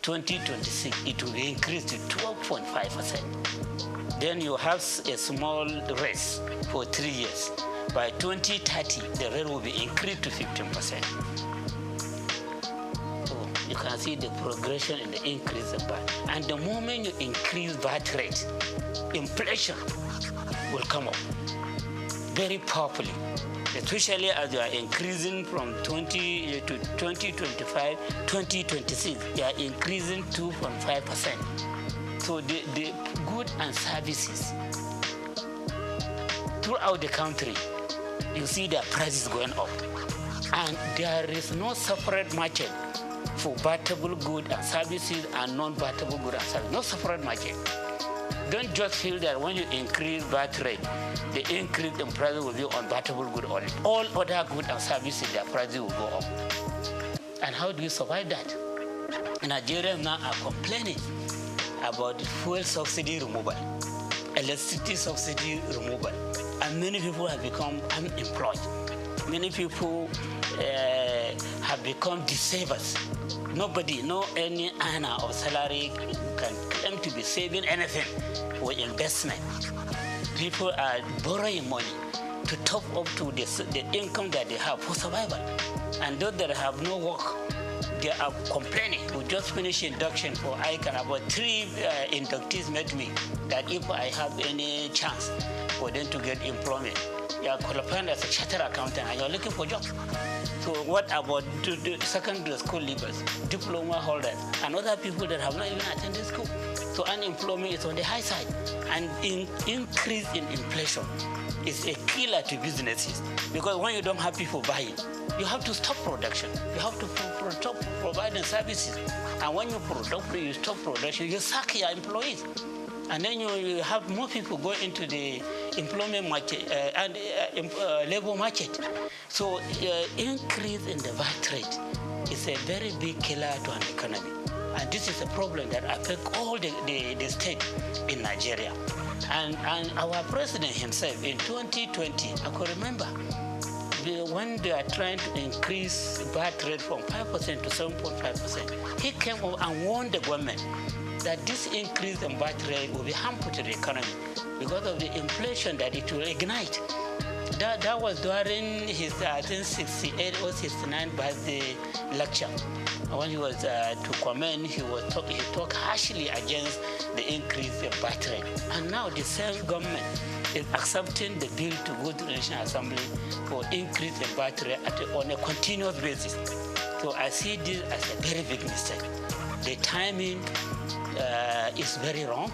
2026, it will be increased to 12.5%. Then you have a small raise for 3 years. By 2030, the rate will be increased to 15%. So you can see the progression in the increase of VAT. And the moment you increase VAT rate, inflation will come up very powerfully, especially as you are increasing from 20 to 2025, 2026, you are increasing 2.5%. So the goods and services throughout the country, you see their prices going up. And there is no separate market for VATable goods and services and non-VATable goods and services. No separate market. Don't just feel that when you increase VAT rate, the increase in prices will be on VATable goods only. All other goods and services, their prices will go up. And how do you survive that? Nigerians now are complaining about fuel subsidy removal, electricity subsidy removal, and many people have become unemployed. Many people have become disabled. Nobody, no any earner of salary can claim to be saving anything for investment. People are borrowing money to top up to the income that they have for survival. And those that have no work, they are complaining. We just finished induction for ICANN. About 3 inductees met me that if I have any chance for them to get employment, you are qualified as a chartered accountant and you are looking for jobs. So what about the secondary school leavers, diploma holders, and other people that have not even attended school? So unemployment is on the high side. And increase in inflation is a killer to businesses, because when you don't have people buying, you have to stop production. You have to stop providing services. And when you stop production, you sack your employees. And then you have more people go into the employment market and labor market. So increase in the VAT rate is a very big killer to an economy. And this is a problem that affects all the state in Nigeria. And our president himself in 2020, I could remember, when they are trying to increase VAT rate from 5% to 7.5%, he came up and warned the government that this increase in VAT rate will be harmful to the economy because of the inflation that it will ignite. That was during his, I think, 68 or 69 birthday lecture. When he was to comment, he talked harshly against the increase in VAT rate. And now the same government is accepting the bill to go to the National Assembly for increase in VAT rate on a continuous basis. So I see this as a very big mistake. The timing is very wrong.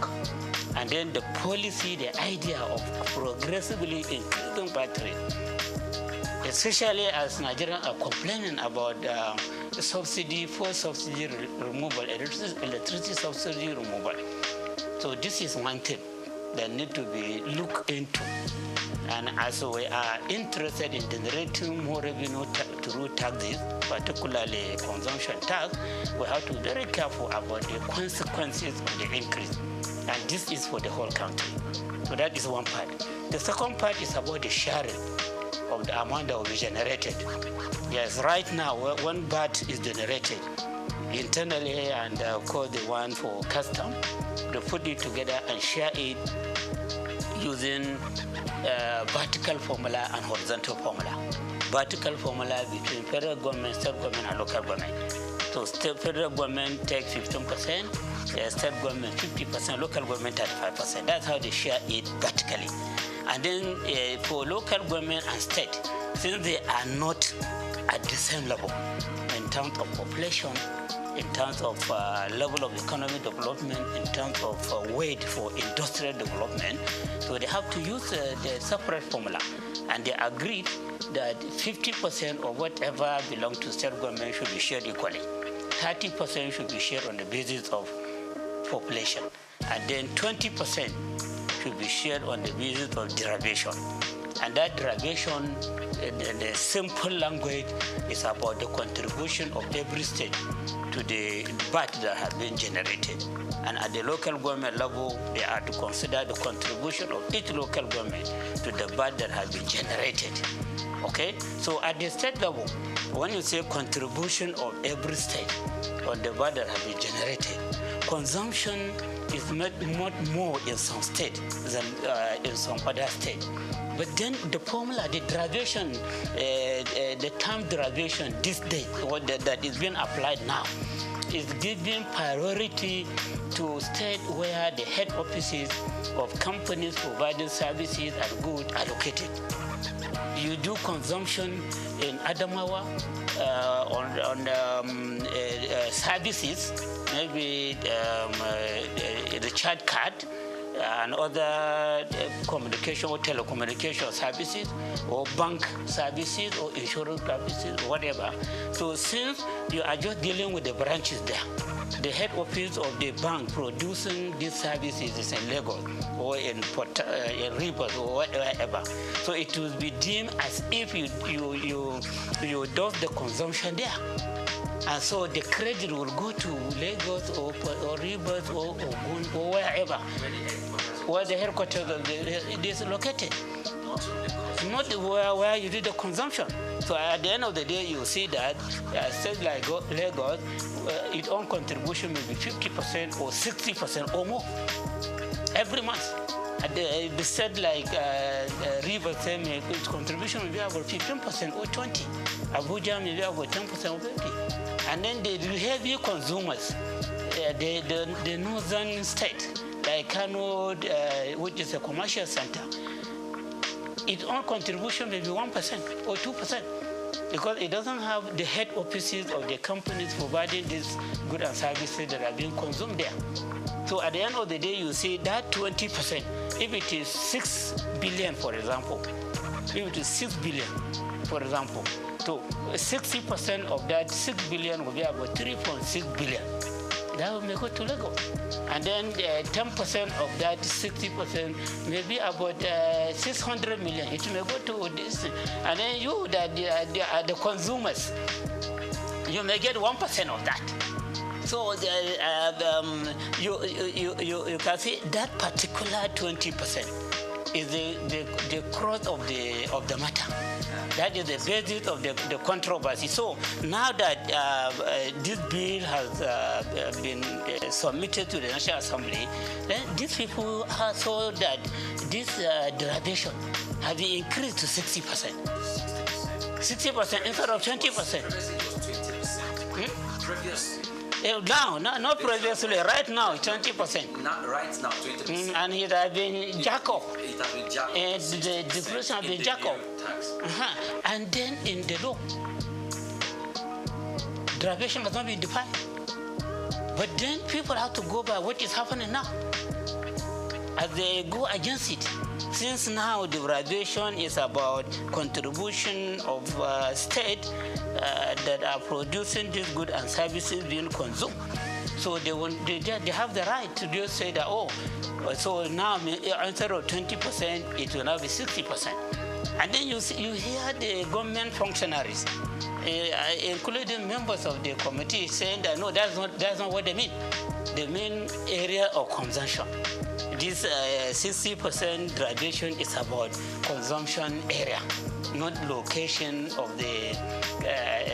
And then the policy, the idea of progressively increasing VAT rate, especially as Nigerians are complaining about the subsidy removal, electricity subsidy removal. So this is one thing that needs to be looked into. And as we are interested in generating more revenue through taxes, particularly consumption tax, we have to be very careful about the consequences of the increase. And this is for the whole country. So that is one part. The second part is about the sharing of the amount that will be generated. Yes, right now, when VAT is generated internally, and of course the one for custom, they put it together and share it using vertical formula and horizontal formula. Vertical formula between federal government, state government, and local government. So federal government takes 15%, state government 50%, local government 35%. That's how they share it vertically. And then for local government and state, since they are not at the same level in terms of population, in terms of level of economic development, in terms of weight for industrial development, so they have to use the separate formula. And they agreed that 50% of whatever belongs to state government should be shared equally. 30% should be shared on the basis of population. And then 20% should be shared on the basis of derivation. And that derivation, in the simple language, is about the contribution of every state to the VAT that has been generated. And at the local government level, they are to consider the contribution of each local government to the VAT that has been generated. Okay? So at the state level, when you say contribution of every state on the VAT that has been generated, consumption is much more in some states than in some other states. But then the formula, the derivation, the term derivation, this day, that is being applied now, is giving priority to states where the head offices of companies providing services and goods are located. You do consumption in Adamawa on services, maybe the chat card, and other communication or telecommunication services, or bank services, or insurance services, or whatever. So since you are just dealing with the branches there, the head office of the bank producing these services is in Lagos or in Rivers or wherever. So it will be deemed as if you do the consumption there. And so the credit will go to Lagos or Rivers or Ogun or wherever, where the headquarters of it is located. Not where you do the consumption. So at the end of the day, you see that states like Lagos, its own contribution may be 50% or 60% or more every month. At the state like Rivers, its contribution may be about 15% or 20%. Abuja may be about 10% or 50%. And then the heavy consumers, the northern state, like Kano, which is a commercial center, its own contribution may be 1% or 2%. because it doesn't have the head offices of the companies providing these goods and services that are being consumed there. So at the end of the day, you see that 20%, if it is 6 billion, for example, if it is 6 billion, for example, so 60% of that 6 billion will be about 3.6 billion. That may go to Lagos. And then 10% of that 60% may be about 600 million. It may go to this. And then you, the consumers, you may get 1% of that. So you can see that particular 20% is the crux of the matter. That is the basis of the controversy. So now that this bill has been submitted to the National Assembly, then these people have saw that this derivation has been increased to 60%. 60% instead of 20%. Now, not previously, right now, 20%. Not right now, 20%. And it has been jacked up. It has been jacked up. And the deflation has been jacked up. And then in the law, derivation has not been defined. But then people have to go by what is happening now. As they go against it. Since now the derivation is about contribution of state that are producing these goods and services being consumed. So they have the right to just say that, oh, so now instead of 20%, it will now be 60%. And then you hear the government functionaries, including members of the committee, saying that no, that's not what they mean. They mean area of consumption. This 60% derivation is about consumption area, not location of the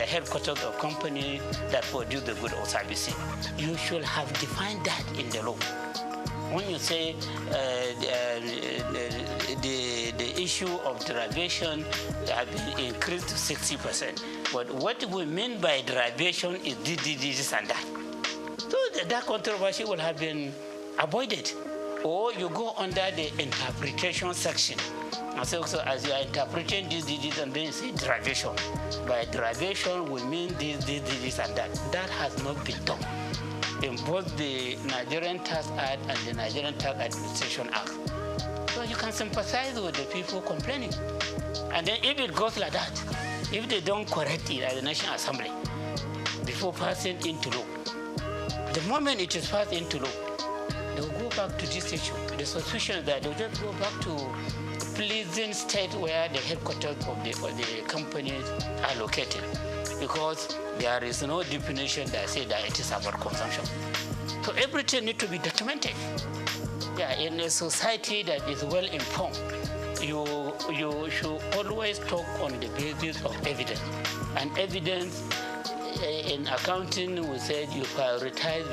headquarters of company that produce the good or services. You should have defined that in the law. When you say the issue of derivation has been increased to 60%, but what we mean by derivation is this and that. So that controversy will have been avoided. Or you go under the interpretation section. And so as you are interpreting this, and then you say derivation. By derivation, we mean this, and that. That has not been done in both the Nigerian Tax Act and the Nigerian Tax Administration Act. So you can sympathize with the people complaining. And then if it goes like that, if they don't correct it at the National Assembly before passing into law, the moment it is passed into law, they will go back to this issue. The suspicion is that they will just go back to pleasing state where the headquarters of the companies are located, because there is no definition that says that it is about consumption. So everything needs to be documented. Yeah, in a society that is well informed, you should always talk on the basis of evidence. And evidence in accounting, we said you prioritize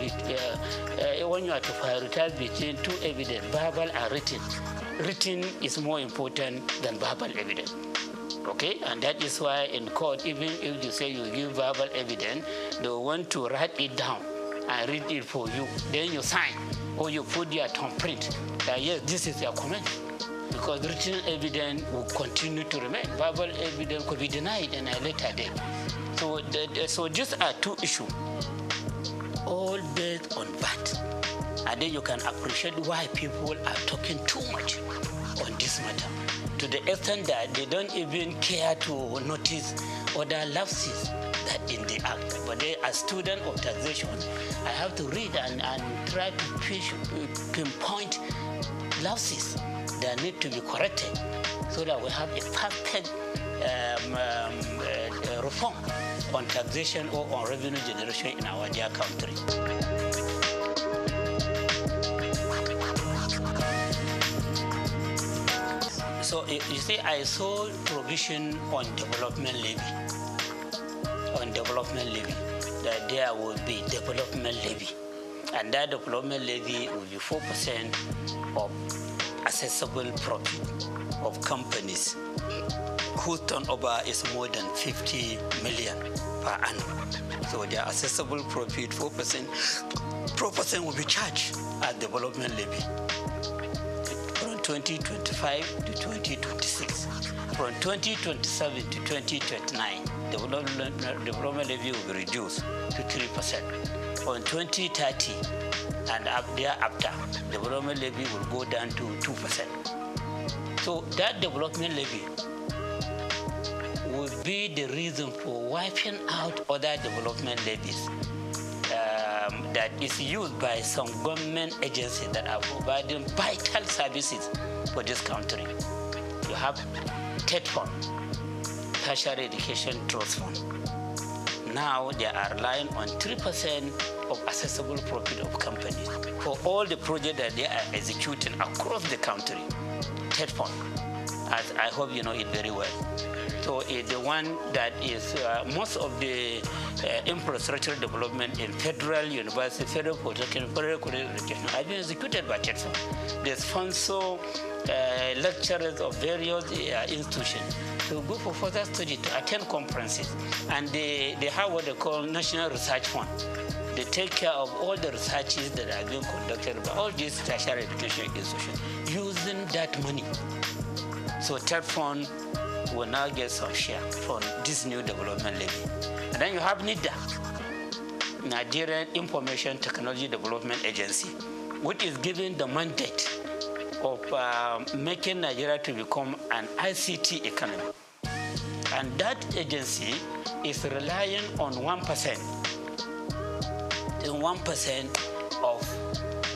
when you are to prioritize between two evidence, verbal and written. Written is more important than verbal evidence. Okay, and that is why in court, even if you say you give verbal evidence, they want to write it down and read it for you. Then you sign or you put your thumbprint that yes, this is your comment. Because written evidence will continue to remain. Verbal evidence could be denied in a later date. So these are two issues, all based on that. And then you can appreciate why people are talking too much on this matter, to the extent that they don't even care to notice other lapses that in the act. But they, as student of taxation, I have to read and try to pinpoint lapses that need to be corrected so that we have a perfect reform on taxation or on revenue generation in our dear country. So you see, I saw provision on development levy. That there will be development levy. And that development levy will be 4% of accessible profit of companies whose turnover is more than 50 million per annum. So their accessible profit, 4% will be charged as development levy. From 2025 to 2026. From 2027 to 2029, development levy will be reduced to 3%. From 2030 and up thereafter, development levy will go down to 2%. So that development levy will be the reason for wiping out other development levies that is used by some government agencies that are providing vital services for this country. You have TED Fund, Tertiary Education Trust Fund. Now they are relying on 3% of accessible profit of companies for all the projects that they are executing across the country. TED Fund, as I hope you know it very well. So it's the one that is most of the infrastructure development in federal university, federal polytechnic, federal college education have been executed by TED Fund. They sponsor lecturers of various institutions to go for further study, to attend conferences. And they have what they call National Research Fund. They take care of all the researches that are being conducted by all these tertiary education institutions using that money. So TED Fund will now get some share from this new development levy. And then you have NIDA, Nigerian Information Technology Development Agency, which is given the mandate of making Nigeria to become an ICT economy. And that agency is relying on 1%. The 1% of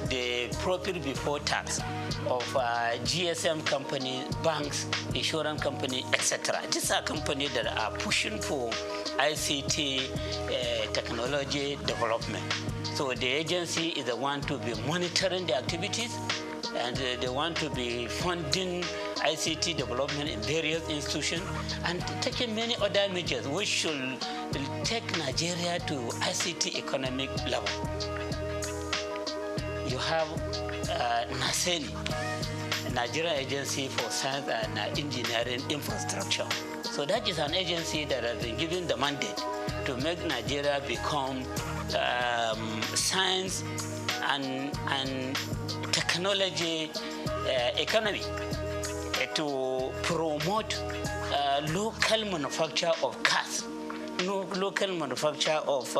the profit before tax of GSM companies, banks, insurance companies, etc. These are companies that are pushing for ICT technology development. So the agency is the one to be monitoring the activities, and they want to be funding ICT development in various institutions and taking many other measures which should take Nigeria to ICT economic level. You have NASENI, Nigerian Agency for Science and Engineering Infrastructure. So that is an agency that has been given the mandate to make Nigeria become science and technology economy, to promote local manufacture of cars, local manufacture of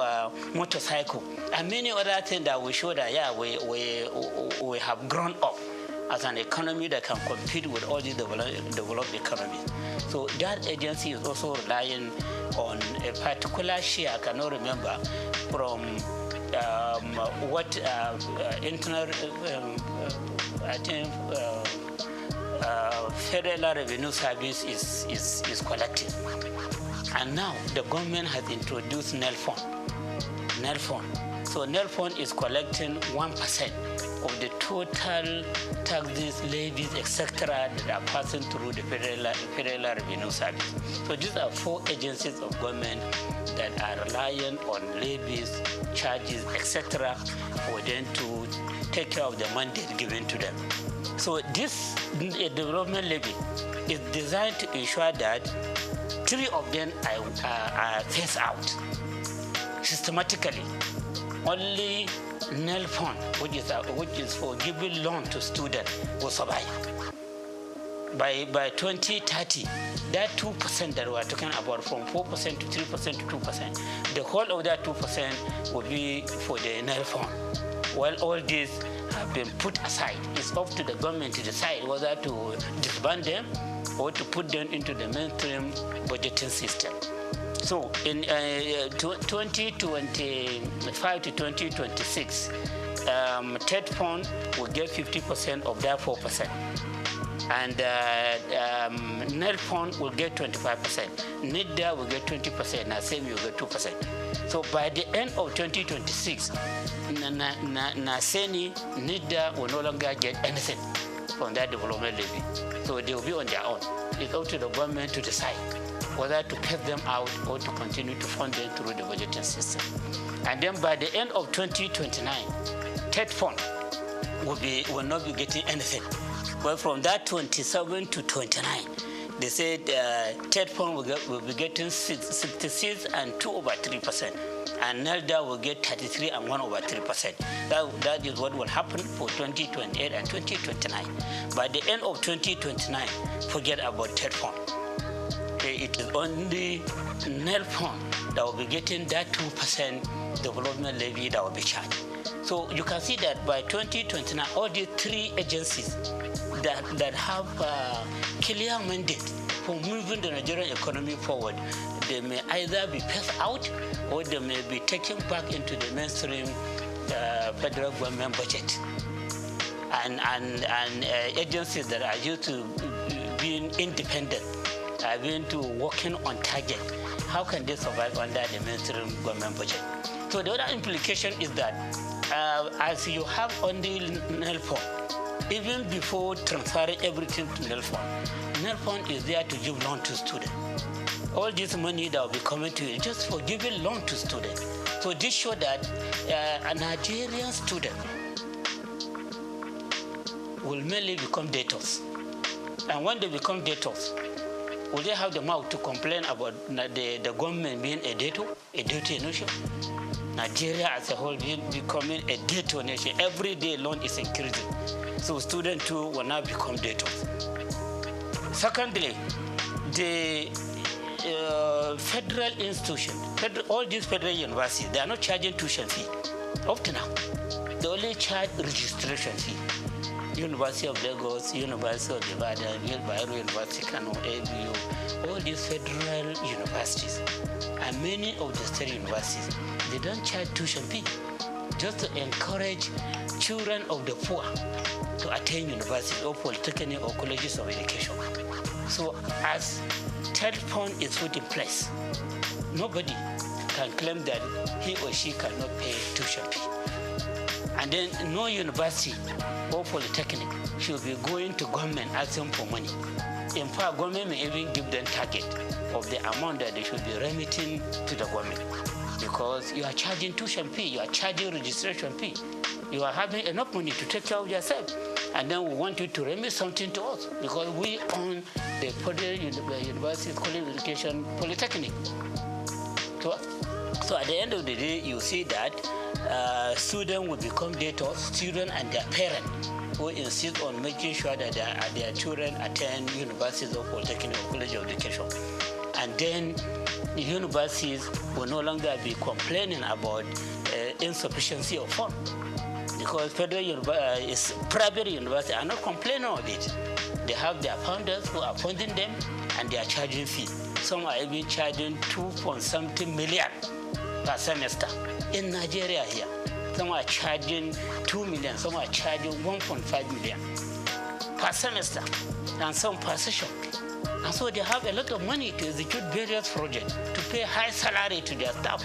motorcycle, and many other things that we show that we have grown up as an economy that can compete with all these developed economies. So that agency is also relying on a particular share, I cannot remember, from what internal, I think, Federal Revenue Service is collecting. And now the government has introduced NEL Fund. So NEL Fund is collecting 1% of the total taxes, levies, etc. that are passing through the Federal Revenue Service. So these are 4 agencies of government that are relying on levies, charges, etc. for them to take care of the mandate given to them. So this development levy is designed to ensure that 3 of them are phased out systematically. Only NEL Fund, which is for giving loan to students, will survive. By 2030, that 2% that we are talking about, from 4% to 3% to 2%, the whole of that 2% will be for the NEL Fund. While all these have been put aside, it's up to the government to decide whether to disband them or to put them into the mainstream budgeting system. So in 2025 to 2026, TED Fund will get 50% of that 4%. And NEL Fund will get 25%. NIDA will get 20%, NASEMI will get 2%. So by the end of 2026, NASENI, NIDA will no longer get anything from that development levy. So they will be on their own. It's up to the government to decide whether to cut them out or to continue to fund them through the budgeting system. And then by the end of 2029, TED Fund will not be getting anything. But from that 27 to 29, They said third phone will be getting 66 and 2/3%. And NELDA will get 33 and 1/3%. That is what will happen for 2028 and 2029. By the end of 2029, forget about third phone. It is only NEL phone that will be getting that 2% development levy that will be charged. So you can see that by 2029, all the three agencies that have clear mandate for moving the Nigerian economy forward, they may either be passed out or they may be taken back into the mainstream federal government budget. And agencies that are used to being independent, are being to working on target, how can they survive under the mainstream government budget? So the other implication is that as you have only NEL phone, even before transferring everything to NEL phone is there to give loan to students. All this money that will be coming to you just for giving loan to students. So this shows that a Nigerian student will mainly become debtors. And when they become debtors, will they have the mouth to complain about the government being a debtor nation? Nigeria as a whole becoming a debtor nation. Every day loan is increasing. So students too will now become debtors. Secondly, the federal institution, all these federal universities, they are not charging tuition fee up to now. They only charge registration fee. University of Lagos, University of Ibadan, Bayero University, Kano, ABU, all these federal universities, and many of the state universities, they don't charge tuition fee, just to encourage children of the poor to attend university or polytechnic or colleges of education. So as third phone is put in place, nobody can claim that he or she cannot pay tuition fee. And then no university or polytechnic should be going to government asking for money. In fact, government may even give them target of the amount that they should be remitting to the government. Because you are charging tuition fee, you are charging registration fee. You are having enough money to take care of yourself. And then we want you to remit something to us because we own the federal university college education polytechnic. So at the end of the day, you see that students will become debtors, students and their parents who insist on making sure that their children attend universities or polytechnic or college of education. And then the universities will no longer be complaining about insufficiency of funds. Because private universities are not complaining of it. They have their founders who are funding them and they are charging fee. Some are even charging 2.something million per semester in Nigeria here. Some are charging 2 million, some are charging 1.5 million per semester, and some per session. And so they have a lot of money to execute various projects, to pay high salary to their staff.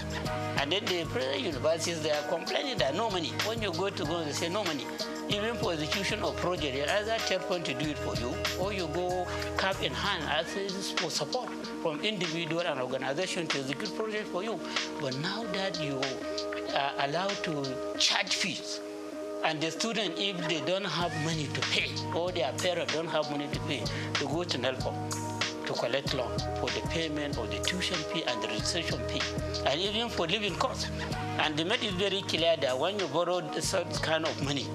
And then the private universities, they are complaining that no money. When you go, they say no money. Even for execution of project, you either take one to do it for you, or you go cap in hand as for support from individual and organization to execute project for you. But now that you are allowed to charge fees, and the student, if they don't have money to pay, or their parents don't have money to pay, to go to NELPO to collect loan for the payment of the tuition fee and the registration fee, and even for living costs. And they made it very clear that when you borrow such kind of money,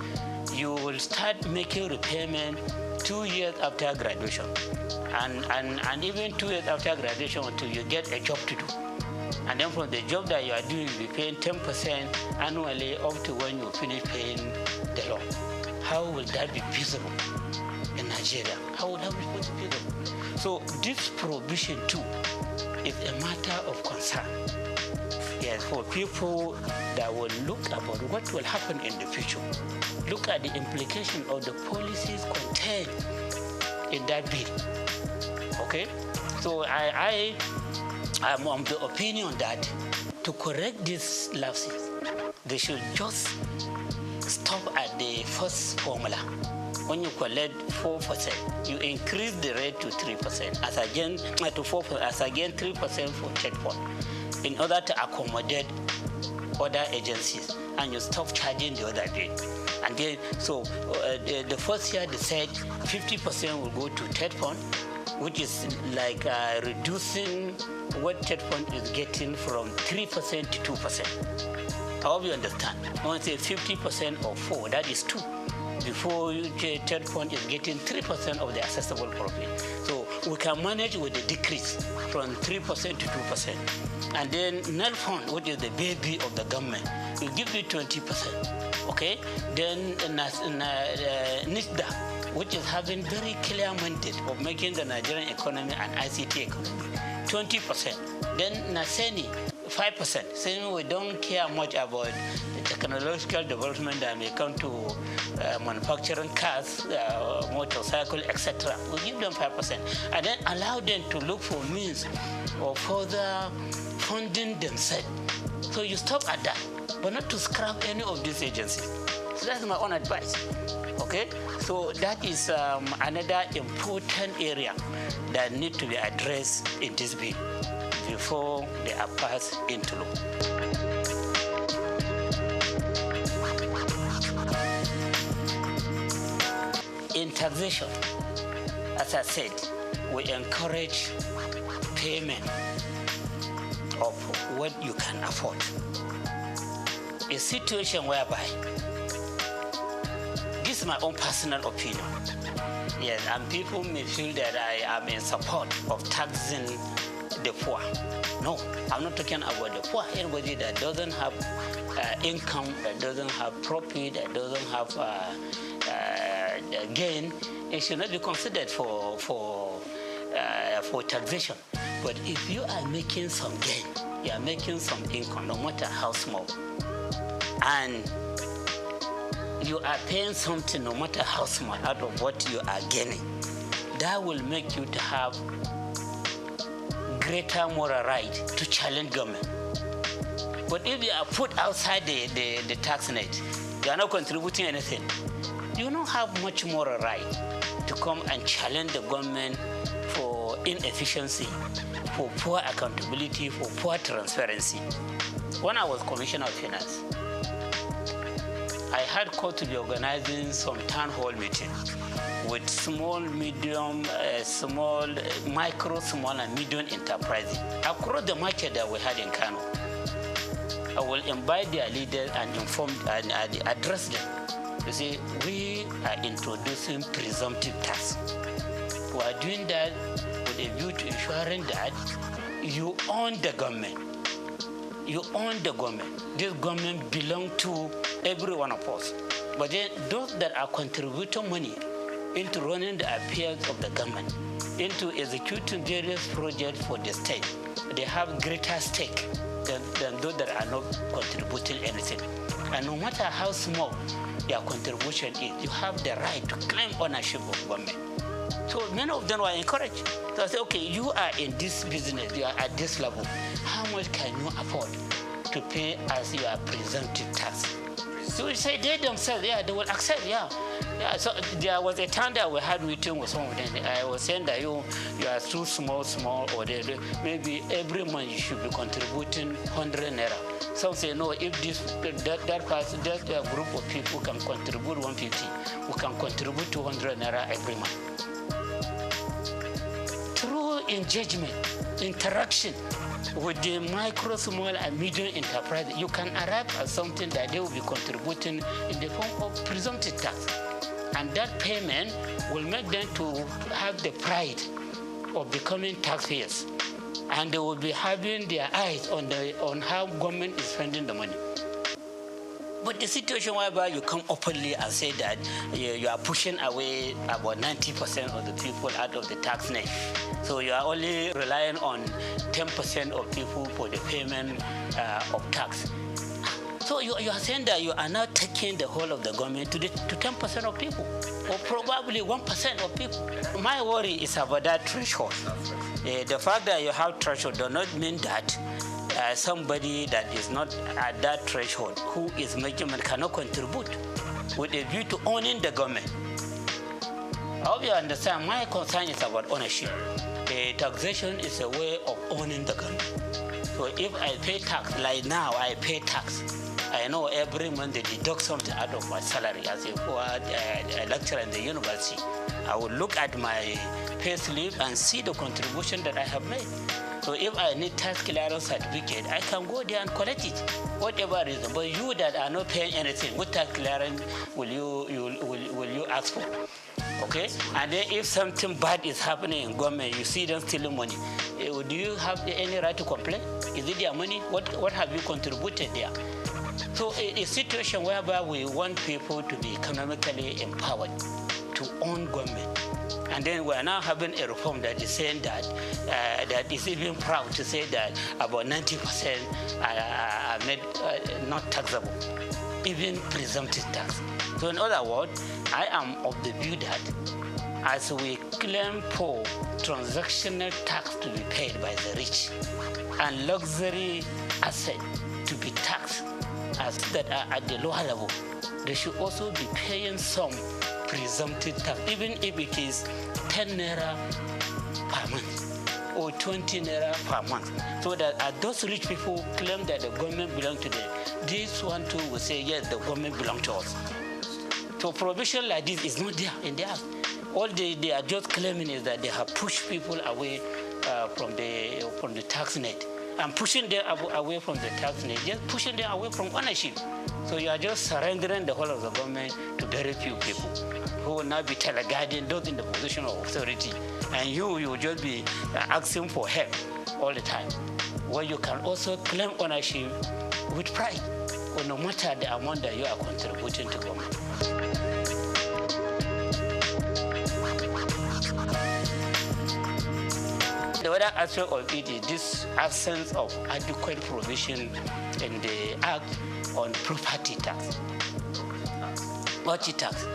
you will start making repayment 2 years after graduation, and even 2 years after graduation until you get a job to do. And then from the job that you are doing, you'll be paying 10% annually up to when you finish paying the loan. How will that be feasible in Nigeria? How would that be feasible? So this provision too is a matter of concern. Yes, for people that will look about what will happen in the future. Look at the implication of the policies contained in that bill. Okay? So I'm of the opinion that to correct these lapses, they should just stop at the first formula. When you collect 4%, you increase the rate to 3%, as again to 4%, as again 3% for third point, in order to accommodate other agencies, and you stop charging the other rate. And then, so the first year they said 50% will go to third fund, which is like reducing what third point is getting from 3% to 2%. I hope you understand. When I say 50% of 4, that is 2. Before third point is getting 3% of the accessible profit. So we can manage with the decrease from 3% to 2%. And then null fund, which is the baby of the government, will give you 20%. Okay? Then NISDA, which is having very clear mandate of making the Nigerian economy an ICT economy, 20%. Then NASENI, 5%. Saying we don't care much about the technological development that may come to manufacturing cars, motorcycle, etc. We give them 5%. And then allow them to look for means of further funding themselves. So you stop at that, but not to scrap any of these agencies. So that's my own advice. Okay? So that is another important area that need to be addressed in this bill before they are passed into law. In taxation, as I said, we encourage payment of what you can afford. A situation whereby, this is my own personal opinion, yes, and people may feel that I am in support of taxing the poor. No, I'm not talking about the poor. Anybody that doesn't have income, that doesn't have profit, that doesn't have gain, it should not be considered for taxation. But if you are making some gain, you are making some income, no matter how small, and you are paying something, no matter how small, out of what you are gaining, that will make you to have greater moral right to challenge government. But if you are put outside the tax net, you are not contributing anything, you don't have much moral right to come and challenge the government for inefficiency, for poor accountability, for poor transparency. When I was Commissioner of Finance, I had called to be organizing some town hall meetings with small, medium, micro, small, and medium enterprises across the market that we had in Kano. I will invite their leaders and inform and address them. You see, we are introducing presumptive tax. We are doing that with a view to ensuring that you own the government. You own the government. This government belongs to every one of us. But then those that are contributing money into running the affairs of the government, into executing various projects for the state, they have greater stake than those that are not contributing anything. And no matter how small their contribution is, you have the right to claim ownership of government. So many of them were encouraged. So I said, okay, you are in this business, you are at this level. How much can you afford to pay as your presumptive tax? So we say they themselves, yeah, they will accept, yeah. So there was a time that we had meeting with some of them. I was saying that you are too small, or maybe every month you should be contributing 100 naira. Some say no, if that group of people can contribute 150, we can contribute 200 naira every month. Through engagement, interaction with the micro, small, and medium enterprise, you can arrive at something that they will be contributing in the form of presumptive tax. And that payment will make them to have the pride of becoming taxpayers. And they will be having their eyes on how government is spending the money. But the situation whereby you come openly and say that you are pushing away about 90% of the people out of the tax net. So you are only relying on 10% of people for the payment of tax. So you are saying that you are now taking the whole of the government to 10% of people, or probably 1% of people. My worry is about that threshold. The fact that you have threshold does not mean that somebody that is not at that threshold, who is making money, cannot contribute with a view to owning the government. I hope you understand. My concern is about ownership. Taxation is a way of owning the government. So if I pay tax, like now I pay tax, I know every month they deduct something out of my salary as a lecturer in the university. I will look at my pay slip and see the contribution that I have made. So if I need tax clearance certificate, I can go there and collect it, whatever reason. But you that are not paying anything, what tax clearance will you ask for? Okay? And then if something bad is happening in government, you see them stealing money, do you have any right to complain? Is it their money? What have you contributed there? So a situation whereby we want people to be economically empowered, to own government. And then we are now having a reform that is saying that that is even proud to say that about 90% are made not taxable, even presumptive tax. So in other words, I am of the view that as we claim for transactional tax to be paid by the rich and luxury asset to be taxed as that are at the lower level, they should also be paying some presumptive tax, even if it is 10 naira per month or 20 naira per month, so that those rich people claim that the government belongs to them, this one too will say, yes, the government belongs to us. So provision like this is not there in the act. All they are just claiming is that they have pushed people away from the tax net. And pushing them away from the tax net, just pushing them away from ownership. So you are just surrendering the whole of the government to very few people who will now be teleguiding those in the position of authority. And you will just be asking for help all the time. Where you can also claim ownership with pride, or no matter the amount that you are contributing to government. The other aspect of it is this absence of adequate provision in the Act on property tax. Property tax,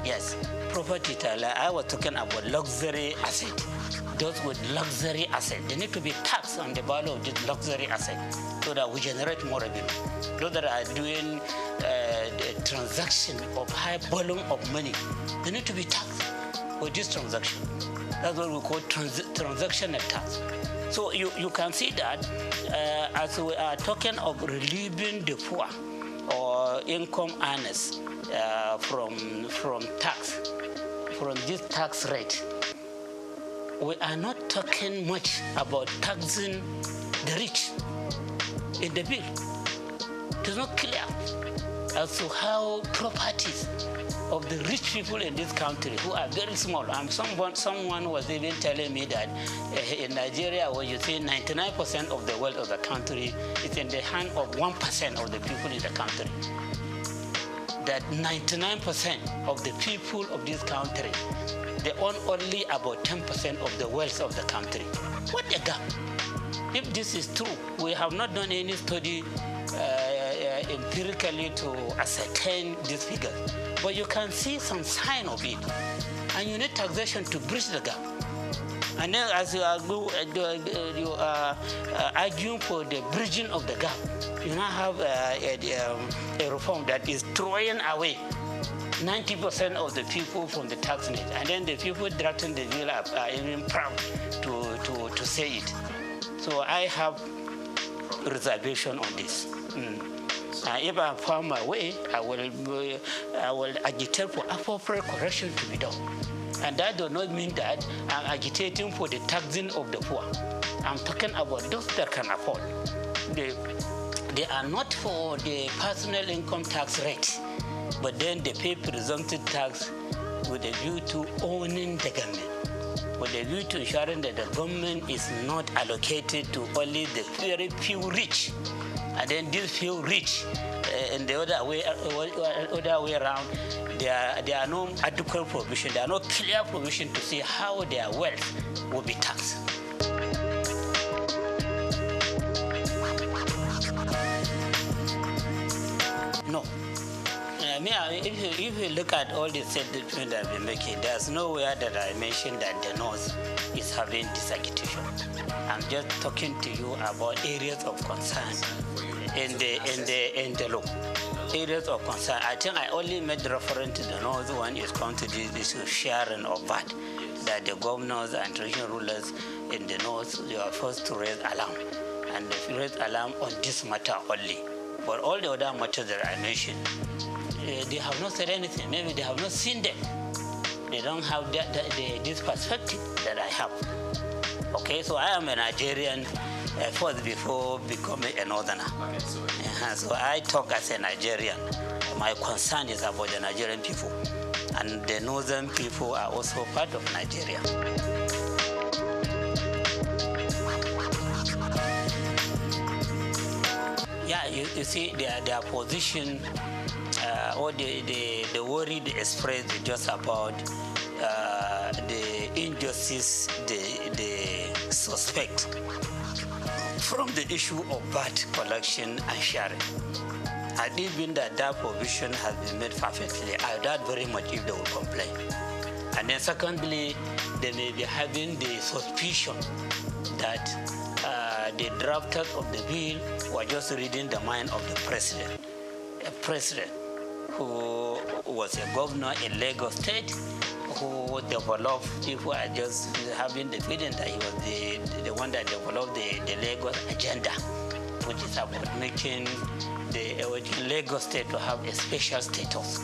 yes, property tax. Like I was talking about luxury asset. Those with luxury asset, they need to be taxed on the value of this luxury asset so that we generate more revenue. Those that are doing the transaction of high volume of money, they need to be taxed for this transaction. That's what we call transactional tax. So you can see that as we are talking of relieving the poor or income earners from tax, from this tax rate, we are not talking much about taxing the rich in the bill. It is not clear as to how properties of the rich people in this country who are very small. Someone was even telling me that in Nigeria, where you say 99% of the wealth of the country is in the hand of 1% of the people in the country. That 99% of the people of this country, they own only about 10% of the wealth of the country. What a gap! If this is true, we have not done any study empirically to ascertain this figure. But you can see some sign of it. And you need taxation to bridge the gap. And then as you are arguing for the bridging of the gap, you now have a reform that is throwing away 90% of the people from the tax net. And then the people drafting the bill are even proud to say it. So I have reservation on this. If I found my way, I will agitate for appropriate correction to be done. And that does not mean that I'm agitating for the taxing of the poor. I'm talking about those that can afford. They are not for the personal income tax rate, but then they pay presumptive tax with a view to owning the government, with a view to ensuring that the government is not allocated to only the very few rich. And then these few rich, in the other way around, there are no adequate provision, there are no clear provision to see how their wealth will be taxed. No. If you look at all the statements that we're making, there's nowhere that I mentioned that the North is having this agitation. I'm just talking to you about areas of concern in the law. Areas of concern. I think I only made reference to the North when it comes to this issue of sharing of VAT, that the governors and traditional rulers in the North, they are forced to raise alarm. And they raise alarm on this matter only. But all the other matters that I mentioned, they have not said anything. Maybe they have not seen them. They don't have this perspective that I have. Okay, so I am a Nigerian first before becoming a northerner. Okay, so I talk as a Nigerian. My concern is about the Nigerian people, and the northern people are also part of Nigeria. Yeah, you see their position, or the worry they express is just about the injustice they suspect from the issue of VAT collection and sharing. And even that provision has been made perfectly, I doubt very much if they will complain. And then secondly, they may be having the suspicion that the drafters of the bill were just reading the mind of the president. A president who was a governor in Lagos State, who developed, people are just having the feeling that he was the one that developed the Lagos agenda, which is about making the Lagos State to have a special status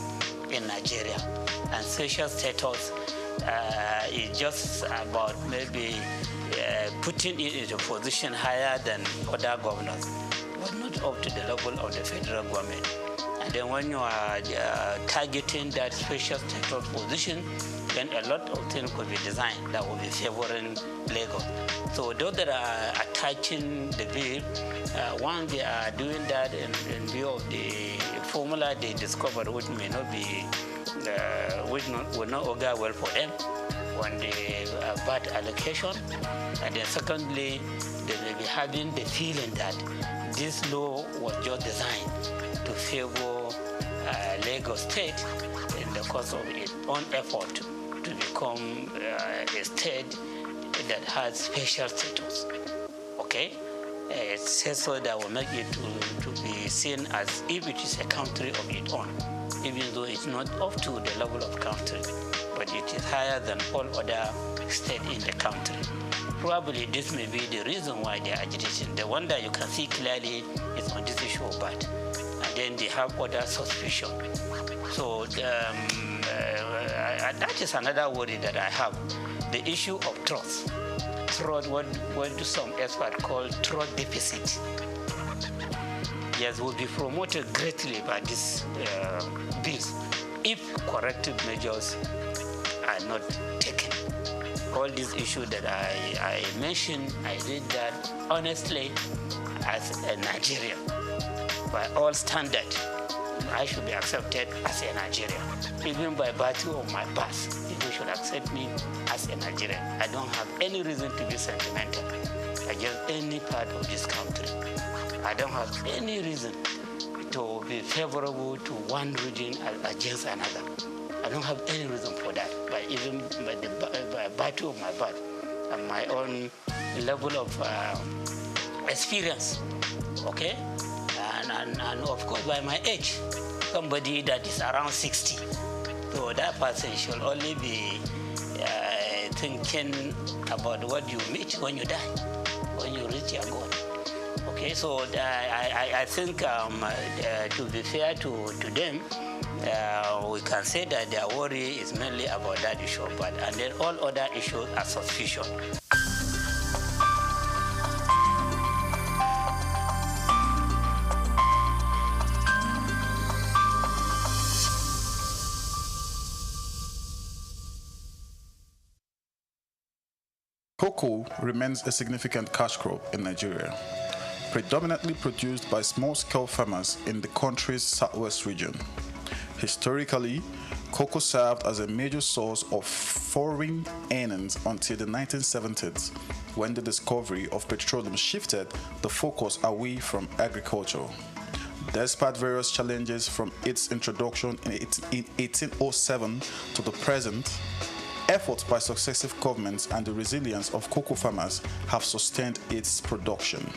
in Nigeria. And special status is just about maybe putting it into a position higher than other governors, but not up to the level of the federal government. And then when you are targeting that special status position, then a lot of things could be designed that will be favoring Lagos. So those that are attaching the bill, one, they are doing that in view of the formula they discovered, which may not be, will not augur well for them on the VAT allocation. And then secondly, they may be having the feeling that this law was just designed to favor Lagos State in the course of its own effort to become a state that has special status. Okay? It says so that will make it to be seen as if it is a country of its own, even though it's not up to the level of country, but it is higher than all other states in the country. Probably this may be the reason why they are agitating. The one that you can see clearly is on this issue of VAT. And then they have other suspicion. So that is another worry that I have. The issue of trust. Trust, what do some experts call trust deficit. Yes, will be promoted greatly by these bills if corrective measures are not taken. All these issues that I mentioned, I did that honestly as a Nigerian. By all standards, I should be accepted as a Nigerian. Even by virtue of my past, people should accept me as a Nigerian. I don't have any reason to be sentimental against any part of this country. I don't have any reason to be favorable to one region against another. I don't have any reason for that. But even by virtue of my birth and my own level of experience, okay? And of course by my age, somebody that is around 60. So that person should only be thinking about what you meet when you die, when you reach your goal. Okay, so I think to be fair to them, we can say that their worry is mainly about that issue, and then all other issues are suspicion. Cocoa remains a significant cash crop in Nigeria, predominantly produced by small-scale farmers in the country's southwest region. Historically, cocoa served as a major source of foreign earnings until the 1970s, when the discovery of petroleum shifted the focus away from agriculture. Despite various challenges from its introduction in 1807 to the present, efforts by successive governments and the resilience of cocoa farmers have sustained its production.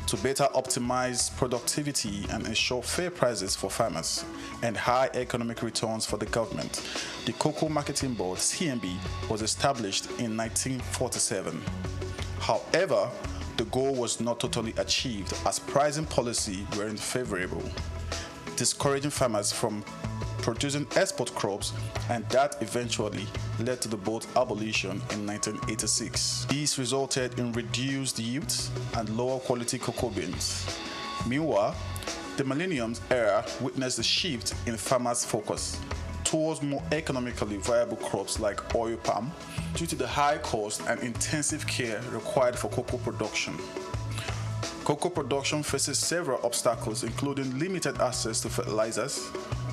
To better optimize productivity and ensure fair prices for farmers and high economic returns for the government, the Cocoa Marketing Board, CMB, was established in 1947. However, the goal was not totally achieved as pricing policy weren't favorable, discouraging farmers from producing export crops, and that eventually led to the boat abolition in 1986. These resulted in reduced yields and lower quality cocoa beans. Meanwhile, the millennium era witnessed a shift in farmers' focus towards more economically viable crops like oil palm due to the high cost and intensive care required for cocoa production. Cocoa production faces several obstacles, including limited access to fertilizers,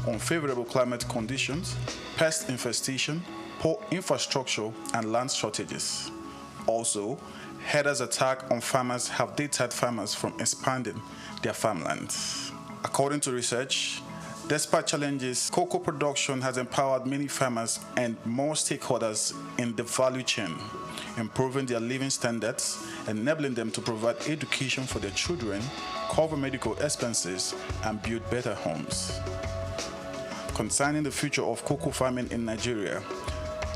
unfavorable climate conditions, pest infestation, poor infrastructure, and land shortages. Also, herders' attacks on farmers have deterred farmers from expanding their farmlands. According to research, despite challenges, cocoa production has empowered many farmers and more stakeholders in the value chain, improving their living standards, enabling them to provide education for their children, cover medical expenses, and build better homes. Concerning the future of cocoa farming in Nigeria,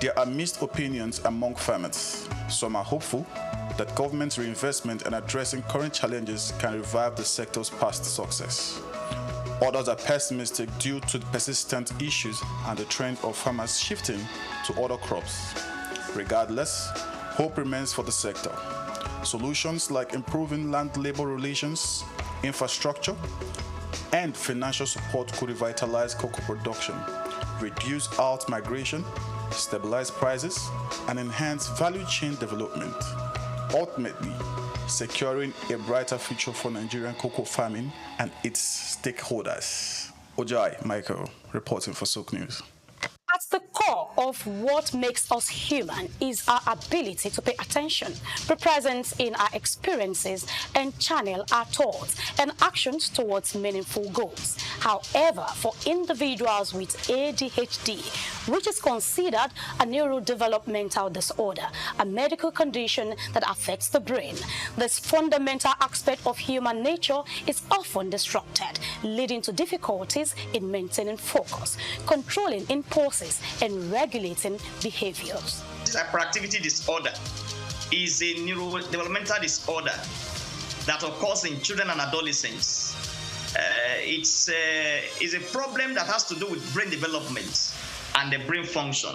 there are mixed opinions among farmers. Some are hopeful that government reinvestment and addressing current challenges can revive the sector's past success. Others are pessimistic due to the persistent issues and the trend of farmers shifting to other crops. Regardless, hope remains for the sector. Solutions like improving land-labor relations, infrastructure, and financial support could revitalize cocoa production, reduce out migration, stabilize prices, and enhance value chain development, ultimately securing a brighter future for Nigerian cocoa farming and its stakeholders. Ojai Michael, reporting for SOUQ News. At the core of what makes us human is our ability to pay attention, be present in our experiences, and channel our thoughts and actions towards meaningful goals. However, for individuals with ADHD, which is considered a neurodevelopmental disorder, a medical condition that affects the brain, this fundamental aspect of human nature is often disrupted, leading to difficulties in maintaining focus, controlling impulses, and regulating behaviors. This hyperactivity disorder is a neurodevelopmental disorder that occurs in children and adolescents. It's a problem that has to do with brain development and the brain function.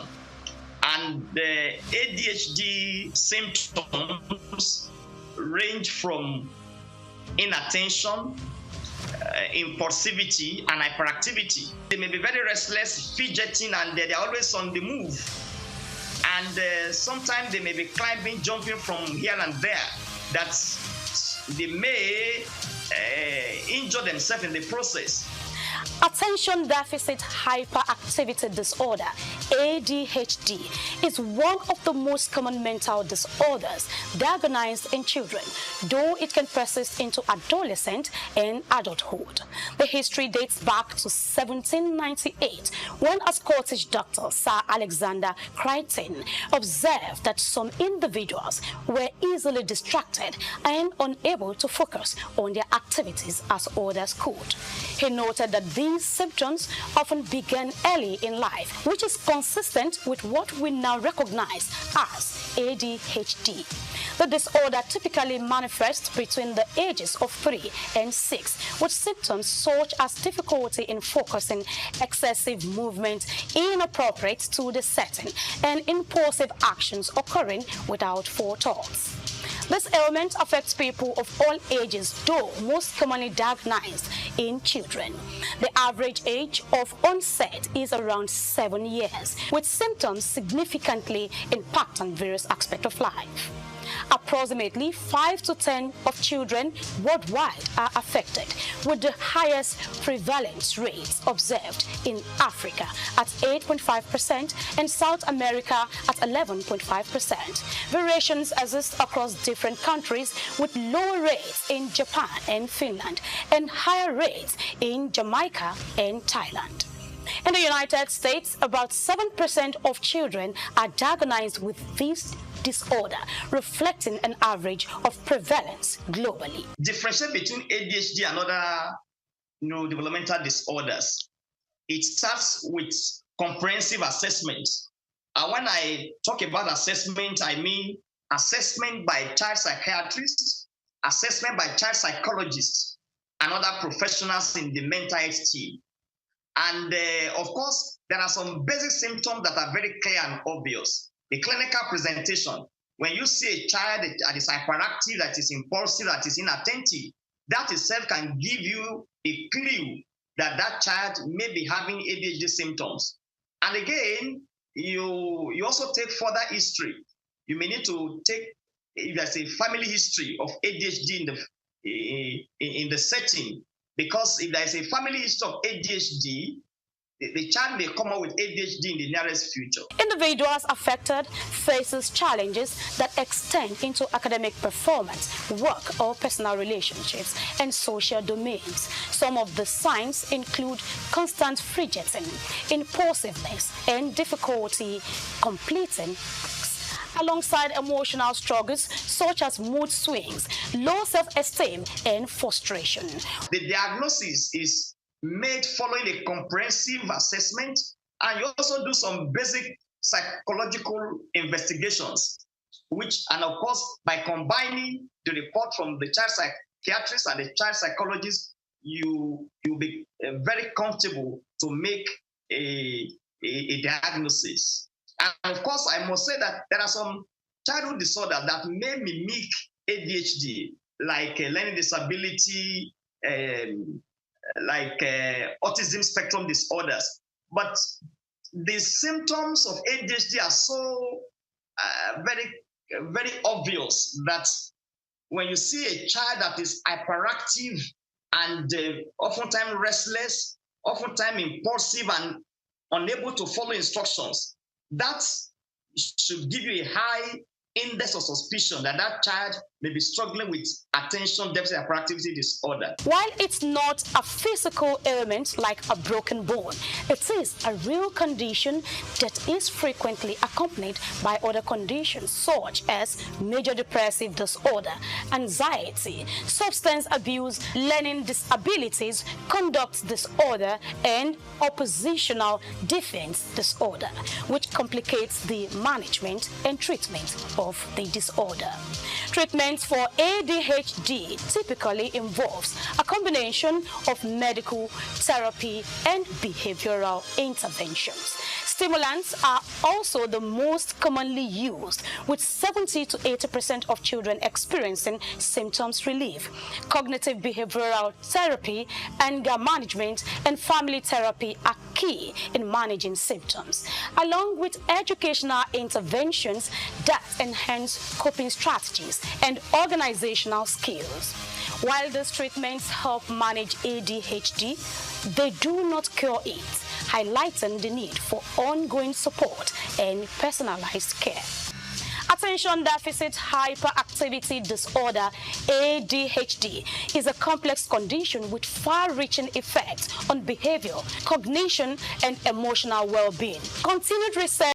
And the ADHD symptoms range from inattention, impulsivity, and hyperactivity. They may be very restless, fidgeting, and they're always on the move. And sometimes they may be climbing, jumping from here and there. They may injure themselves in the process. Attention Deficit Hyperactivity Disorder, ADHD, is one of the most common mental disorders diagnosed in children, though it can persist into adolescent and adulthood. The history dates back to 1798, when a Scottish doctor, Sir Alexander Crichton, observed that some individuals were easily distracted and unable to focus on their activities as others could. He noted that these symptoms often began early in life, which is consistent with what we now recognize as ADHD. The disorder typically manifests between the ages of 3 and 6, with symptoms such as difficulty in focusing, excessive movement inappropriate to the setting, and impulsive actions occurring without forethought. This ailment affects people of all ages, though most commonly diagnosed in children. The average age of onset is around 7 years, with symptoms significantly impacting various aspects of life. Approximately 5 to 10 of children worldwide are affected, with the highest prevalence rates observed in Africa at 8.5% and South America at 11.5%. Variations exist across different countries, with lower rates in Japan and Finland and higher rates in Jamaica and Thailand. In the United States, about 7% of children are diagnosed with this disorder, reflecting an average of prevalence globally. Differentiate between ADHD and other neurodevelopmental disorders. It starts with comprehensive assessment. And when I talk about assessment, I mean assessment by child psychiatrists, assessment by child psychologists, and other professionals in the mental health team. And of course, there are some basic symptoms that are very clear and obvious. The clinical presentation, when you see a child that is hyperactive, that is impulsive, that is inattentive, that itself can give you a clue that that child may be having ADHD symptoms. And again, you also take further history. You may need to take, if there's a family history of ADHD in the setting, because if there's a family history of ADHD, the child may come up with ADHD in the nearest future. Individuals affected faces challenges that extend into academic performance, work or personal relationships, and social domains. Some of the signs include constant fidgeting, impulsiveness, and difficulty completing, alongside emotional struggles such as mood swings, low self-esteem, and frustration. The diagnosis is made following a comprehensive assessment, and you also do some basic psychological investigations, and of course, by combining the report from the child psychiatrist and the child psychologist, you'll be very comfortable to make a diagnosis. And of course, I must say that there are some childhood disorders that may mimic ADHD, like learning disability, like autism spectrum disorders. But the symptoms of ADHD are so very obvious that when you see a child that is hyperactive and oftentimes restless, oftentimes impulsive and unable to follow instructions, that should give you a high index of suspicion that that child may be struggling with attention deficit hyperactivity disorder. While it's not a physical ailment like a broken bone, it is a real condition that is frequently accompanied by other conditions such as major depressive disorder, anxiety, substance abuse, learning disabilities, conduct disorder, and oppositional defense disorder, which complicates the management and treatment of the disorder. Treatment for ADHD typically involves a combination of medical therapy and behavioral interventions. Stimulants are also the most commonly used, with 70 to 80% of children experiencing symptoms relief. Cognitive behavioral therapy, anger management, and family therapy are key in managing symptoms, along with educational interventions that enhance coping strategies and organizational skills. While these treatments help manage ADHD, they do not cure it, highlighting the need for ongoing support and personalized care. Attention Deficit Hyperactivity Disorder, ADHD, is a complex condition with far-reaching effects on behavior, cognition, and emotional well-being. Continued research